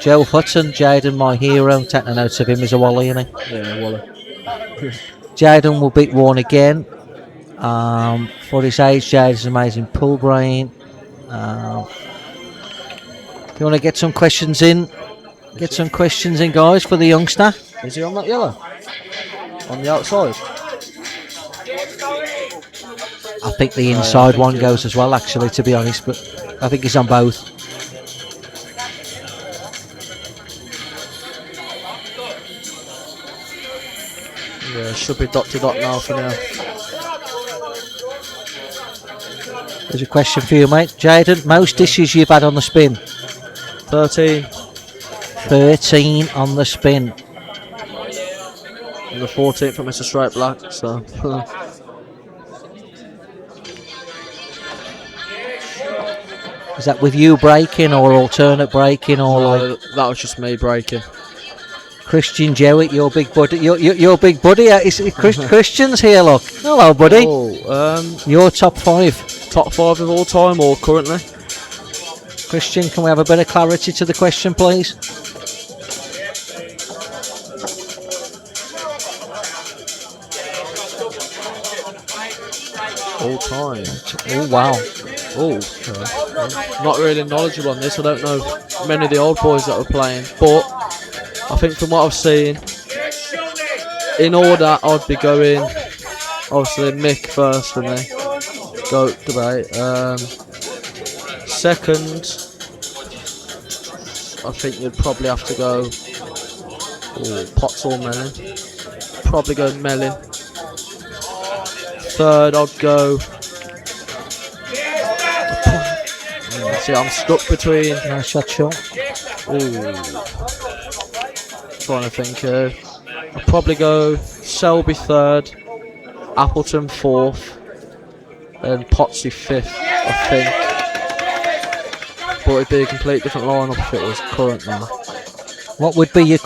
Joe Hutton, Jaden, my hero. Taking notes of him as a Wally, isn't he? Yeah, Wally. Jaden will beat Warren again. For his age, Jaden's amazing pull brain. If you want to get some questions in, guys, for the youngster. Is he on that yellow? On the outside? I think the inside one goes as well, actually, to be honest, but I think he's on both. Yeah, should be dot to dot now for now. There's a question for you, mate. Jaden, most dishes you've had on the spin? 13. 13 on the spin. And the 14th from Mr. Straight Black, so. Is that with you breaking or alternate breaking or like? That was just me breaking. Christian Jewett, your big buddy. Your big buddy. Christian's here. Look, hello, buddy. Oh, your top 5. Top 5 of all time or currently? Christian, can we have a bit of clarity to the question, please? All time. Oh wow. Oh, not really knowledgeable on this. I don't know many of the old boys that were playing, but I think from what I've seen, in order I'd be going obviously Mick first for me, goat debate. Second, I think you'd probably have to go Potts or Melon. Probably go Melon. Third, I'd go. See, I'm stuck between. Nice shot, Shaun. Trying to think here. I'd probably go Selby third, Appleton fourth, and Potsy fifth, I think. But it'd be a complete different lineup if it was current now. What would be your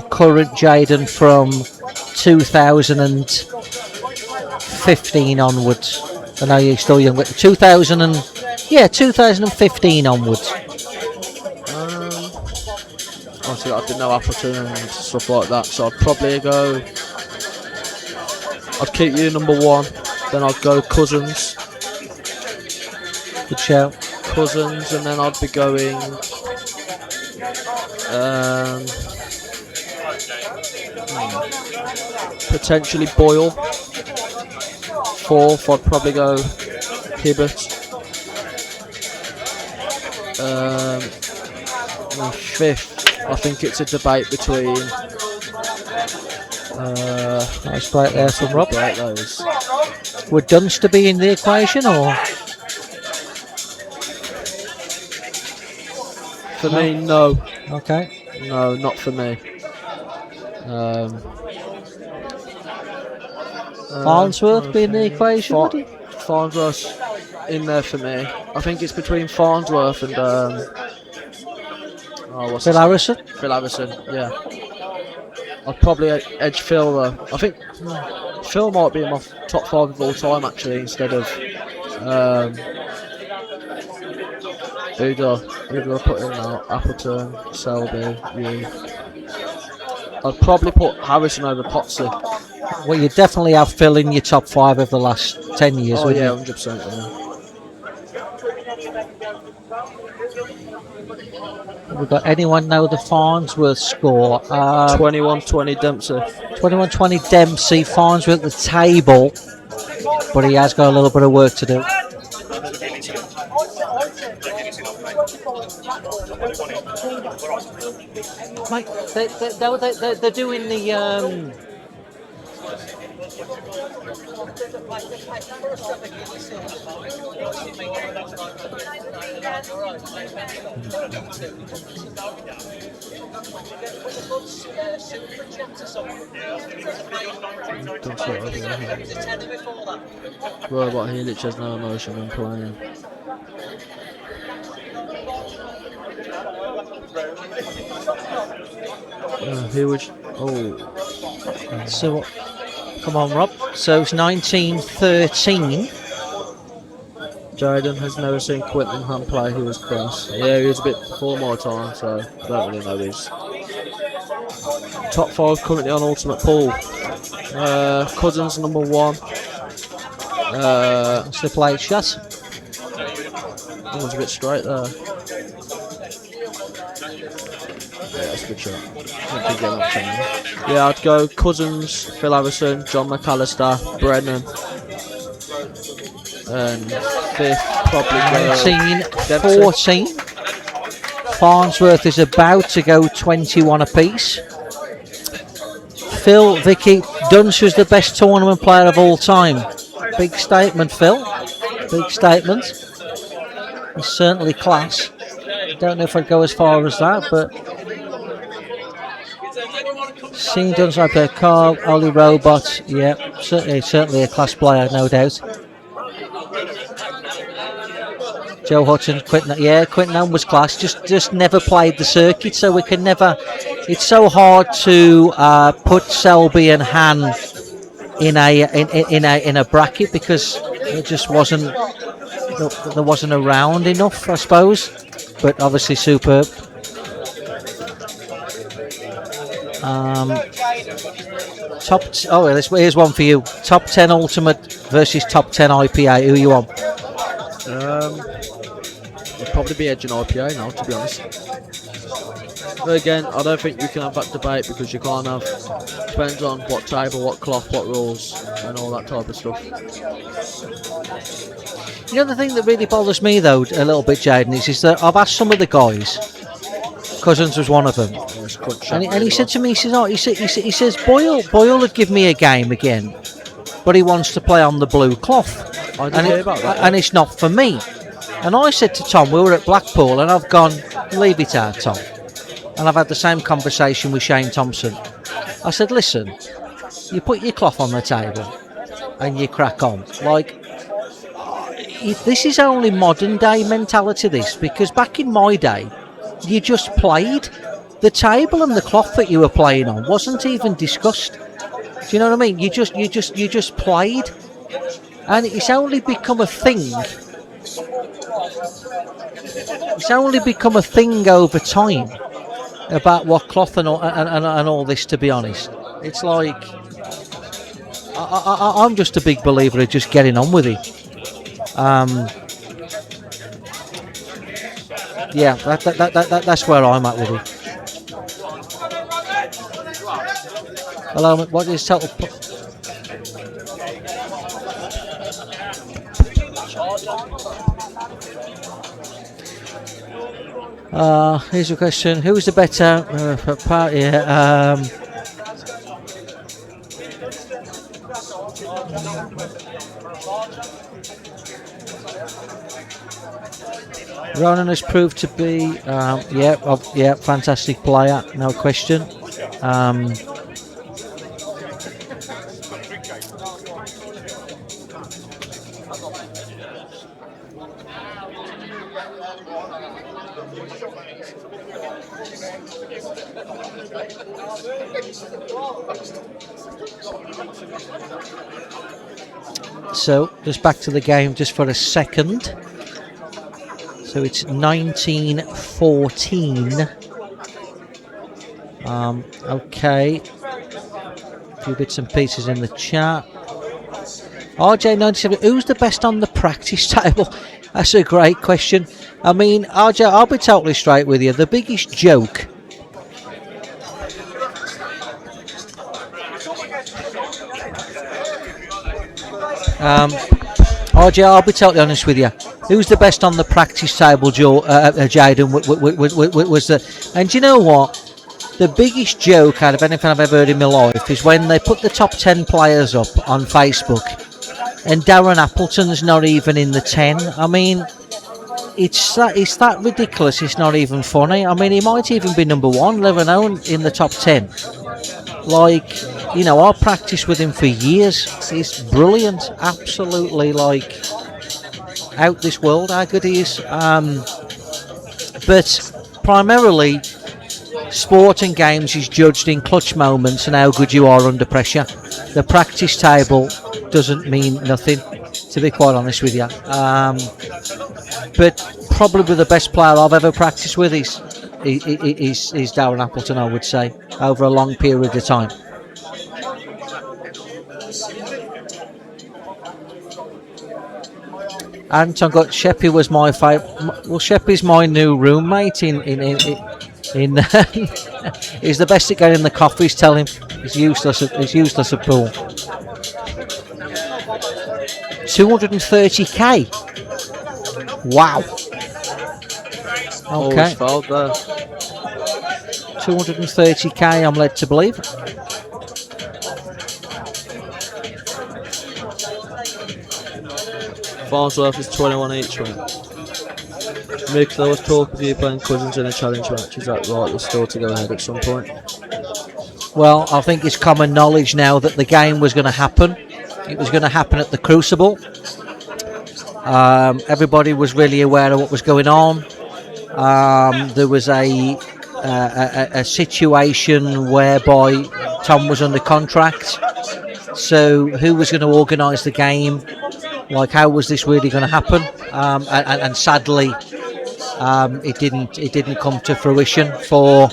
current Jaden from 2015 onwards? I know you're still young, but 2015 onwards. Obviously, I didn't know Appleton and stuff like that, so I'd probably go. I'd keep you number one, then I'd go Cousins. Good shout. Cousins, and then I'd be going. Potentially Boyle. Fourth, I'd probably go Hibbert. And fifth, I think it's a debate between. Nice play there from Rob. Right, those. Would Dunster be in the equation, or? For me, no. Okay. No, not for me. Farnsworth be in the equation, would he? Farnsworth in there for me. I think it's between Farnsworth and Phil Harrison? Phil Harrison, yeah. I'd probably edge Phil though. I think Phil might be in my top 5 of all time actually, instead of who do I put in now? Appleton, Selby, you. I'd probably put Harrison over Potsy. Well, you definitely have Phil in your top 5 of the last 10 years, Oh wouldn't yeah, you? 100%. Yeah. We've got anyone know the Farnsworth score? 21-20 Dempsey. 21-20 Dempsey. Farnsworth at the table, but he has got a little bit of work to do. Mate, they're doing the. Robot Helix has no emotion when playing. Who would? So, come on, Rob. So it's 1913. Jaden has never seen Quentin Hunt play. He was class. Yeah, he was a bit before my time, so I don't really know his. Top 5 currently on Ultimate Pool. Cousins number 1. That's the plate shot. That was a bit straight there. Yeah, that's a good shot. Yeah, I'd go Cousins, Phil Harrison, John McAllister, Brennan. And fifth, probably 1914. Farnsworth is about to go 21 apiece. Phil, Vicky, Dunster's the best tournament player of all time. Big statement, Phil. Big statement. It's certainly class. Don't know if I'd go as far as that, but seeing Dunster like a car, Ollie Robot, yeah, certainly a class player, no doubt. Joe Hutton, Quinton Home was class. Just never played the circuit, so we can never. It's so hard to put Selby and Han in a bracket because it just wasn't. There wasn't around enough, I suppose. But obviously superb. Here's one for you. Top 10 Ultimate versus top 10 IPA. Who are you on? I'd probably be edging IPA now, to be honest. But again, I don't think you can have that debate because you can't have. Depends on what table, what cloth, what rules, and all that type of stuff. The other thing that really bothers me though a little bit, Jaden, is that I've asked some of the guys. Cousins was one of them, and he said to me, he says Boyle would give me a game again, but he wants to play on the blue cloth, and it's not for me. And I said to Tom, we were at Blackpool, and I've gone, leave it out, Tom. And I've had the same conversation with Shane Thompson. I said, listen, you put your cloth on the table and you crack on. Like, this is only modern day mentality, this, because back in my day, you just played. The table and the cloth that you were playing on wasn't even discussed. Do you know what I mean? You just played, and it's only become a thing. It's only become a thing over time about what cloth and all this. To be honest, it's like I'm just a big believer of just getting on with it. Yeah, that's where I'm at with it. Hello, what is total? Here's a question: who's the better party? Ronan has proved to be, fantastic player, no question. So, just back to the game just for a second. So it's 19-14. Okay. A few bits and pieces in the chat. RJ97, who's the best on the practice table? That's a great question. I mean, RJ, I'll be totally straight with you. The biggest joke... RJ, I'll be totally honest with you. Who's the best on the practice table, Jaden? Was the... And do you know what? The biggest joke out of anything I've ever heard in my life is when they put the top 10 players up on Facebook and Darren Appleton's not even in the 10. I mean, it's that ridiculous, it's not even funny. I mean, he might even be number 1, let alone in the top 10. Like, you know, I've practiced with him for years. He's brilliant, absolutely, like, out this world how good he is. But primarily, sport and games is judged in clutch moments and how good you are under pressure. The practice table doesn't mean nothing, to be quite honest with you. But probably the best player I've ever practiced with is Darren Appleton, I would say, over a long period of time. Anton got Sheppy was my favourite. Well, Sheppy's my new roommate in he's the best at getting the coffees. Tell him he's useless at pool. 230k. Wow. Okay. 230k. I'm led to believe. Farnsworth is 21 each way. Mick, there was talk of you playing Cousins in a challenge match. Is that right? We're still to go ahead at some point. Well, I think it's common knowledge now that the game was going to happen. It was going to happen at the Crucible. Everybody was really aware of what was going on. There was a situation whereby Tom was under contract. So who was going to organise the game? Like, how was this really going to happen? And sadly, it didn't come to fruition for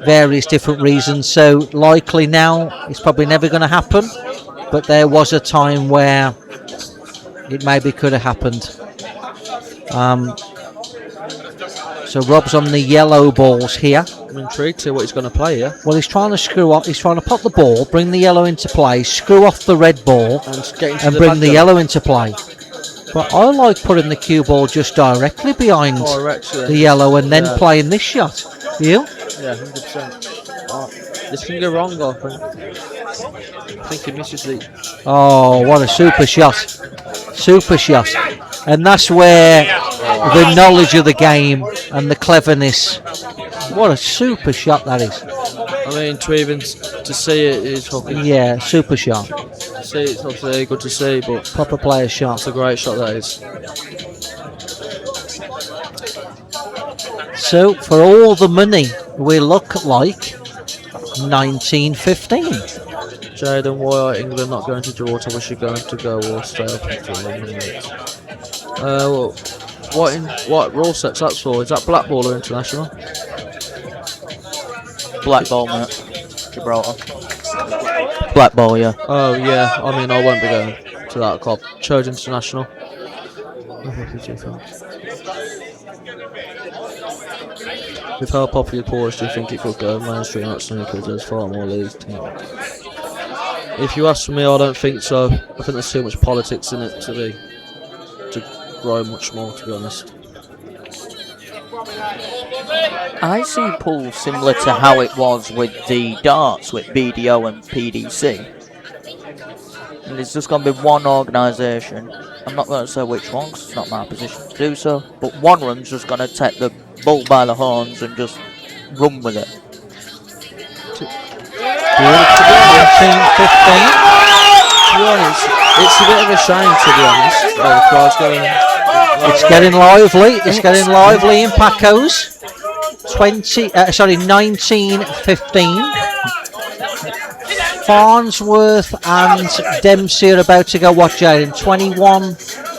various different reasons. So likely now it's probably never going to happen. But there was a time where it maybe could have happened. So Rob's on the yellow balls here. I'm intrigued to what he's going to play here. Well, he's trying to screw off. He's trying to pop the ball, bring the yellow into play, screw off the red ball, and bring the yellow into play. But I like putting the cue ball just directly behind the yellow and then playing this shot. You? Yeah, 100%. Oh, this can go wrong, I think. I think he misses the... Oh, what a super shot. Super shot. And that's where the knowledge of the game and the cleverness. What a super shot that is. I mean, to see it is fucking... Yeah, super shot. To see it's obviously good to see, but... Proper player shot. It's a great shot, that is. So, for all the money, we look like 19-15. Jaden, why are England not going to Gibraltar? We should going to go or stay up until 1 minute. Well, what rule sets that's for? Is that black ball or international? Black ball, mate. Gibraltar. Black ball, yeah. Oh yeah, I mean I won't be going to that club. Chose international. With how popular Polish do you think it could go mainstream at snooker? There's far more leagues. If you ask me, I don't think so. I think there's too much politics in it to grow much more, to be honest. I see pool similar to how it was with the darts with BDO and PDC. And it's just going to be one organisation. I'm not going to say which one because it's not my position to do so. But one of them's just going to take the bull by the horns and just run with it. 19-15. To be honest, it's a bit of a shame, to be honest. The crowd's going... It's getting lively. It's getting lively in Paco's. 19-15. Farnsworth and Dempsey are about to go watch out in 21.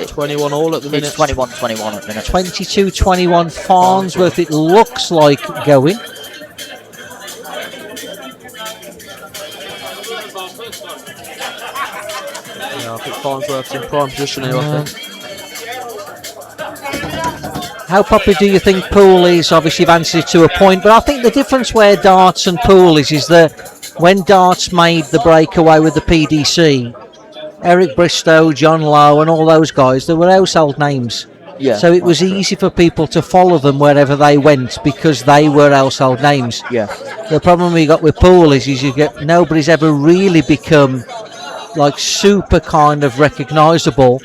21 all at the minute. It's 21-21 at the minute. 22-21 Farnsworth, it looks like going. Yeah, I think Farnsworth's in prime position here, I think. How popular do you think pool is? Obviously you've answered it to a point, but I think the difference where darts and pool is that when darts made the breakaway with the PDC, Eric Bristow, John Lowe and all those guys, they were household names. Yeah, so it was easy for people to follow them wherever they went because they were household names. Yeah. The problem we got with pool is you get nobody's ever really become like super kind of recognisable.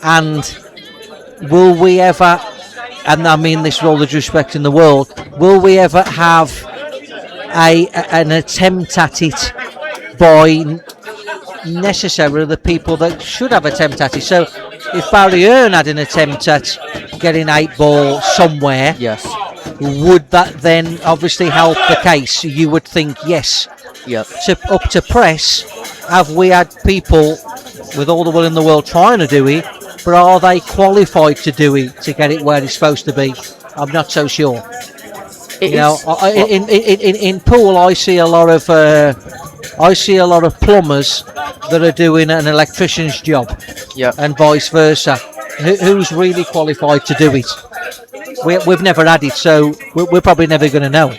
And will we ever, and I mean this with all the due respect in the world, will we ever have an attempt at it by necessarily the people that should have attempt at it? So if Barry Hearn had an attempt at getting 8 ball somewhere, yes, would that then obviously help the case? You would think yes. Yep. Up to press, have we had people with all the will in the world trying to do it, but are they qualified to do it to get it where it's supposed to be? I'm not so sure. In pool, I see a lot of plumbers that are doing an electrician's job, and vice versa. Who's really qualified to do it? We've never had it, so we're probably never going to know.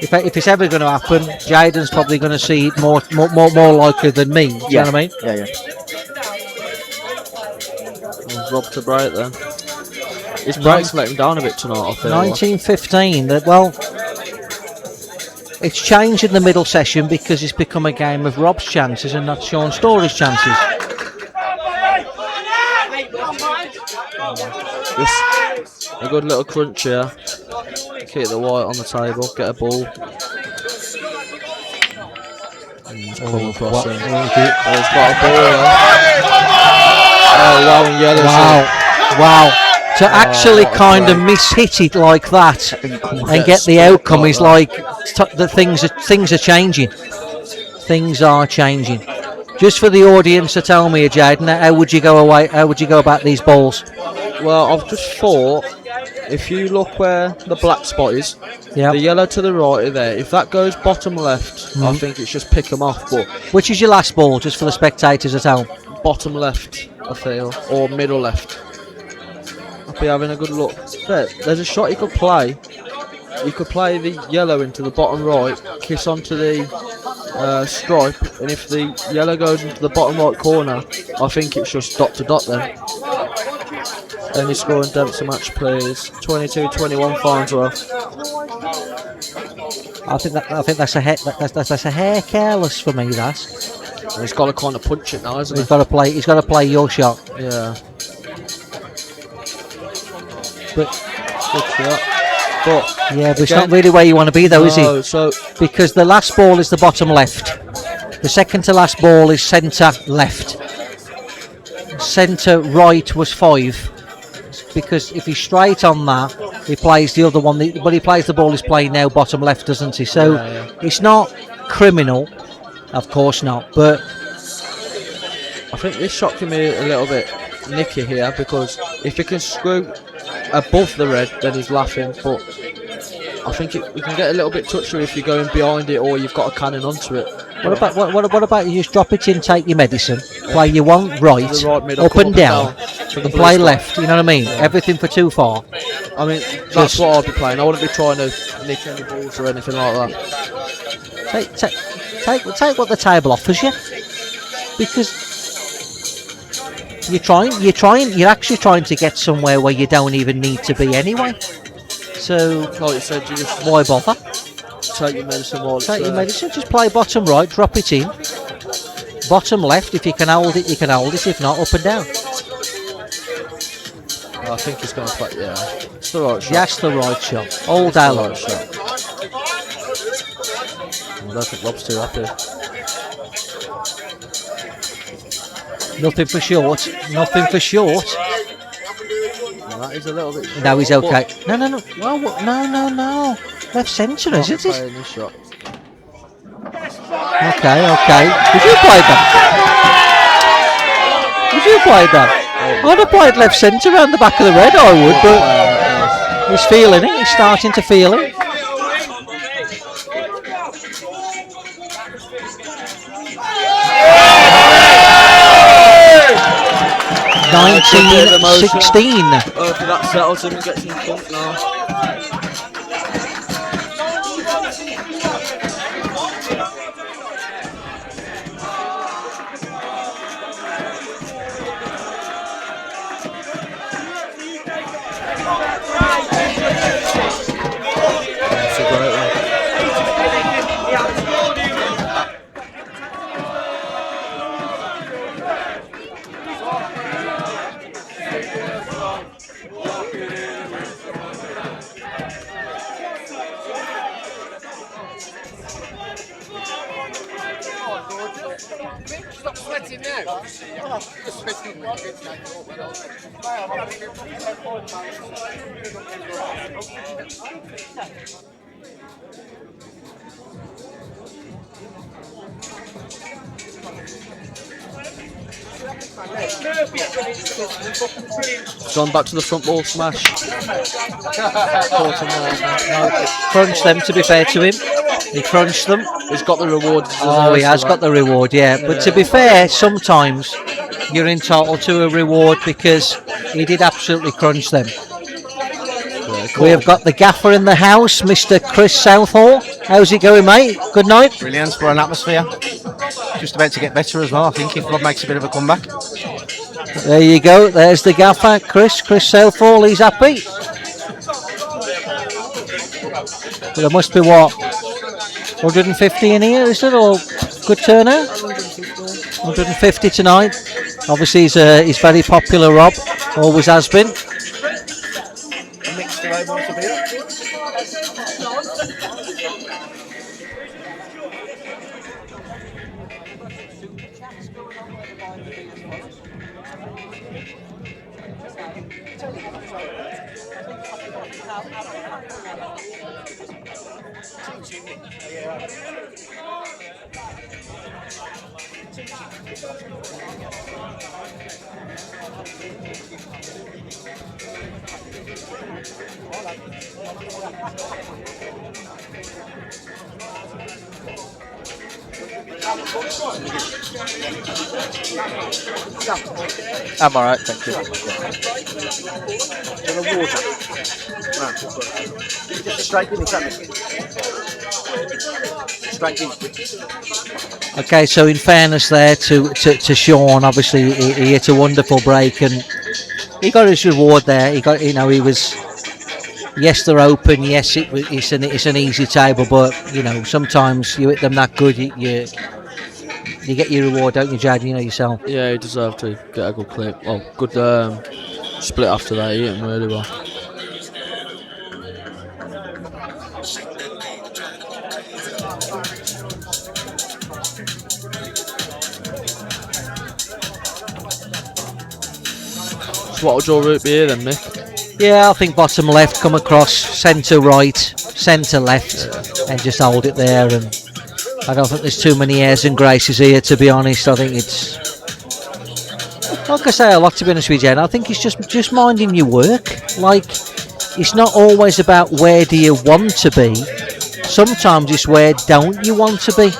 If it's ever going to happen, Jaden's probably going to see it more likely than me. Do you know what I mean? Yeah. Rob to break then. His breaks let him down a bit tonight, I feel. 19-15. Well, it's changed in the middle session because it's become a game of Rob's chances and not Shaun Storry's chances. A good little crunch here. Keep the white on the table, get a ball. He's coming across him. He's got a ball there. Oh, wow, and yellow. Wow. To actually kind of miss-hit it like that and get the outcome is like the things are changing. Things are changing. Just for the audience to tell me, Jaden, how would you go about these balls? Well, I've just thought, if you look where the black spot is, the yellow to the right of there, if that goes bottom left, I think it's just pick them off. But which is your last ball, just for the spectators at home? Bottom left, I feel, or middle left. I'll be having a good look. There's a shot he could play. you could play the yellow into the bottom right, kiss onto the stripe, and if the yellow goes into the bottom right corner, I think it's just dot to dot then. Any score and Dempsey match, please. 22-21 Farnsworth. I think that's a hair careless for me. That He's got to kind of punch it now, hasn't he? He's got to play your shot. Yeah. But good shot. But it's not really where you want to be, though, is he? So because the last ball is the bottom left. The second to last ball is centre left. Centre right was 5. Because if he's straight on that, he plays the other one. But he plays the ball he's playing now, bottom left, doesn't he? So it's not criminal, of course not. But I think this shot can be a little bit nicky here, because if he can screw above the red, then he's laughing. But I think it can get a little bit touchy if you're going behind it or you've got a cannon onto it. What about you just drop it in, take your medicine, play your one right, middle, up and down, to the and play blue left, you know what I mean? Everything for too far. I mean, that's what I'd be playing. I wouldn't be trying to nick any balls or anything like that. Take what the table offers you, because you're actually trying to get somewhere where you don't even need to be anyway. So, like you said, you just why bother? Take your medicine while it's Take your medicine, just play bottom right, drop it in. Bottom left, if you can hold it, you can hold it. If not, up and down. I think he's going to play, it's the right shot. That's the right shot. All down. Right shot. I don't think Rob's too happy. Nothing for short. Nothing for short. Well, that is a little bit short. No, he's okay. No. Well, no. Left centre, isn't it? This shot. Okay. Would you play that? I'd have played left centre around the back of the red, I would, but he's feeling it. He's starting to feel it. $19-16. Hopefully that settles him and gets him pumped now. That's a great one. Stop sweating now. Gone back to the front ball smash. Crunched them, to be fair to him. He crunched them. He's got the reward. Oh, he has got the reward, yeah. But to be fair, sometimes you're entitled to a reward because he did absolutely crunch them. Yeah, cool. We have got the gaffer in the house, Mr. Chris Southall. How's it going, mate? Good night. Brilliant for an atmosphere. Just about to get better as well, I think, if Rob makes a bit of a comeback. There you go. There's the gaffer, Chris Southall. He's happy. But there must be, what, 150 in here, is it? Or good turnout? 150 tonight. Obviously, he's very popular, Rob. Always has been. Mixed away once a bit. I'm alright, thank you. Okay, so in fairness there to Shaun, obviously he hit a wonderful break and he got his reward there. He got, he was. Yes, they're open. Yes, it's an easy table, but sometimes you hit them that good, you get your reward, don't you, Jad? You know yourself. Yeah, he deserved to get a good clip. Oh, good split after that. He hit him really well. So what would your route be here then, Mick? Yeah, I think bottom left, come across, centre right, centre left, and just hold it there. And I don't think there's too many airs and graces here, to be honest. I think it's, like I say a lot, to be honest with you, Jen. I think it's just minding your work. Like, it's not always about where do you want to be. Sometimes it's where don't you want to be.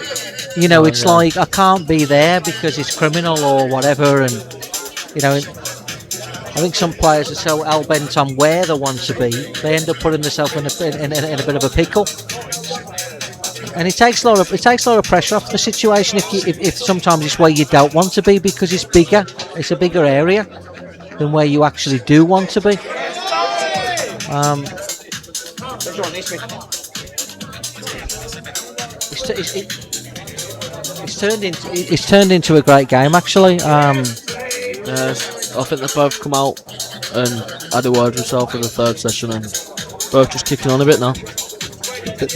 It's like, I can't be there because it's criminal or whatever. And, I think some players are so hell-bent on where they want to be, they end up putting themselves in a bit of a pickle. And it takes a lot of pressure off the situation if sometimes it's where you don't want to be, because it's bigger. It's a bigger area than where you actually do want to be. It's turned into a great game, actually. I think they both come out and had a word with themselves for the third session, and both just kicking on a bit now. The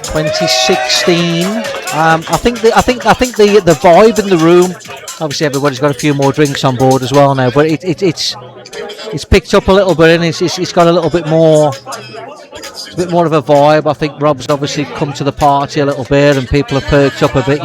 2016. I think the vibe in the room. Obviously, everybody's got a few more drinks on board as well now, but it's picked up a little bit, and it's got a little bit more. It's a bit more of a vibe. I think Rob's obviously come to the party a little bit, and people have perked up a bit,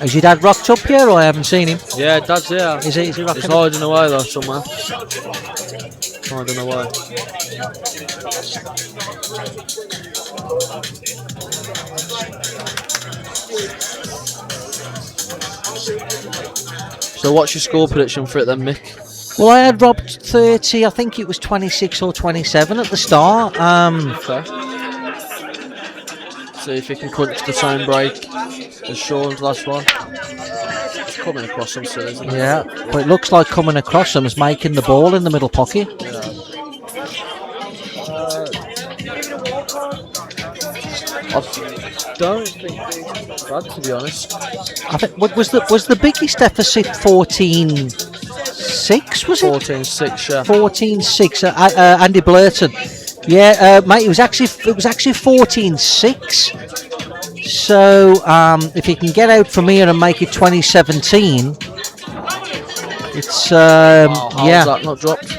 Has your dad rocked up here, or I haven't seen him? Yeah, Dad's here. Is he rocking? He's hiding away though somewhere. Hiding away. So what's your score prediction for it then, Mick? Well, I had Rob 30. I think it was 26 or 27 at the start. Okay. See if he can crunch the same break as Shaun's last one. It's coming across him, isn't it? Yeah, but it looks like coming across him is making the ball in the middle pocket. Yeah. I don't think it's bad, to be honest. I think was the biggest deficit 14-6, was it? 14-6, yeah. 14-6. Andy Blurton. Yeah, mate, it was actually 14-6. So if you can get out from here and make it 2017, it's How yeah. has that not dropped?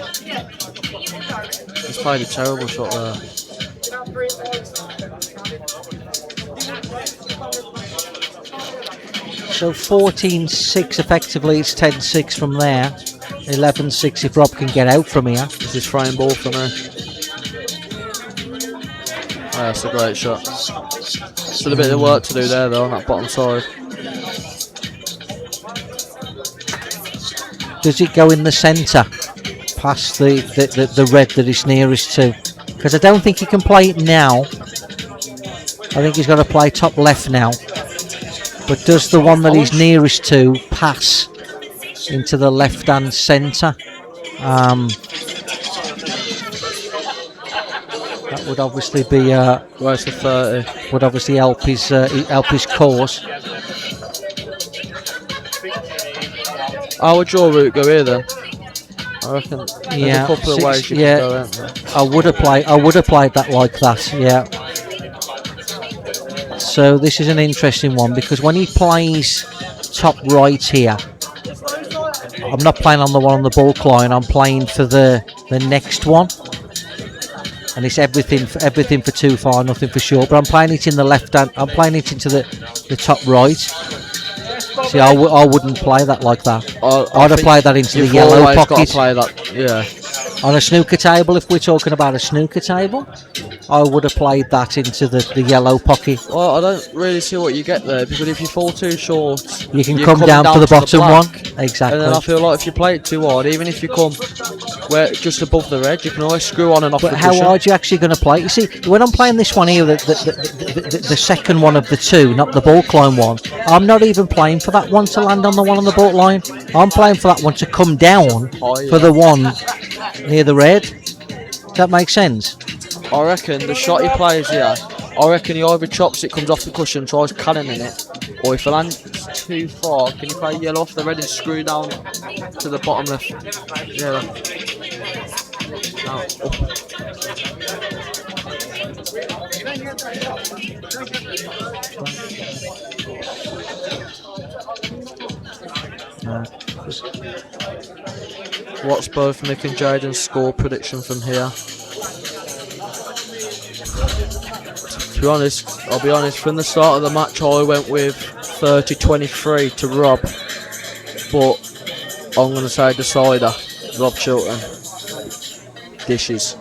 He's played a terrible shot there. So 14-6 effectively, it's 10-6 from there. 11-6 if Rob can get out from here. This is frying ball for me. Oh, that's a great shot. Still a bit of work to do there though on that bottom side. Does it go in the centre past the red that is nearest to? Because I don't think he can play it now. I think he's got to play top left now. But does the one that he's nearest to pass into the left hand centre? That would obviously be Right to 30. would obviously help his cause. How would your route go here then? I reckon there's a couple of ways you can go, isn't there? I would have played that like that, yeah. So this is an interesting one, because when he plays top right here, I'm not playing on the one on the bulk line, I'm playing for the next one. and it's everything for too far, nothing for short. But I'm playing it in the left hand. I'm playing it into the top right. See, I wouldn't play that like that. I'd have played that into the yellow pocket. Play that, yeah. On a snooker table, if we're talking about a snooker table, I would have played that into the yellow pocket. Well, I don't really see what you get there, because if you fall too short, you can come down to the bottom one. Exactly. And then I feel like if you play it too hard, even if you come just above the red, you can always screw on and off the cushion. But how hard are you actually going to play? You see, when I'm playing this one here, the second one of the two, not the ball climb one, I'm not even playing for that one to land on the one on the ball line. I'm playing for that one to come down for the one near the red. Does that make sense? I reckon the shot he plays here, I reckon he either chops it, comes off the cushion, tries cannoning it, or if it lands too far, can you play yellow off the red and screw down to the bottom left? Yeah. What's both Mick and Jaden's score prediction from here? I'll be honest, from the start of the match I went with 30-23 to Rob, but I'm going to say decider, Rob Chilton. Dishes.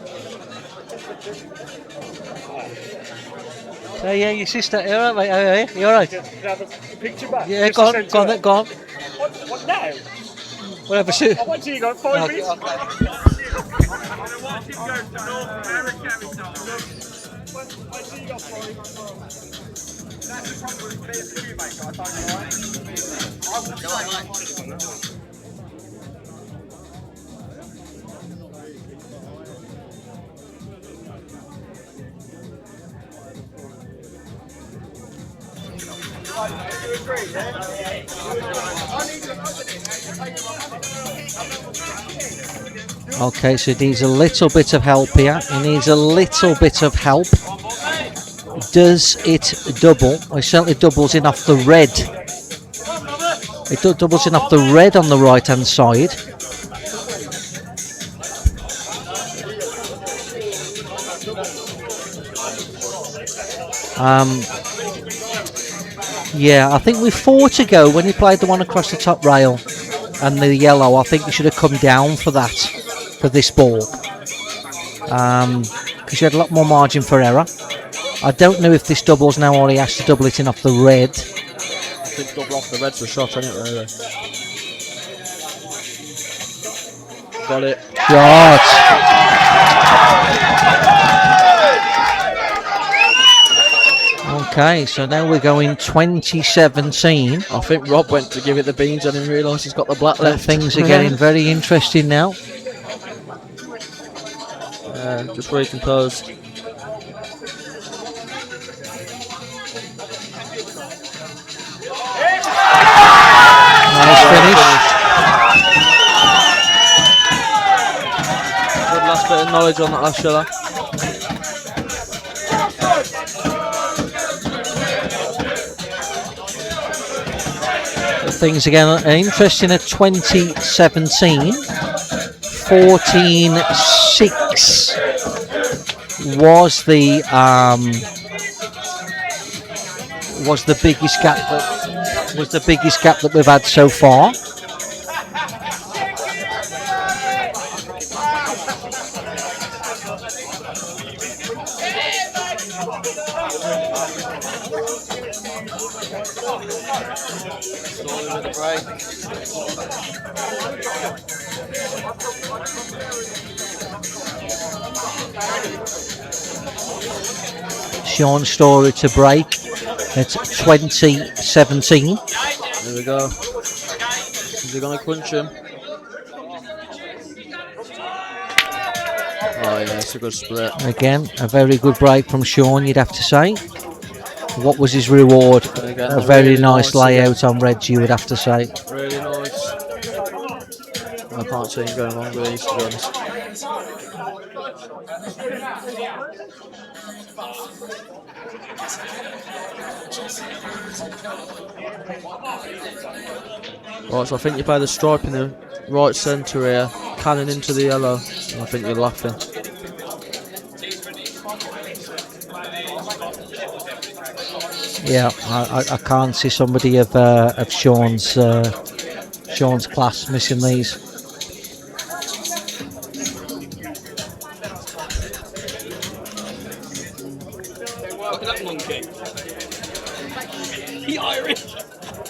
Yeah, your sister, you alright mate? You alright? Can I have a picture back? Yeah, go on. What now? Whatever, shoot. What do you got? 5 minutes? Okay, so he needs a little bit of help here. He needs a little bit of help. Does it double? It certainly doubles in off the red. It doubles in off the red on the right hand side. Yeah, I think with 4 to go, when he played the one across the top rail and the yellow, I think he should have come down for that, for this ball. Because you had a lot more margin for error. I don't know if this doubles now or he has to double it in off the red. I think double off the red's a shot, isn't it, really? Got it. Shot! Okay, so now we're going 2017. I think Rob went to give it the beans and didn't realise he's got the black left. Things are getting very interesting now. Just recomposed. Nice finish. Good last bit of knowledge on that last shot. Things again are interesting at 2017. 14-6 was the biggest gap that we've had so far. Shaun Storry to break at 2017. There we go. Is he going to crunch him? Oh yeah, it's a good split. Again, a very good break from Shaun, you'd have to say. What was his reward? Again, a very really nice layout again. on reds, you would have to say. Really nice. I can't see him going wrong with these, to be honest. Right, so I think you play the stripe in the right centre here, cannon into the yellow, and I think you're laughing. Yeah, I can't see somebody of Shaun's class missing these. Look at that monkey. The Irish.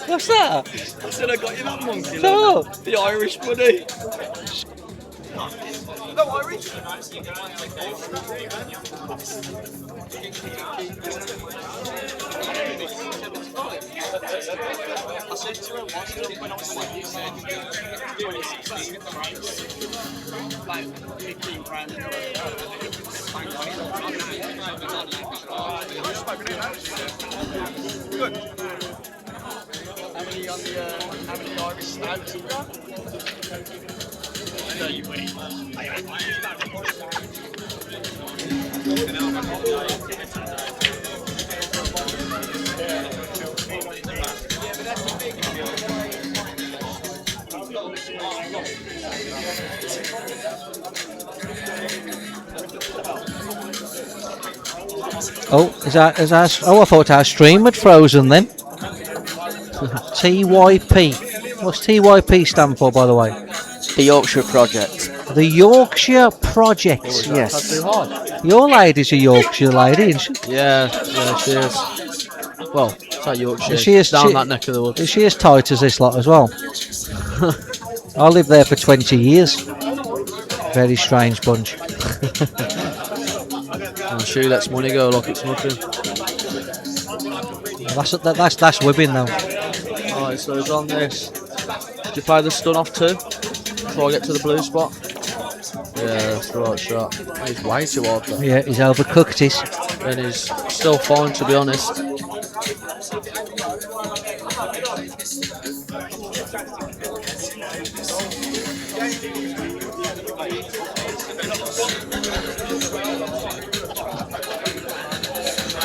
What's that? I said I got you that monkey. Look. The Irish buddy. No Irish. I said to him when I was like, you said doing it 16 like 15 grand. Good. How many Irish stouts you got? I know you win. Oh, oh, I thought our stream had frozen then. TYP. What's TYP stand for, by the way? The Yorkshire Project. The Yorkshire Project. Yes. Your lady's a Yorkshire lady, isn't she? Yeah, she is. Well, it's like Yorkshire. She is down that neck of the woods. Is she as tight as this lot as well? I lived there for 20 years. Very strange bunch. And she lets money go like it's nothing. That's whipping though. Alright, so it's on this. Did you play the stun off too? Before I get to the blue spot? Yeah, that's the right shot. He's way too hard though. Yeah, he's overcooked it. And he's still fine, to be honest.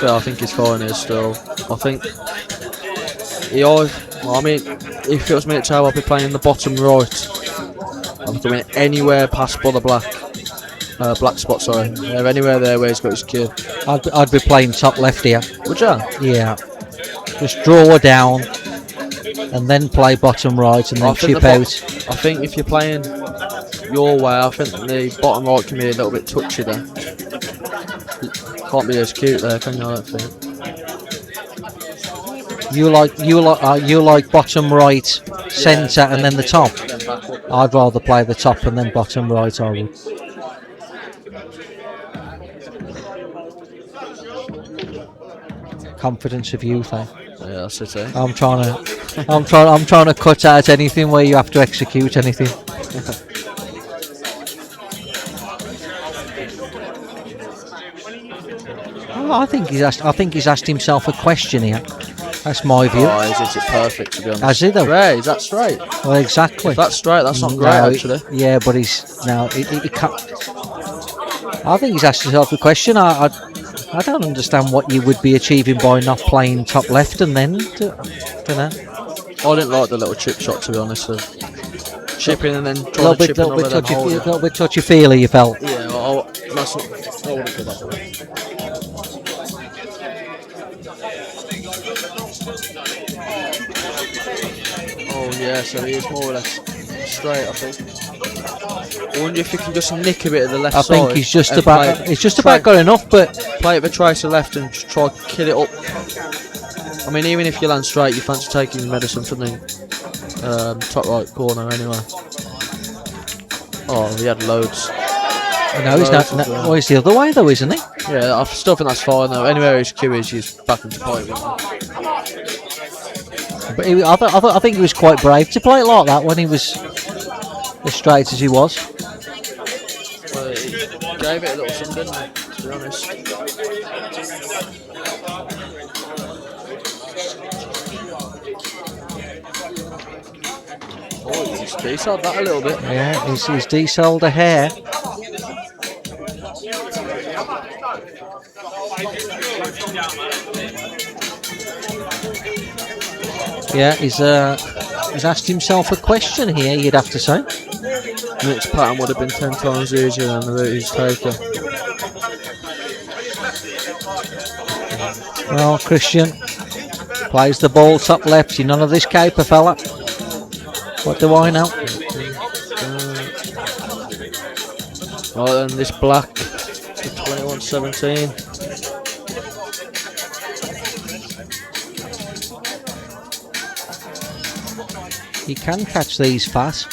Yeah, I think he's fine here still. I think if it was me at tail, I'd be playing in the bottom right. I'm doing anywhere past Brother Black spot, sorry. Yeah, anywhere there where he's got his cue. I'd be playing top left here. Would you? Yeah. Just draw down and then play bottom right and then chip out. I think if you're playing your way, I think the bottom right can be a little bit touchy there. Can't be as cute there, can you? I don't think. You like bottom right, centre, and then the top. I'd rather play the top and then bottom right. I would. Confidence of youth, eh? Yeah, that's it. Eh? I'm trying to cut out anything where you have to execute anything. I think he's asked himself a question here. That's my view. Oh, is it perfect, to be honest? Has he though? Straight, is that straight? Well, exactly. If that's straight, that's not great, actually. Yeah, but he can't. I think he's asked himself a question. I don't understand what you would be achieving by not playing top left and then. Don't know. I didn't like the little chip shot, to be honest. Chipping and then a little bit touchy-feely, you felt. Yeah, well, that's not. I wouldn't go that way. Oh yeah, so he is more or less straight, I think. I wonder if you can just nick a bit of the left side. I think he's just about got enough, but play it with trace to left and try to kill it up. I mean, even if you land straight, you fancy taking medicine from the top right corner anyway. Oh, he had loads. No, he's not. No, he's the other way though, isn't he? Yeah, I still think that's fine though. Anywhere his cue is, he's back into play. But I think he was quite brave to play it like that when he was as straight as he was. Well, he gave it a little something, didn't he, to be honest. Oh, he's decelled that a little bit. Yeah, he's decelled a hair. Yeah, he's asked himself a question here, you'd have to say. Next pattern would have been 10 times easier than the route he's taken. Well, Christian plays the ball top left. You're none of this caper fella. What do I know? Right then, this black to 21-17. He can catch these fast.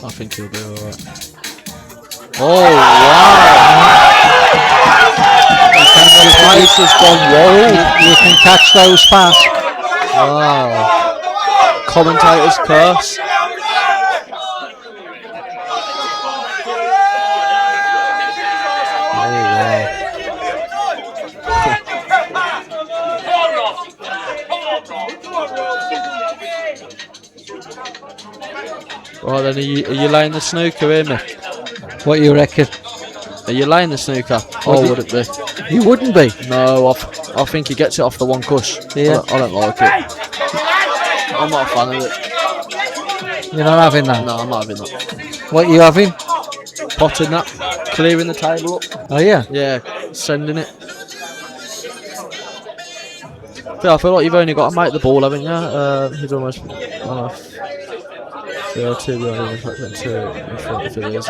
I think he'll be alright. Oh wow! The place has gone wild. You can catch those fast. Wow. Commentator's curse. Right then, are you laying the snooker here, Mick? What you reckon? Are you laying the snooker? Or would it be? You wouldn't be. No, I think he gets it off the one cush. Yeah. I don't like it. I'm not a fan of it. You're not having that? No, I'm not having that. What are you having? Potting that. Clearing the table up. Oh yeah? Yeah, sending it. Yeah, I feel like you've only got to make the ball, haven't you? He's almost... Yeah, two in front if it is.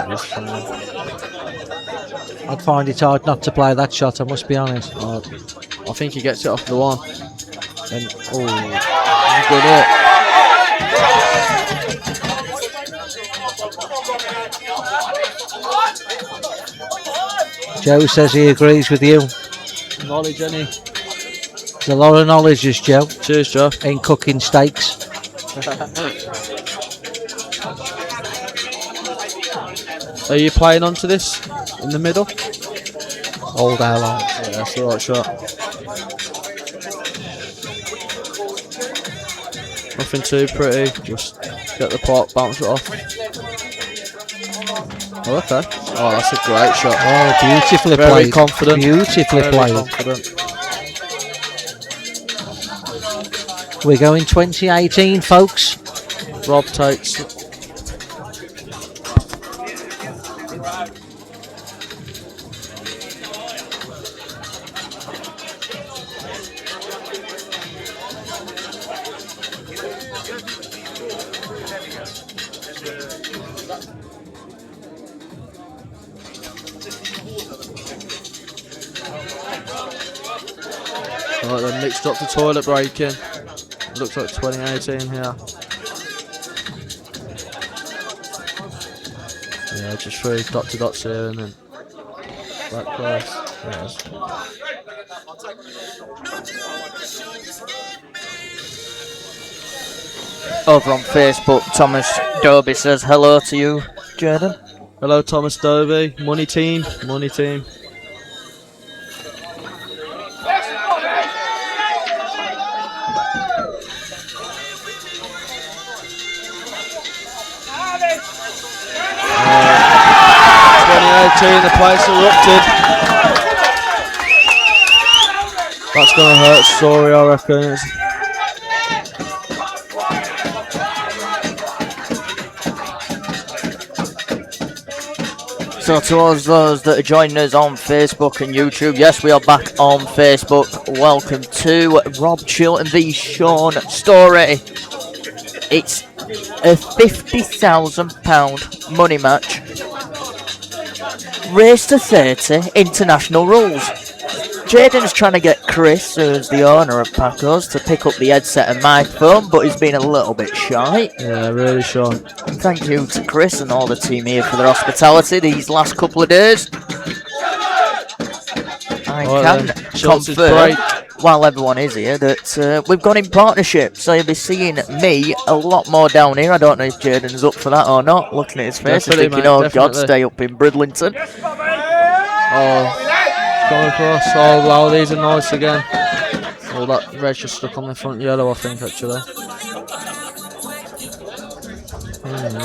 I'd find it hard not to play that shot, I must be honest. I think he gets it off the one. And he's good hit. Joe says he agrees with you. Knowledge, any? There's a lot of knowledge, this Joe. Cheers, Joe. In cooking steaks. Are you playing onto this in the middle? All day long. Yeah, that's the right shot. Nothing too pretty, just get the pot, bounce it off. Oh, okay. Oh, that's a great shot. Oh, beautifully Very played. confident. Beautifully Very played. confident. We're going 2018, folks. Rob takes it. Right then, Nick's dropped the toilet break in. Looks like 2018 here. Yeah, just 3 dot to dots here and then back cross. Yes. Over on Facebook, Thomas Doby says hello to you, Jordan. Hello, Thomas Doby. Money team. Money team. The place erupted. That's gonna hurt Storry, I reckon. So to all those that are joining us on Facebook and YouTube, yes, we are back on Facebook. Welcome to Rob Chilton v Shaun Storry. It's a £50,000 money match. Race to 30, international rules. Jaden's trying to get Chris, who's the owner of Paco's, to pick up the headset and microphone, but he's been a little bit shy. Yeah, really shy. Thank you to Chris and all the team here for their hospitality these last couple of days. I can confirm, while everyone is here, that we've gone in partnership, so you'll be seeing me a lot more down here. I don't know if Jaden's up for that or not. Looking at his face, he's thinking, oh God, stay up in Bridlington. Oh, going across. Oh wow, these are nice again. Oh, that red's just stuck on the front yellow, I think, actually.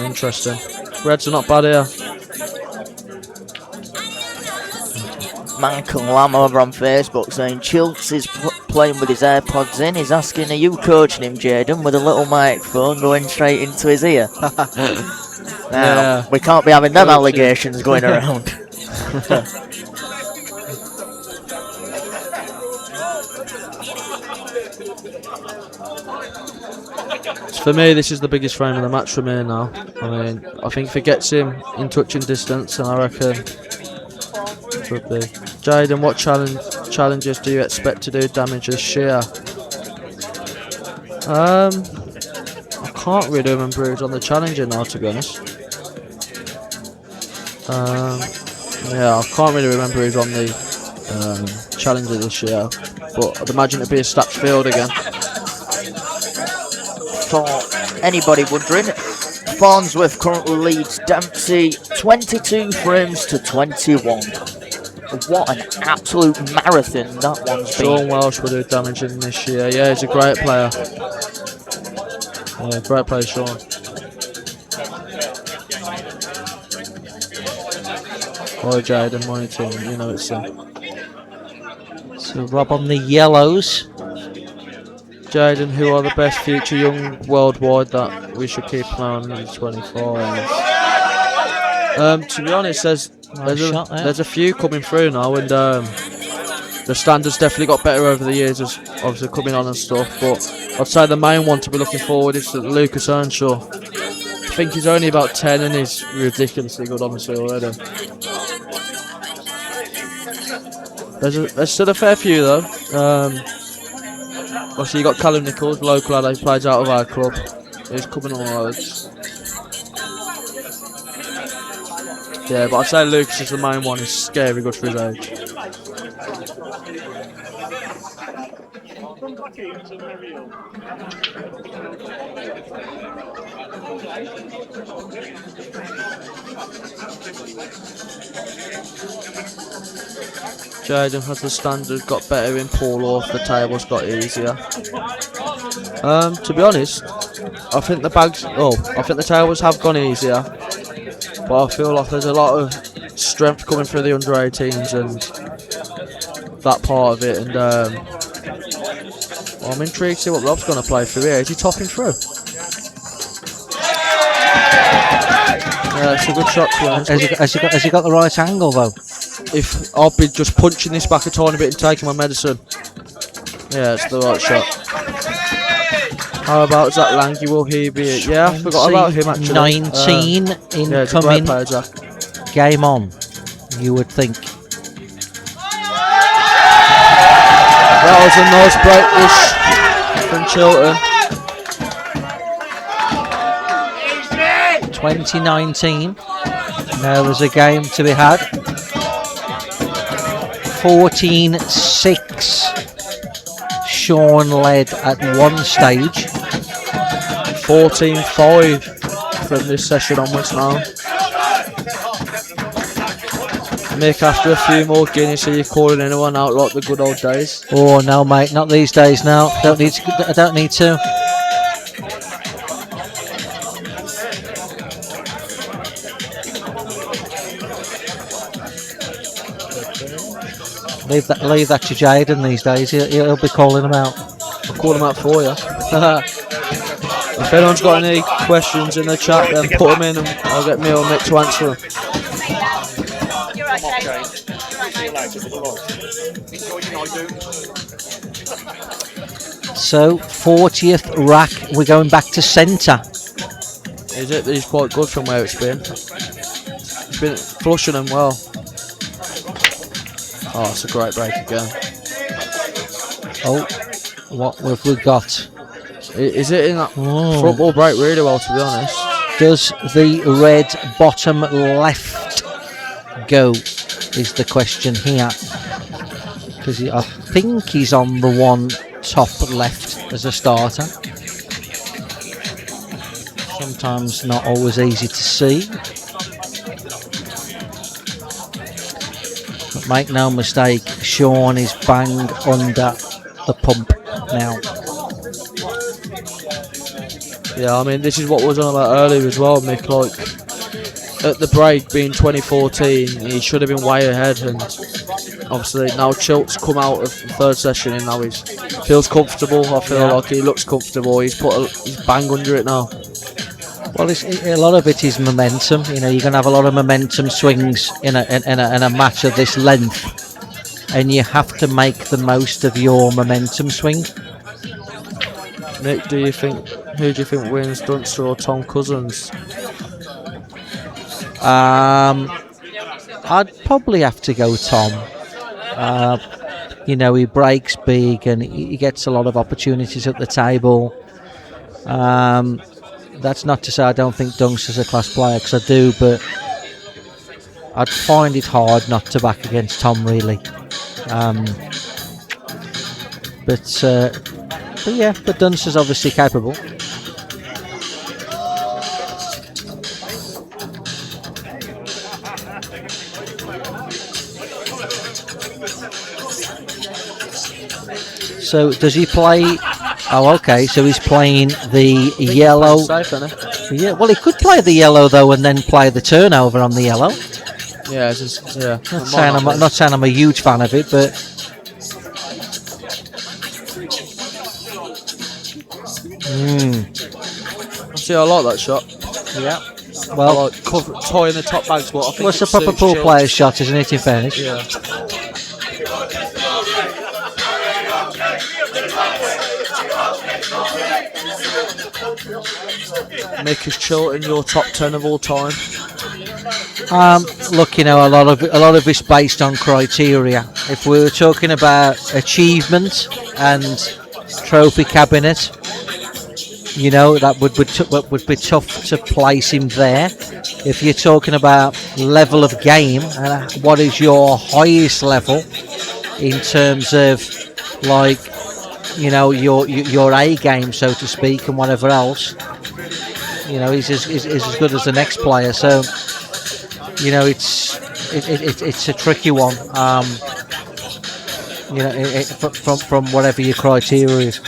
Interesting. Reds are not bad here. Michael Lamb over on Facebook saying Chilts is playing with his AirPods in. He's asking, are you coaching him, Jaden, with a little microphone going straight into his ear? Now, we can't be having them allegations going around. For me, this is the biggest frame of the match for me now. I mean, I think if it gets him in touching distance, then I reckon it would be. Jaden, what challenges do you expect to do damage this year? I can't really remember who's on the challenger now, to be honest. Yeah, I can't really remember who's on the challenger this year, but I'd imagine it'd be a Staps Field again. For anybody wondering, Farnsworth currently leads Dempsey 22 frames to 21. What an absolute marathon that one's been. Shaun Welsh will do damage in this year. Yeah, he's a great player. Yeah, great player, Shaun. Oh, Jaden, my team, you know it's So Rob on the yellows. Jaden, who are the best future young worldwide that we should keep an eye on in 24 hours? To be honest, there's a few coming through now, and the standards definitely got better over the years, as obviously coming on and stuff. But I'd say the main one to be looking forward is to Lucas Earnshaw. I think he's only about 10 and he's ridiculously good, honestly, already. There's still a fair few though. Obviously you got Callum Nichols, local lad, he plays out of our club. He's coming on loads. Yeah, but I'd say Lucas is the main one. He's scary good for his age. Jaden, has the standard got better in Paul, or if the tables got easier? To be honest, I think the tables have gone easier, but I feel like there's a lot of strength coming through the under 18s and that part of it, and well, I'm intrigued to see what Rob's going to play through here. Is he topping through? Yeah, it's a good shot to be honest. Has he got the right angle though? If I'll be just punching this back a tiny bit and taking my medicine. Yeah, it's the right shot. How about Zach Lange? Will he be it? Yeah, I forgot about him actually. 19 incoming. Player, Jack. Game on, you would think. That was a nice break dish from Chilton. 2019. Now there's a game to be had. 14-6. Shaun led at one stage. 14-5 from this session onwards now. Mick, after a few more Guinness, are you calling anyone out like the good old days? Oh no, mate, not these days now. I don't need to. Leave that to Jaden these days. He'll be calling them out. I'll call them out for you. If anyone's got any questions in the chat, then put them in and I'll get me or Mick to answer them. So 40th rack, we're going back to centre. Is it? He's quite good from where it's been. It's been flushing them well. Oh, it's a great break again. Oh, what have we got? Is it in that front ball break really well, to be honest? Does the red bottom left go, is the question here. Because I think he's on the one top left as a starter. Sometimes not always easy to see. But make no mistake, Shaun is bang under the pump now. Yeah, I mean, this is what was on about earlier as well, Mick. Like, at the break being 2014, he should have been way ahead, and obviously now Chilt's come out of the third session and now he feels comfortable. I feel like he looks comfortable. He's bang under it now. Well, a lot of it is momentum. You know, you're going to have a lot of momentum swings in a match of this length, and you have to make the most of your momentum swing. Nick, who do you think wins, Dunster or Tom Cousins? I'd probably have to go Tom. He breaks big and he gets a lot of opportunities at the table. That's not to say I don't think Dunster's a class player, because I do, but I'd find it hard not to back against Tom, really. But Dunster's obviously capable. So does he play? Oh, okay. So he's playing the yellow. Safe, isn't he? Yeah. Well, he could play the yellow though, and then play the turnover on the yellow. Yeah, it's just, yeah. Not saying I'm a huge fan of it, but. See, I like that shot. Yeah. Well, I like toying the top bag spot. I think what's a proper pool player's shot, isn't it? In fairness. Yeah. Mick, is Chilton your top 10 of all time? Look, a lot of it's based on criteria. If we were talking about achievement and trophy cabinet, that would be tough to place him there. If you're talking about level of game and what is your highest level in terms of your A game, so to speak, and whatever else, he's as good as the next player. So it's a tricky one. From whatever your criteria is.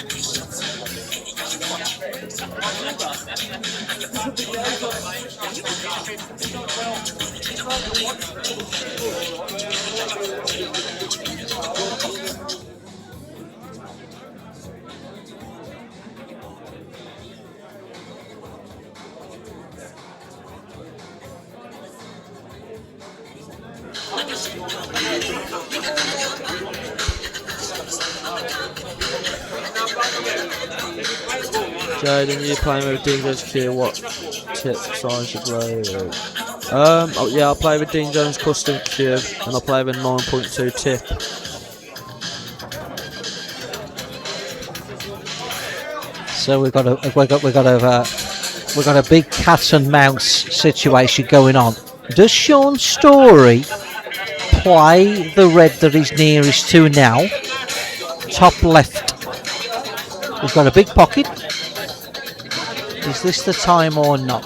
Jaden, you playing with Dean Jones Q? What tip size you play? I'll play with Dean Jones Custom Q, and I'll play with 9.2 tip. So we've got a big cat and mouse situation going on. Does Shaun Storry play the red that he's nearest to now? Top left. He's got a big pocket. Is this the time or not?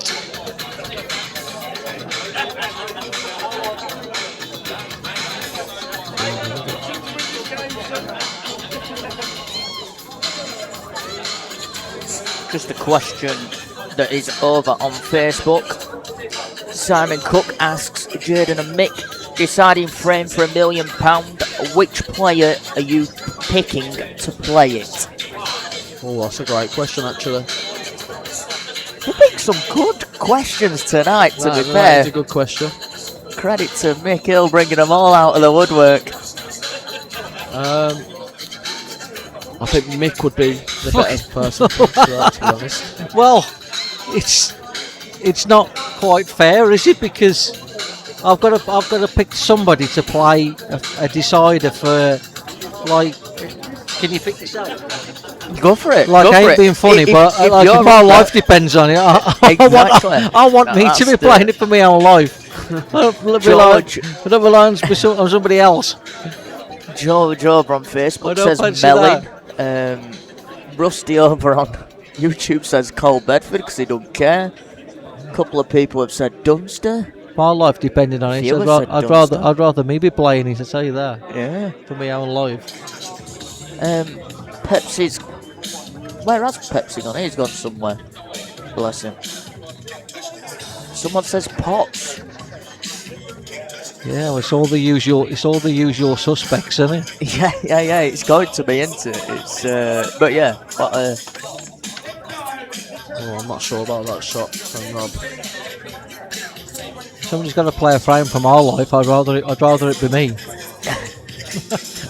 Just a question that is over on Facebook. Simon Cook asks, Jaden and Mick, deciding frame for £1 million, which player are you picking to play it? Oh, that's a great question, actually. We picked some good questions tonight, to be fair. That's a good question. Credit to Mick Hill bringing them all out of the woodwork. I think Mick would be the better person to that, to be honest. Well, it's not quite fair, is it? Because I've got to pick somebody to play a decider for, can you pick this out? Go for it. I ain't being funny, but if my life depends on it, I want me to be playing it for my own life. I don't rely on somebody else. Joe over on Facebook says Melling. Rusty over on YouTube says Cole Bedford because he don't care. A couple of people have said Dunster. My life depended on it. I'd rather me be playing it, I tell you that. Yeah. For my own life. Pepsi's. Where has Pepsi gone? He's gone somewhere. Bless him. Someone says Potts. Yeah, well, it's all the usual suspects, isn't it? Yeah. It's going to be, isn't it? It's but yeah. I'm not sure about that shot from Rob. Somebody's got to play a frame for my life. I'd rather it be me.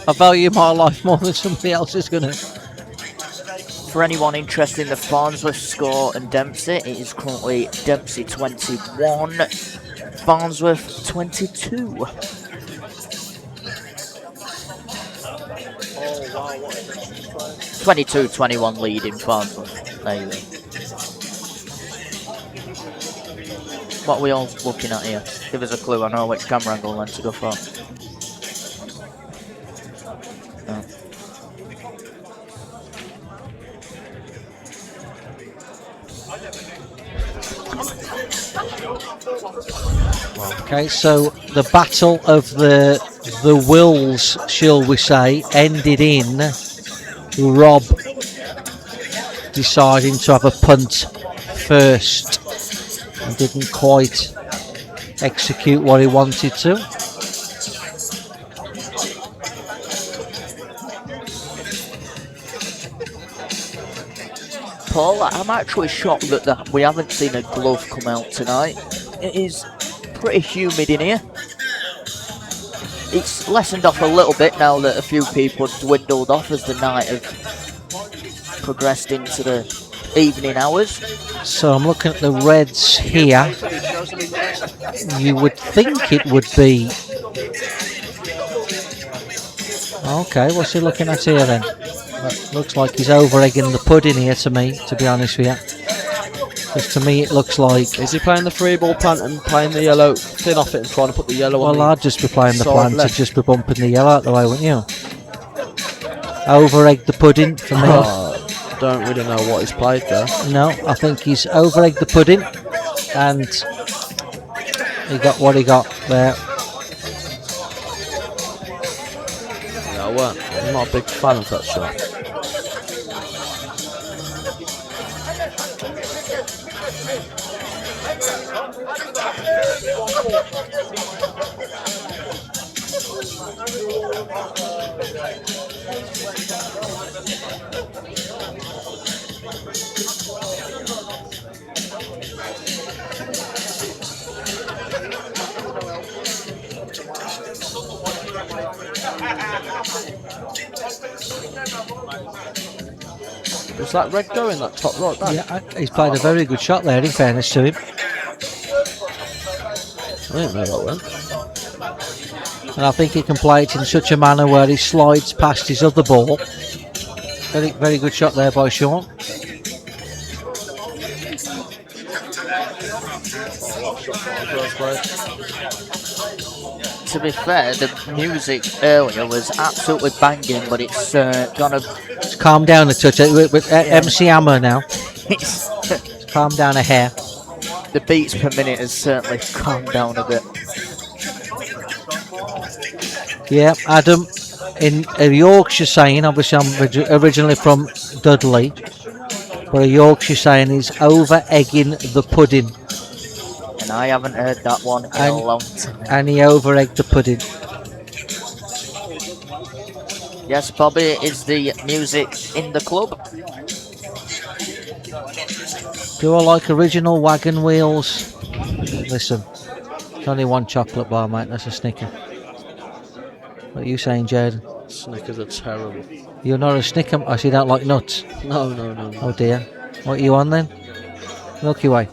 I value my life more than somebody else is gonna. For anyone interested in the Farnsworth score and Dempsey, it is currently Dempsey 21, Farnsworth 22. Oh wow, what is this? 22-21 lead in Farnsworth. There you go. What are we all looking at here? Give us a clue, I know which camera angle then to go for. Okay, so the battle of the wills, shall we say, ended in Rob deciding to have a punt first and didn't quite execute what he wanted to. Paul, I'm actually shocked that we haven't seen a glove come out tonight. It is pretty humid in here. It's lessened off a little bit now that a few people have dwindled off as the night have progressed into the evening hours. So I'm looking at the Reds here. You would think it would be... Okay, what's he looking at here then? Looks like he's over-egging the pudding here to me, to be honest with you. Because to me it looks like... Is he playing the free ball plant and playing the yellow thin off it and trying to put the yellow on? Well, I'd just be playing the plant left. to just be bumping the yellow out the way, wouldn't you? Over-egged the pudding for me. Don't really know what he's played there. No, I think he's over-egged the pudding and he got what he got there. Yeah, I'm not a big fan of that shot. Was that red going, that top right back? Yeah, he's played a very good shot there, in fairness to him. I didn't know that went. And I think he can play it in such a manner where he slides past his other ball. Very, very good shot there by Shaun. To be fair, the music earlier was absolutely banging, but it's gonna... It's calmed down a touch with MC Hammer now. It's Calmed down a hair. the beats per minute has certainly calmed down a bit. Yeah, Adam, in a Yorkshire saying, obviously I'm originally from Dudley, but a Yorkshire saying is over-egging the pudding. And I haven't heard that one in a long time. And he over-egged the pudding. Yes, Bobby, is the music in the club? Do I like original wagon wheels? Listen, it's only one chocolate bar, mate, that's a Snicker. What are you saying, Jaden? Snickers are terrible. You're not a Snicker? I see you don't like nuts. No. Oh dear. What are you on then? Milky Way.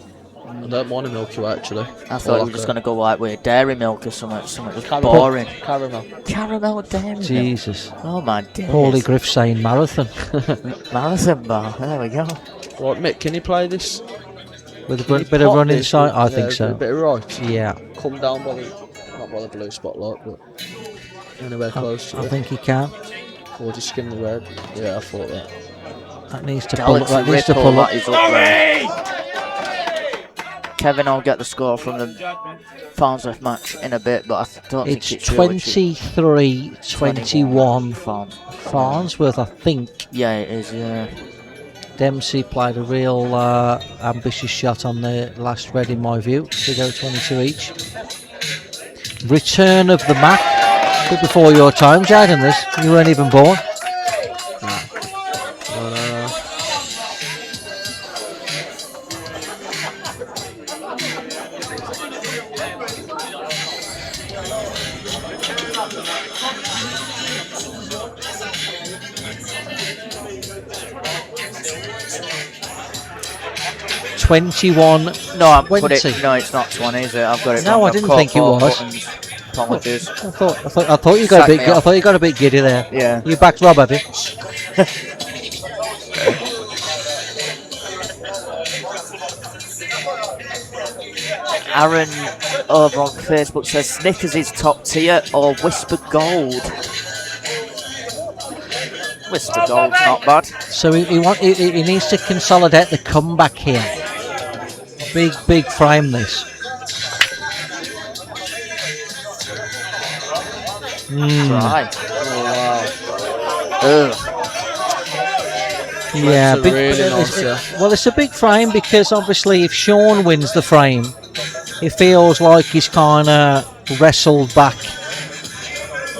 I don't want a Milky Way actually. I thought you were just going to go like with dairy milk or something just boring. Caramel. Caramel dairy milk. Jesus. Oh my days. Paulie Griff saying marathon. Marathon bar, there we go. Right, Mick, can you play this? With Can a you bit of pop running this side? I with, think so. A bit of right. Yeah. Come down by the, not by the blue spotlight, but anywhere close to I it. think he can. Or just skim the red. Yeah, I thought that. That needs to pull up. Galaxy That needs to Ripple, pull up. that is up there. Kevin, I'll get the score from the Farnsworth match in a bit, but I don't It's think it's really 23-21 Farnsworth, I think. Yeah, it is, yeah. Dempsey played a real ambitious shot on the last red in my view. To go 22 each. Return of the Mac. Bit before your time, Jaden, this. You weren't even born. 21. No, 20. no, it's not 20, is it? I've got it No, wrong. I I've didn't caught think it four was. buttons. Apologies. I thought you got a Sack bit. me I off. thought you got a bit giddy there. Yeah. You backed Rob, have you? Aaron over on Facebook says Snickers is top tier or Whisper Gold. Whisper Gold's not bad. So he needs to consolidate the comeback here. Big frame this. Right. Oh, Yeah, That's a really nice, well, it's a big frame because obviously if Shaun wins the frame, it feels like he's kind of wrestled back.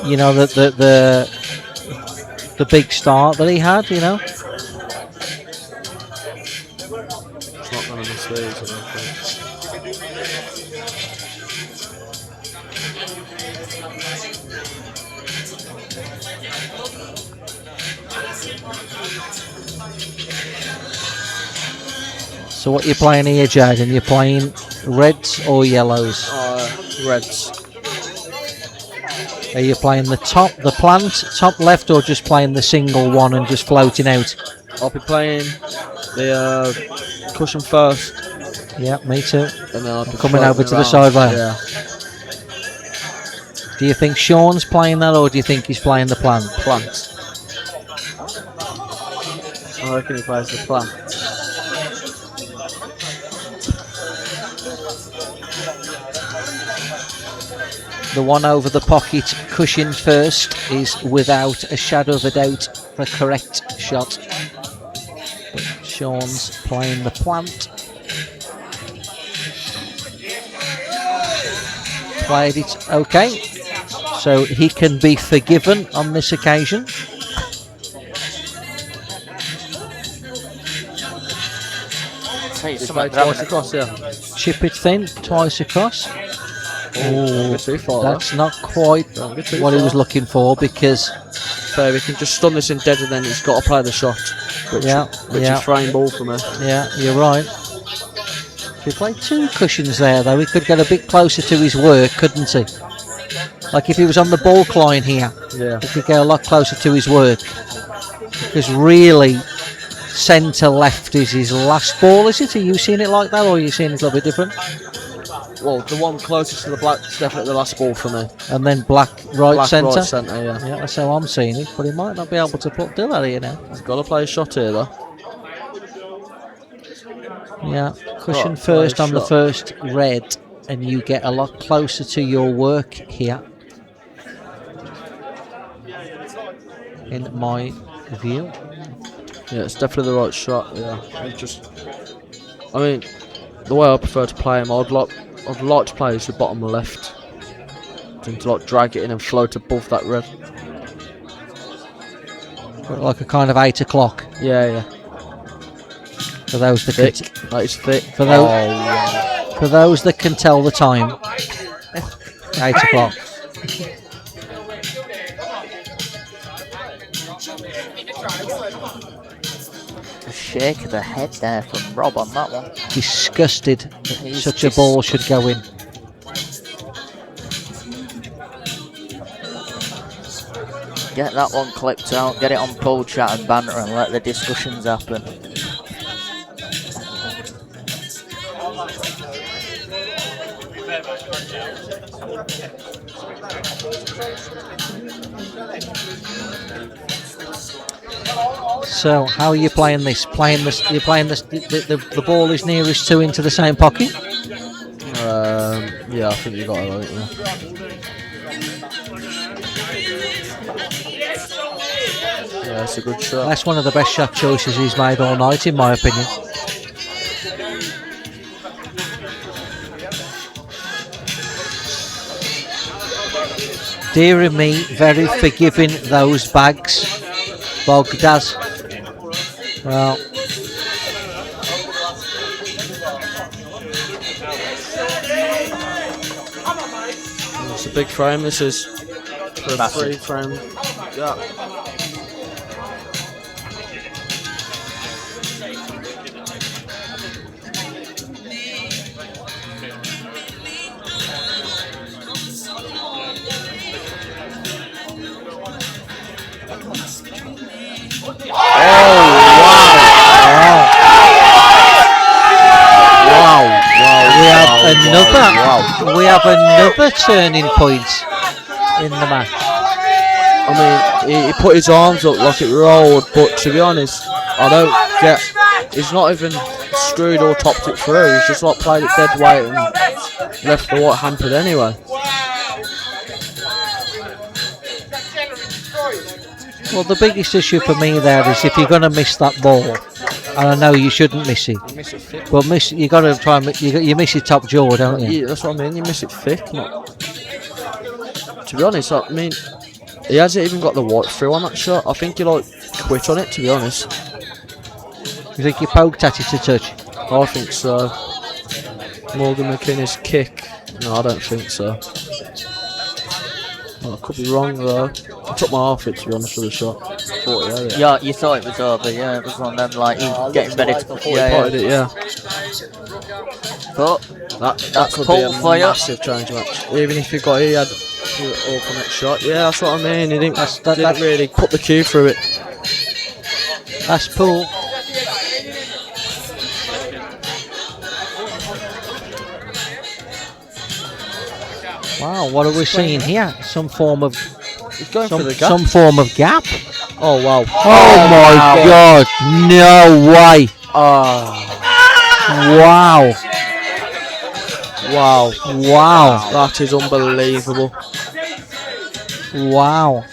You know, the big start that he had. You know. It's not going to miss these, I don't think. So what you're playing here, Jaden? You're playing reds or yellows? Reds. Are you playing the plant, top left, or just playing the single one and just floating out? I'll be playing the cushion first, Yeah, me too. and then I'll be Coming over to the floating side there. around. Do you think Shaun's playing that, or do you think he's playing the plant? Yeah, plant. I reckon he plays the plant. The one over the pocket cushion first is without a shadow of a doubt the correct shot. But Shaun's playing the plant. Played it okay. So he can be forgiven on this occasion. Tell you He something, played they're twice having across, yeah. Chip it thin, twice across. Don't get too far, That's not quite Don't get too what he far. was looking for because So we can just stun this in dead, and then he's got to play the shot, which Yeah, is frame ball for me. yeah, you're right. If he played two cushions there, though, he could get a bit closer to his work, couldn't he? Like if he was on the ball line here, Yeah. he could get a lot closer to his work. Because really, centre left is his last ball, is it? Are you seeing it like that, or are you seeing it a little bit different? Well, the one closest to the black is definitely the last ball for me. And then black right Black centre. right centre, yeah. Yeah, that's how I'm seeing it. But he might not be able to put Dillard here now. He's got to play a shot here, though. Yeah, cushion Right, first play a on the shot. first red, and you get a lot closer to your work here. In my view. Yeah, it's definitely the right shot. Yeah, I mean, the way I prefer to play him, I'd like to play is the bottom left, and to like drag it in and float above that red. Like a kind of 8 o'clock Yeah, yeah. for those that Thick. can, That is thick. For those- wow. for those that can tell the time. 8 o'clock. a shake of the head there from Rob on that one. Disgusted that He's such a ball should go in. Get that one clipped out, get it on pool chat and banter and let the discussions happen. So how are you playing this? You're playing this. The ball is nearest two into the same pocket. Yeah, I think you got it right. Yeah. Yeah, it's a good shot. That's one of the best shot choices he's made all night, in my opinion. Dear me, very forgiving those bags. Bogdaz. Well, It's a big frame. This is for a Massive. free frame. Yeah. another turning point in the match. I mean, he put his arms up like it rolled, but to be honest, I don't get. He's not even screwed or topped it through. He's just like played it dead weight and left the white hampered anyway. Well, the biggest issue for me there is if you're going to miss that ball, and I know you shouldn't miss it, but you got to try and you miss your top jaw, don't you? Yeah, that's what I mean. You miss it thick. Not. To be honest, I mean, he hasn't even got the white through on that shot. I think he like quit on it. To be honest, You think you poked at it a touch? I think so. Morgan McKinney's kick. No, I don't think so. Oh, I could be wrong though. I took my outfit to be honest for the shot. Thought he had it. Yeah, you thought it was over, yeah, it was one of them, like, getting ready to He potted it, yeah. But That could be a massive change match. Even if he had the ultimate shot. Yeah, that's what I mean. He didn't really put the cue through it. That's pool. Wow, what are we seeing here? Some form of some form of gap. Oh wow! Oh my God! No way! Wow! Wow! Wow! That is unbelievable! Wow!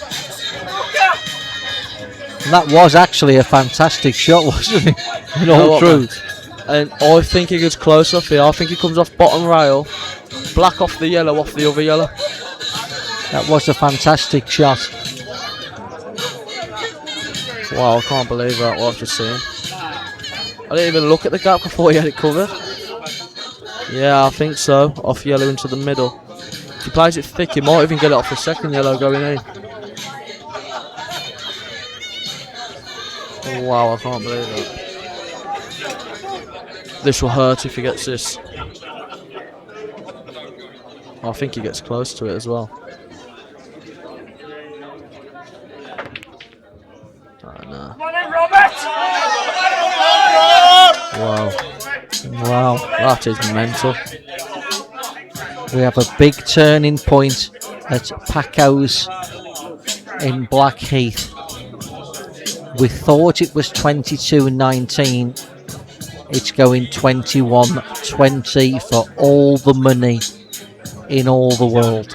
That was actually a fantastic shot, wasn't it? In all truth. And I think he gets close off here. I think he comes off bottom rail, black off the yellow, off the other yellow. That was a fantastic shot. Wow, I can't believe that, what I've just seen. I didn't even look at the gap before he had it covered. Yeah, I think so. Off yellow into the middle. If he plays it thick, he might even get it off the second yellow going in. Wow, I can't believe that. This will hurt if he gets this. I think he gets close to it as well. Wow. Wow. That is mental. We have a big turning point at Paco's in Blackheath. We thought it was 22-19. It's going 21-20 for all the money in all the world.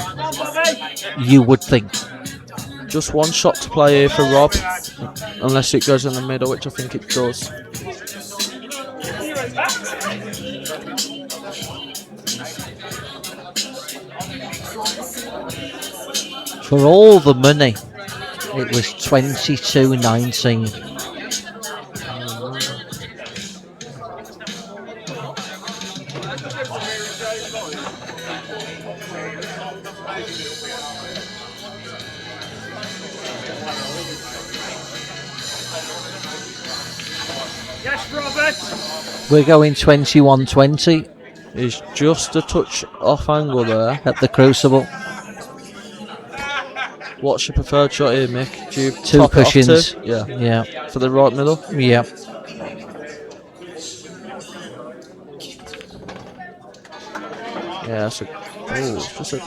You would think. Just one shot to play here for Rob, unless it goes in the middle, which I think it does. For all the money, it was 22-19. Yes, Robert. We're going 21-20. He's just a touch off angle there. At the Crucible. What's your preferred shot here, Mick? Do you Two top it off cushions. to? Yeah. Yeah. For the right middle? Yeah. Yeah, it's just a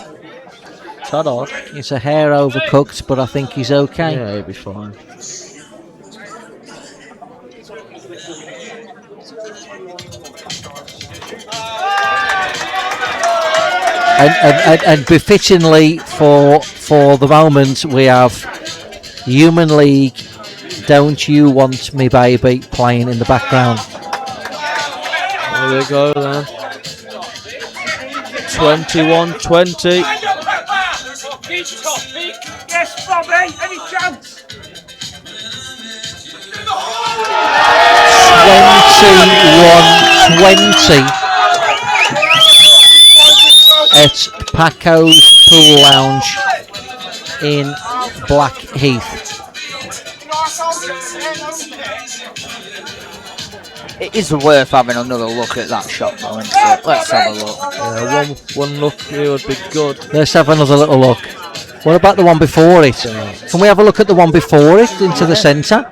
tad odd. It's a hair overcooked, but I think he's okay. Yeah, he'll be fine. And befittingly for the moment, we have Human League, Don't You Want Me Baby playing in the background. There we go then. 21-20. Yes, Bobby. Any chance? 21-20 at Paco's Pool Lounge in Blackheath. It is worth having another look at that shot, though, isn't it? Let's have a look. Yeah, one look here would be good. Let's have another little look. What about the one before it? Can we have a look at the one before it into the centre?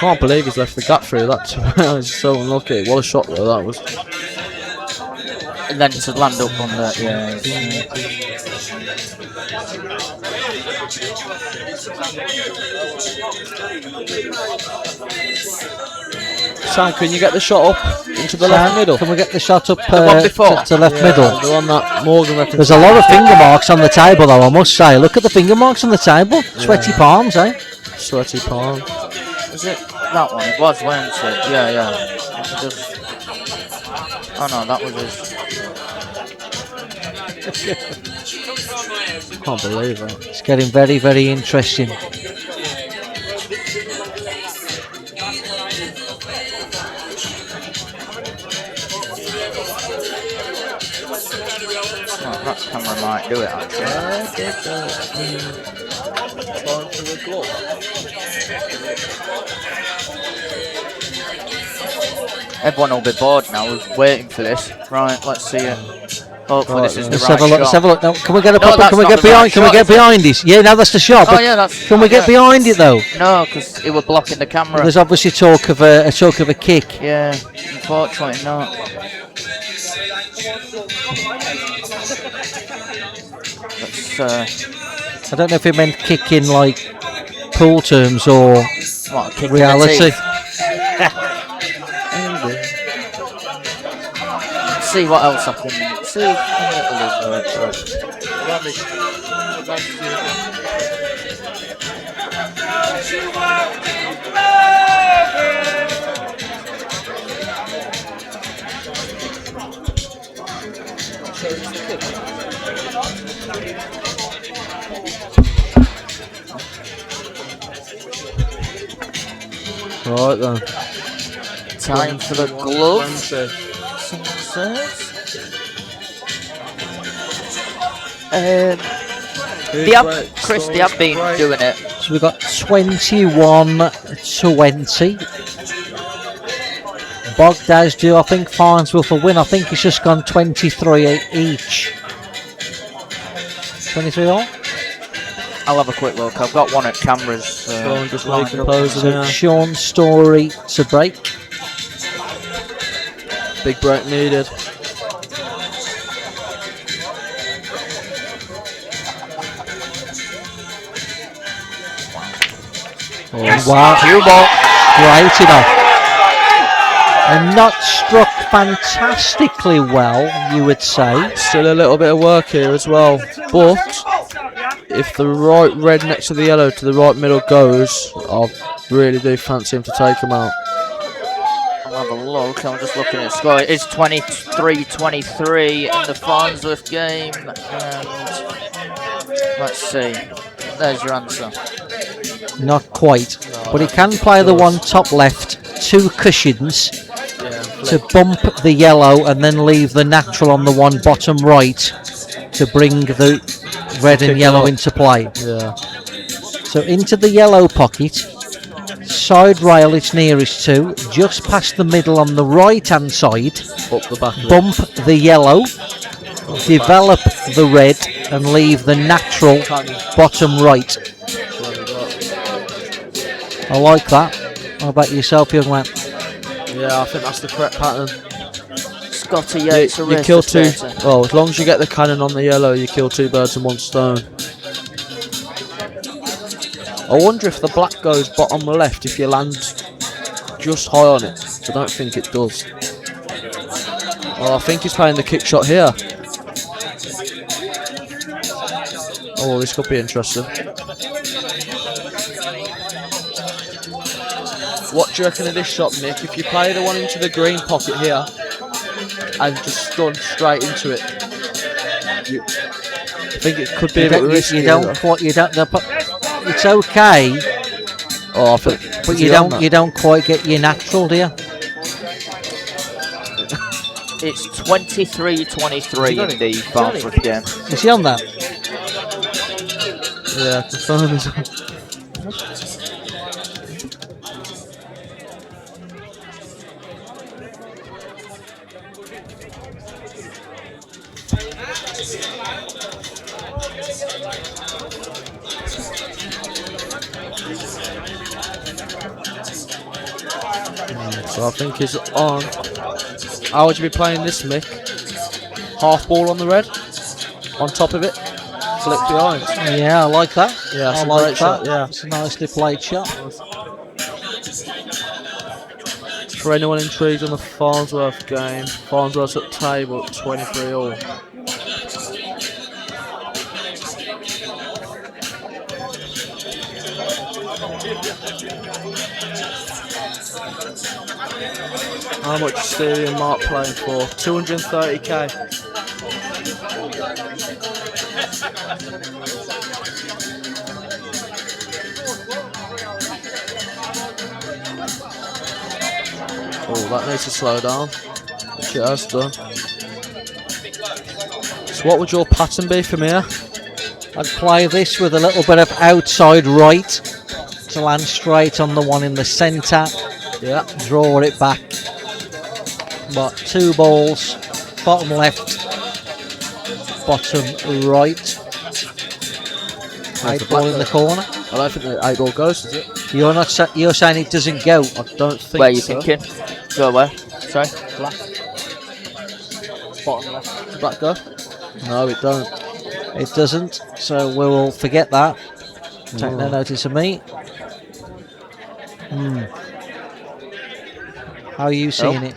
Can't believe he's left the gap through that. He's so unlucky. What a shot though that was. And then to land up on that, yeah. Sam, can you get the shot up into the left middle? Can we get the shot up one before? to left middle? The one that Morgan referenced. There's a lot of finger marks on the table, though, I must say. Look at the finger marks on the table. Sweaty palms, eh? Sweaty palm. Was it that one? It was, wasn't it? Yeah. Just... Oh no, that was his. Can't believe it. It's getting very, very interesting. That camera might do it actually. Time for the glove. Everyone will be bored now, we're waiting for this. Right, let's see it. Hopefully this is the Let's right have a look. shot. Let's have a look. Now, can we get a No, proper? that's Can we not get the behind? right Can we shot, get is it? behind this? Yeah, now that's the shot. Oh but yeah, that's. Can we get behind it though? No, because it was blocking the camera. There's obviously talk of a kick. Yeah, unfortunately not. Let's, I don't know if it meant kick in like pool terms or what, a kick in the reality. teeth? See what else I can see. Right then. Time for the glove. They have been doing it. So we've got 21-20. Bogdaz do, I think, Farnsworth will win. I think he's just gone 23 each. 23 all? I'll have a quick look. I've got one at cameras. Shaun just lined up. recomposing So now. Shaun, Storry to break. Big break needed. Wow, cue ball. Great enough. And not struck fantastically well, you would say. Still a little bit of work here as well. But if the right red next to the yellow to the right middle goes, I really do fancy him to take him out. I'll have a look. I'm just looking at the score. It is 23-23 in the Farnsworth game. And let's see. There's your answer. Not quite. But he can play the one top left, two cushions to bump the yellow and then leave the natural on the one bottom right to bring the red and yellow into play. Yeah. So into the yellow pocket, side rail it's nearest to, just past the middle on the right hand side, Up the back. bump the yellow, develop the red and leave the natural bottom right. I like that. How about yourself, young man? Yeah, I think that's the correct pattern. Scotty Yates, a You race kill two. spectator. Well, as long as you get the cannon on the yellow, you kill two birds with one stone. I wonder if the black goes bottom left if you land just high on it. I don't think it does. Well, I think he's playing the kick shot here. Oh, this could be interesting. What do you reckon of this shot, Nick? If you play the one into the green pocket here and just stun straight into it, I think it could be a bit risky. You don't. It's okay, Oh, I think, but you don't quite get your natural, do you? It's 23-23 in the Farnsworth game. Is he on that? Yeah, confirm as well. So I think he's on. How would you be playing this, Mick? Half ball on the red, on top of it, flip behind. Yeah, I like that. Yeah, that's I a like great shot. Yeah. It's a nicely played shot. For anyone intrigued on the Farnsworth game, Farnsworth's at table at 23 all. How much is Storry and Mark playing for? 230k. Oh, that needs to slow down, which it has done. So what would your pattern be from here? I'd play this with a little bit of outside right to land straight on the one in the centre. Yeah. Draw it back. But 2 balls, bottom left, bottom right. 8 ball in the corner. I don't think the 8 ball goes, does it? You're saying it doesn't go? I don't think Where are you so. thinking? Go where? Sorry? Black. Bottom left. Does that go? No, it don't. It doesn't, so we will forget that. Take no notice of me. How are you seeing it?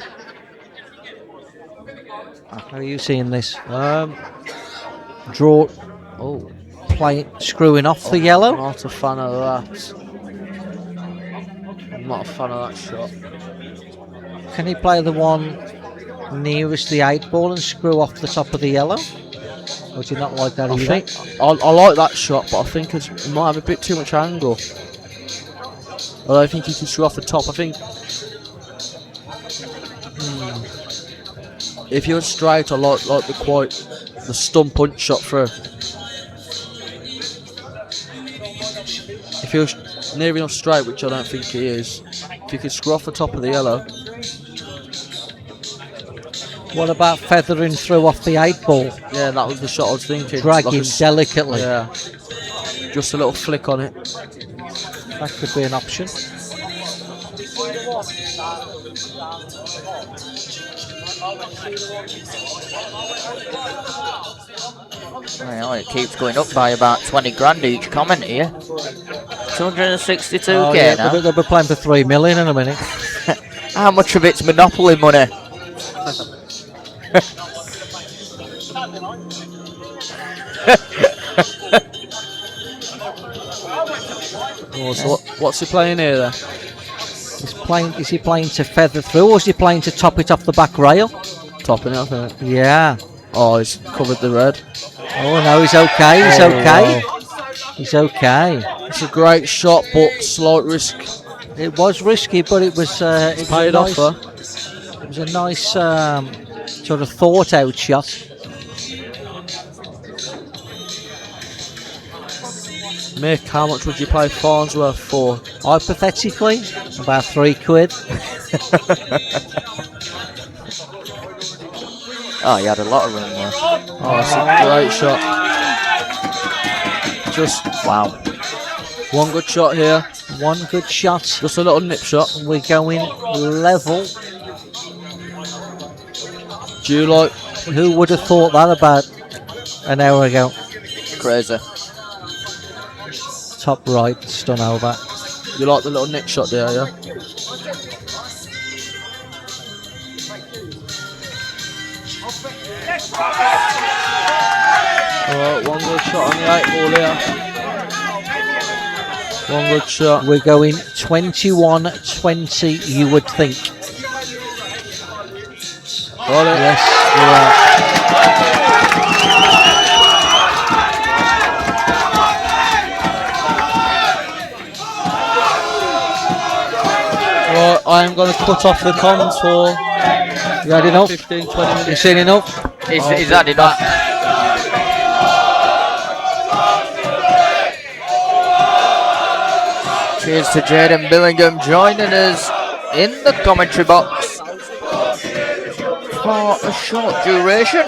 How are you seeing this? Draw. Oh, play screwing off the yellow. Not a fan of that. I'm not a fan of that shot. Can he play the one nearest the 8 ball and screw off the top of the yellow? Or do you not like that either? I like that shot, but I think it might have a bit too much angle. I don't think he can screw off the top. I think if he was straight, I like the stump punch shot through. If he was near enough straight, which I don't think he is, if he could screw off the top of the yellow. What about feathering through off the 8 ball? Yeah, that was the shot I was thinking. Dragging like delicately. Yeah. Just a little flick on it. That could be an option. Well, it keeps going up by about 20 grand each comment here. 262k yeah, now. they'll be playing for 3 million in a minute. How much of it's Monopoly money? So what's he playing here then? Is he playing to feather through, or is he playing to top it off the back rail? Topping it off, isn't it? Yeah. Oh, he's covered the red. Oh no, he's okay. He's okay. He's okay. It's a great shot, but slight risk. It was risky, but it was. It Paid off, huh? It was a nice sort of thought-out shot. Mick, how much would you play Farnsworth for? Hypothetically, about £3. Oh, he had a lot of room there. Oh, that's a great shot. Just Wow. one good shot here. One good shot. Just a little nip shot. We're going level. Do you like? Who would have thought that about an hour ago? Crazy. Top right, stun over. You like the little nip shot there, yeah? Alright, one good shot on the 8 ball here. One good shot. We're going 21-20, you would think. Got it. Yes, Right, I am going to cut off the comms for you had enough? 15, 20 minutes. You seen enough? He's had enough. Cheers to Jaden Billingham joining us in the commentary box for a short duration.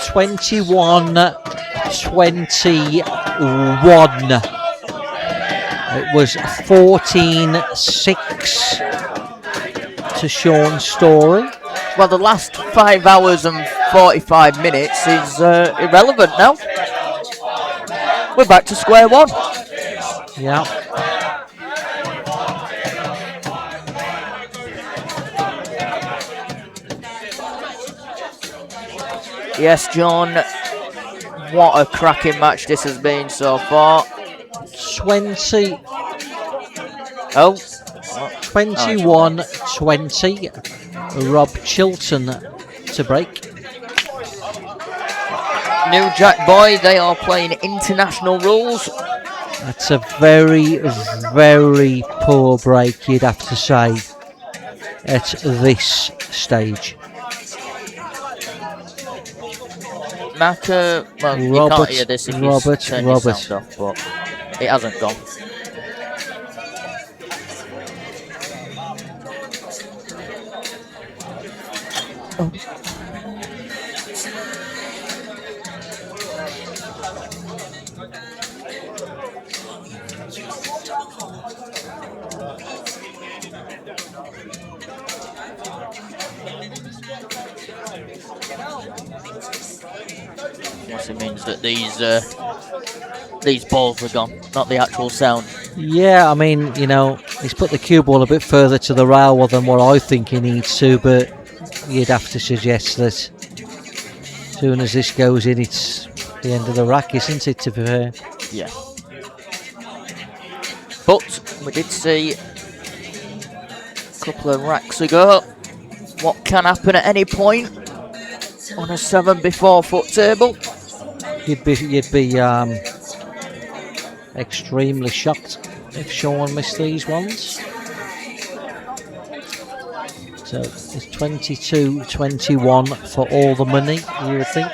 21-21. It was 14-6 to Shaun Storry. Well, the last 5 hours and 45 minutes is irrelevant now. We're back to square one. Yeah. Yes, John. What a cracking match this has been so far. 20. Oh. 21-20. Rob Chilton to break. New Jack Boy, they are playing international rules. That's a very, very poor break, you'd have to say, at this stage. Paco, well, you can't hear this if you turn your sound off, but it hasn't gone. Oh. Yes, it means that these balls are gone, not the actual sound. Yeah, I mean, you know, he's put the cue ball a bit further to the rail than what I think he needs to, but you'd have to suggest that as soon as this goes in, it's the end of the rack, isn't it, to be fair? Yeah. But we did see a couple of racks ago what can happen at any point on a 7-4 foot table. You'd be extremely shocked if Shaun missed these ones. So it's 22-21 for all the money, you would think.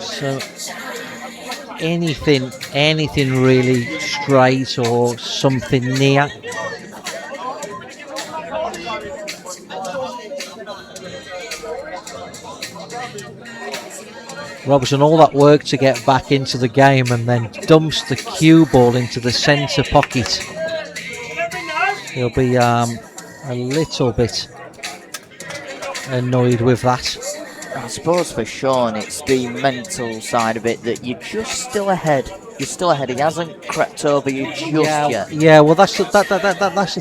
So anything really straight or something near. Rob's done all that work to get back into the game and then dumps the cue ball into the centre pocket. He'll be a little bit annoyed with that. I suppose for Shaun, it's the mental side of it that you're just still ahead. You're still ahead. He hasn't crept over you just yet. Yeah. Well, that's the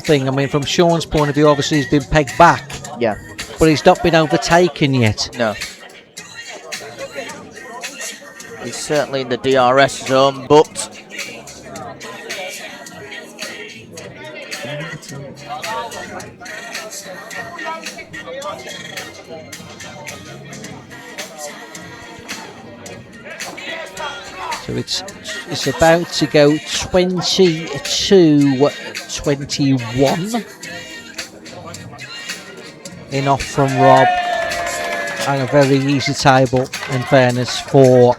thing. I mean, from Shaun's point of view, obviously he's been pegged back. Yeah. But he's not been overtaken yet. No. He's certainly in the DRS zone, but so it's about to go 22-21. In off from Rob, and a very easy table in fairness for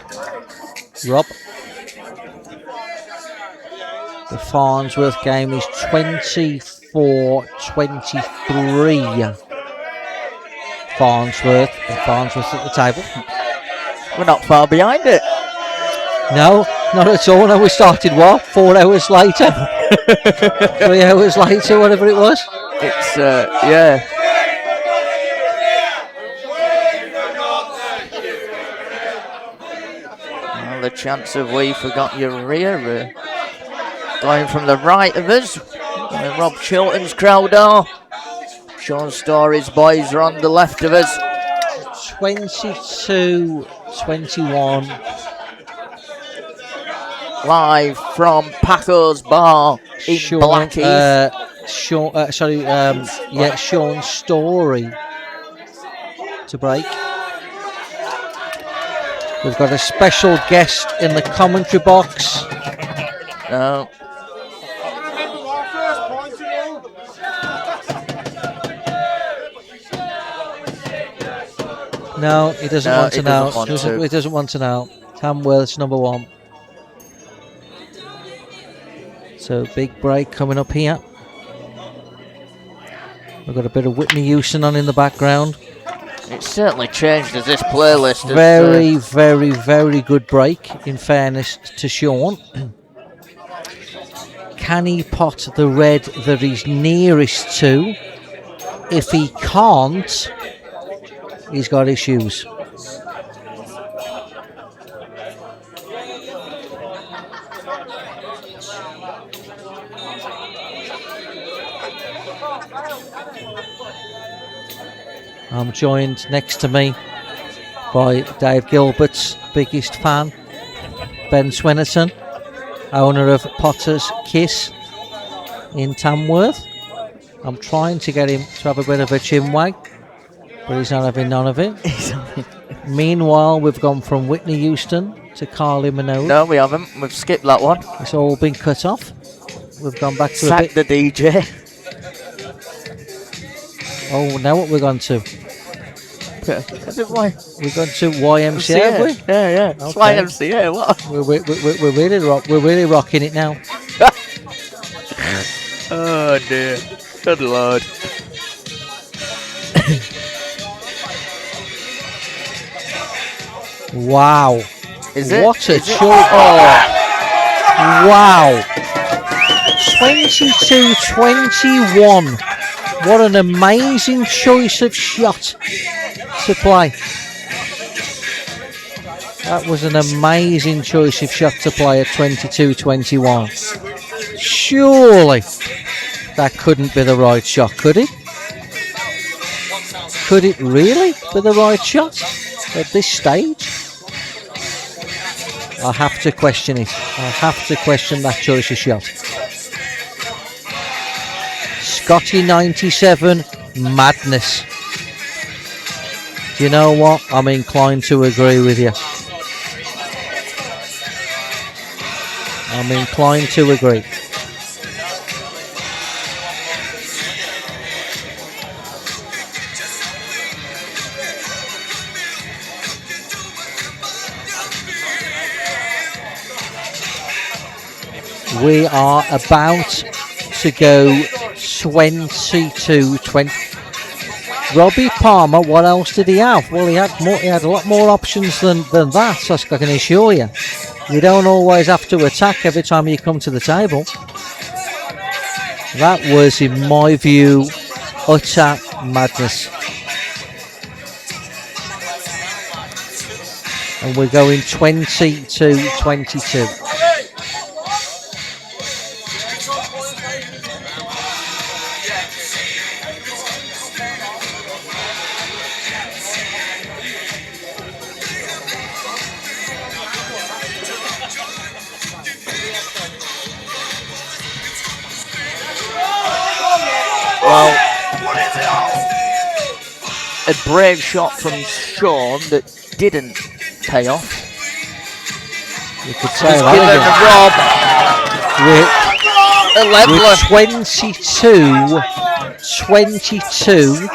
Rob. The Farnsworth game is 24-23. Farnsworth at the table. we're not far behind it. No, not at all. No, we started 4 hours later? 3 hours later, whatever it was. It's, yeah. Well, the chance of we forgot your rear going from the right of us. Where Rob Chilton's crowd are. Shaun Storry's boys are on the left of us. 22-21. Live from Paco's bar in Blackheath. Shaun Storry to break. We've got a special guest in the commentary box. No. No, he doesn't No, want to he know. doesn't want to. He doesn't want to know. Tamworth's number 1. So big break coming up here. We've got a bit of Whitney Houston on in the background. It's certainly changed as this playlist. Very, very, very good break, in fairness to Shaun. Can he pot the red that he's nearest to? If he can't, he's got issues. I'm joined next to me by Dave Gilbert's biggest fan, Ben Swinnerton, owner of Potter's Kiss in Tamworth. I'm trying to get him to have a bit of a chinwag, but he's not having none of it. Meanwhile, we've gone from Whitney Houston to Carly Minogue. No, we haven't. We've skipped that one. It's all been cut off. We've gone back to Sack the DJ. Oh, now what we're going to? We're We're going to YMCA, have we? Yeah. It's Okay. YMCA. What? We're really rocking it now. Oh dear. Good lord. Wow. Is it? What a Is it? choice. Oh. Wow. 22-21. What an amazing choice of shot to play. That was an amazing choice of shot to play at 22-21. Surely that couldn't be the right shot, could it? Could it really be the right shot at this stage? I have to question it. I have to question that choice of shot. Scotty 97, madness. Do you know what? I'm inclined to agree with you. I'm inclined to agree. We are about to go 22-20. Robbie Palmer, what else did he have? Well, he had a lot more options than that, I can assure you. You don't always have to attack every time you come to the table. That was, in my view, utter madness. And we're going 20-22. Well, a brave shot from Shaun that didn't pay off. You could say He's that given again. Rob We're 22-22.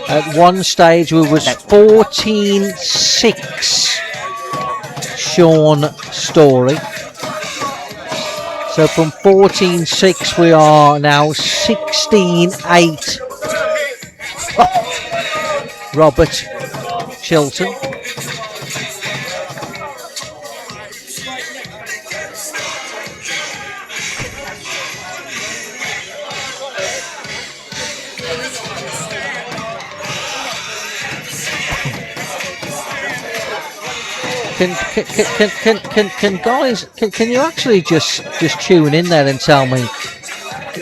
At one stage we was 14-6 Shaun Storry. So from 14-6 we are now 16-8 Robert Chilton. Can guys, can you actually just tune in there and tell me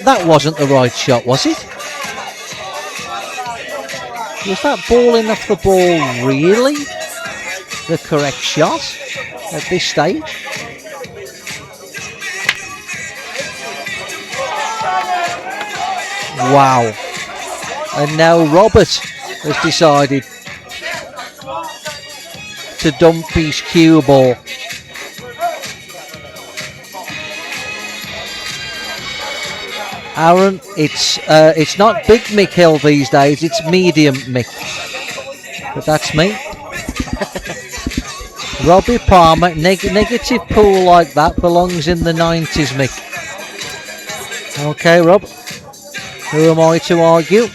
that wasn't the right shot, was it? Was that balling off the ball really the correct shot at this stage? Wow. And now Robert has decided to dump his cue ball. Aaron, it's not Big Mick Hill these days, it's Medium Mick. but that's me. Robbie Palmer, negative pool like that belongs in the 90s, Mick. Okay, Rob. Who am I to argue?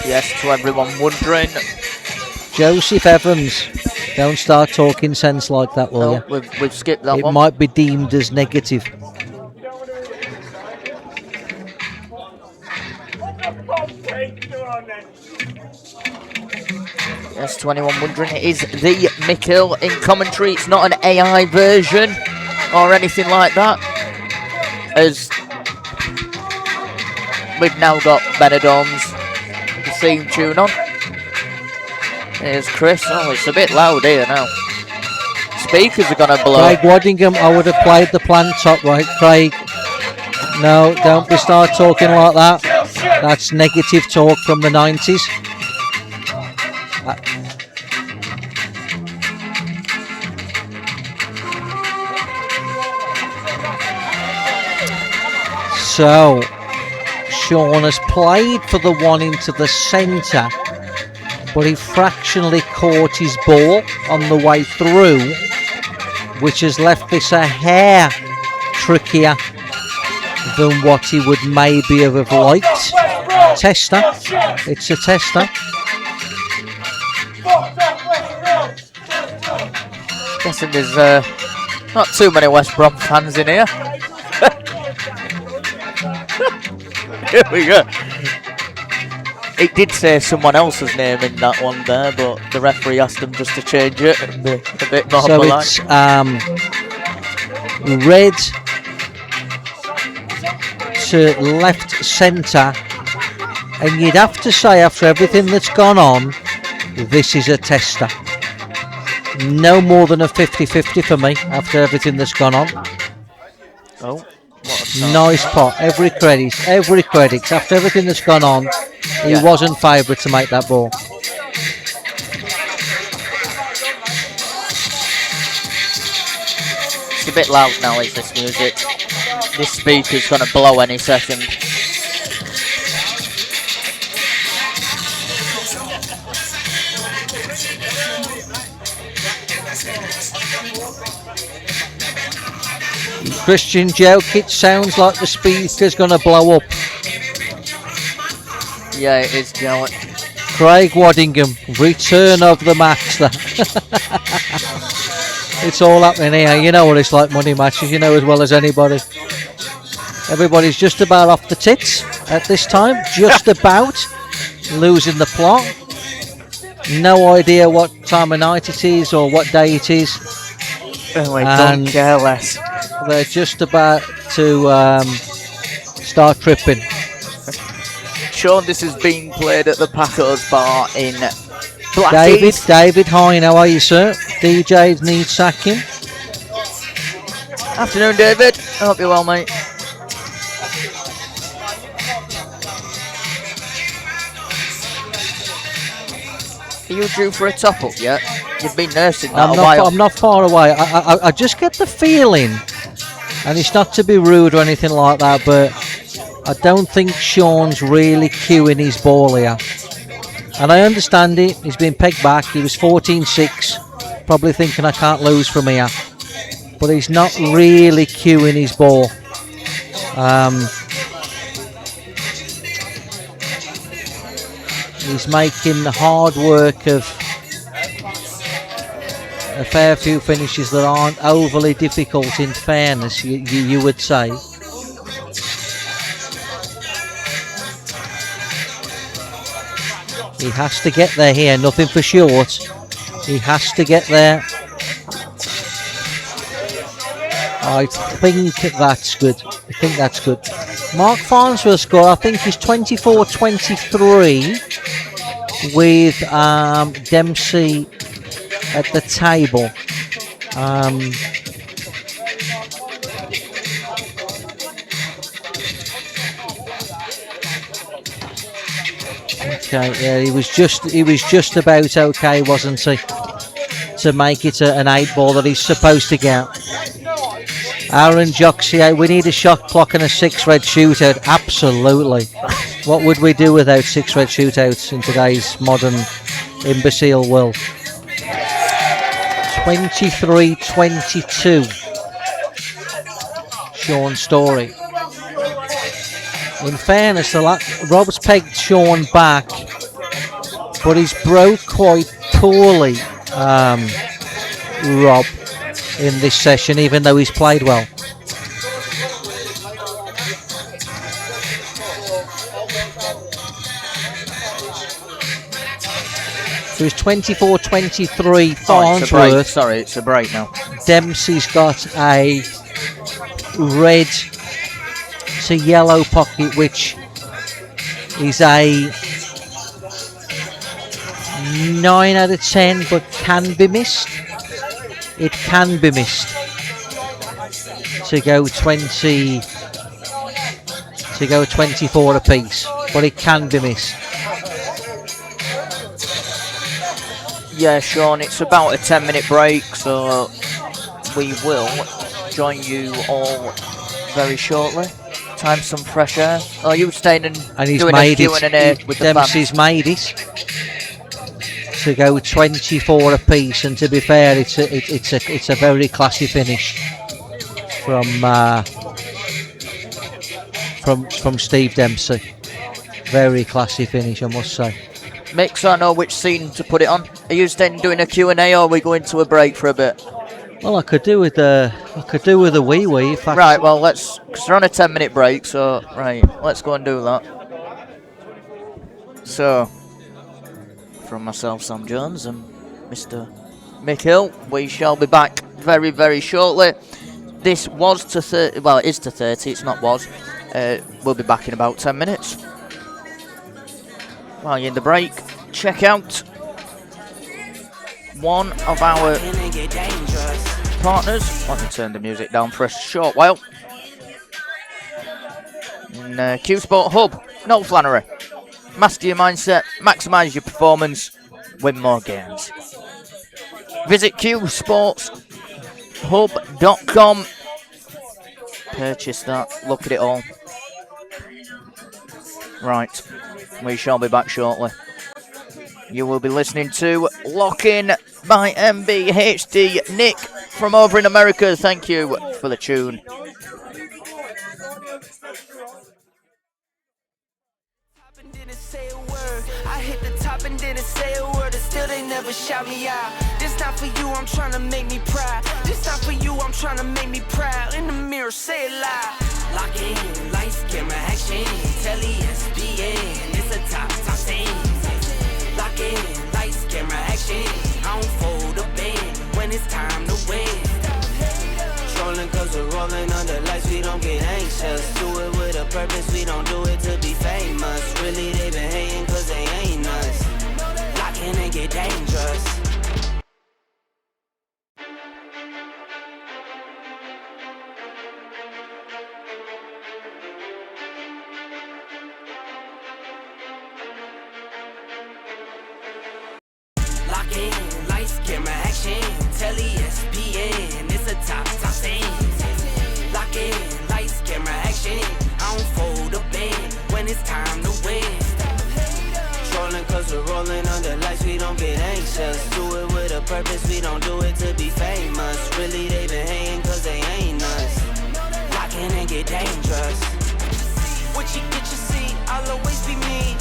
Yes, to everyone wondering. Joseph Evans. Don't start talking sense like that, will you? We've skipped that It one. might be deemed as negative. Yes, to anyone wondering, it is the Mikkel in commentary. It's not an AI version or anything like that. As we've now got Benidorm's theme tune on. Here's Chris. Oh, it's a bit loud here now. Speakers are going to blow. Craig Waddingham, I would have played the plant top right. Craig, no, don't be start talking like that. That's negative talk from the 90s. So, Shaun has played for the one into the centre, but he fractionally caught his ball on the way through, which has left this a hair trickier than what he would maybe have liked. Tester. It's a tester. Guessing there's not too many West Brom fans in here. Here we go. It did say someone else's name in that one there, but the referee asked them just to change it and be a bit more So polite. it's red to left centre, and you'd have to say after everything that's gone on, this is a tester. No more than a 50-50 for me after everything that's gone on. Oh, nice pot. Every credit. After everything that's gone on, he wasn't favourite to make that ball. It's a bit loud now, is this music? This speaker's going to blow any second. Christian Jokic sounds like the speaker's going to blow up. Yeah, it is, Joe. Craig Waddingham, return of the match. It's all happening here. You know what it's like, money matches, you know as well as anybody. Everybody's just about off the tits at this time. Just about. Losing the plot. No idea what time of night it is or what day it is. Oh, I don't care less. They're just about to start tripping. Shaun, this is being played at the Paco's bar in Blackheath. David, hi, how are you, sir? DJs need sacking. Afternoon, David. I hope you're well, mate. Are you due for a top-up yet? You've been nursing that a while. I'm not far away. I just get the feeling, and it's not to be rude or anything like that, but I don't think Shaun's really cueing his ball here. And I understand it. He's been pegged back. He was 14-6, probably thinking I can't lose from here. But he's not really cueing his ball. He's making the hard work of a fair few finishes that aren't overly difficult, in fairness, you would say. He has to get there here, nothing for short. He has to get there. I think that's good. Mark Farnsworth's score, I think, is 24-23 with Dempsey at the table. Okay, yeah, he was just about okay, wasn't he, to make it an 8-ball that he's supposed to get. Aaron Joxier, we need a shot clock and a 6 red shootout. Absolutely. What would we do without 6 red shootouts in today's modern imbecile world? 23-22. Shaun Storry. In fairness, Rob's pegged Shaun back, but he's broke quite poorly, Rob, in this session, even though he's played well. So it's 24-23 Farnsworth. Sorry, it's a break now. Dempsey's got a red to yellow pocket, which is a 9 out of 10, but can be missed. It can be missed to go 24 apiece, but it can be missed. Yeah, Shaun, it's about a 10-minute break, so we will join you all very shortly. Time some fresh air. Oh, you staying and he's doing made a Q&A with the Dempsey's fans. made it to go 24 apiece, and to be fair, it's a very classy finish from Steve Dempsey. Very classy finish, I must say. Mick, so I know which scene to put it on. Are you staying doing a Q&A, or are we going to a break for a bit? Well, I could do with a wee wee. If Right, well, because we're on a 10-minute break, so right, let's go and do that. So, from myself, Sam Jones, and Mr. Mick Hill, we shall be back very, very shortly. This was to 30, well, it is to 30, it's not was. We'll be back in about 10 minutes. While you're in the break, check out one of our partners. Let me turn the music down for a short while. In Q Sport Hub, no Flannery. Master your mindset, maximise your performance, win more games. Visit qsportshub.com. Purchase that, look at it all. Right, we shall be back shortly. You will be listening to Lock In by MBHD. Nick from over in America, thank you for the tune. I hit the top and didn't say a word, and still they never shout me out. This not for you, I'm trying to make me proud. This not for you, I'm trying to make me proud. In the mirror, say it loud. Lock in, lights, camera, action. Telly, SBN, it's a top scene. Lock in, lights, camera, action. I don't fold a band when it's time to win. Trolling cause we're rolling under lights, we don't get anxious. Do it with a purpose, we don't do it to be famous. Really, they been hating cause they ain't us. Lock in and get dangerous. Lock in, lights, camera, action. Telly, SBN, it's a top scene. Lock in, lights, camera, action. I don't fold a band when it's time to win. Trolling cause we're rolling under lights, we don't get anxious. Do it with a purpose, we don't do it to be famous. Really, they been hating cause they ain't us. Lock in and get dangerous. What you get, you see, I'll always be me.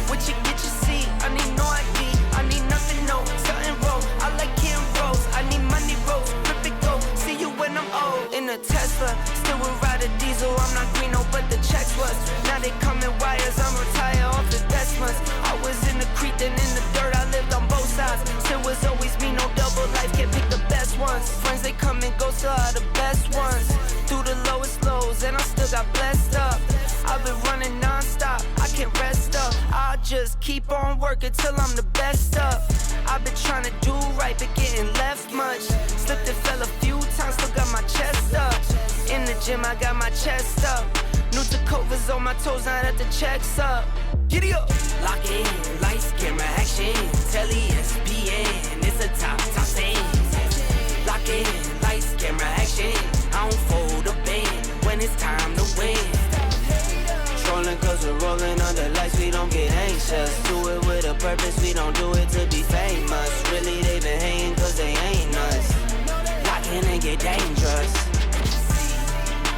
What you get, you see, I need no ID. I need nothing, no, something wrong. I like Kim Rose, I need money rolls, rip it go. See you when I'm old. In a Tesla, still will ride a diesel. I'm not Greeno, but the checks was. Now they come in wires, I'm retired off the Desmonds. I was in the creek, then in the dirt, I lived on both sides. Still was always me, no double life, can't pick the best ones. Friends, they come and go, still are the best ones. Through the lowest lows, and I still got blessed up. I've been running non-stop, I can't rest up. I'll just keep on working till I'm the best up. I've been trying to do right, but getting left much. Slipped and fell a few times, still got my chest up. In the gym, I got my chest up. New Takovas on my toes, now that the check's up. Giddy up! Lock in, lights, camera, action. Telly, SBN, it's a top scene. Lock in, lights, camera, action. I don't fold a band when it's time to win. Trolling cause we're rolling under anxious. Do it with a purpose, we don't do it to be famous. Really, they been hating cause they ain't us. Lock in and get dangerous.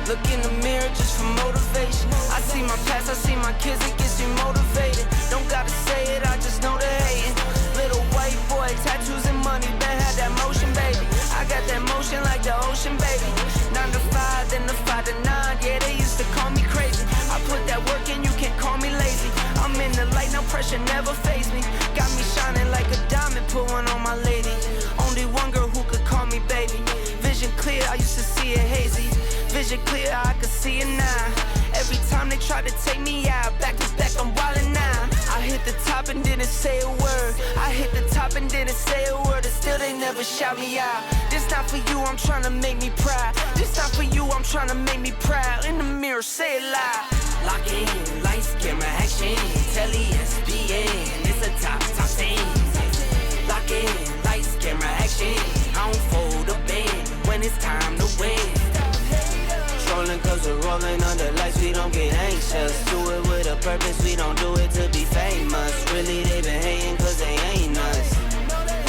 Look in the mirror just for motivation. I see my past, I see my kids, it gets me motivated. Don't gotta say it, I just know they hating. Little white boy, tattoos and money, Ben had that motion, baby. I got that motion like the ocean, baby. 9 to 5, then the 5 to 9, yeah, they used to call me crazy. I put that work in, you can't call me lazy. I'm in the light, no pressure, never face me. Got me shining like a diamond, put one on my lady. Only one girl who could call me baby. Vision clear, I used to see it hazy. Vision clear, I can see it now. Every time they try to take me out, back to back, I'm wildin' now. I hit the top and didn't say a word. I hit the top and didn't say a word, and still they never shout me out. This not for you, I'm trying to make me proud. This not for you, I'm trying to make me proud. In the mirror, say it loud. Lock in, lights, camera, action. Telly, SBN, it's a top 10. Lock in, lights, camera, action. I don't fold a bend when it's time to win. Trolling cause we're rolling under lights, we don't get anxious. Do it with a purpose, we don't do it to be famous. Really, they been hating cause they ain't us.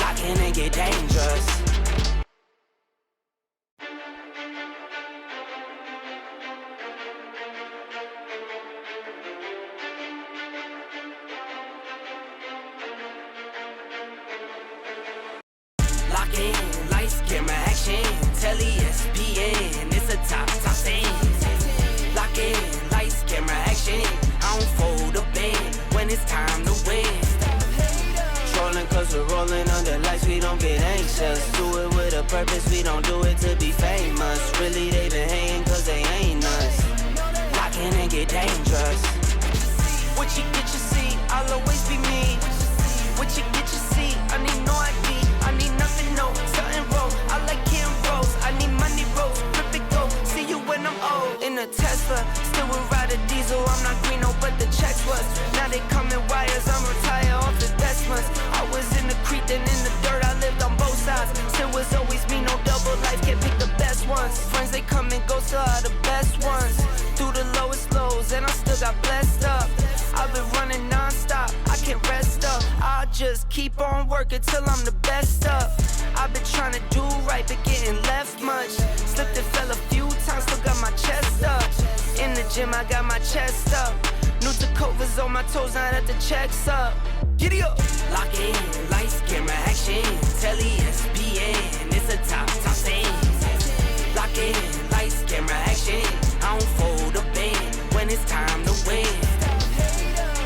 Lock in and get dangerous. Lock in, lights, camera, action. Telly, SBN, it's a top 10. Lock in, lights, camera, action. I don't fold a bend when it's time to win. Trolling cause we're rolling under lights, we don't get anxious. Do it with a purpose, we don't do it to be famous. Really, they been hating cause they ain't us. Lock in and get dangerous. What you get, you see, I'll always be me. What you get, you see, I need no ID. I need nothing, no, something roll. I like Kim Rose, I need money rolls. Flip it go, see you when I'm old. In a Tesla, still would ride a diesel. I'm not green, no, but the checks was. Now they come in wires, I'm retired off the Desmas. I was in the creek, then in the dirt, I lived on both sides. Still was always me, no double life, can't pick the best ones. Friends, they come and go, still are the best ones. Through the lowest lows, and I still got blessed up. I've been running non-stop, I can't rest up. I'll just keep on working till I'm the best up. I've been trying to do right, but getting left much. Slipped and fell a few times, still got my chest up. In the gym, I got my chest up. New Tacovas on my toes, now that the check's up. Giddy up! Lock in, lights, camera, action. Telly, SBN, it's a top 10. Lock in, lights, camera, action. I don't fold a bend when it's time to win.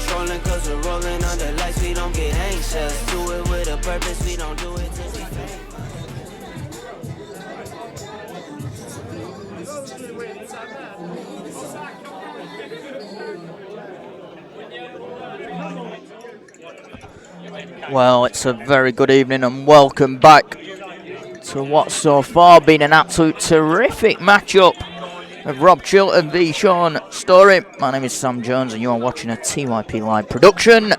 Trolling cause we're rolling under lights, we don't get anxious. Do it with a purpose, we don't do it to be famous. Well, it's a very good evening and welcome back to what's so far been an absolute terrific matchup of Rob Chilton v Shaun Storry. My name is Sam Jones and you are watching a TYPLive production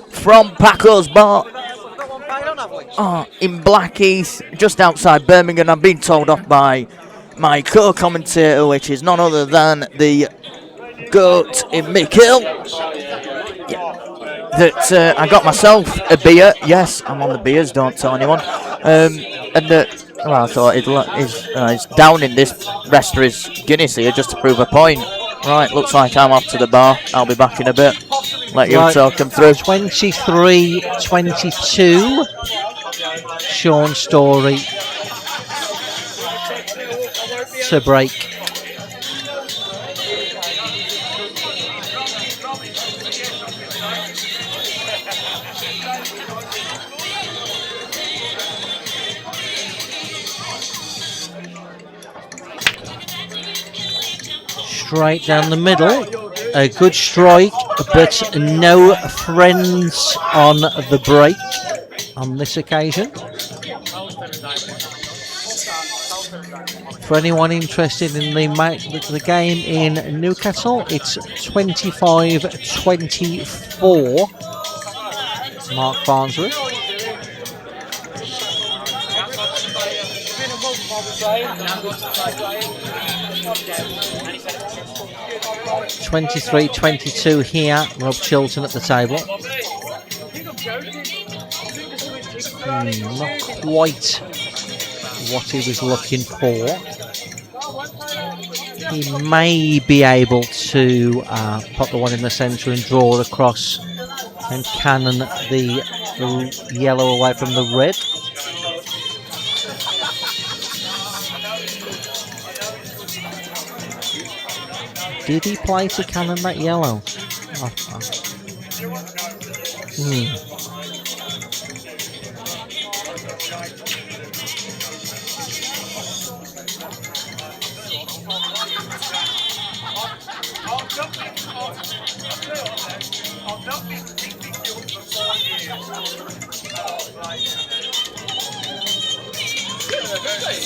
from Paco's Bar in Blackheath, just outside Birmingham. I've been told off by my co-commentator, which is none other than the GOAT in Mick Hill, that I got myself a beer. Yes, I'm on the beers, don't tell anyone. And well, I thought he's downing this rest of his Guinness here just to prove a point. Right, looks like I'm off to the bar. I'll be back in a bit. Let you talk him through. 23-22. Shaun Storry to break. Straight down the middle, a good strike, but no friends on the break on this occasion. For anyone interested in the game in Newcastle, it's 25-24. Mark Barnsworth. (23-22) here. Rob Chilton at the table. Not quite what he was looking for. He may be able to put the one in the centre and draw across and cannon the yellow away from the red. Did he play to cannon that yellow?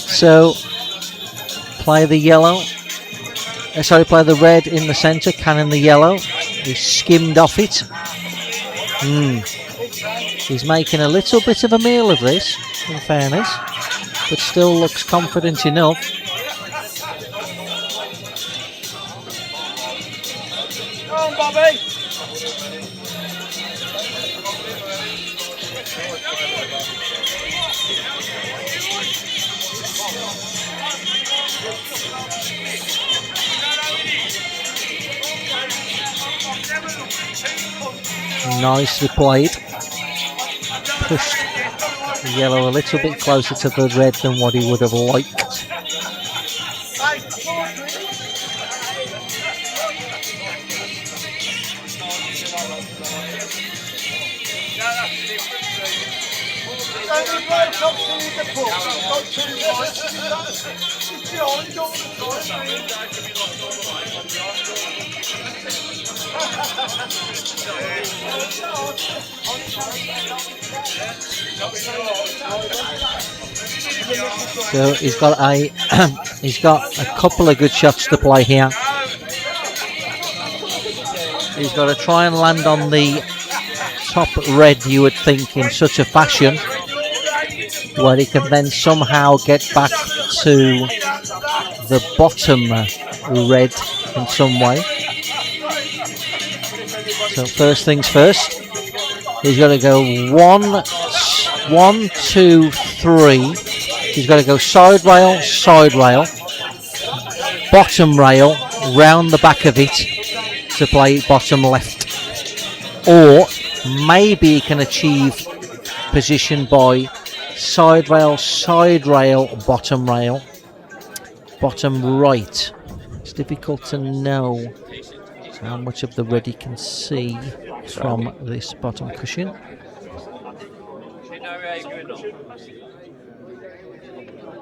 So, play the yellow. Play the red in the centre, cannon the yellow. He skimmed off it. He's making a little bit of a meal of this, in fairness, but still looks confident enough. Come on, Bobby. Nicely played. Pushed the yellow a little bit closer to the red than what he would have liked. So he's got a couple of good shots to play here. He's got to try and land on the top red, you would think, in such a fashion where he can then somehow get back to the bottom red in some way. So first things first, he's got to go 1, 2, 3. He's got to go side rail, bottom rail, round the back of it to play bottom left. Or maybe he can achieve position by side rail, bottom right. It's difficult to know how much of the red he can see from this bottom cushion.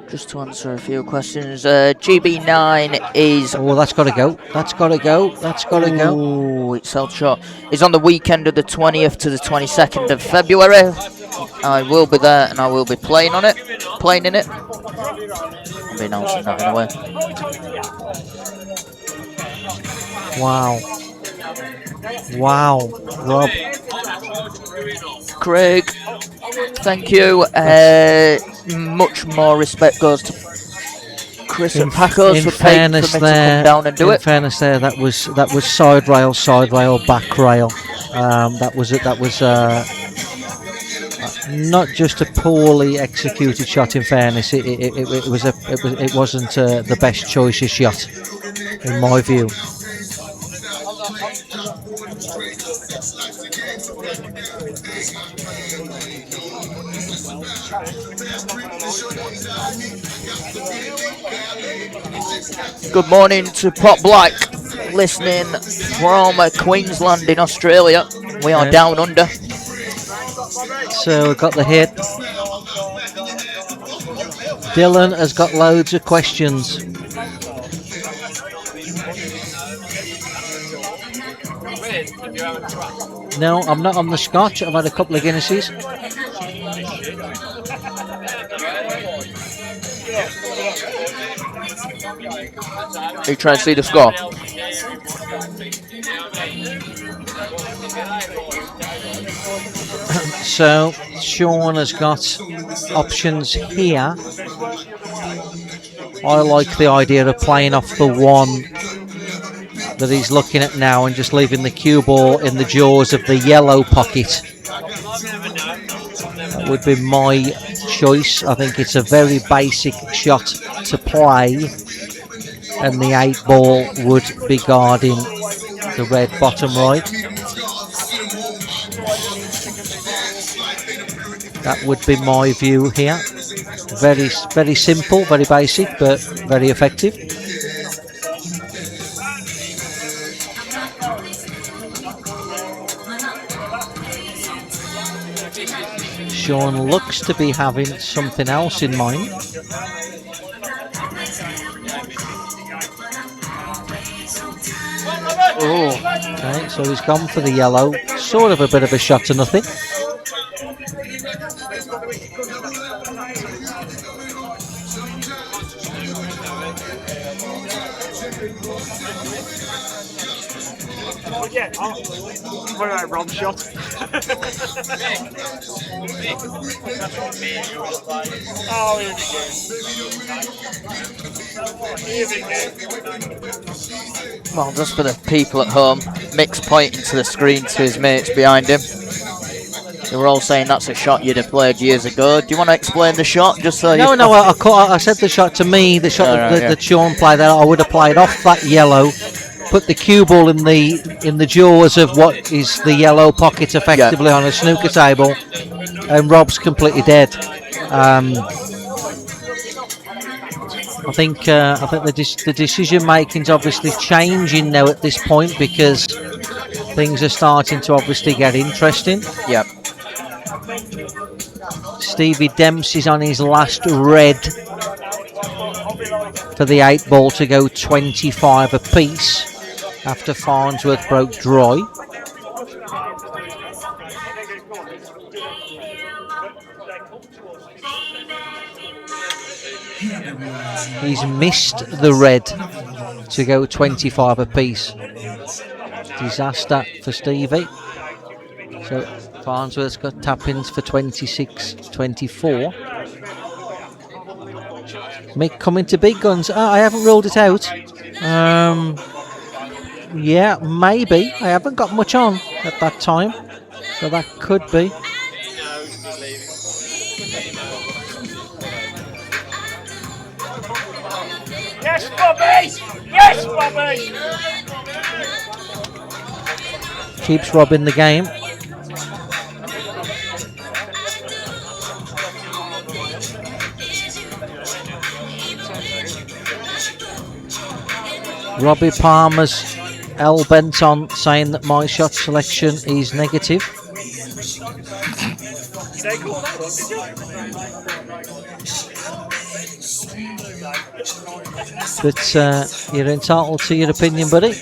Just to answer a few questions, GB9 is... Oh, that's got to go. That's got to go. Oh, it's held short. It's on the weekend of the 20th to the 22nd of February. I will be there and I will be playing in it. I'll be announcing that in a way. Wow, Rob. Craig, thank you. Much more respect goes to Chris and Paco for paying for me to come down and do it. In fairness, there that was side rail, back rail. That was not just a poorly executed shot. In fairness, it wasn't the best choice of shot, in my view. Good morning to Pop Black, listening from Queensland in Australia. We are down under. So got the hit. Dylan has got loads of questions. No, I'm not on the scotch. I've had a couple of Guinnesses. Are you trying to see the score? So Shaun has got options here. I like the idea of playing off the one that he's looking at now and just leaving the cue ball in the jaws of the yellow pocket. That would be my choice. I think it's a very basic shot to play, and the 8 ball would be guarding the red bottom right. That would be my view here. Very, very simple, very basic, but very effective. Shaun looks to be having something else in mind. Okay, so he's gone for the yellow. Sort of a bit of a shot to nothing. Yeah, what about Rob's shot? Oh, here we go. Well, just for the people at home, Mick's pointing to the screen to his mates behind him. They were all saying that's a shot you'd have played years ago. Do you want to explain the shot? Just so No, I said the shot to me, the shot that Shaun played there, I would have played off that yellow, put the cue ball in the jaws of what is the yellow pocket effectively on a snooker table, and Rob's completely dead. I think the decision making's obviously changing now at this point because things are starting to obviously get interesting. Yep. Stevie Dempsey's on his last red for the 8 ball to go 25 apiece after Farnsworth broke dry. He's missed the red to go 25 apiece. Disaster for Stevie. So Farnsworth's got tap-ins for 26-24. Mick coming to big guns. I haven't ruled it out. Yeah, maybe. I haven't got much on at that time, so that could be. Yes, Bobby! Yes, Bobby! Keeps Rob in the game. Robbie Palmer's hell-bent on saying that my shot selection is negative. They call that one, did you? But you're entitled to your opinion, buddy.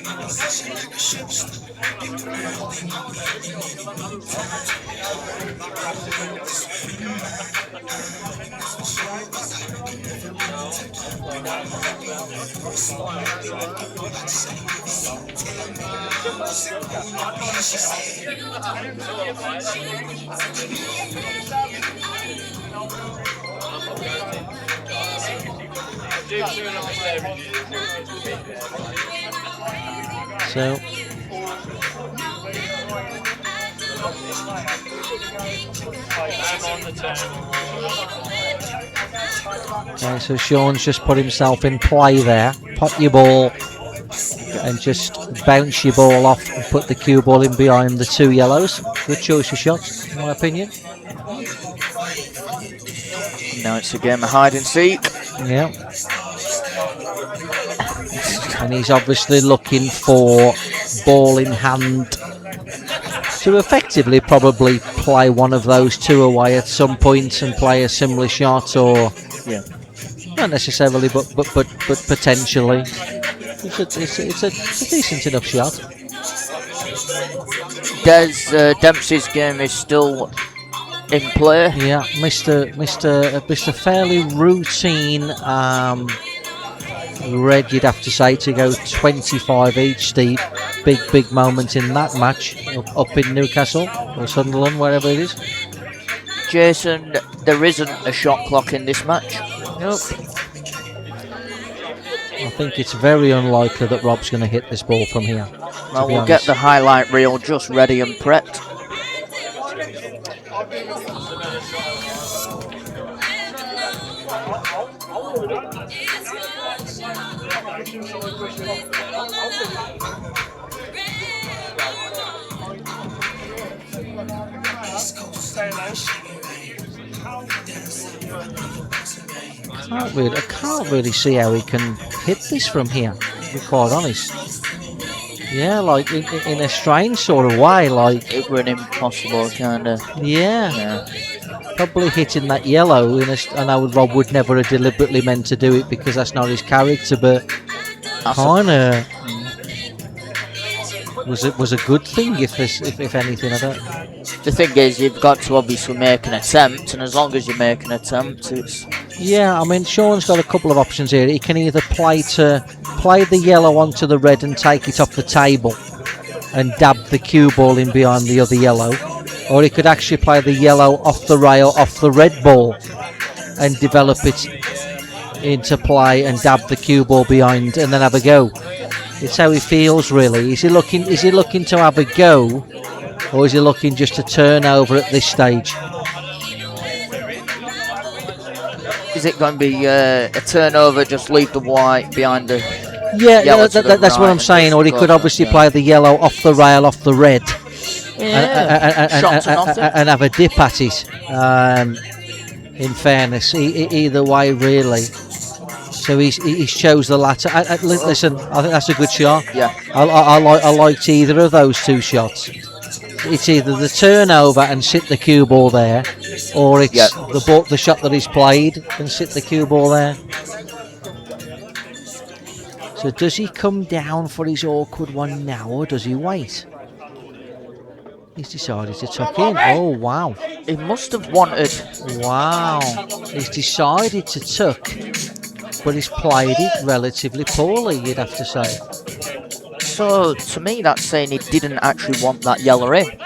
So okay, so Shaun's just put himself in play there. Pot your ball and just bounce your ball off and put the cue ball in behind the 2 yellows. Good choice of shots, in my opinion. Now it's a game of hide and seek. Yeah. And he's obviously looking for ball in hand to effectively probably play one of those 2 away at some point and play a similar shot, or not necessarily, but potentially. It's a decent enough shot. Dempsey's game is still in play. Yeah, Mr. Fairly routine red, you'd have to say, to go 25 each, Steve. Big moment in that match up in Newcastle or Sunderland, wherever it is. Jason, there isn't a shot clock in this match. Nope. I think it's very unlikely that Rob's going to hit this ball from here. Well, we'll get the highlight reel just ready and prepped. I can't really see how he can hit this from here, to be quite honest. Yeah, like in a strange sort of way, like it were an impossible kind of. Yeah. Probably hitting that yellow. I know Rob would never have deliberately meant to do it because that's not his character, but kind of was a good thing if anything. I don't. The thing is, you've got to obviously make an attempt, and as long as you make an attempt, it's. Yeah, I mean, Shaun's got a couple of options here. He can either play the yellow onto the red and take it off the table and dab the cue ball in behind the other yellow, or he could actually play the yellow off the rail off the red ball and develop it into play and dab the cue ball behind and then have a go. It's how he feels, really. Is he looking to have a go, or is he looking just to turn over at this stage? Is it going to be a turnover, just leave the white behind the... Yeah, that's what I'm saying. Or he could obviously play the yellow off the rail, off the red, and have a dip at it. In fairness, either way, really. So he chose the latter. Listen, I think that's a good shot. Yeah. I liked either of those two shots. It's either the turnover and sit the cue ball there, or it's the shot that he's played and sit the cue ball there. So does he come down for his awkward one now, or does he wait? He's decided to tuck in. Oh, wow. He must have wanted... Wow. He's decided to tuck, but he's played it relatively poorly, you'd have to say. So, to me, that's saying he didn't actually want that yellow in.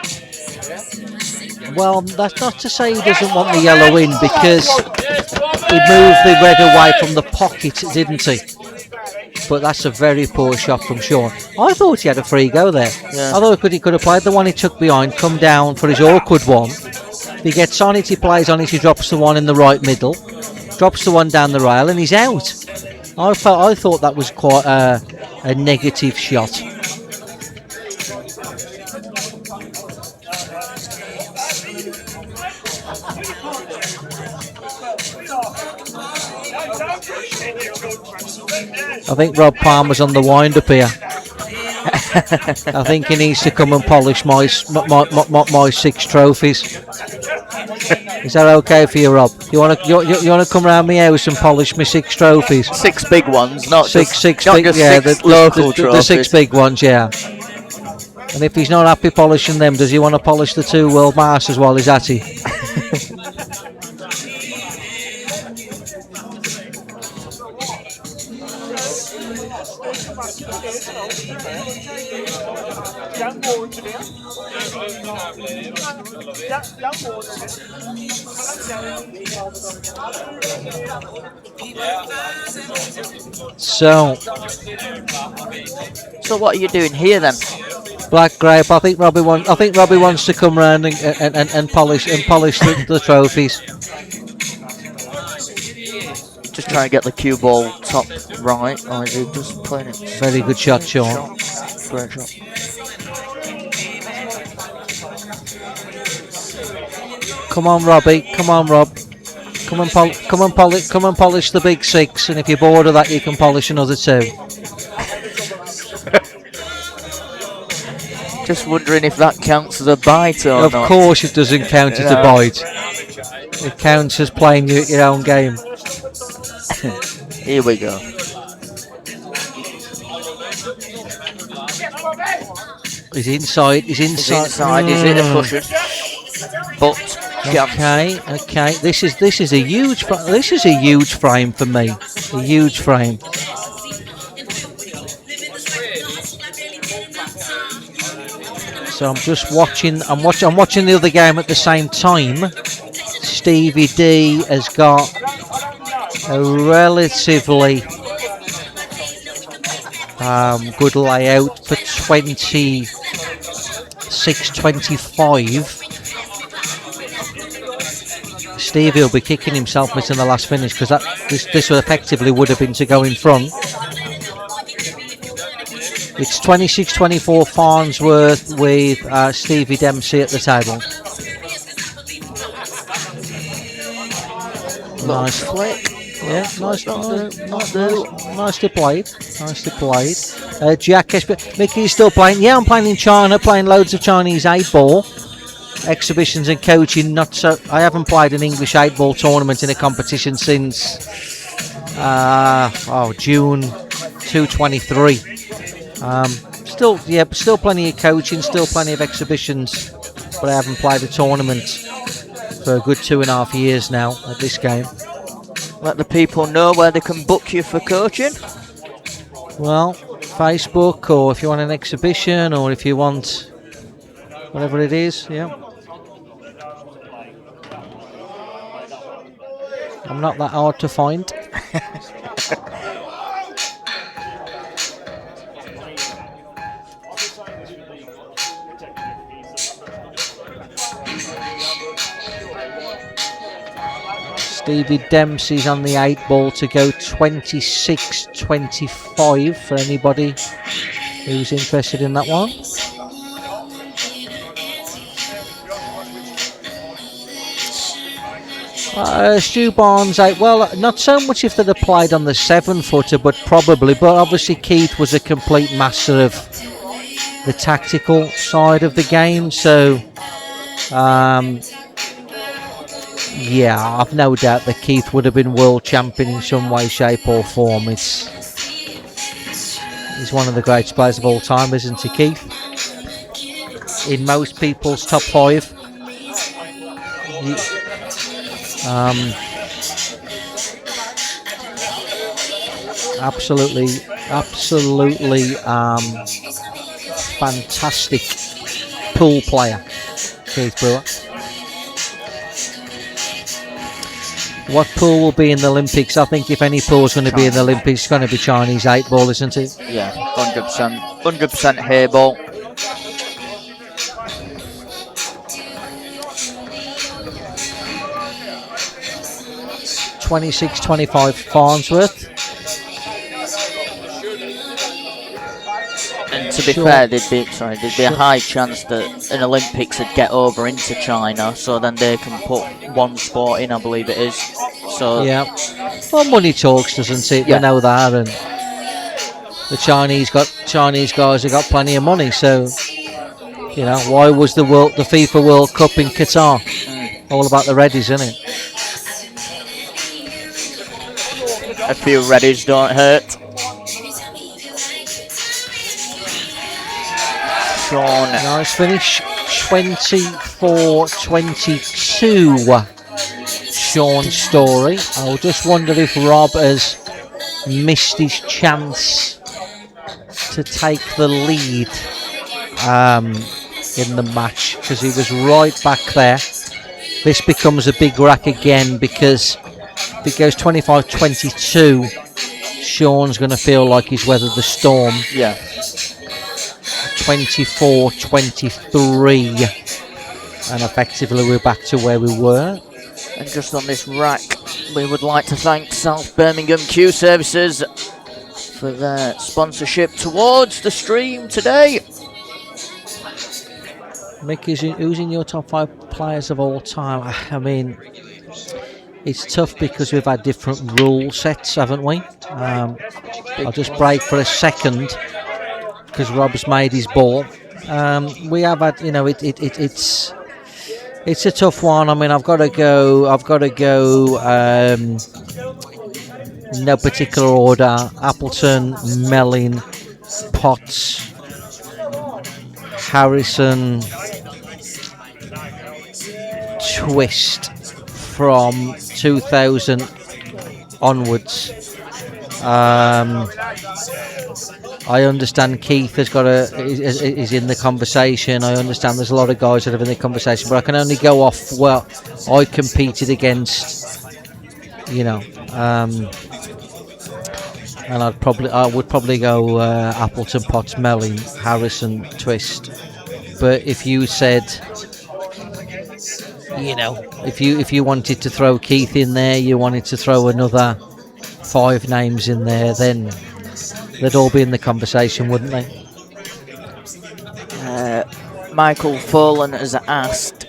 Well, that's not to say he doesn't want the yellow in, because he moved the red away from the pocket, didn't he? But that's a very poor shot from Shaun. I thought he had a free go there. Yeah. I thought he could have played the one he took behind, come down for his awkward one. If he gets on it, he plays on it, he drops the one in the right middle, drops the one down the rail, and he's out. I thought that was quite a negative shot. I think Rob Palmer's on the wind-up here. I think he needs to come and polish my 6 trophies. Is that okay for you, Rob? You want to come round my house and polish my 6 trophies? 6 big ones, not six big, yeah, the local trophies. The 6 big ones, yeah. And if he's not happy polishing them, does he want to polish the 2 World Masters while he's at it? So what are you doing here then? Black grape. I think Robbie wants to come round and polish the trophies. Just trying to get the cue ball top right, or is he just playing it? Very good shot, Shaun. Great shot. Come on, Robbie. Come on, Rob. Come and polish the big 6, and if you're bored of that, you can polish another 2. Just wondering if that counts as a bite or not. Of course it doesn't count as a bite. It counts as playing your own game. Here we go. He's inside. He's inside. He's in a cushion. But okay. This is a huge frame for me. A huge frame. So I'm just watching. I'm watching the other game at the same time. Stevie D has got a relatively good layout for 26-25. Stevie will be kicking himself missing the last finish, because this effectively would have been to go in front. It's 26-24 Farnsworth with Stevie Dempsey at the table. Nice flick. Yeah, nicely played. Jack Mickey's still playing. Yeah, I'm playing in China, playing loads of Chinese 8-ball exhibitions and coaching. Not so. I haven't played an English 8-ball tournament in a competition since June 2023. Still plenty of coaching, still plenty of exhibitions, but I haven't played a tournament for a good 2.5 years now at this game. Let the people know where they can book you for coaching. Well, Facebook, or if you want an exhibition, or if you want whatever it is, yeah. I'm not that hard to find. Stevie Dempsey's on the 8-ball to go 26-25 for anybody who's interested in that one. Stu Barnes 8. Well, not so much if they'd applied on the 7-footer, but obviously Keith was a complete master of the tactical side of the game, so yeah, I've no doubt that Keith would have been world champion in some way, shape or form. He's one of the greatest players of all time, isn't he, Keith? In most people's top 5. Absolutely fantastic pool player, Keith Brewer. What pool will be in the Olympics? I think if any pool is going to be in the Olympics, it's going to be Chinese 8-ball, isn't it? Yeah, 100% hairball. $26.25 Farnsworth. And to be fair, there'd be a high chance that an Olympics would get over into China, so then they can put one sport in, I believe it is. So yeah, well, money talks, doesn't it? Yeah. We know that, and the Chinese guys have got plenty of money. So you know, why was the FIFA World Cup in Qatar all about the Reddies, isn't it? A few Reddies don't hurt. Shaun. Nice finish. 24-22. Shaun Storry. I'll just wonder if Rob has missed his chance to take the lead in the match, because he was right back there. This becomes a big rack again, because if it goes 25-22, Shaun's going to feel like he's weathered the storm. Yeah. 24-23, and effectively we're back to where we were. And just on this rack, we would like to thank South Birmingham Q Services for their sponsorship towards the stream today. Mick, who's in your top 5 players of all time? I mean, it's tough because we've had different rule sets, haven't we? I'll just break for a second because Rob's made his ball. We have had, you know, it's a tough one. I mean, I've got to go. No particular order. Appleton, Melling, Potts, Harrison, Twist from 2000 onwards. I understand Keith has got is in the conversation. I understand there's a lot of guys that are in the conversation, but I can only go off what I competed against, you know. And I would probably go Appleton, Potts, Melling, Harrison, Twist. But if you said, you know, if you wanted to throw Keith in there, you wanted to throw another 5 names in there, then they'd all be in the conversation, wouldn't they? Michael Folan has asked,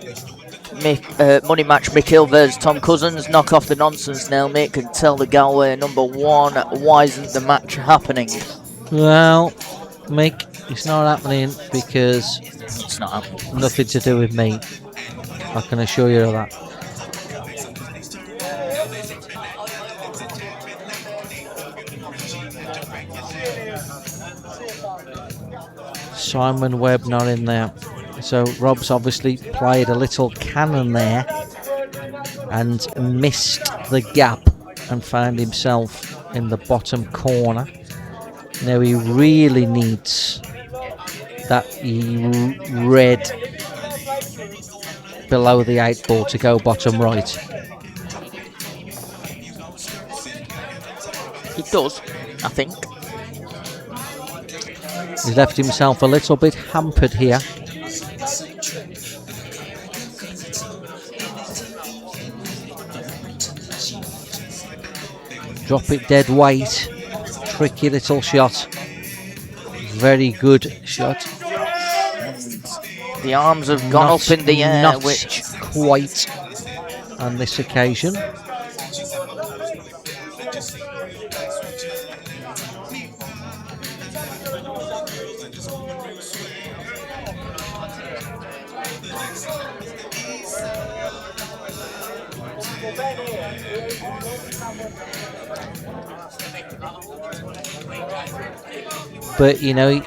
money match Mick versus Tom Cousins. Knock off the nonsense now, Mick, and tell the Galway number 1 why isn't the match happening? Well, Mick, it's not happening because It's not happening. nothing to do with me. I can assure you of that. Simon Webb not in there. So Rob's obviously played a little cannon there and missed the gap and found himself in the bottom corner. Now he really needs that red below the 8 ball to go bottom right. He does, I think. He's left himself a little bit hampered here. Drop it dead weight. Tricky little shot. Very good shot. The arms have gone up in the air, not which quite on this occasion. But you know,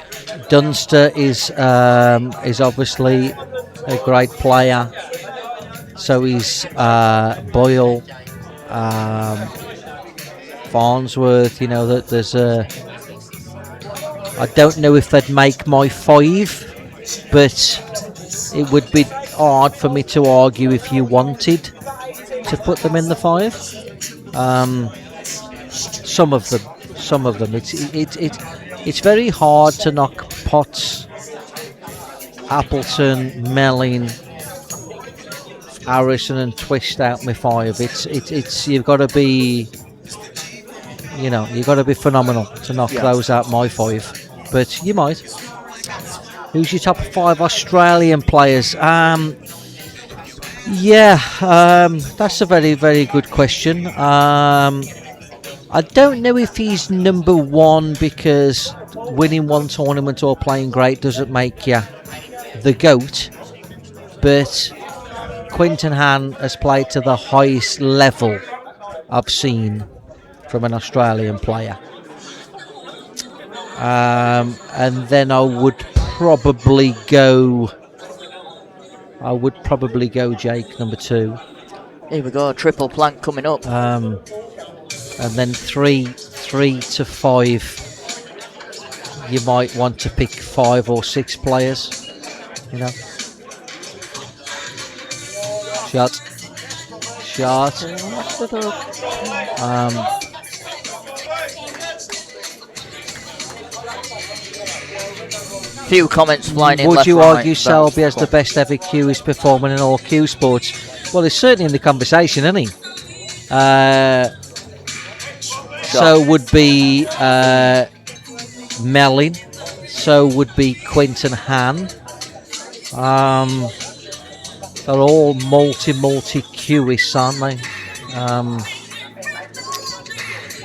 Dunster is obviously a great player. So is Boyle, Farnsworth. You know that there's a. I don't know if they'd make my 5, but it would be hard for me to argue if you wanted to put them in the 5. Some of them. It's very hard to knock Potts, Appleton, Melling, Harrison, and Twist out my 5. It's you've got to be, you know, you've got to be phenomenal to knock those out my 5. But you might. Who's your top 5 Australian players? That's a very, very good question. I don't know if he's number 1 because winning one tournament or playing great doesn't make you the GOAT. But Quinton Han has played to the highest level I've seen from an Australian player. And then I would probably go Jake, number 2. Here we go, triple plank coming up. And then 3 to 5. You might want to pick 5 or 6 players. You know. Shot. Few comments flying in. Would you left, argue right, Selby as the best ever Q performer in all Q sports? Well, he's certainly in the conversation, isn't he? So would be Melling. So would be Quinton Han. They're all multi-Qists, aren't they?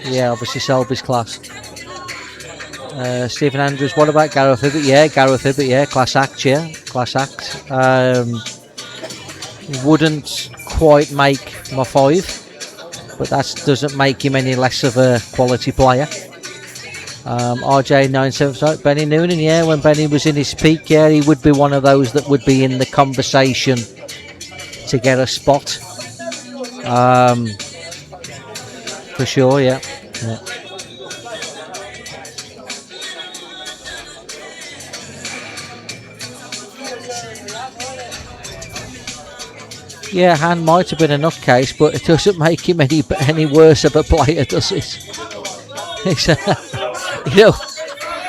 Yeah, obviously Selby's class. Stephen Andrews, what about Gareth Hibbert? Yeah, Gareth Hibbert, yeah, class act. Wouldn't quite make my 5, but that doesn't make him any less of a quality player. RJ975, Benny Noonan, yeah, when Benny was in his peak, yeah, he would be one of those that would be in the conversation to get a spot. For sure, yeah. Yeah, Han might have been a nutcase, but it doesn't make him any worse of a player, does it? He's, you know,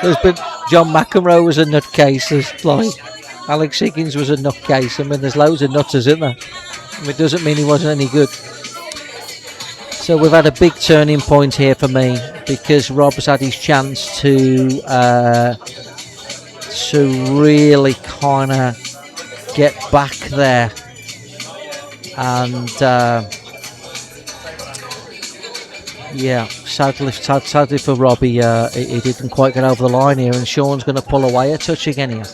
there's been John McEnroe was a nutcase. There's like Alex Higgins was a nutcase. I mean, there's loads of nutters, isn't there? I mean, it doesn't mean he wasn't any good. So we've had a big turning point here for me because Rob's had his chance to really kind of get back there, and yeah, sadly for Robbie, he didn't quite get over the line here, and Shaun's going to pull away a touch again here.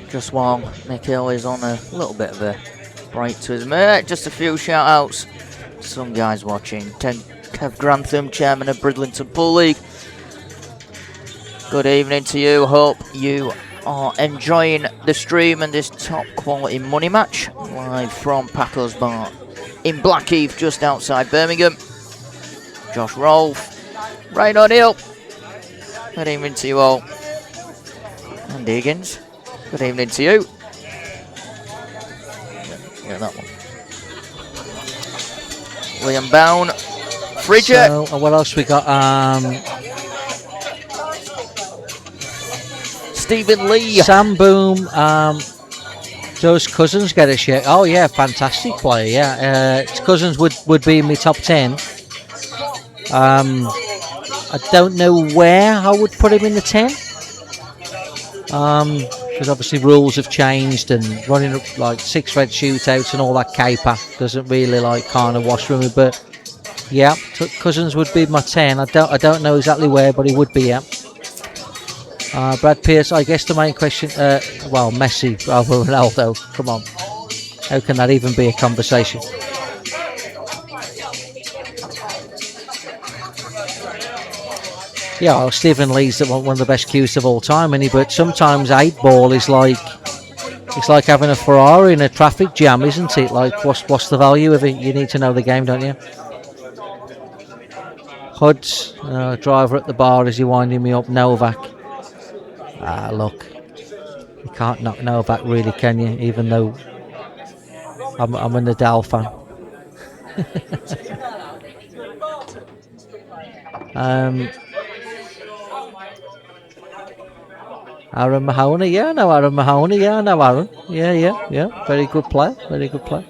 Just while Nikhil is on a little bit of a break to his mate, just a few shout outs. Some guys watching. Kev Grantham, chairman of Bridlington Pool League. Good evening to you. Hope you are enjoying the stream and this top quality money match live from Paco's Bar in Blackheath, just outside Birmingham. Josh Rolfe, Ryan O'Neill. Good evening to you all. And Higgins. Good evening to you. Yeah, that one. Liam Bown. Fridger. So, what else we got? Stephen Lee. Sam Boom. Does Cousins get a share? Oh yeah, fantastic player. Yeah, Cousins would be in my top 10. I don't know where I would put him in the 10. Because obviously rules have changed and running like 6 red shootouts and all that caper doesn't really like kind of wash with me. But yeah, Cousins would be my 10. I don't know exactly where, but he would be. Yeah. Brad Pearce. I guess the main question. Well, Messi rather than Ronaldo. Come on, how can that even be a conversation? Yeah, well, Stephen Lee's one of the best cues of all time, isn't he? But sometimes 8 ball is like it's like having a Ferrari in a traffic jam, isn't it? Like, what's the value of it? You need to know the game, don't you? Huds, driver at the bar, is he winding me up? Novak. Look, you can't knock Novak, really, can you? Even though I'm a Nadal fan. Aaron Mahoney, yeah, I know Aaron Mahoney, yeah, I know Aaron. Yeah. Very good player, very good player.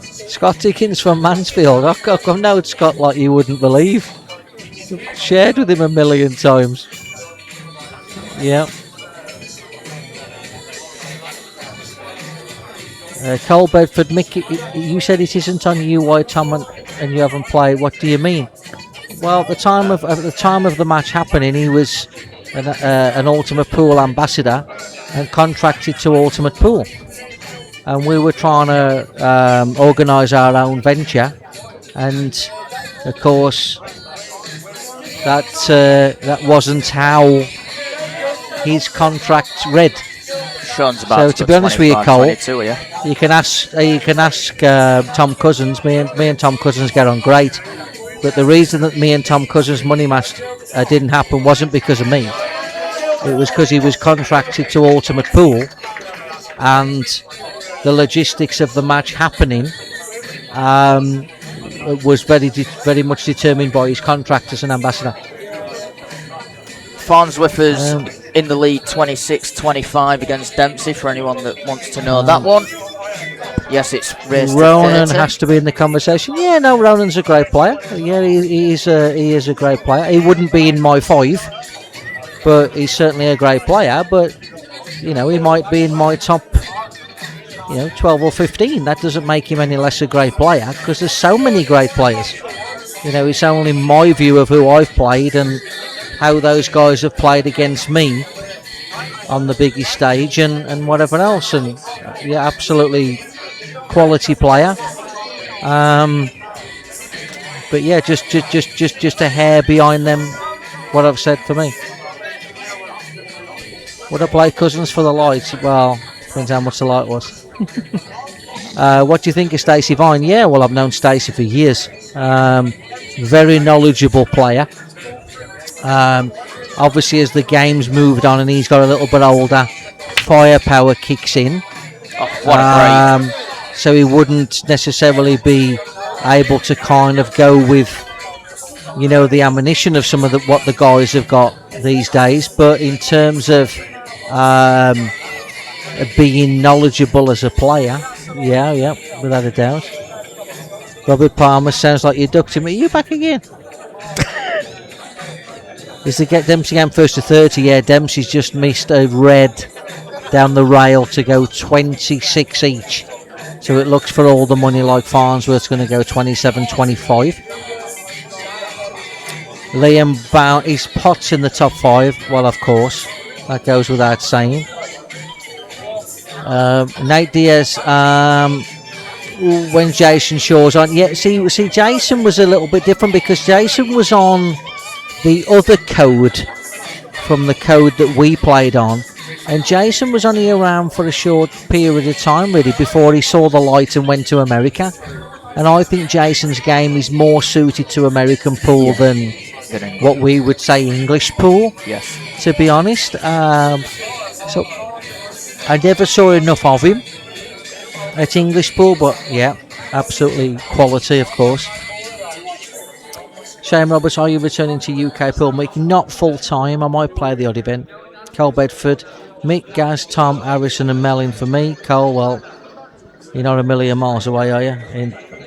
Scott Dickens from Mansfield. I've known Scott like you wouldn't believe. Shared with him a million times. Yeah. Cole Bedford, Mick, you said it isn't on you, why Tom, and you haven't played. What do you mean? Well, at the time of the match happening, he was an Ultimate Pool ambassador and contracted to Ultimate Pool, and we were trying to organise our own venture, and of course that wasn't how his contract read. Sean's about so to be honest with you, Cole, 22, yeah? you can ask Tom Cousins. Me and Tom Cousins get on great. But the reason that me and Tom Cousins' money match didn't happen wasn't because of me. It was because he was contracted to Ultimate Pool, and the logistics of the match happening was very much determined by his contract as an ambassador. Farnsworth's in the lead 26-25 against Dempsey, for anyone that wants to know that one. Yes, it's raised Ronan to 30. has to be in the conversation. Yeah, no, Ronan's a great player. Yeah, he is a great player. He wouldn't be in my 5, but he's certainly a great player. But he might be in my top 12 or 15. That doesn't make him any less a great player, because there's so many great players. It's only my view of who I've played and how those guys have played against me on the biggest stage and whatever else. And yeah, absolutely quality player. But yeah, just a hair behind them. What I've said for me. Would I play Cousins for the lights? Well, Depends how much the light was. What do you think of Stacey Vine? Yeah, well, I've known Stacey for years. Very knowledgeable player. Obviously, as the game's moved on and he's got a little bit older, firepower kicks in. Oh, what a break. So he wouldn't necessarily be able to kind of go with, you know, the ammunition of some of what the guys have got these days. But in terms of being knowledgeable as a player, yeah, without a doubt. Robert Palmer, sounds like you ducked him. Are you back again? Is to get Dempsey game first to 30? Yeah, Dempsey's just missed a red down the rail to go 26 each. So it looks for all the money like Farnsworth's going to go 27-25. Liam Bound, his pot's in the top 5. Well, of course, that goes without saying. Nate Diaz, when Jason Shaw's on, yeah, see, Jason was a little bit different because Jason was on the other code from the code that we played on, and Jason was only around for a short period of time really before he saw the light and went to America. And I think Jason's game is more suited to American pool than what we would say English pool. Yes. To be honest, so I never saw enough of him at English pool, but yeah, absolutely quality, of course. Shane Roberts, are you returning to UK pool? Mick, not full time. I might play the odd event. Cole Bedford, Mick, Gaz, Tom, Harrison, and Melin for me. Cole, well, you're not a million miles away, are you?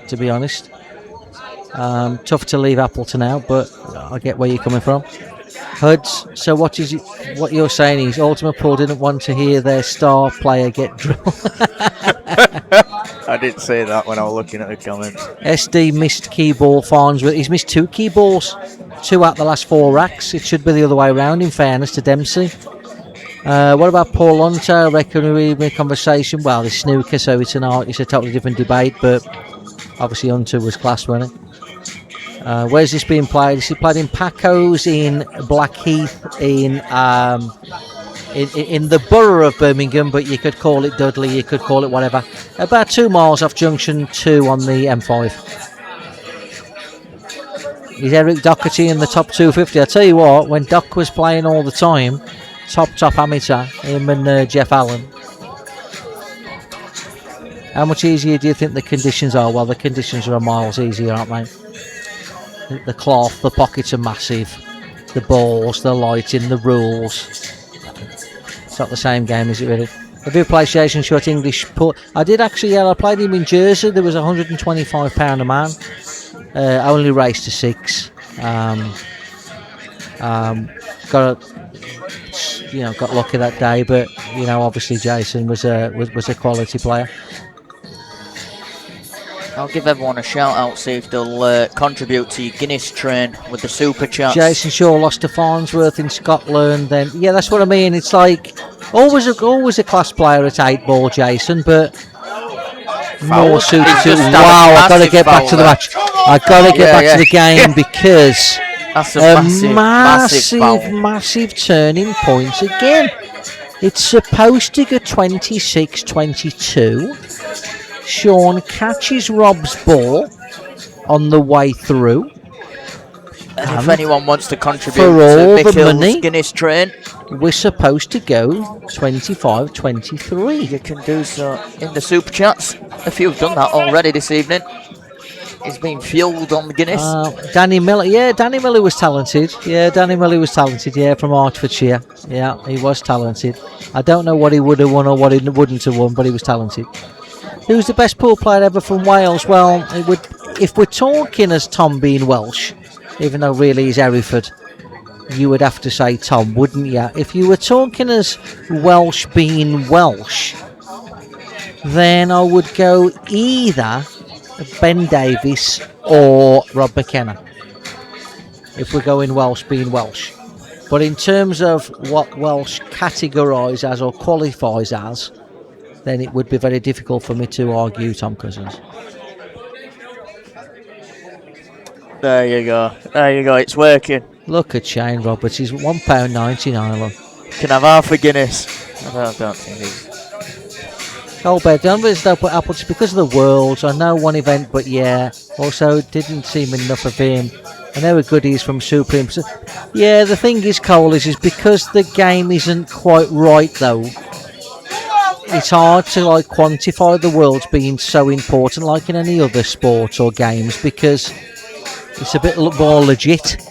To be honest, tough to leave Appleton now, but I get where you're coming from. Huds, so what you're saying is Ultimate Pool didn't want to hear their star player get drilled. I didn't say that when I was looking at the comments. SD missed key ball Farnsworth. He's missed 2 key balls, 2 out the last 4 racks. It should be the other way around, in fairness to Dempsey. What about Paul Hunter? I reckon we're in a conversation. Well, it's snooker, so it's a totally different debate, but obviously Hunter was class, wasn't it? Where's this being played? Is it played in Paco's, in Blackheath, in the borough of Birmingham, but you could call it Dudley, you could call it whatever. About 2 miles off Junction 2 on the M5. Is Eric Doherty in the top 250? I tell you what, when Doc was playing all the time, top amateur, him and Jeff Allen. How much easier do you think the conditions are? Well, the conditions are miles easier, aren't they? The cloth, the pockets are massive, the balls, the lighting, the rules. It's not the same game, is it really? Have you played Jason Short English put? I did actually, yeah, I played him in Jersey. There was £125 a man. Only raced to 6. Got lucky that day, but obviously Jason was a quality player. I'll give everyone a shout out, see if they'll contribute to your Guinness train with the super chats. Jason Shaw lost to Farnsworth in Scotland. Then yeah, that's what I mean. It's like always a class player at 8 ball, Jason, but more suited to. Wow, I've got to get back to the match. I've got to get back to the game because that's a massive turning point again. It's supposed to go 26-22. Shaun catches Rob's ball on the way through. And if anyone wants to contribute for all to the money, Guinness train, we're supposed to go 25-23. You can do so in the super chats. If you've done that already this evening, it's been fueled on the Guinness. Danny Miller, yeah, Danny Miller was talented. Yeah, Danny Miller was talented. Yeah, from Hertfordshire. Yeah, he was talented. I don't know what he would have won or what he wouldn't have won, but he was talented. Who's the best pool player ever from Wales? Well, if we're talking as Tom being Welsh, even though really he's Hereford, you would have to say Tom, wouldn't you? If you were talking as Welsh being Welsh, then I would go either Ben Davies or Rob McKenna. If we're going Welsh being Welsh. But in terms of what Welsh categorise as or qualifies as, then it would be very difficult for me to argue Tom Cousins. There you go, it's working. Look at Shane Roberts, he's £1.99. Can have half a Guinness. I don't think he's... Colbert, the only reason I put Apple just because of the Worlds. I know one event, but yeah. Also, didn't seem enough of him. I know how good he is from Supreme. So, yeah, the thing is, Cole, is because the game isn't quite right, though. It's hard to like quantify the Worlds being so important, like in any other sport or games, because it's a bit more legit.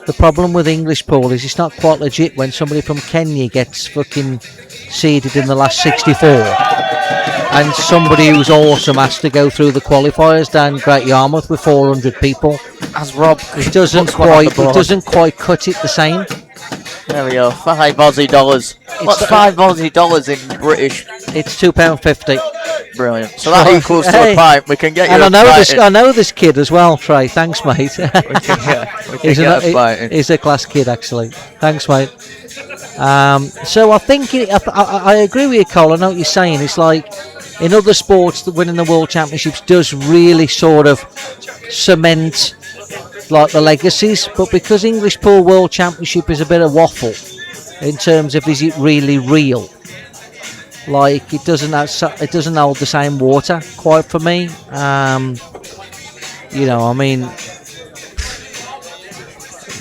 The problem with English pool is it's not quite legit when somebody from Kenya gets fucking seeded in the last 64 and somebody who's awesome has to go through the qualifiers down Great Yarmouth with 400 people. As Rob, It doesn't quite cut it the same. There we go. $5 Aussie. What's $5 Aussie in British? It's £2.50. Brilliant. So that equals to a pint. We can get you And a pint. I know this kid as well, Trey. Thanks, mate. We can get a pint in. He's a class kid, actually. Thanks, mate. So I think I agree with you, Cole. I know what you're saying. It's like in other sports, that winning the World Championships does really sort of cement like the legacies, but because English Pool World Championship is a bit of waffle in terms of is it really real, like it doesn't hold the same water quite for me. You know, I mean,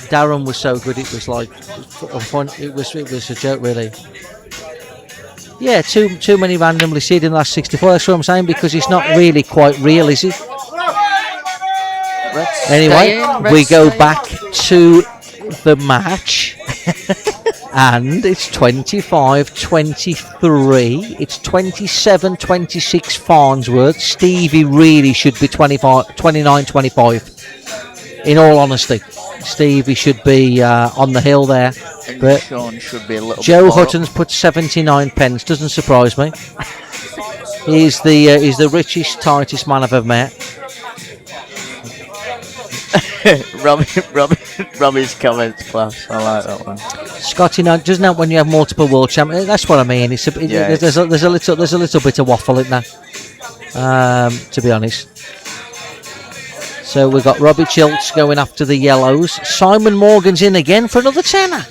Darren was so good, it was like fun. It was a joke, really. Yeah, too many randomly seeded in the last 64. That's what I'm saying, because it's not really quite real, is it? Anyway, we go back to the match, and it's 25-23. It's 27-26 Farnsworth. Stevie really should be 29-25. In all honesty, Stevie should be on the hill there. And But Shaun should be a little Joe bit more Hutton's put 79 pence. Doesn't surprise me. He's the richest, tightest man I've ever met. Robbie's comments class. I like that one. Scotty, now doesn't that when you have multiple world champions? That's what I mean. There's a little bit of waffle in there. To be honest. So we've got Robbie Chilts going after the yellows. Simon Morgan's in again for another tenner.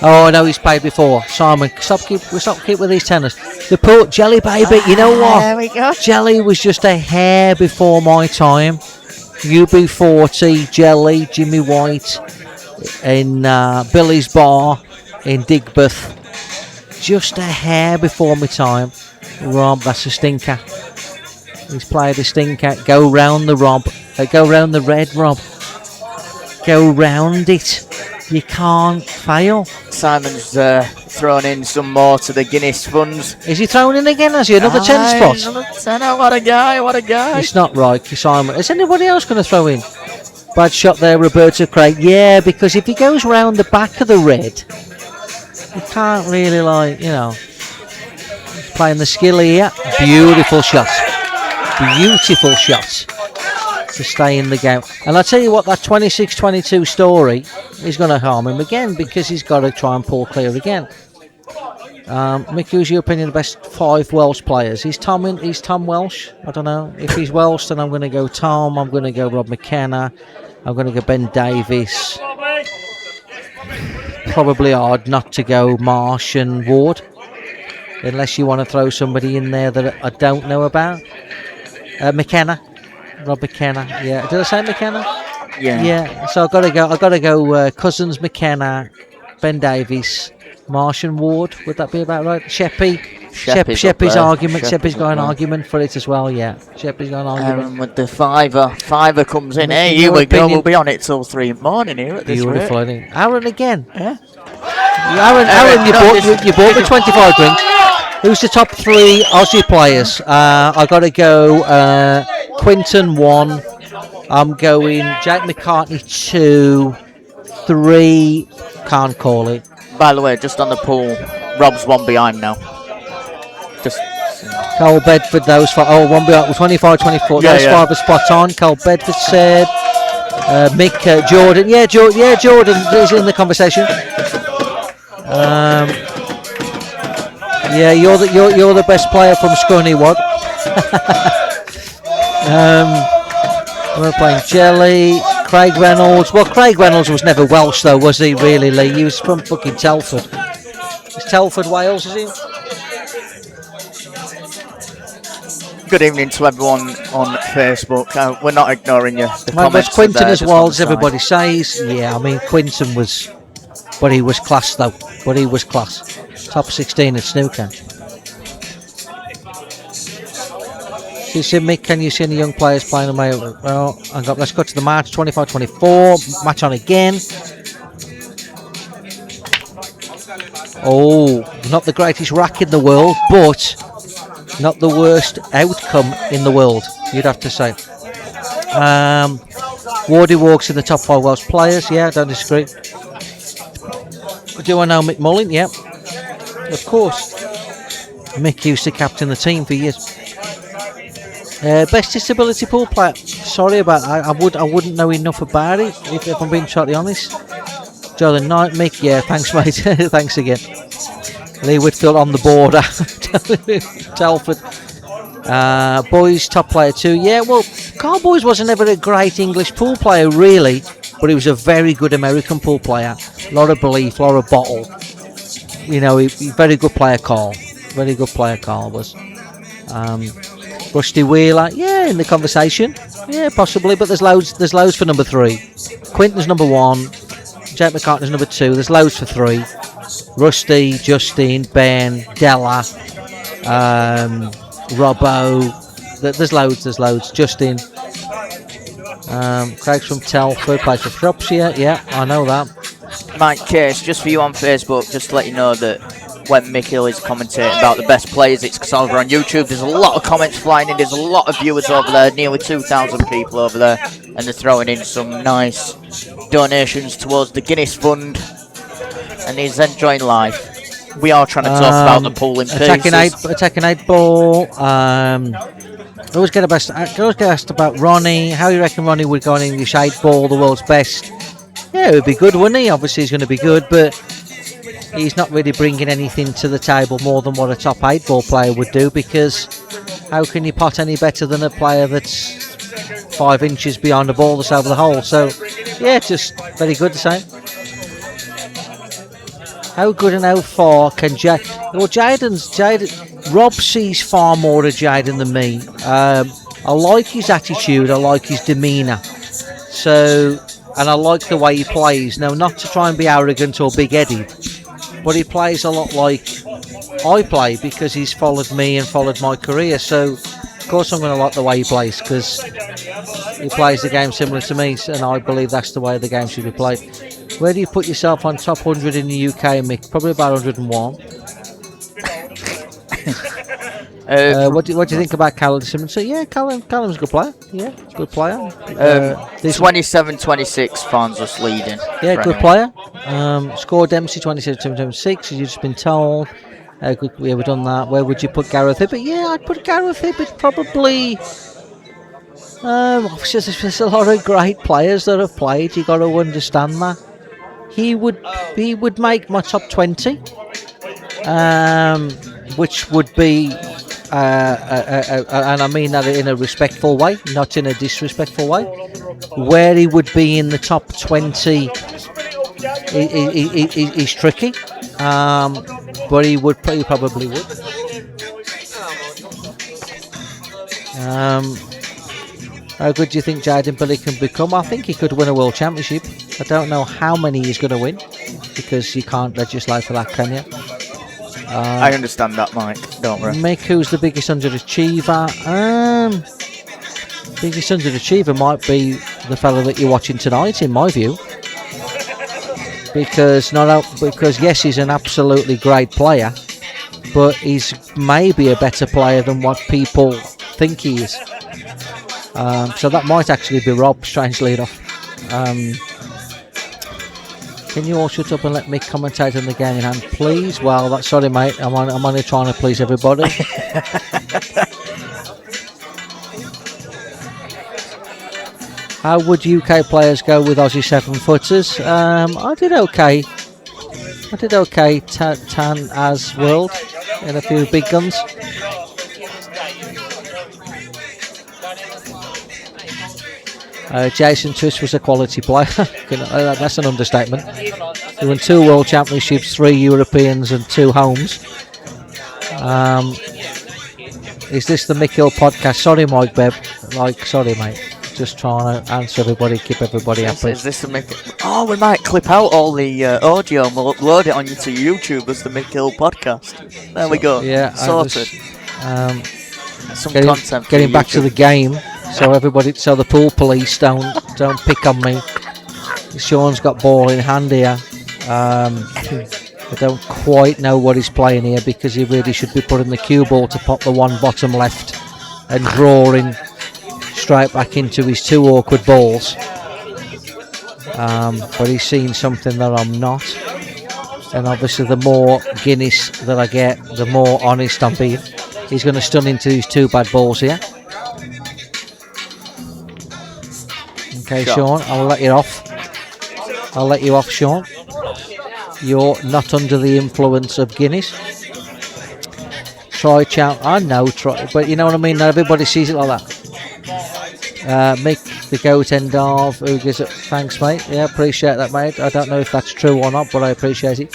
Oh, I know he's paid before. Simon, stop keep with these tenners. The poor Jelly baby. You know what? There we go. Jelly was just a hair before my time. UB40, Jelly, Jimmy White in Billy's Bar in Digbeth. Just a hair before my time. Rob, that's a stinker. He's played a stinker. Go round the Rob. Go round the red, Rob. Go round it. You can't fail. Simon's thrown in some more to the Guinness funds. Is he thrown in again? Has he another 10 spot? Another tenner. What a guy! What a guy! It's not right, Simon. Is anybody else going to throw in? Bad shot there, Roberto Craig. Yeah, because if he goes round the back of the red, you can't really, like, you know. He's playing the skill here. Beautiful shot. Beautiful shot to stay in the game. And I'll tell you what, that 26-22 Storry is going to harm him again, because he's got to try and pull clear again. Mick, who's your opinion of the best 5 Welsh players? Is Tom Welsh? I don't know. If he's Welsh, then I'm going to go Tom. I'm going to go Rob McKenna. I'm going to go Ben Davies. Probably hard not to go Marsh and Ward, unless you want to throw somebody in there that I don't know about. McKenna. Rob McKenna. Yeah. Did I say McKenna? Yeah. Yeah. So I've got to go Cousins, McKenna, Ben Davies, Marsh and Ward. Would that be about right? Sheppy's argument. Sheppy's got an argument for it as well. Yeah. Sheppy's got an argument. Aaron with the fiver. Fiver comes in. Hey, here we go. We'll be on it till 3 in the morning here at this rate. Beautiful, I think. Aaron again. Yeah. Aaron, you bought the 25 drinks. Who's the top 3 Aussie players? I've got to go Quinton 1. I'm going Jake McCartney 2. 3. Can't call it. By the way, just on the pool, Rob's 1 behind now. Just Cole Bedford, those 5. Oh, 1 behind. 25-24. Those 5 are spot on. Cole Bedford said. Mick Jordan. Yeah, Jordan is in the conversation. Yeah, you're the best player from Scunny-Wad. We're playing Jelly, Craig Reynolds. Well, Craig Reynolds was never Welsh though, was he? Really, Lee? He was from fucking Telford. Is Telford Wales? Is he? Good evening to everyone on Facebook. We're not ignoring you. The Well, was comments are Quinton there, as just well on as the side. everybody says? Yeah, I mean Quinton was, but he was class though. But he was class. Top 16 at snooker. She said, Mick, can you see any young players playing on my... Well, let's go to the match, 25-24. Match on again. Oh, not the greatest rack in the world, but not the worst outcome in the world, you'd have to say. Wardy walks in the top 5 Welsh players. Yeah, don't disagree. Do I know Mick Mullin? Yeah, of course. Mick used to captain the team for years. Best disability pool player. Sorry about that. I wouldn't know enough about it if I'm being totally honest. Joe the Knight, Mick. Yeah, thanks, mate. Thanks again. Lee Whitfield on the border. Telford. Boys top player too. Yeah, well, Carl Boys wasn't ever a great English pool player really, but he was a very good American pool player. A lot of belief, a lot of bottle. You know, he very good player. Carl. Very good player. Carl was. Rusty Wheeler, yeah, in the conversation, yeah, possibly, but there's loads for number 3. Quinton's number 1, Jake McCartney's number 2. There's loads for 3. Rusty, Justin, Ben, Della, Robbo. There's loads. Justin, Craig's from Telford, plays for Shropshire. Yeah, I know that. Mike Case, just for you on Facebook, just to let you know that when Michael is commentating about the best players, it's because over on YouTube there's a lot of comments flying in, there's a lot of viewers over there, nearly 2,000 people over there, and they're throwing in some nice donations towards the Guinness Fund, and he's enjoying life. We are trying to talk about the pool in pieces. Attacking 8 ball. Always get asked about Ronnie. How do you reckon Ronnie would go on English 8 ball, the world's best? Yeah, it would be good, wouldn't he? Obviously he's going to be good, but he's not really bringing anything to the table more than what a top 8 ball player would do, because how can you pot any better than a player that's 5 inches behind the ball that's over the hole? So, yeah, just very good to say. How good and how far can Jaden... Well, Rob sees far more of Jaden than me. I like his attitude, I like his demeanour. So, and I like the way he plays. Now, not to try and be arrogant or big-headed, but he plays a lot like I play, because he's followed me and followed my career. So, of course, I'm going to like the way he plays, because he plays the game similar to me, and I believe that's the way the game should be played. Where do you put yourself on top 100 in the UK, Mick? Probably about 101. What do you think about Callum Simmons? So, yeah, Callum's a good player. Yeah, good player. 27-26, Farnsley's leading. Yeah, good player. Score Dempsey 27-26, as you've just been told. We've done that. Where would you put Gareth Hibbert? Yeah, I'd put Gareth Hibbert probably. Obviously, there's a lot of great players that have played. You got to understand that. He would make my top 20, which would be, and I mean that in a respectful way, not in a disrespectful way. Where he would be in the top 20 is tricky, but he probably would. How good do you think Jaden Billy can become? I think he could win a world championship. I don't know how many he's going to win, because you can't legislate for that, can you? I understand that, Mike. Don't worry. Mick, who's the biggest underachiever? Biggest underachiever might be the fellow that you're watching tonight, in my view. Because yes, he's an absolutely great player, but he's maybe a better player than what people think he is. So that might actually be Rob, strangely enough. Can you all shut up and let me commentate on the game in hand, please? Well, that's sorry, mate. I'm only trying to please everybody. How would UK players go with Aussie 7-footers? I did okay. Tan as world in a few big guns. Jason Twist was a quality player. That's an understatement. He won 2 World Championships, 3 Europeans and 2 homes. Is this the Mick Hill podcast? Sorry, Mike Bebb. Sorry, mate. Just trying to answer everybody, keep everybody happy. Is this the Mick? Oh, we might clip out all the audio and we'll upload it onto YouTube as the Mick Hill podcast. There we go. Yeah, sorted. Some content. Getting back to the game, so the pool police don't pick on me. Shaun's got ball in hand here. I don't quite know what he's playing here because he really should be putting the cue ball to pop the one bottom left and drawing straight back into his two awkward balls. But he's seen something that I'm not. And obviously the more Guinness that I get, the more honest I'm being. He's going to stun into his two bad balls here. Okay, Shaun, I'll let you off. I'll let you off, Shaun. You're not under the influence of Guinness. Try chant. I know, try, but you know what I mean? Not everybody sees it like that. Mick, the goat end of, who gives it? Thanks, mate. Yeah, appreciate that, mate. I don't know if that's true or not, but I appreciate it.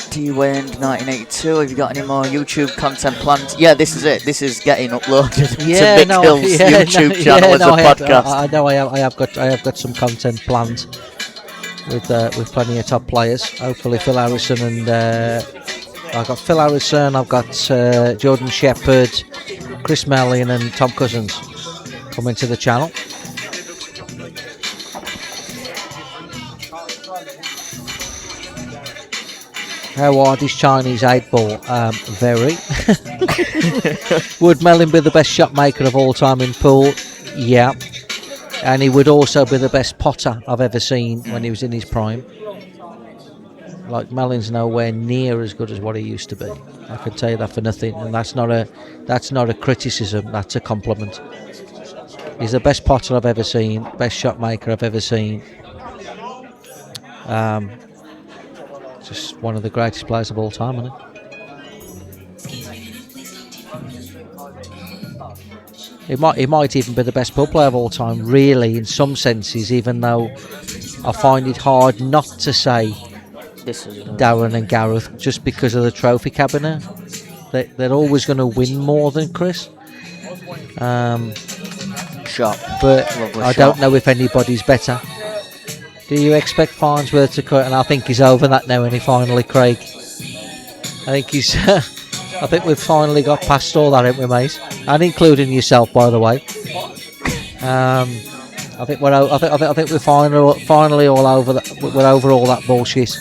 D-Wind 1982, have you got any more YouTube content planned? Yeah, this is it. This is getting uploaded to Mick Hill's YouTube channel as a podcast. I know I have got some content planned with plenty of top players. Hopefully Phil Harrison and I've got Phil Harrison, I've got Jordan Shepherd, Chris Mellin and Tom Cousins coming to the channel. How hard is Chinese 8-ball? Very. Would Mellin be the best shot maker of all time in pool? Yeah. And he would also be the best potter I've ever seen when he was in his prime. Like, Mellin's nowhere near as good as what he used to be. I can tell you that for nothing, and that's not a criticism, that's a compliment. He's the best potter I've ever seen, best shot maker I've ever seen. Just one of the greatest players of all time, isn't he? He might even be the best pool player of all time, really, in some senses, even though I find it hard not to say Darren and Gareth just because of the trophy cabinet. They're always going to win more than Chris. Shot. But I don't know if anybody's better. Do you expect Farnsworth to cut? And I think he's over that now, and he finally, Craig. I think we've finally got past all that, haven't we, mate? And including yourself, by the way. I think we're finally all over that. We're over all that bullshit.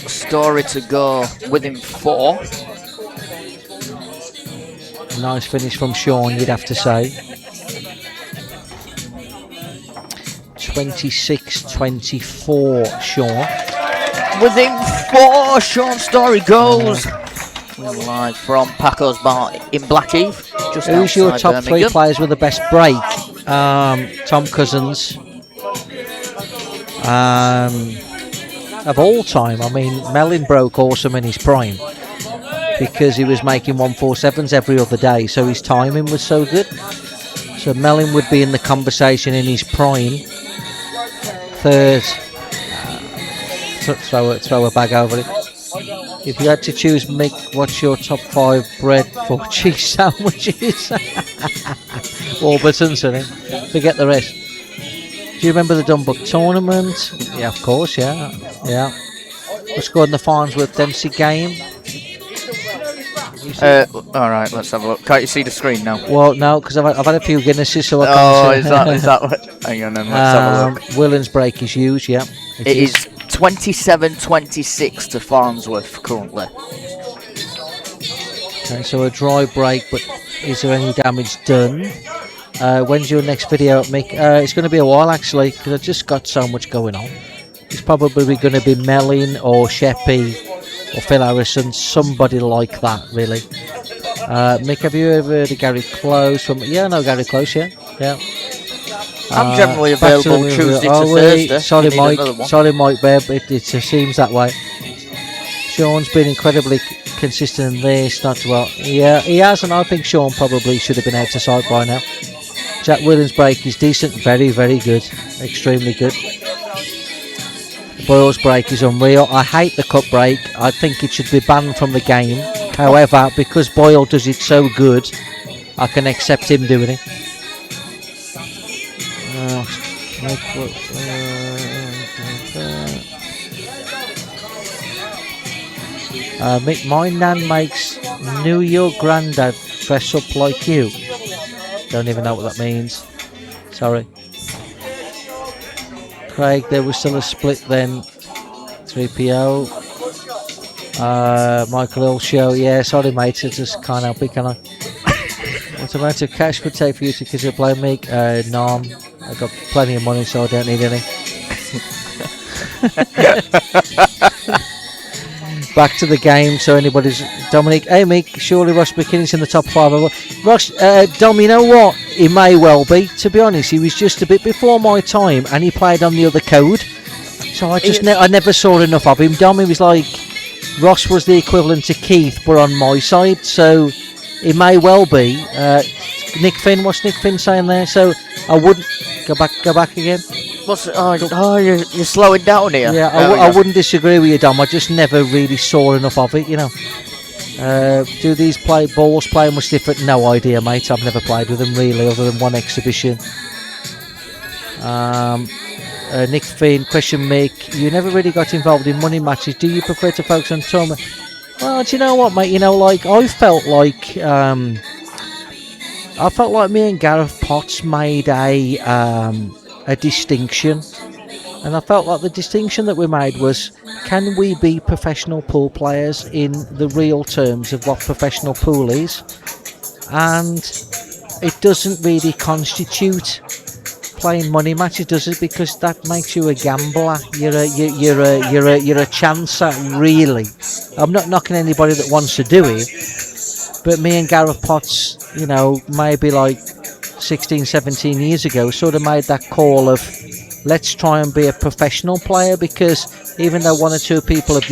Storry to go within 4. Nice finish from Shaun, you'd have to say. 26-24, Shaun. Within 4, Shaun Storry goes. We're live from Paco's bar in Blackheath. Who's your top 3 players with the best break? Tom Cousins. Of all time, I mean, Mellin broke awesome in his prime because he was making 147s every other day, so his timing was so good. So Mellin would be in the conversation in his prime. Third, throw a bag over it. If you had to choose, Mick, what's your top 5 bread for cheese sandwiches? Warburton's, I think. Forget the rest. Do you remember the Dunbuck tournament? Yeah, of course, yeah. We scored in the Farnsworth Dempsey game. Alright, let's have a look. Can't you see the screen now? Well, no, because I've had a few Guinnesses, so I can't see. Is that what? Hang on, then, let's have a look. Willen's break is huge, yeah. It is 27-26 to Farnsworth currently. Okay, so a dry break, but is there any damage done? When's your next video, Mick? It's going to be a while, actually, because I've just got so much going on. It's probably going to be Mellin or Sheppy or Phil Harrison, somebody like that, really. Mick, have you ever heard of Gary Close? Yeah, I know Gary Close, yeah. I'm generally available Tuesday to Thursday. Sorry, Mike, babe, it seems that way. Shaun's been incredibly consistent in this, not well. Yeah, he has, and I think Shaun probably should have been out to sight by now. Jack Williams' break is decent, very, very good, extremely good. Boyle's break is unreal. I hate the cut break. I think it should be banned from the game. However, because Boyle does it so good, I can accept him doing it. My nan makes New York granddad dress up like you. Don't even know what that means. Sorry. Craig, there was still a split then. 3PO. Michael Hill show. Yeah, sorry mate, I just can't help it, can I? What amount of cash would take for you to kiss a play me? None. I got plenty of money, so I don't need any. Back to the game, so anybody's... Dominic, hey Mick, surely Ross McKinney's in the top 5. Ross, Dom, you know what? He may well be. To be honest, he was just a bit before my time, and he played on the other code. So I just I never saw enough of him. Dom, he was like... Ross was the equivalent to Keith, but on my side, so it may well be. Nick Finn, what's Nick Finn saying there? So I wouldn't... Go back again. You're slowing down here. Yeah, I wouldn't disagree with you, Dom. I just never really saw enough of it, you know. Do these balls play much different? No idea, mate. I've never played with them really, other than one exhibition. Nick Finn, question Mick. You never really got involved in money matches. Do you prefer to focus on tournament? Well, do you know what, mate? You know, like I felt like me and Gareth Potts made a distinction, and I felt like the distinction that we made was, can we be professional pool players in the real terms of what professional pool is? And it doesn't really constitute playing money matches, does it? Because that makes you a gambler. You're a chancer, really. I'm not knocking anybody that wants to do it, but me and Gareth Potts, you know, maybe like 16, 17 years ago, sort of made that call of, let's try and be a professional player, because even though one or two people have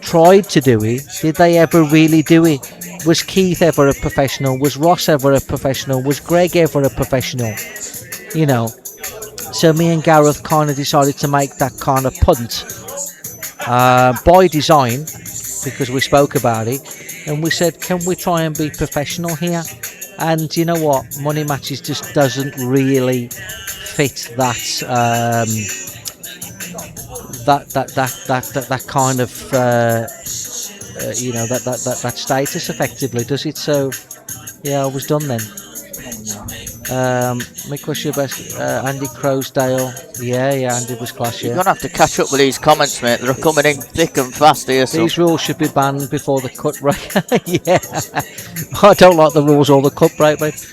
tried to do it, did they ever really do it? Was Keith ever a professional? Was Ross ever a professional? Was Greg ever a professional? You know, so me and Gareth kind of decided to make that kind of punt by design, because we spoke about it, and we said, can we try and be professional here? And you know what, money matches just doesn't really fit that that kind of you know, that status effectively, does it? So yeah, I was done then. Mick, what's your best? Andy Crowsdale. Yeah, Andy was class. You're gonna have to catch up with these comments, mate. They're coming in thick and fast here. So. These rules should be banned before the cut break. Yeah, I don't like the rules or the cut break, mate.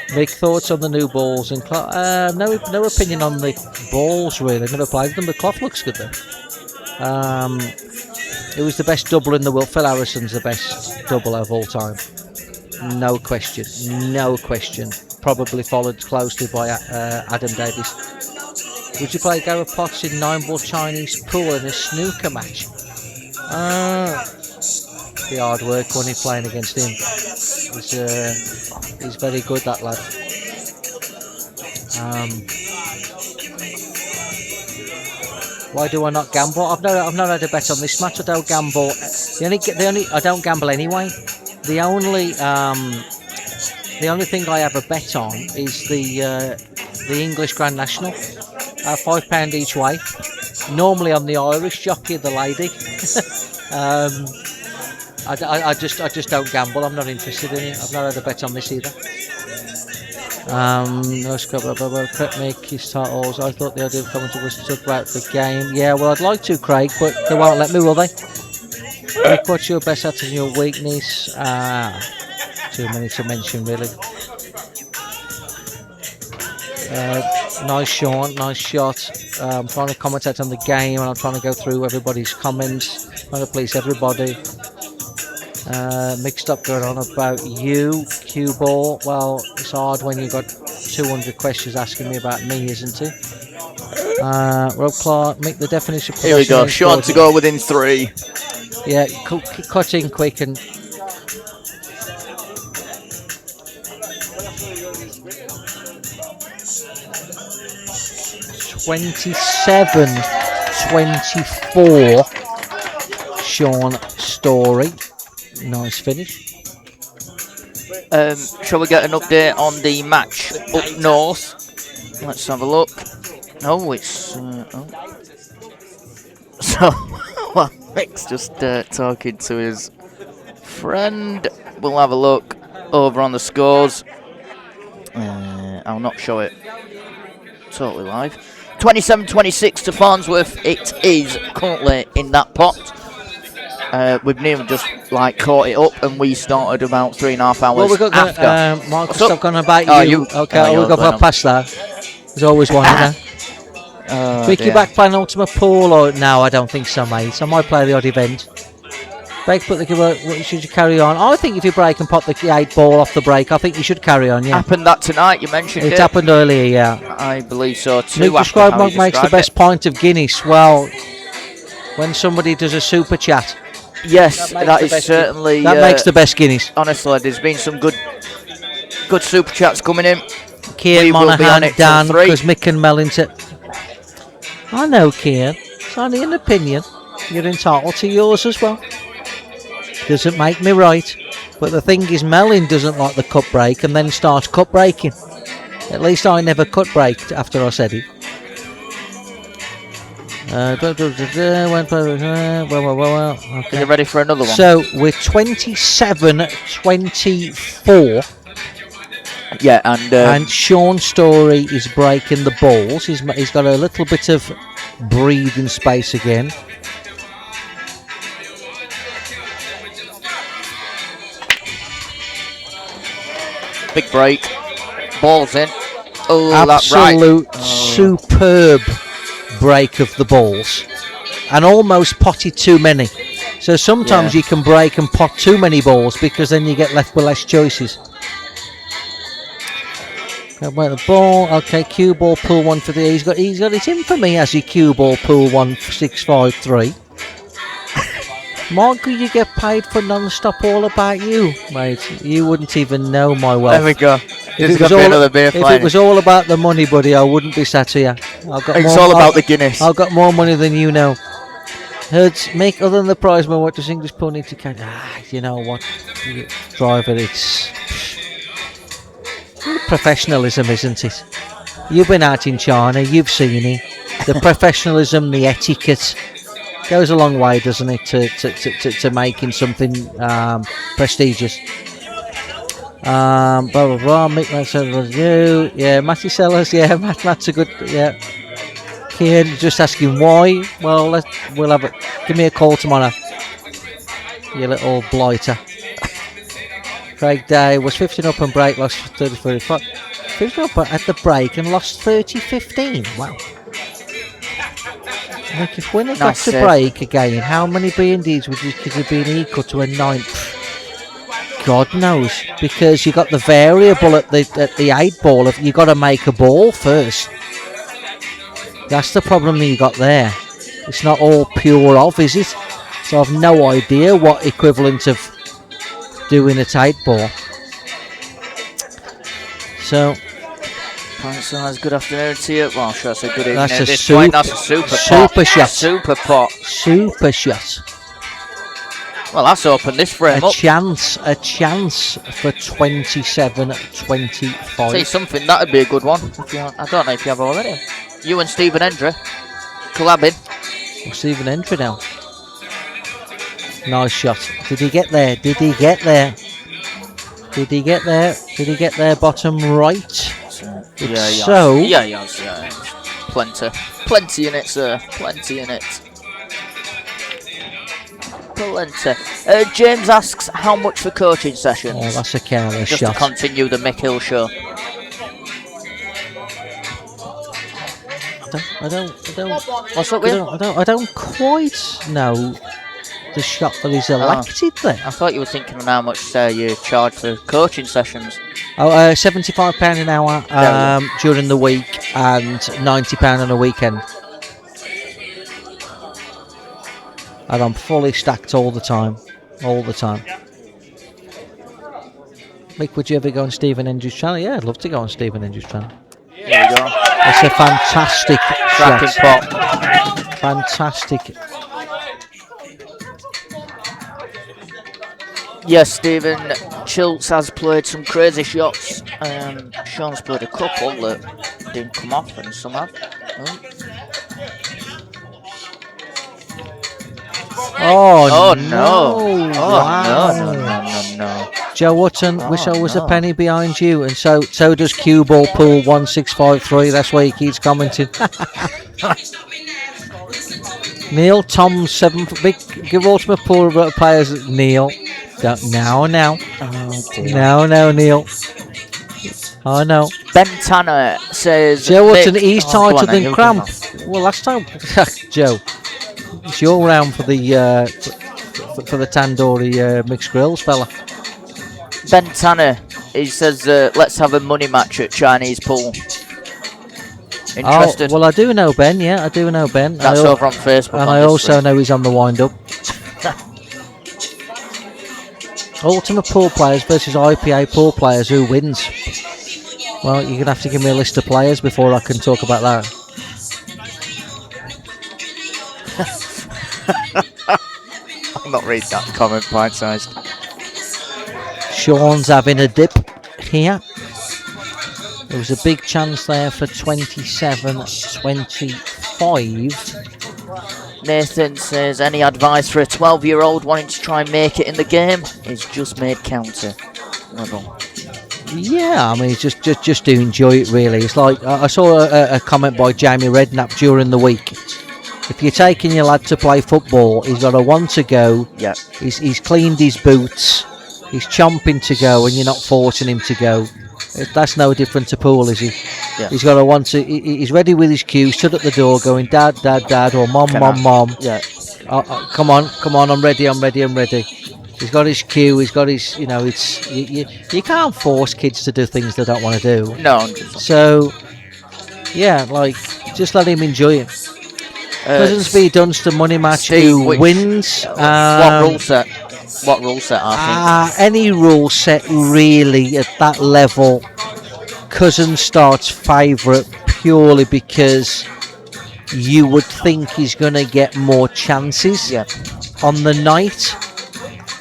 Mick, thoughts on the new balls and cloth? No opinion on the balls really. Never played them. The cloth looks good though. It was the best double in the world. Phil Harrison's the best double of all time. No question. Probably followed closely by Adam Davis. Would you play Gareth Potts in 9-ball Chinese pool in a snooker match? The hard work when he's playing against him. He's very good, that lad. Why do I not gamble? I've not had a bet on this match. I don't gamble. I don't gamble anyway. The only thing I have a bet on is the English Grand National, £5 each way. Normally on the Irish jockey, the lady. I just don't gamble. I'm not interested in it. I've not had a bet on this either. Correct me, his titles. I thought the idea of commentary was to talk about the game. Yeah, well, I'd like to, Craig, but they won't let me, will they? Nick, what's your best attitude and your weakness? Too many to mention, really. Nice Shaun, nice shot. I'm trying to commentate on the game, and I'm trying to go through everybody's comments, trying to please everybody. Mixed up going on about you, cue ball. Well, it's hard when you've got 200 questions asking me about me, isn't it? Rob Clark, make the definition. Here we go, Shaun to go within 3. Yeah, cut in quick and 27-24. Shaun Storry. Nice finish. Shall we get an update on the match up north? Let's have a look. No, it's... So, well, Mick's just talking to his friend. We'll have a look over on the scores. I'll not show it totally live. 27-26 to Farnsworth. It is currently in that pot. We've nearly just caught it up, and we started about 3.5 hours after. Marcus, I've gone about you. Okay, Oh, we'll go past that. There's always one in there. Vicky back playing Ultimate Pool, or no? I don't think so, mate. I might play the odd event. Break, but should you carry on? I think if you break and pop the 8 ball off the break, I think you should carry on. Yeah. Happened that tonight? You mentioned it. It happened earlier, yeah. I believe so too. Nick described what makes the best pint of Guinness. Well, when somebody does a super chat. Yes, that is certainly. That makes the best Guinness. Honestly, there's been some good super chats coming in. Kian Monaghan, Dan, because Mick and Mel into. I know, Kian. It's only an opinion. You're entitled to yours as well. Doesn't make me right. But the thing is, Melin doesn't like the cut break and then starts cut breaking. At least I never cut braked after I said it. Okay. Are you ready for another one? So we're 27-24. Yeah, and Shaun Storry is breaking the balls. He's got a little bit of breathing space again. Big break. Balls in. Oh, absolute superb break of the balls. And almost potted too many. So sometimes you can break and pot too many balls because then you get left with less choices. Wait, the ball. Okay, cue ball, pull 1 for the. He's got it in for me as he cue ball, pull 1 for 6-5-3. Michael, you get paid for non-stop. All about you, mate. You wouldn't even know my wealth. There we go. If it was all about the money, buddy, I wouldn't be sat here. It's all about the Guinness. I've got more money than you know. Make other than the prize money, what does English Pool need to carry? You know what, driver, it's professionalism, isn't it? You've been out in China, you've seen it. The professionalism, the etiquette goes a long way, doesn't it, to making something prestigious. Blah blah blah. Mick you. Yeah, Matty Sellers. Yeah, Matt's a good. Yeah. Kian just asking why. Well, we'll have it. Give me a call tomorrow. You little blighter. Craig Day was 15 up and break, lost 30-35. 15 up at the break and lost 30-15. Wow. Like if winner got to break again, how many B&Ds could have been equal to a 9th? God knows, because you got the variable at the 8 ball. You got to make a ball first. That's the problem that you got there. It's not all pure of, is it? So I've no idea what equivalent of doing a 8 ball. So. Good afternoon to you. Well, sure, so good evening. That's a super shot. Super pot. Super shot. Well, that's opened this frame up. A chance for 27-25. See something, that'd be a good one. I don't know if you have already. You and Stephen Hendry collabing. Well, Stephen Hendry now. Nice shot. Did he get there? Bottom right. Yeah, he has. Plenty in it, sir. Plenty in it. Plenty. James asks how much for coaching sessions. Oh, that's a careless shot. Just to continue the Mick Hill show. I don't. What's up with you? I don't quite know the shot that he's elected there. I thought you were thinking of how much you charge for coaching sessions. Oh, £75 an hour during the week and £90 on a weekend. And I'm fully stacked all the time. Mick, would you ever go on Stephen Hendry's channel? Yeah, I'd love to go on Stephen Hendry's channel. There you go. It's a fantastic Cracking shot. pop. Fantastic. Yes, Stephen, Chilton has played some crazy shots. Shaun's played a couple that didn't come off, and some have. Oh, no! Oh Wow. no! Joe Hutton, wish I was a penny behind you, and so does Cue Ball Pool 1653. That's why he keeps commenting. Neil, Tom's 7th. Give Ultimate Pool players Neil. Now. Oh dear. No, Neil. Oh no. Ben Tanner says Joe Hutton, he's go on tighter then, than you Cramp. go Well, last time, Joe, it's your round for the for the tandoori mixed grills, fella. Ben Tanner, he says, let's have a money match at Chinese pool. Interested? Oh, well, I do know Ben. Yeah, I do know Ben. That's over on Facebook. And I also know he's on the wind-up. Ultimate pool players versus IPA pool players. Who wins? Well, you're going to have to give me a list of players before I can talk about that. I'm not reading that comment, pint-sized. Shaun's having a dip here. There was a big chance there for 27-25. Nathan says, any advice for a 12-year-old wanting to try and make it in the game? He's just made counter level. Yeah, I mean, it's just to enjoy it, really. It's like, I saw a comment by Jamie Redknapp during the week. If you're taking your lad to play football, he's got to want to go. Yeah. He's cleaned his boots. He's chomping to go, and you're not forcing him to go. That's no different to pool, is he? Yeah. He's got to want to. He's ready with his cue, stood at the door, going Dad, Dad, Dad, or Mom, Mom. Yeah. Come on, I'm ready. He's got his cue. He's got his. It's you can't force kids to do things they don't want to do. No. So, yeah, like just let him enjoy it. Cousins v Dunster money match. Steve, Who wins? What rule set? What rule set? I think. Any rule set really at that level. Cousins starts favourite purely because you would think he's going to get more chances on the night.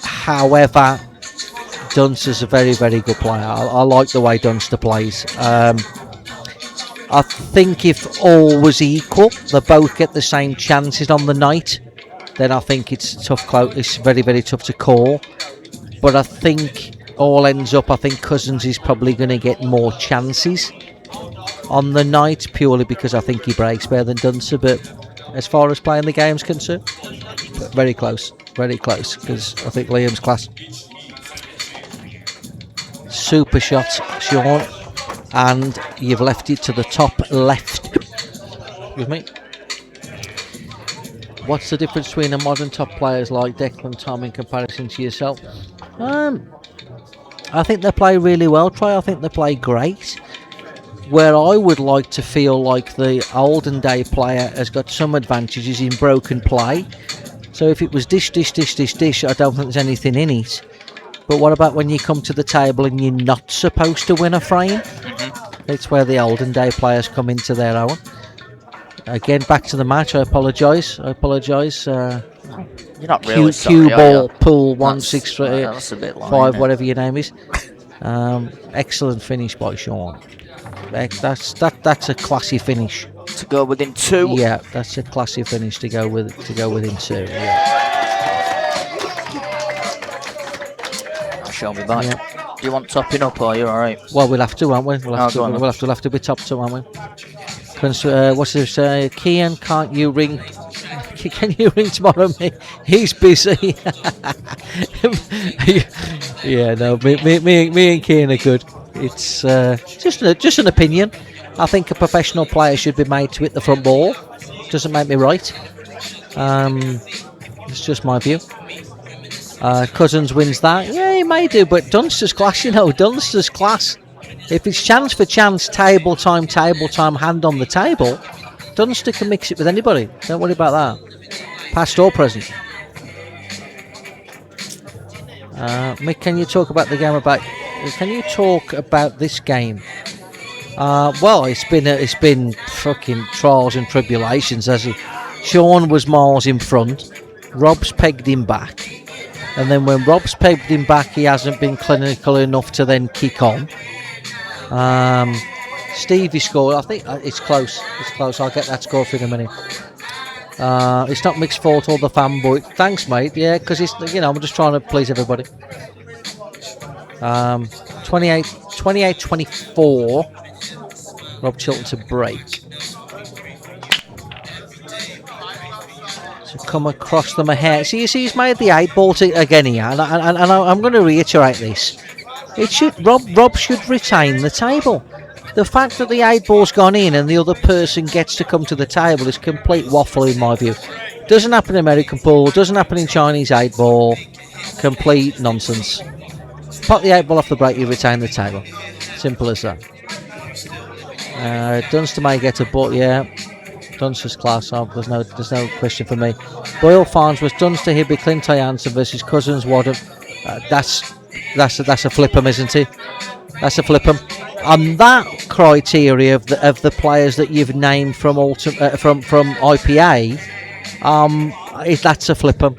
However, Dunster's a very, very good player. I like the way Dunster plays. I think if all was equal, they both get the same chances on the night, then I think it's tough. It's very, very tough to call. But I think all ends up, I think Cousins is probably going to get more chances on the night, purely because I think he breaks better than Dunster. But as far as playing the game's concerned, very close, because I think Liam's class. Super shot, Shaun, and you've left it to the top left. Excuse me. What's the difference between the modern top players like Declan, Tom in comparison to yourself? I think they play really well, I think they play great. Where I would like to feel like the olden day player has got some advantages in broken play. So if it was dish, I don't think there's anything in it. But what about when you come to the table and you're not supposed to win a frame? It's where the olden day players come into their own. Again, back to the match. I apologise. You're not really sorry, Cue Ball Pool 163 that's a bit long, 5, whatever your name is. Excellent finish by Shaun. That's a classy finish. To go within 2. Yeah, that's a classy finish to go within 2. Yeah. Show me back. Yeah. Do you want topping up, or are you alright? Well, we'll have to, won't we? We'll have to be topped up, won't we? What's this? Kian, can't you ring? Can you ring tomorrow? He's busy. Yeah, no. Me and Kian are good. It's just an opinion. I think a professional player should be made to hit the front ball. Doesn't make me right. It's just my view. Cousins wins that. Yeah, he may do, but Dunster's class, Dunster's class. If it's chance for chance, table time, hand on the table, Dunster can mix it with anybody. Don't worry about that. Past or present. Mick, can you talk about the game Can you talk about this game Well, it's been fucking trials and tribulations, hasn't it? Shaun was miles in front. Rob's pegged him back, and then when Rob's pegged him back, he hasn't been clinical enough to then kick on. Stevie scored. I think it's close. It's close. I'll get that score for in a minute. It's not Mick's fault or the fanboy. Thanks, mate. Yeah, because it's I'm just trying to please everybody. 28-24. Rob Chilton to break. To come across them ahead. See, he's made the 8 ball again here, and I'm going to reiterate this. Rob should retain the table. The fact that the 8 ball's gone in and the other person gets to come to the table is complete waffle in my view. Doesn't happen in American pool, doesn't happen in Chinese 8 ball. Complete nonsense. Pop the 8 ball off the break, you retain the table. Simple as that. Dunster may get a but, yeah. Dunster's class, there's no question for me. Boyle Farms was Dunster, Hibby, Clint Jansen versus Cousins, Wadham. That's a flip 'em, isn't it? That's a flip 'em. On that criteria of the players that you've named from IPA, that's a flip 'em.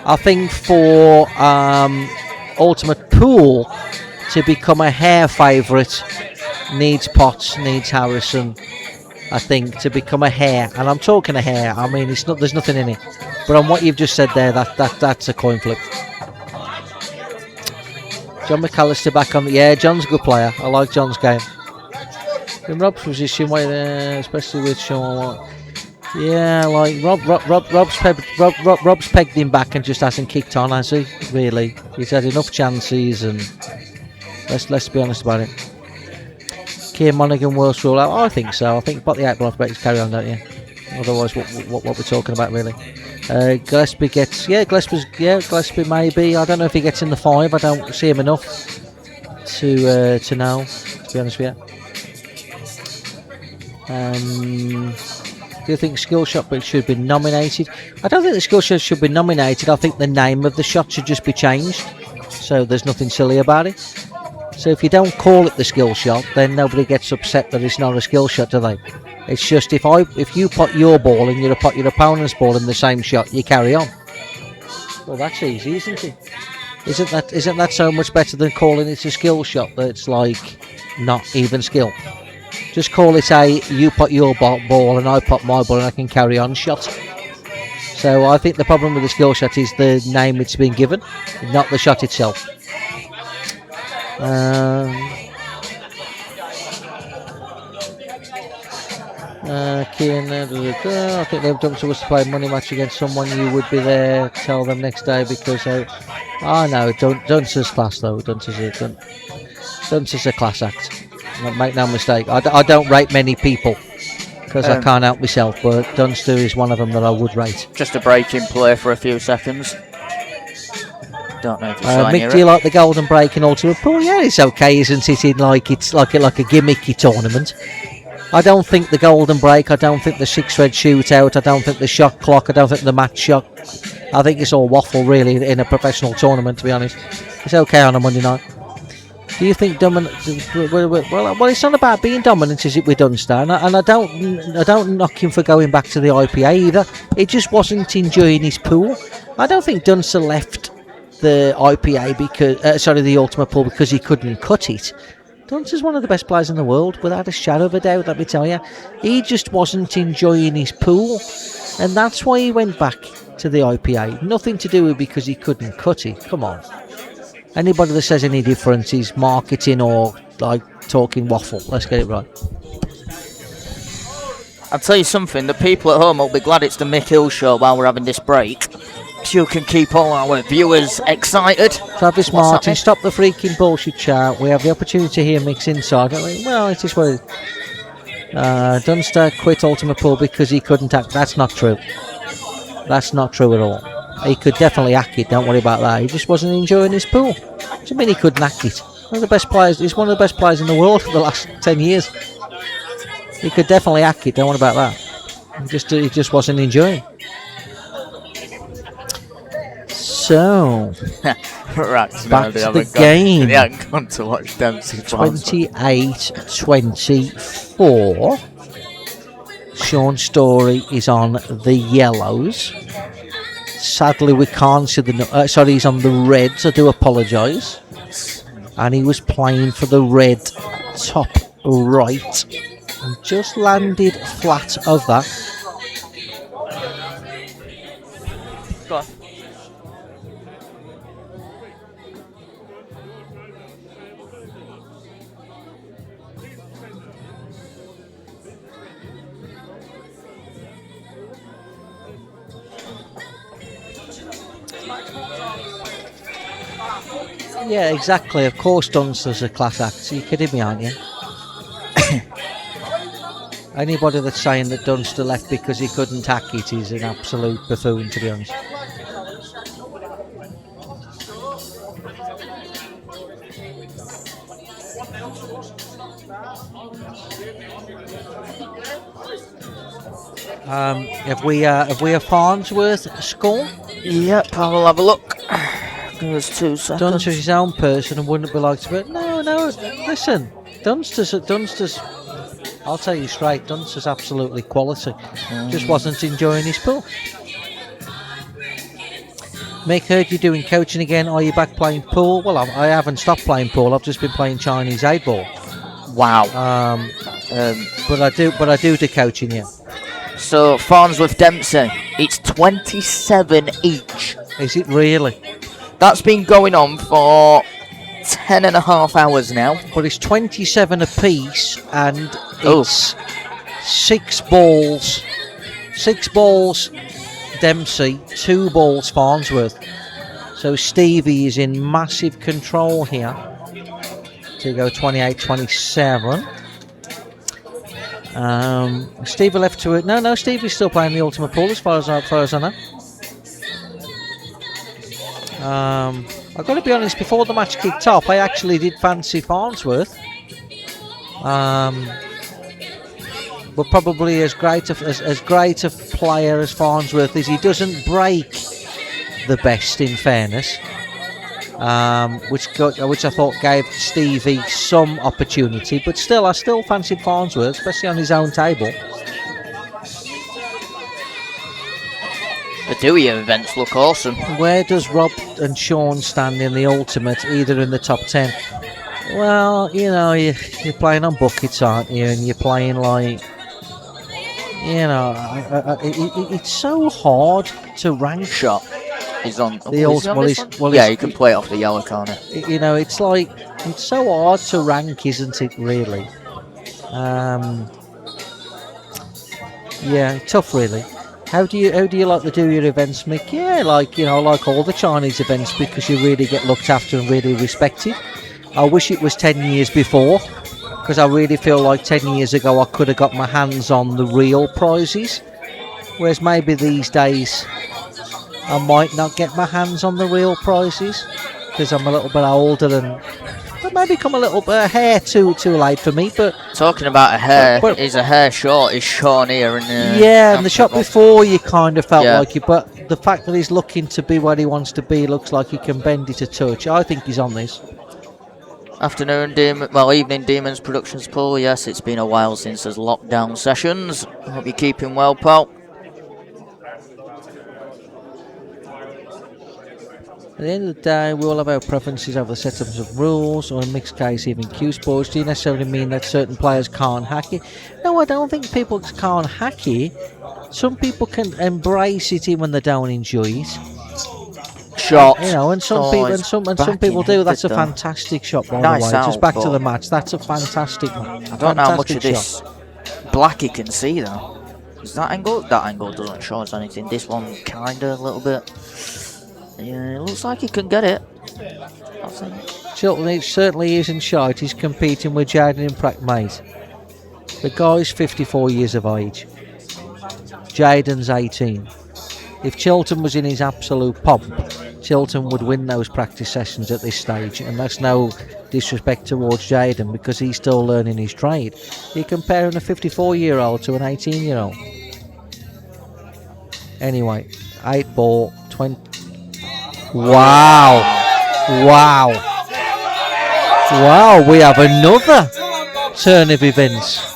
I think for Ultimate Pool to become a hair favourite needs Potts, needs Harrison. I think to become a hair, and I'm talking a hair. I mean, there's nothing in it. But on what you've just said there, that's a coin flip. John McAllister back on. Yeah, John's a good player. I like John's game. In Rob's position, especially with Shaun. Yeah, like Rob's pegged him back and just hasn't kicked on, has he? Really, he's had enough chances, and let's be honest about it. Keir Monaghan Welsh rule out. I think so. I think put the 8 ball off break, carry on, don't you? Otherwise, what we're talking about really. Gillespie gets, Gillespie maybe. I don't know if he gets in the 5. I don't see him enough to know, to be honest with you. Do you think skill shot should be nominated? I don't think the skill shot should be nominated. I think the name of the shot should just be changed, so there's nothing silly about it. So if you don't call it the skill shot, then nobody gets upset that it's not a skill shot, do they? It's just if you put your ball and you put your opponent's ball in the same shot, you carry on. Well, that's easy, isn't it? Isn't that so much better than calling it a skill shot that's like not even skill? Just call it you put your ball and I put my ball and I can carry on shot. So I think the problem with the skill shot is the name it's been given, not the shot itself. I think they've done to us to play a money match against someone. You would be there, tell them next day because no, Dunster's class though. Dunster's a class act. Make no mistake. I don't rate many people because I can't help myself, but Dunster is one of them that I would rate. Just a break in play for a few seconds. Don't know if Mick, do you like the golden break in Ultimate Pool? Yeah, it's okay, isn't it? It's like a gimmicky tournament. I don't think the golden break, I don't think the 6 red shootout, I don't think the shot clock, I don't think the match shot. I think it's all waffle really in a professional tournament, to be honest. It's okay on a Monday night. Do you think dominant? Well, it's not about being dominant, is it, with Dunster? And I don't knock him for going back to the IPA either. He just wasn't enjoying his pool. I don't think Dunster left the IPA the Ultimate Pool because he couldn't cut it. Dunster's one of the best players in the world, without a shadow of a doubt, let me tell you. He just wasn't enjoying his pool, and that's why he went back to the IPA. Nothing to do with because he couldn't cut it. Come on. Anybody that says any different is marketing or like talking waffle. Let's get it right. I'll tell you something, the people at home will be glad it's the Mick Hill show while we're having this break. So you can keep all our viewers excited. Travis Martin, stop the freaking bullshit chat. We have the opportunity to hear Mick's inside. Well, it is what it is. Dunster quit Ultimate Pool because he couldn't act. That's not true. That's not true at all. He could definitely hack it, don't worry about that. He just wasn't enjoying his pool. What do you mean he couldn't hack it? One of the best players. He's one of the best players in the world for the last 10 years. He could definitely hack it, don't worry about that. He just wasn't enjoying. So Right, back to the game. They haven't gone to watch Dempsey. 28-24. Shaun Storry is on the yellows. Sadly, we can't see the... sorry, he's on the reds. I do apologise. And he was playing for the red top right. And just landed flat of that. Go on. Yeah, exactly. Of course, Dunster's a class act. You're kidding me, aren't you? Anybody that's saying that Dunster left because he couldn't hack it is an absolute buffoon, to be honest. Have we a Farnsworth score? Yep, I will have a look. Give us 2 seconds. Dunster's his own person and wouldn't be like to be. No, listen. Dunster's. I'll tell you straight. Dunster's absolutely quality. Just wasn't enjoying his pool. Mick, heard you doing coaching again. Are you back playing pool? Well, I haven't stopped playing pool. I've just been playing Chinese 8-ball. Wow. But I do the coaching, yeah. So Farnsworth Dempsey, it's 27 each. Is it really? That's been going on for 10.5 hours now. But it's 27 apiece, and it's 6 balls. 6 balls Dempsey, 2 balls Farnsworth. So Stevie is in massive control here to go 28-27. Stevie left to it. No, Stevie's still playing the ultimate pool as far as I know. I've got to be honest, before the match kicked off, I actually did fancy Farnsworth. But probably as great a player as Farnsworth is, he doesn't break the best, in fairness. Which I thought gave Stevie some opportunity, but still, I still fancied Farnsworth, especially on his own table. The Dewey events look awesome. Where does Rob and Shaun stand in the ultimate, either in the top 10? Well, you know, you're playing on buckets, aren't you? And you're playing like, you know, it's so hard to rank. Shot. He's on the ultimate. Well, yeah, you can play it off the yellow corner. You know, it's like, it's so hard to rank, isn't it? Really. Yeah, tough, really. How do you like to do your events, Mick? Yeah, like, you know, like all the Chinese events, because you really get looked after and really respected. I wish it was 10 years before, because I really feel like 10 years ago I could have got my hands on the real prizes, whereas maybe these days I might not get my hands on the real prizes because I'm a little bit older and it may become a little bit a hair too late for me. But talking about a hair, is a hair short? Is Shaun here? And yeah, and the shot before you kind of felt like it, but the fact that he's looking to be where he wants to be, looks like he can bend it a touch. I think he's on this. Afternoon, evening Demons Productions pool. Yes, it's been a while since there's lockdown sessions. I hope you're keeping well, pal. At the end of the day, we all have our preferences over the setups of rules, or in mixed case, even Q sports. Do you necessarily mean that certain players can't hack it? No, I don't think people can't hack it. Some people can embrace it even when they don't enjoy it. Shot. You know, and some people do. That's a fantastic shot, by the way. Just back to the match. That's a fantastic match. I don't know how much of this black you can see though. Is that angle? That angle doesn't show us anything. This one kinda a little bit. Yeah, it looks like he can get it. I think. Chilton, it certainly isn't shite. He's competing with Jaden and Pratt, mate. The guy's 54 years of age. Jaden's 18. If Chilton was in his absolute pomp, Chilton would win those practice sessions at this stage, and that's no disrespect towards Jaden because he's still learning his trade. You're comparing a 54-year-old to an 18-year-old. Anyway, 8 ball, 20. Wow! Wow. Wow, we have another turn of events.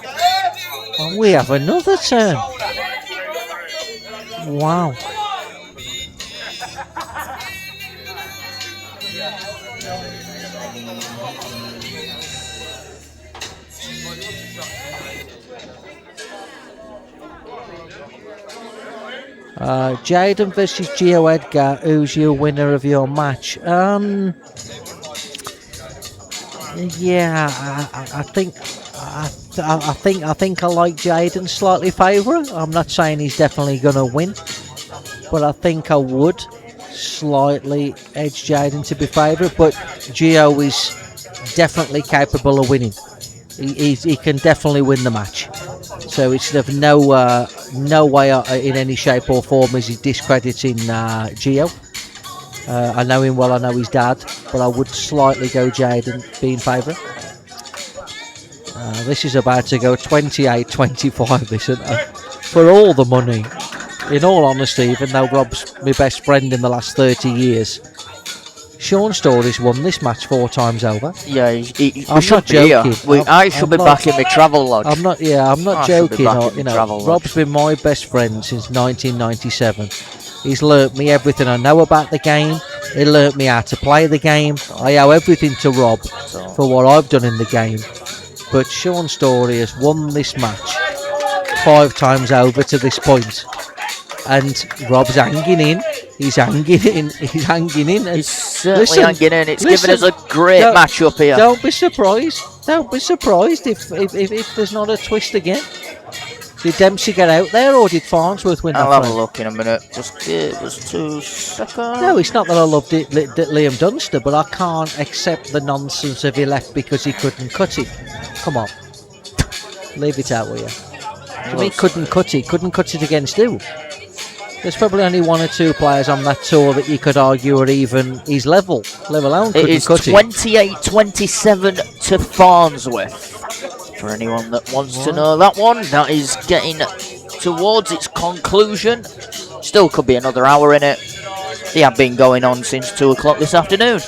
And we have another turn. Wow. Jaden versus Gio Edgar. Who's your winner of your match? Yeah, I think I like Jaden slightly favourite. I'm not saying he's definitely going to win, but I think I would slightly edge Jaden to be favourite. But Gio is definitely capable of winning. He can definitely win the match. So it's sort of no way in any shape or form is he discrediting Gio. I know him well, I know his dad, but I would slightly go Jaden being favourite. This is about to go 28-25, this, isn't it? For all the money. In all honesty, even though Rob's my best friend in the last 30 years, Shaun Storry's won this match 4 times over. Yeah, I'm not joking. I should be back in my travel lodge. I'm not joking. Rob's been my best friend since 1997. He's learnt me everything I know about the game. He learnt me how to play the game. I owe everything to Rob for what I've done in the game. But Shaun Storry has won this match 5 times over to this point. And Rob's hanging in. He's hanging in. He's hanging in. He's certainly hanging in. It's given us a great match up here. Don't be surprised. Don't be surprised if there's not a twist again. Did Dempsey get out there, or did Farnsworth win that I'll have a fight? look in a minute. Just give us 2 seconds. No, it's not that I loved Liam Dunster, but I can't accept the nonsense of he left because he couldn't cut it. Come on. Leave it out, will you? To me, couldn't cut it. Couldn't cut it against who? There's probably only 1 or 2 players on that tour that you could argue are even his level. Let alone couldn't cut it. It is 28-27 to Farnsworth. For anyone that wants to know that one, that is getting towards its conclusion. Still could be another hour in it. They have been going on since 2 o'clock this afternoon.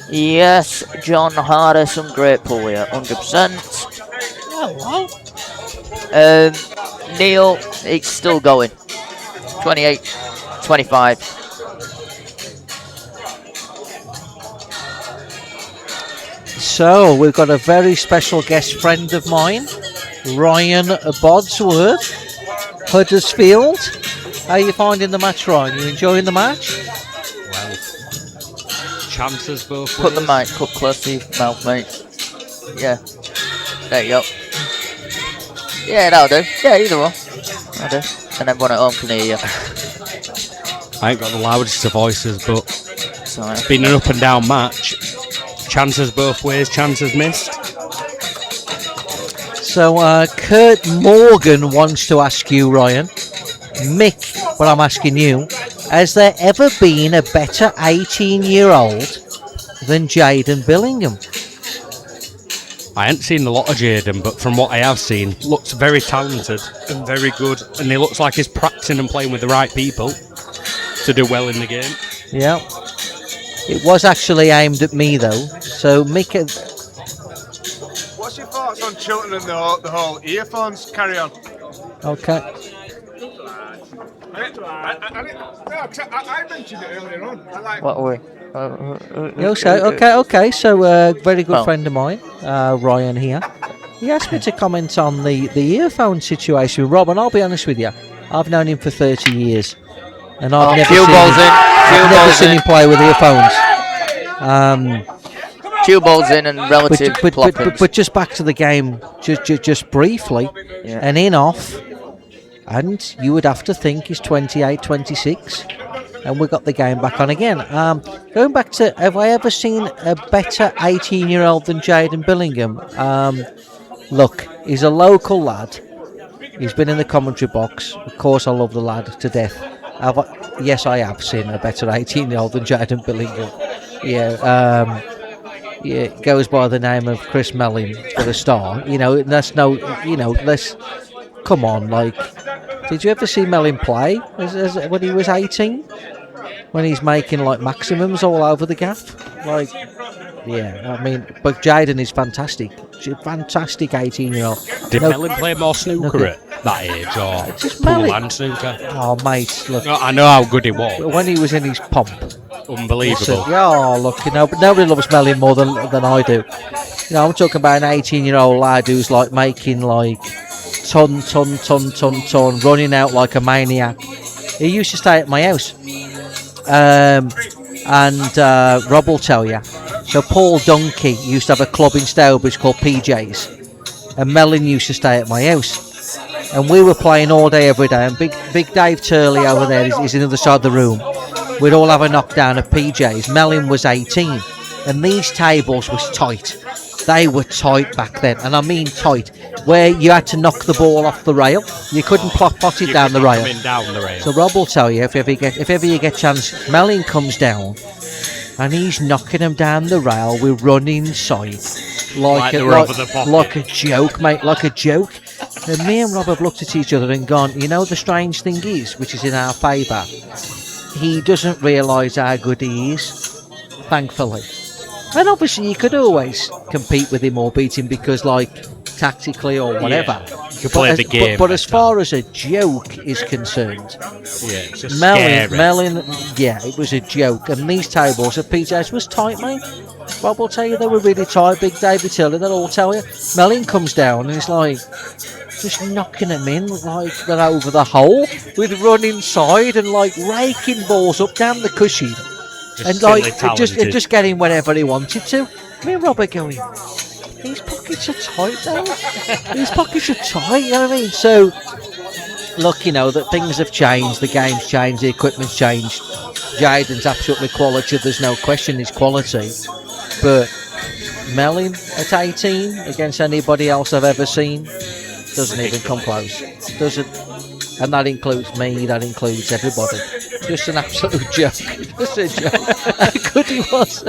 Yes, John Harder, some great pull here, 100%. Hello. Neil, it's still going. 28-25. So, we've got a very special guest friend of mine, Ryan Bodsworth, Huddersfield. How are you finding the match, Ryan? You enjoying the match? Well, chances both Put ways. the mic up close to your mouth, mate. Yeah. There you go. Yeah, that'll do. Yeah, either one. That'll do. And everyone at home can hear you. I ain't got the loudest of voices, but Sorry. it's been an up and down match. Chances both ways, chances missed. So, Kurt Morgan wants to ask you, Ryan. Mick, but I'm asking you, has there ever been a better 18-year-old than Jaden Billingham? I ain't seen a lot of Jaden, but from what I have seen, looks very talented and very good, and he looks like he's practicing and playing with the right people to do well in the game. Yeah. It was actually aimed at me, though. So, Mick... What's your thoughts on Chilton and the whole earphones? Carry on. Okay. I mentioned it earlier on. What are we? Okay. So, very good friend of mine, Ryan here. He asked me to comment on the earphone situation with Rob, and I'll be honest with you, I've known him for 30 years, and I've never seen him play with earphones. Few balls in and relative but just back to the game, just briefly, an in-off, and you would have to think he's 28-26. And we got the game back on again. Going back to, have I ever seen a better 18-year-old than Jaden Billingham? Look, he's a local lad. He's been in the commentary box. Of course, I love the lad to death. Yes, I have seen a better 18-year-old than Jaden Billingham. Yeah, goes by the name of Chris Mellin for the star. Let's come on, like, did you ever see Mellin play when he was 18? when he's making like maximums all over the gaff. Like, yeah, I mean, but Jaden is fantastic. Fantastic 18-year-old. Did Mellon play more snooker at that age, or just pool Mellon. and snooker? Oh, mate, look. No, I know how good he was. When he was in his pomp. Unbelievable. Yeah, oh, look, you know, but nobody loves Mellon more than I do. You know, I'm talking about an 18-year-old lad who's like making like ton, running out like a maniac. He used to stay at my house. And Rob will tell you. So Paul Donkey used to have a club in Stourbridge called PJ's, and Mellon used to stay at my house, and we were playing all day every day. And big Dave Turley over there is in the other side of the room. We'd all have a knockdown at PJ's. Mellon was 18, and these tables was tight. They were tight back then, and I mean tight, where you had to knock the ball off the rail. You couldn't pot it down the rail. So Rob will tell you, if ever you get a chance, Mellon comes down, and he's knocking him down the rail. We run inside like a joke, mate, like a joke. And me and Rob have looked at each other and gone, you know, the strange thing is, which is in our favour, he doesn't realise how good he is, thankfully. And obviously you could always compete with him or beat him because, like, tactically or whatever. Yeah, you play the game. But as far as a joke is concerned, it's just Mellon, yeah, it was a joke. And these tables at PJ's was tight, mate. Rob will tell you they were really tight. Big David Tiller, they'll all tell you. Mellon comes down and he's like, just knocking them in like they're over the hole. We'd run inside and like raking balls up down the cushion. And like just getting whenever he wanted to. Me and Rob are going, these pockets are tight though. These pockets are tight, you know what I mean? So look, you know that things have changed, the game's changed, the equipment's changed. Jaden's absolutely quality, there's no question his quality. But Mellon at 18 against anybody else I've ever seen doesn't even come close. Doesn't. And that includes me, that includes everybody. Just an absolute joke. Just a joke. How good he was.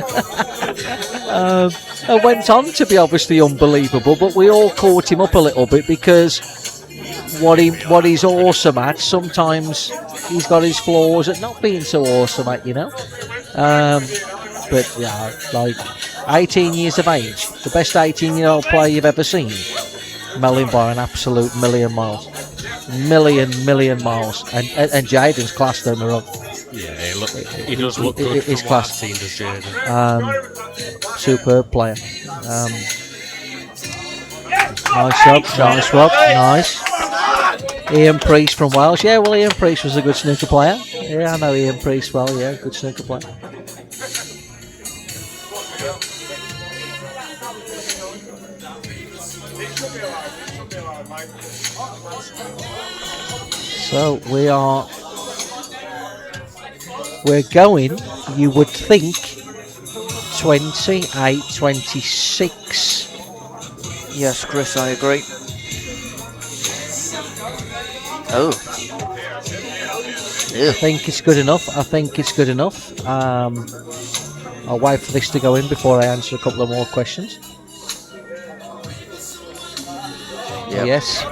It went on to be obviously unbelievable, but we all caught him up a little bit because what he's awesome at, sometimes he's got his flaws at not being so awesome at, you know. But yeah, like 18 years of age, the best 18-year-old player you've ever seen. Mellon by an absolute million miles. Million miles. And Jaden's class, don't me wrong. Yeah, he does look good. His class. I've seen, does Jaden. Superb player. Nice job, nice Rob, nice. Ian Priest from Wales. Yeah, well, Ian Priest was a good snooker player. Yeah, I know Ian Priest well. Yeah, good snooker player. So we're going, you would think, 28-26. Yes, Chris, I agree. Oh. I think it's good enough. I'll wait for this to go in before I answer a couple of more questions. Yep. Yes.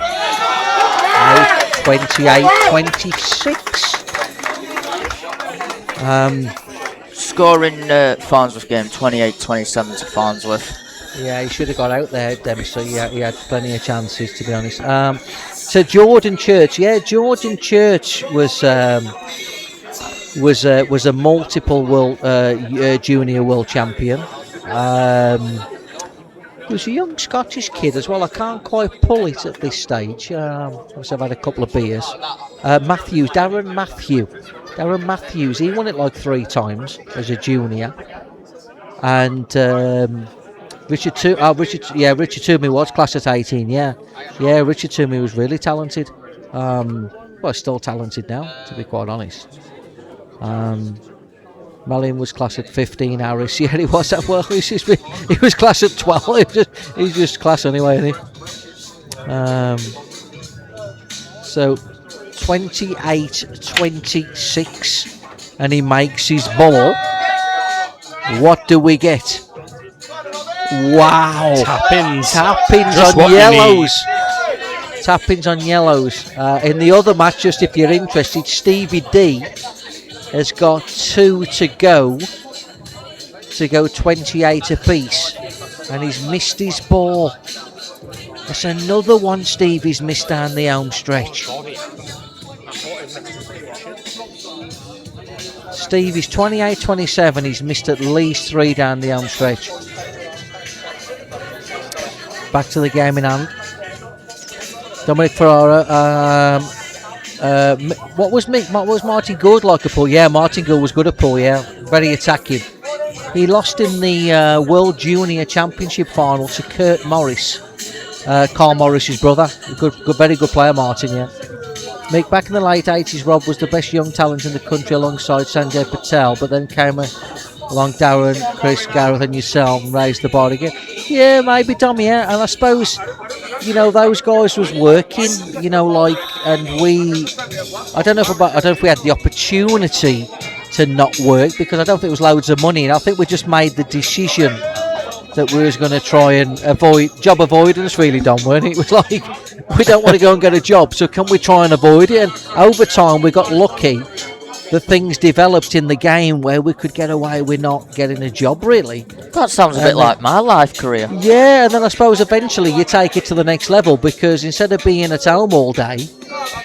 28-26. Scoring Farnsworth game 28-27 to Farnsworth. Yeah, he should have got out there, Dempsey. Yeah, he had plenty of chances, to be honest. So Jordan Church, Jordan Church was a multiple world junior world champion. He was a young Scottish kid as well. I can't quite pull it at this stage. I've had a couple of beers. Darren Matthews. He won it like 3 times as a junior. And Richard Toomey was class at 18. Yeah, Richard Toomey was really talented. Well, still talented now, to be quite honest. Mellon was class at 15. Harris, yeah, he was. Well, he was class at 12. He's just class anyway, isn't he? So 28-26, and he makes his ball. What do we get? Wow! Tappings on yellows. Tappings on yellows. In the other match, just if you're interested, Stevie D has got 2 to go 28 apiece, and he's missed his ball. That's another one Stevie's missed down the home stretch. Stevie's 28-27, he's missed at least 3 down the home stretch. Back to the game in hand. Dominic Ferrara. What was Martin Good like a pull? Yeah, Martin Good was good at pull, yeah. Very attacking. He lost in the World Junior Championship final to Kurt Morris. Carl Morris's brother. Very good player, Martin, yeah. Mick, back in the late 80s, Rob was the best young talent in the country alongside Sanjay Patel, but then came along Darren, Chris, Gareth and yourself and raised the bar again. Yeah, maybe, Dom, yeah. And I suppose, those guys was working, and I don't know if we had the opportunity to not work, because I don't think it was loads of money, and I think we just made the decision that we was going to try and avoid job avoidance, really, Dom, weren't it? It was like, we don't want to go and get a job, so can we try and avoid it? And over time we got lucky that things developed in the game where we could get away with not getting a job, really. That sounds a bit like my life career. Yeah, and then I suppose eventually you take it to the next level, because instead of being at home all day,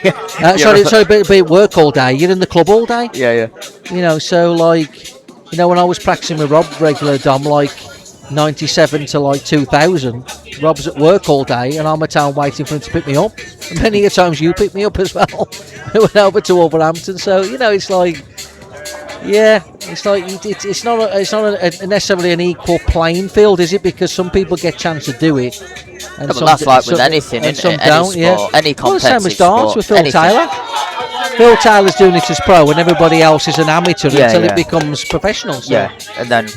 be at work all day, you're in the club all day. Yeah. So when I was practicing with Rob regular, Dom, 97 to 2000, Rob's at work all day and I'm at town waiting for him to pick me up. And many a times you picked me up as well. We went over to Wolverhampton, so it's like, yeah, it's not necessarily an equal playing field, is it? Because some people get a chance to do it, and but that's like with anything, and some any don't. Sport, any competitive same as darts with Phil anything. Taylor. Phil Taylor's doing it as pro, and everybody else is an amateur until it becomes professional. So. Yeah, and then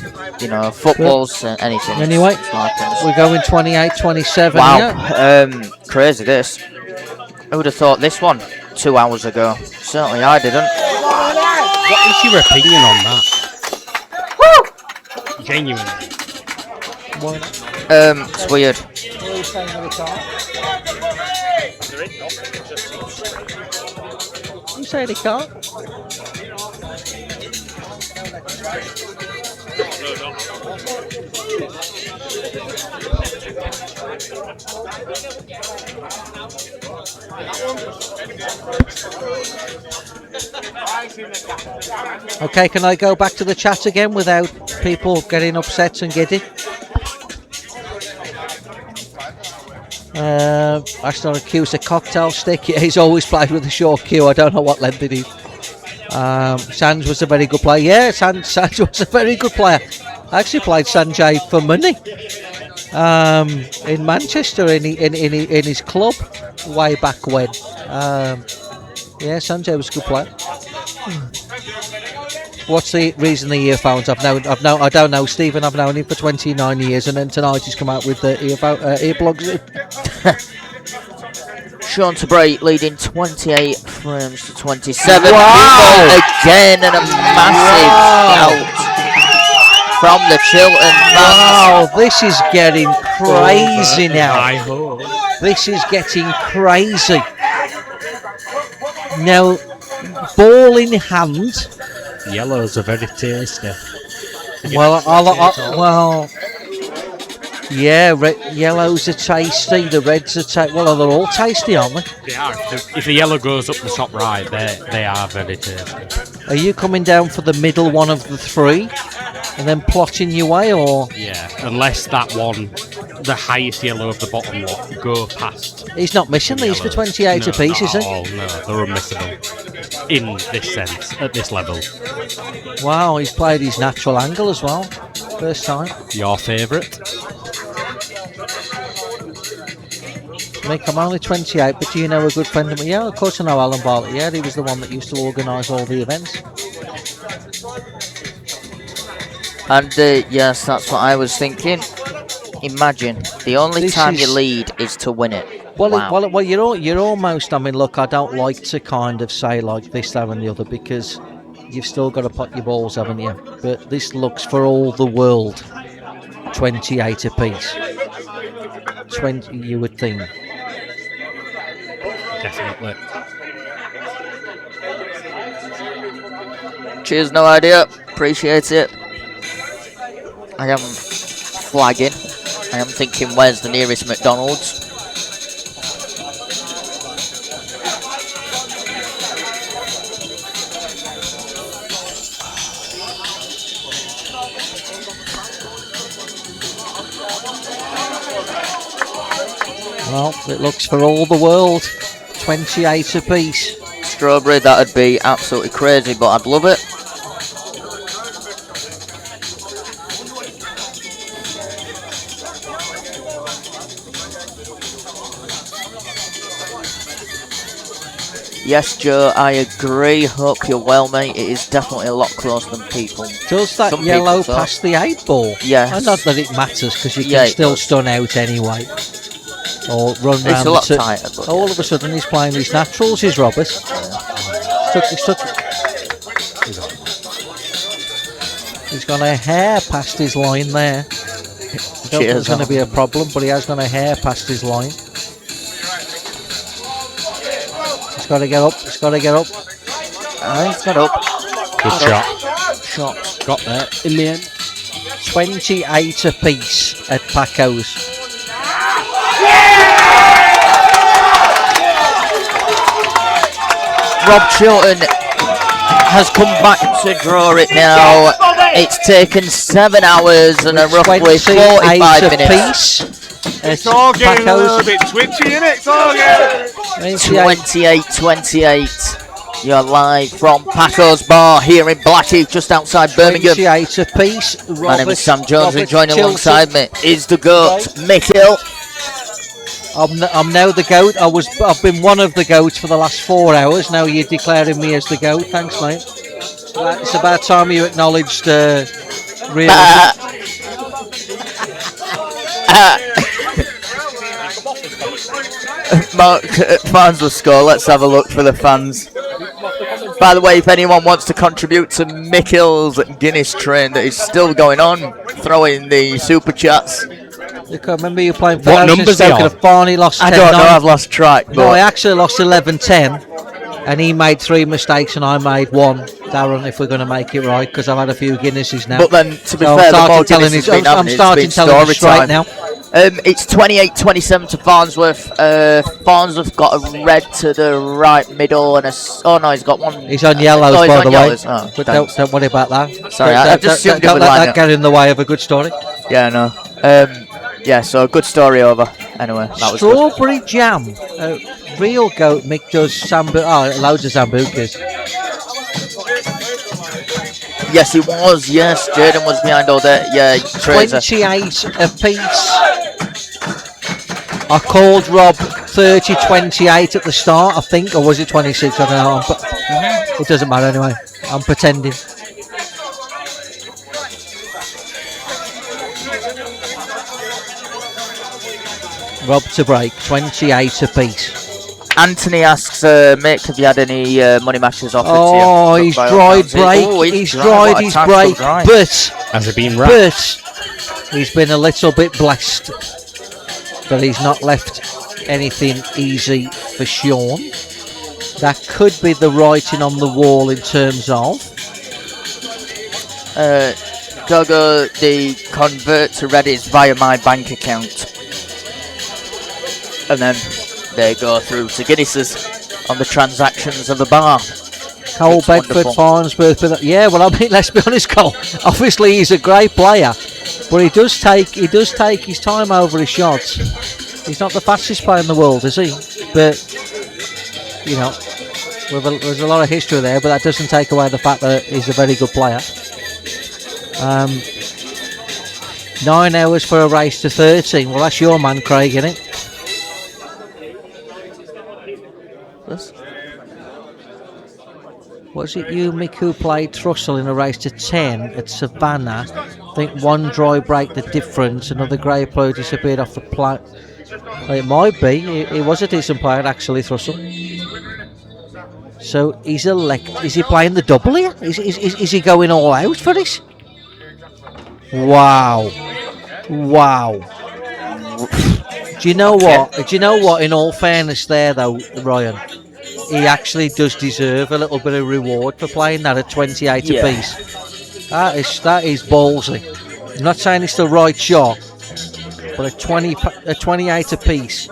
football's anything. Anyway, we're going 28-27. Wow, yeah. Crazy this. Who would have thought this one 2 hours ago? Certainly I didn't. What is your opinion on that? Woo! Genuinely. It's weird. You say they can't? Okay, can I go back to the chat again without people getting upset and giddy? Ashton accused a cocktail stick. Yeah, he's always played with a short cue. I don't know what length it is. Sanj was a very good player. Yeah, Sanj was a very good player. I actually played Sanjay for money in Manchester in his club way back when. Yeah, Sanjay was a good player. What's the reason the earphones? I don't know, Stephen. I've known him for 29 years, and then tonight he's come out with the earplugs. Shaun to break, leading 28 frames to 27. Wow! Again, and a massive out from the Chilton fans. Wow, this is getting crazy now. This is getting crazy. Now, ball in hand. Yellows are very tasty. Yeah, yellows are tasty. The reds are tasty. Well, they're all tasty, aren't they? They are. If the yellow goes up the top right, they are very tasty. Are you coming down for the middle one of the three, and then plotting your way, or? Yeah, unless that one, the highest yellow of the bottom lot, go past. He's not missing these for 28 apiece, is he? Oh no, they're unmissable. In this sense, at this level. Wow, he's played his natural angle as well. First time. Your favourite? Mick, I'm only 28, but do you know a good friend of mine? Yeah, of course I know Alan Bartlett. Yeah, he was the one that used to organise all the events. And yes, that's what I was thinking. Imagine, the only time you lead is to win it. Well, you're almost. I mean, look, I don't like to kind of say like this, that, and the other, because you've still got to pot your balls, haven't you? But this looks for all the world 28 apiece. 20, you would think. Definitely. Cheers, no idea. Appreciate it. I am flagging. I am thinking, where's the nearest McDonald's? Well, it looks for all the world. 28 apiece. Strawberry, that'd be absolutely crazy, but I'd love it. Yes, Joe, I agree. Hope you're well, mate. It is definitely a lot closer than people. Does that Some yellow people pass the 8 ball? Yes. And not that it matters, because you can Yeah, it still does. stun out anyway. Or run round. It's a lot the tighter. But all of a sudden he's playing his naturals, is Robert. He's gone a hair past his line there. I don't think there's going to be a problem, but he has gone a hair past his line. He's got to get up. He's got to get up. He's got up. Good shot. Shot. Got there in the end. 28 apiece at Paco's. Rob Chilton has come back to draw it now. It's taken 7 hours and a roughly 45 minutes. It's all getting a little bit twitchy, isn't it? It's all getting 28-28. You're live from Paco's Bar here in Blackheath, just outside Birmingham. 28 apiece. My name is Sam Jones, and joining alongside me is the GOAT, Mick Hill. I'm now the GOAT. I've been one of the GOATs for the last 4 hours. Now you're declaring me as the GOAT. Thanks, mate. It's about time you acknowledged real. Mark, fans will score. Let's have a look for the fans. By the way, if anyone wants to contribute to Mick Hill's Guinness train that is still going on, throw in the super chats. You can remember you playing What numbers are you on? Barney lost 10-9. I don't know, I've lost track. No, I actually lost 11-10, and he made 3 mistakes and I made 1. Darren, if we're going to make it right, because I've had a few Guinnesses now. But then, to be fair, the more Guinness has been happening, it's been story time. Now. It's 28-27 to Farnsworth. Farnsworth got a red to the right middle and a... Oh no, he's got one. He's on yellows, by the way. Yellows. Oh, but don't worry about that. Sorry, I just assumed don't let that get in the way of a good story. Yeah, no. Yeah, so good story over. Anyway, that was Strawberry good. Jam. Real GOAT Mick does loads of Sambucas. Yes, he was. Yes, Jaden was behind all that. Yeah, 28 apiece. I called Rob 30-28 at the start, I think, or was it 26? I don't know. It doesn't matter anyway. I'm pretending. Rob to break, 28 apiece. Anthony asks, Mick, have you had any money matches offered to you? Oh, he's dried break. He's dried his break. But has it been right? But he's been a little bit blessed that he's not left anything easy for Shaun. That could be the writing on the wall in terms of Dogo, the convert to red is via my bank account. And then they go through to Guinness's on the transactions of the bar. Cole Bedford, Farnsworth. Yeah, well, I mean, let's be honest, Cole. Obviously, he's a great player, but he does take his time over his shots. He's not the fastest player in the world, is he? But you know, there's a lot of history there, but that doesn't take away the fact that he's a very good player. 9 hours for a race to 13. Well, that's your man, Craig, isn't it? Was it you, Mick, who played Trussell in a race to 10 at Savannah? I think one dry break the difference, another grey player disappeared off the plate. Well, it might be. He was a decent player, actually, Trussell. So he's is he playing the double here? Is he going all out for this? Wow. Do you know what? In all fairness, there though, Ryan, he actually does deserve a little bit of reward for playing that at 28 Yeah. apiece. That is ballsy. I'm not saying it's the right shot, but at 28 apiece.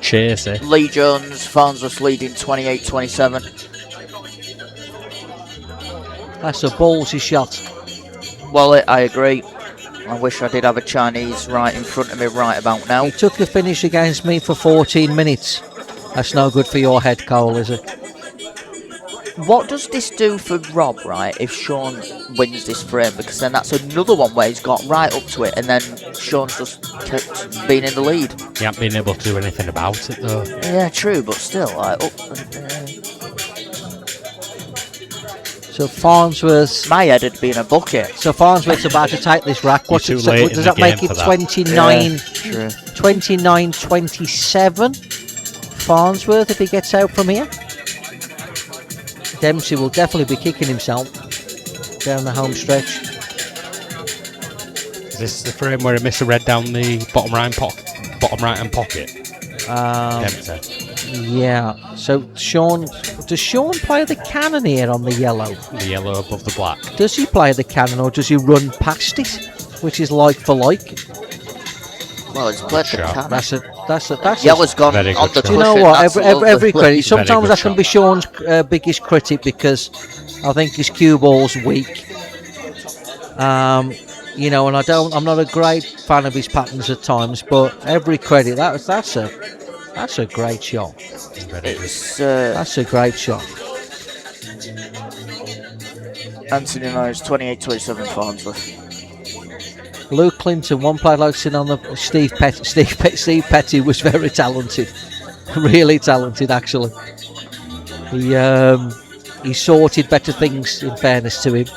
Chasey. Lee Jones, Farnsworth leading 28-27. That's a ballsy shot. Well, I agree. I wish I did have a Chinese right in front of me right about now. He took a finish against me for 14 minutes. That's no good for your head, Cole, is it? What does this do for Rob, right, if Shaun wins this frame? Because then that's another one where he's got right up to it and then Shaun's just kept being in the lead. He hasn't been able to do anything about it, though. Yeah, true, but still, like, So Farnsworth... My head had been a bucket. So Farnsworth's about to take this rack. What's You're it? too late Does in that the make game it for that. 29? True. 29-27. Farnsworth if he gets out from here. Dempsey will definitely be kicking himself down the home stretch. Is this the frame where he missed a red down the bottom right hand pocket? Dempsey. Yeah. So does Shaun play the cannon here on the yellow? The yellow above the black. Does he play the cannon or does he run past it, which is like for like? Well, it's played the cannon. That's Yellow's gone Very on good the shot. Do you know cushion, what? absolutely. Every credit. Sometimes good I can shot. be Shaun's biggest critic because I think his cue ball's weak. You know, and I'm not a great fan of his patterns at times, but every credit. That's a great shot. It's That's a great shot. Anthony Myers 28-27 Farnsworth. Luke Clinton, one player like sitting on the Steve Petty was very talented, really talented actually. He sorted better things in fairness to him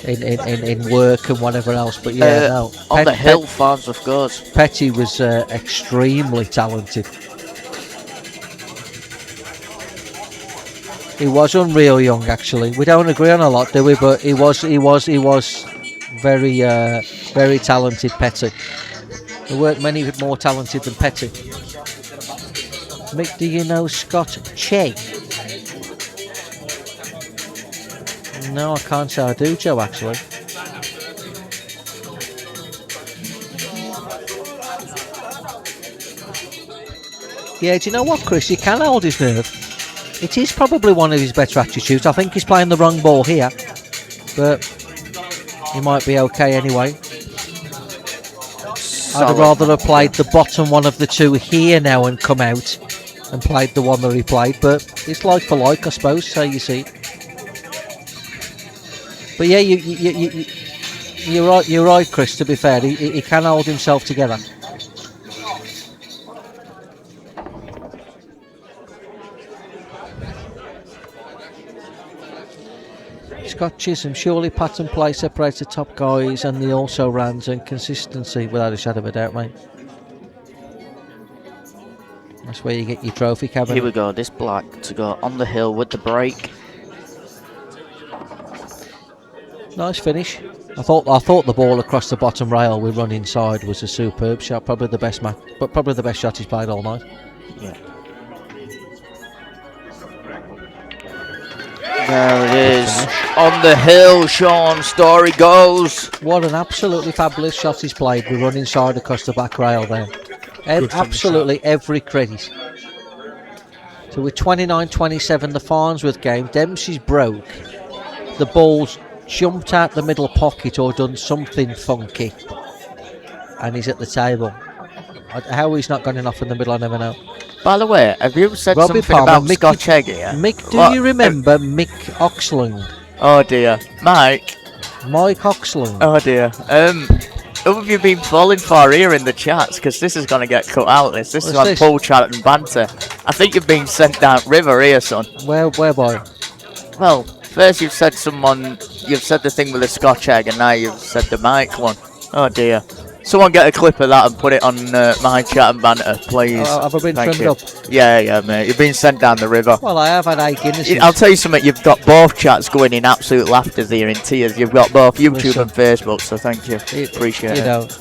in work and whatever else. But yeah, no. On the hill, Farnsworth goes. Petty was extremely talented. He was unreal young actually. We don't agree on a lot, do we? But he was very very talented, Petty. There weren't many more talented than Petty. Mick, do you know Scott Che? No, I can't say I do, Joe, actually. Yeah, do you know what, Chris? He can hold his nerve. It is probably one of his better attitudes. I think he's playing the wrong ball here, but he might be okay anyway. I'd rather have played the bottom one of the two here now and come out and played the one that he played, but it's like for like, I suppose, so you see. But yeah, you're right, Chris, to be fair. He can hold himself together. Scott Chisholm, surely pattern play separates the top guys and the also rans and consistency without a shadow of a doubt, mate. That's where you get your trophy cabinet. Here we go, this black to go on the hill with the break. Nice finish. I thought the ball across the bottom rail with run inside was a superb shot, probably the best shot he's played all night. Yeah. There it is. On the hill, Shaun, Storry goes. What an absolutely fabulous shot he's played with run inside across the back rail there. Absolutely every credit. So with 29-27 the Farnsworth game, Dempsey's broke. The ball's jumped out the middle pocket or done something funky. And he's at the table. How he's not gone off in the middle, I never know. By the way, have you said Robbie something Palmer, about Scotch Egg here? Mick, do you remember Mick Oxlund? Oh dear. Mike Oxlund. Oh dear. Who have you been falling for here in the chats? Because this is going to get cut out. This is on pool chat and banter. I think you've been sent down river here, son. Whereby? Well, first you've said the thing with the Scotch Egg, and now you've said the Mike one. Oh dear. Someone get a clip of that and put it on my chat and banter, please. Have I been Thank trimmed you. up? Yeah, mate. You've been sent down the river. Well, I have had 8 Guinnesses. I'll tell you something. You've got both chats going in absolute laughter here, in tears. You've got both YouTube and Facebook, so thank you. Appreciate it.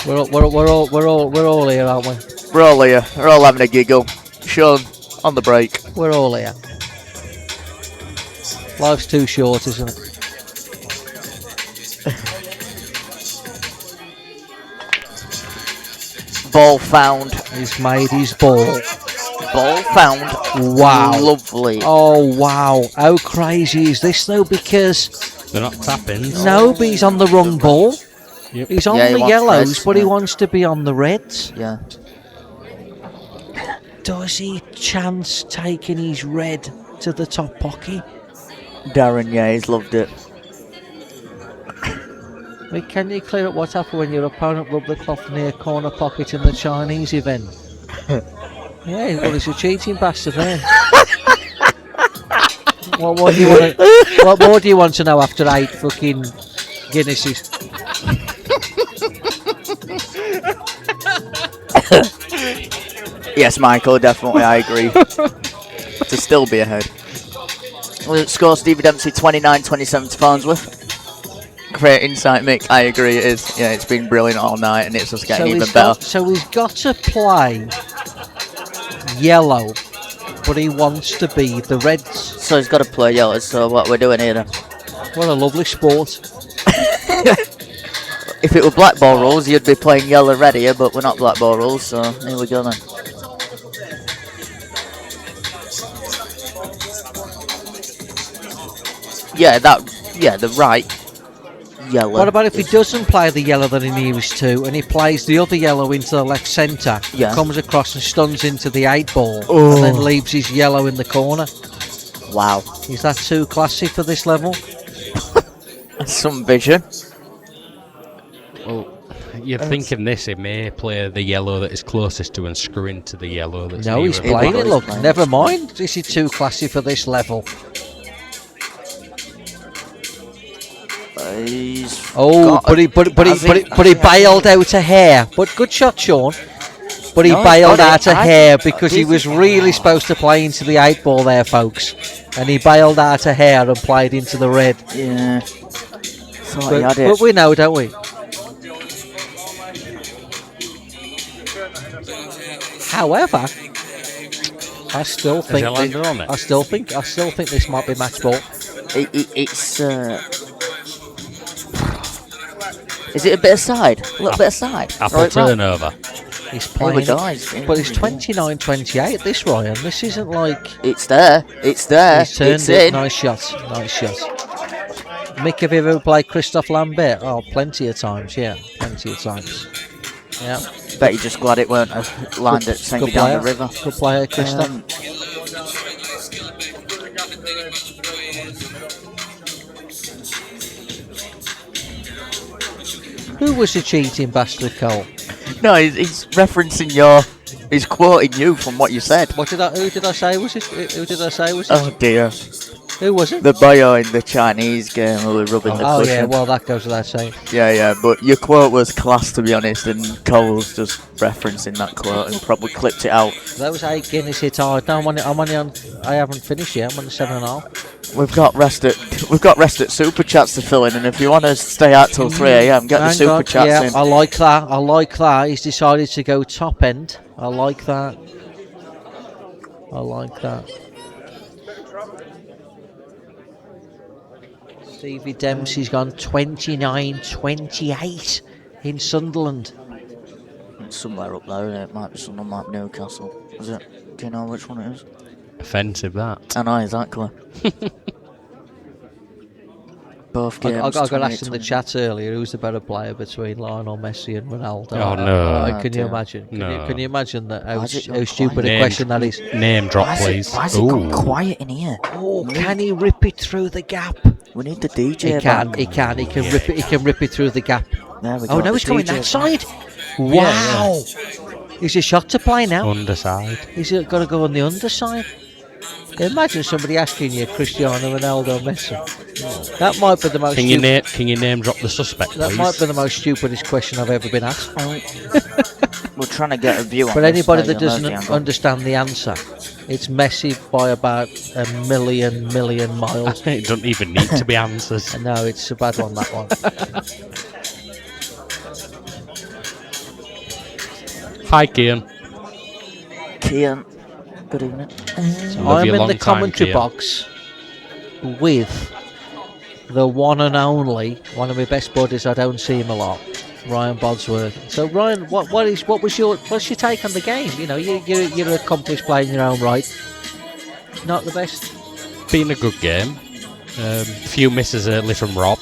We're all here, aren't we? We're all here. We're all having a giggle. Shaun, on the break. We're all here. Life's too short, isn't it? Ball found. He's made his ball. Ball found. Wow. Lovely. Oh, wow. How crazy is this, though? Because They're not tapping. nobody's on the wrong ball. Yep. He's on Yeah, he the wants yellows, reds, but he yeah. wants to be on the reds. Yeah. Does he chance taking his red to the top pocket? Darren, yeah, he's loved it. Wait, can you clear up what happened when your opponent rubbed the cloth near corner pocket in the Chinese event? Yeah, well, he's a cheating bastard there. What more do you want to? What more do you want to know after 8 fucking Guinnesses? Yes, Michael, definitely, I agree. To still be ahead. Well, score Stevie Dempsey 29-27 to Farnsworth. Great insight, Mick. I agree, it is. Yeah, it's been brilliant all night, and it's just getting even better. So he's got to play yellow, but he wants to be the reds. So he's got to play yellows. So what we're doing here then? What a lovely sport. If it were black ball rules, you'd be playing yellow red here, but we're not black ball rules, so here we go then. Yeah, the right yellow. What about if he doesn't play the yellow that he needs to, and he plays the other yellow into the left centre, Yeah. comes across and stuns into the 8 ball, Oh. and then leaves his yellow in the corner? Wow. Is that too classy for this level? Some vision. Well, you're thinking this, he may play the yellow that is closest to and screw into the yellow that's No, he's nearer. playing it, look. playing it. Never mind. This is too classy for this level. He's Oh, got a- but he bailed out a hair. But good shot, Shaun. But he No, he's bailed got out it. a hair because he was really supposed to play into the 8 ball there, folks. And he bailed out a hair and played into the red. Yeah. Thought he had it. But we know, don't we? However, I still think there lander on it? I still think this might be match ball. It's is it a bit aside? A little bit aside. Apple Right, right. turnover. He's Here we playing, go. but it's 29-28. This Ryan, this isn't like It's there. It's there. he's turned It's it. in. Nice shot, nice shot. Mick, have you ever played Christophe Lambert? Oh, plenty of times. Yeah, plenty of times. Yeah. Bet you're just glad it weren't a land that sent me down the river. Good player, Christophe. Who was the cheating bastard, Cole? No, he's referencing your. He's quoting you from what you said. Who did I say was it? Who did I say was it? Oh dear. Who was it? The boyo in the Chinese game who were rubbing the Oh cushion. yeah, well that goes without saying. Yeah, but your quote was class, to be honest, and Cole's just referencing that quote and probably clipped it out. That was 8 Guinness hit hard. No, I'm only on. I haven't finished yet. I'm on 7.5. We've got rest at Super Chats to fill in, and if you want to stay out till 3 a.m, get the Hang Super on, Chats yeah, in. I like that. I like that. He's decided to go top end. I like that. I like that. Stevie Dempsey's gone 29-28 in Sunderland. It's somewhere up there, isn't it? It might be something like Newcastle. Is it? Do you know which one it is? Offensive, that. I know, exactly. Both games. I got asked in the 28-20. chat earlier who's the better player between Lionel Messi and Ronaldo. Oh, no. Can you dear. imagine? No. Can you imagine that? How Why is it gone stupid a quiet? question that is. Name drop, please. Why is it gone quiet in here? Oh, can he rip it through the gap? We need the DJ He can. back. He can. He can rip it. He can rip it through the gap. There we go. Oh no, the he's going DJ that side. Yeah, Wow. He's a shot to play now. Underside. He's got to go on the underside. Imagine somebody asking you Cristiano Ronaldo Messi. That might be the most. Can you name drop the suspect, That please? might be the most stupidest question I've ever been asked. We're trying to get a view on But this anybody stadium, that doesn't Merseyside angle. understand the answer, it's Messi by about a million miles. It doesn't even need to be answered. No, it's a bad one, that one. Hi, Kian. Kian. Good evening. I'm in the commentary box with the one and only, one of my best buddies. I don't see him a lot, Ryan Bodsworth. So Ryan, what's your take on the game? You know, you're an accomplished player in your own right. Not the best. Been a good game. Few misses early from Rob.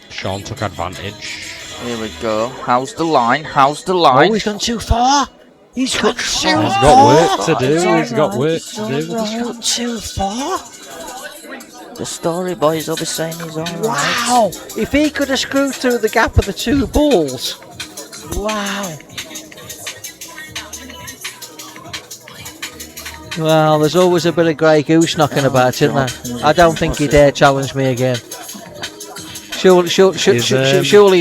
Shaun took advantage. Here we go. How's the line? How's the line? Oh, he's gone too far. He's gone too far. He's got work to do. He's got work to do. He's gone too far. The Storry boys will be saying he's alright. Wow! If he could have screwed through the gap of the two balls. Wow. Well, there's always a bit of grey goose knocking about, isn't there? I don't think he dare challenge me again. Surely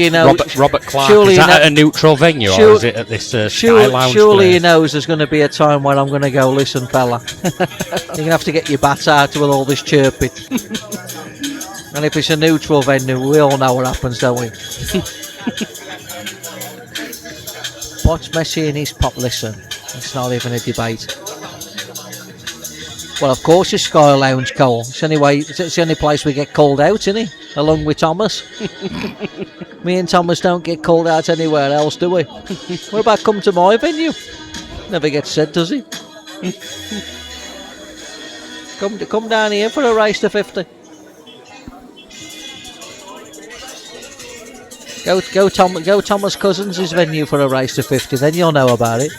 you know. Robert Clark. Surely Is that you know, at a neutral venue or is it at this Sky Lounge? Surely he knows there's going to be a time when I'm going to go, listen, fella, you're going to have to get your bats out with all this chirping. And if it's a neutral venue, we all know what happens, don't we? What's Messi in his pop? Listen, it's not even a debate. Well, of course it's Sky Lounge, Cole. It's the only place we get called out, isn't it? Along with Thomas. Me and Thomas don't get called out anywhere else, do we? What about come to my venue? Never gets said, does he? Come down here for a race to 50. Go Thomas Cousins' venue for a race to 50, then you'll know about it.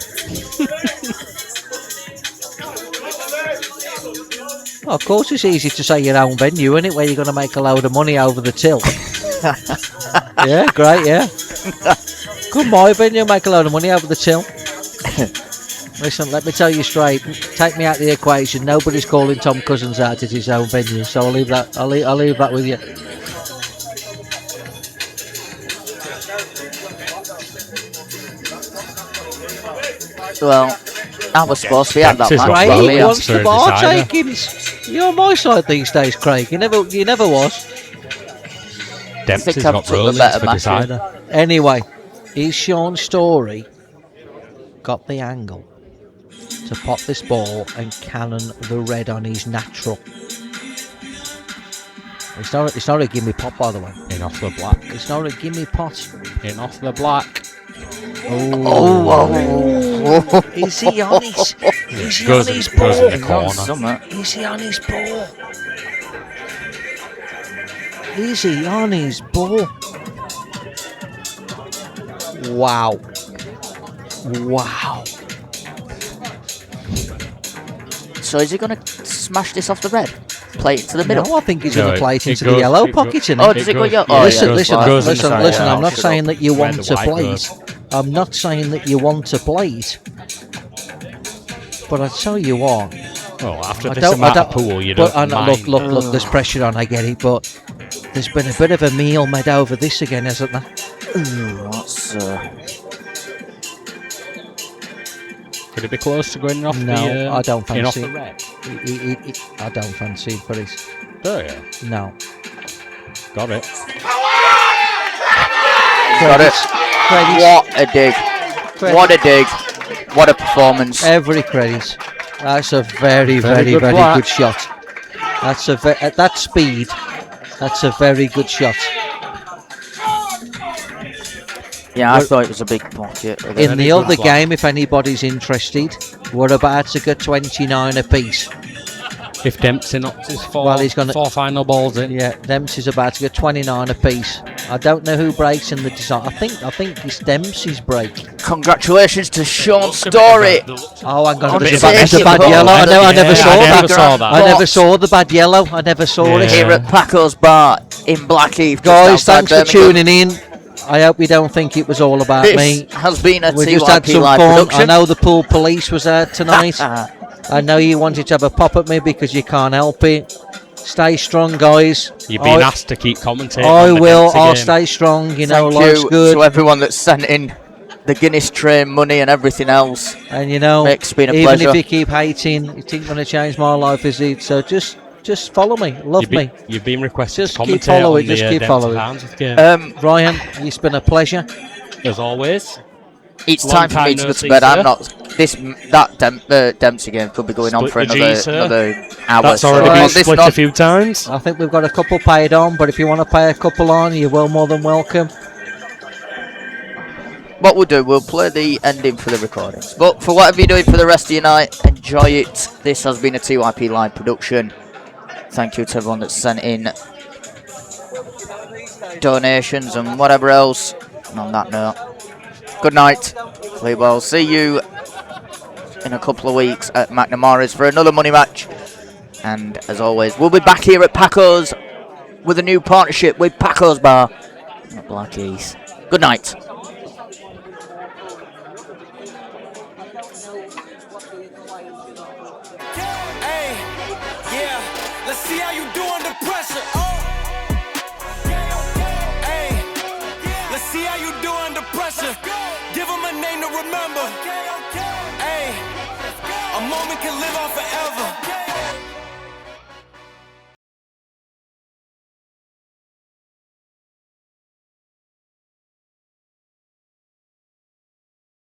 Well, of course it's easy to say your own venue, isn't it, where you're going to make a load of money over the till. Yeah, great, yeah. Come my venue, make a load of money over the till. Listen, let me tell you straight, take me out of the equation. Nobody's calling Tom Cousins out at his own venue, so I'll leave that with you. Well, I was supposed to be at that match. Craig wants the bar takings. You're on my side these days, Craig. You never was. Dempsey's got Rollins for decider. Anyway, is Shaun Storry got the angle to pop this ball and cannon the red on his natural? It's not a gimme pot, by the way. In off the black. It's not a gimme pot. In off the black. Oh. Is he on his? Is he on his ball? Goes in the corner. Is he on his ball? Is he on his ball? Wow. So is he going to smash this off the red? Play it to the middle? No, I think he's going to play it into the yellow pocket. Oh, does it go yellow? Listen, I'm not saying that you want to play it. I'm not saying that you want to play it. But I tell you what. Well, after this amount of pool, you don't mind. Look, there's pressure on, I get it, but there's been a bit of a meal made over this again, hasn't there? What's... Could it be close to going off no, the... I don't fancy off it. the red? I don't fancy it, but it's... Oh, yeah. No. Got it. Got it. What a dig. What a dig. What a performance. Every credit. That's a very good shot. That's at that speed, that's a very good shot. Yeah, I thought it was a big pocket. In the other game, if anybody's interested, we're about to get 29 apiece. If Dempsey knocks his four final balls in. Yeah, Dempsey's about to get 29 apiece. I don't know who breaks in the design. I think it's Dempsey's break. Congratulations to Shaun Storry. Oh, hang on, there's a bad yellow. I never saw that. I never saw the bad yellow. I never saw it. Here at Paco's bar in Blackheath. Guys, thanks for tuning in. I hope you don't think it was all about me. This has been a We just had some TYPLive fun. production. I know the pool police was out tonight. I know you wanted to have a pop at me because you can't help it. Stay strong, guys. You've been asked to keep commentating. I will. I'll stay strong. You know, life's good. To everyone that's sent in the Guinness train money and everything else. And you know, it's been a even pleasure. if you keep hating, it ain't going to change my life, is it? So just follow me. Love me. You've been requested Just to keep commentate following. on Just the keep following. Ryan, it's been a pleasure. As always. It's time for me to go to bed. I'm not Dempsey game could be going on Split for the G, another sir. hour. That's so already been this split a few times. I think we've got a couple paid on, but if you want to pay a couple on, you're well more than welcome. What we'll do, we'll play the ending for the recordings. But for whatever you're doing for the rest of your night, enjoy it. This has been a TYPLive production. Thank you to everyone that's sent in donations and whatever else. And on that note, good night. Play well. See you in a couple of weeks at McNamara's for another money match. And as always, we'll be back here at Paco's with a new partnership with Paco's Bar at Blackies. Good night. Hey, yeah, let's see how you do under pressure. Hey, let's see how you do under pressure. Give them a name to remember.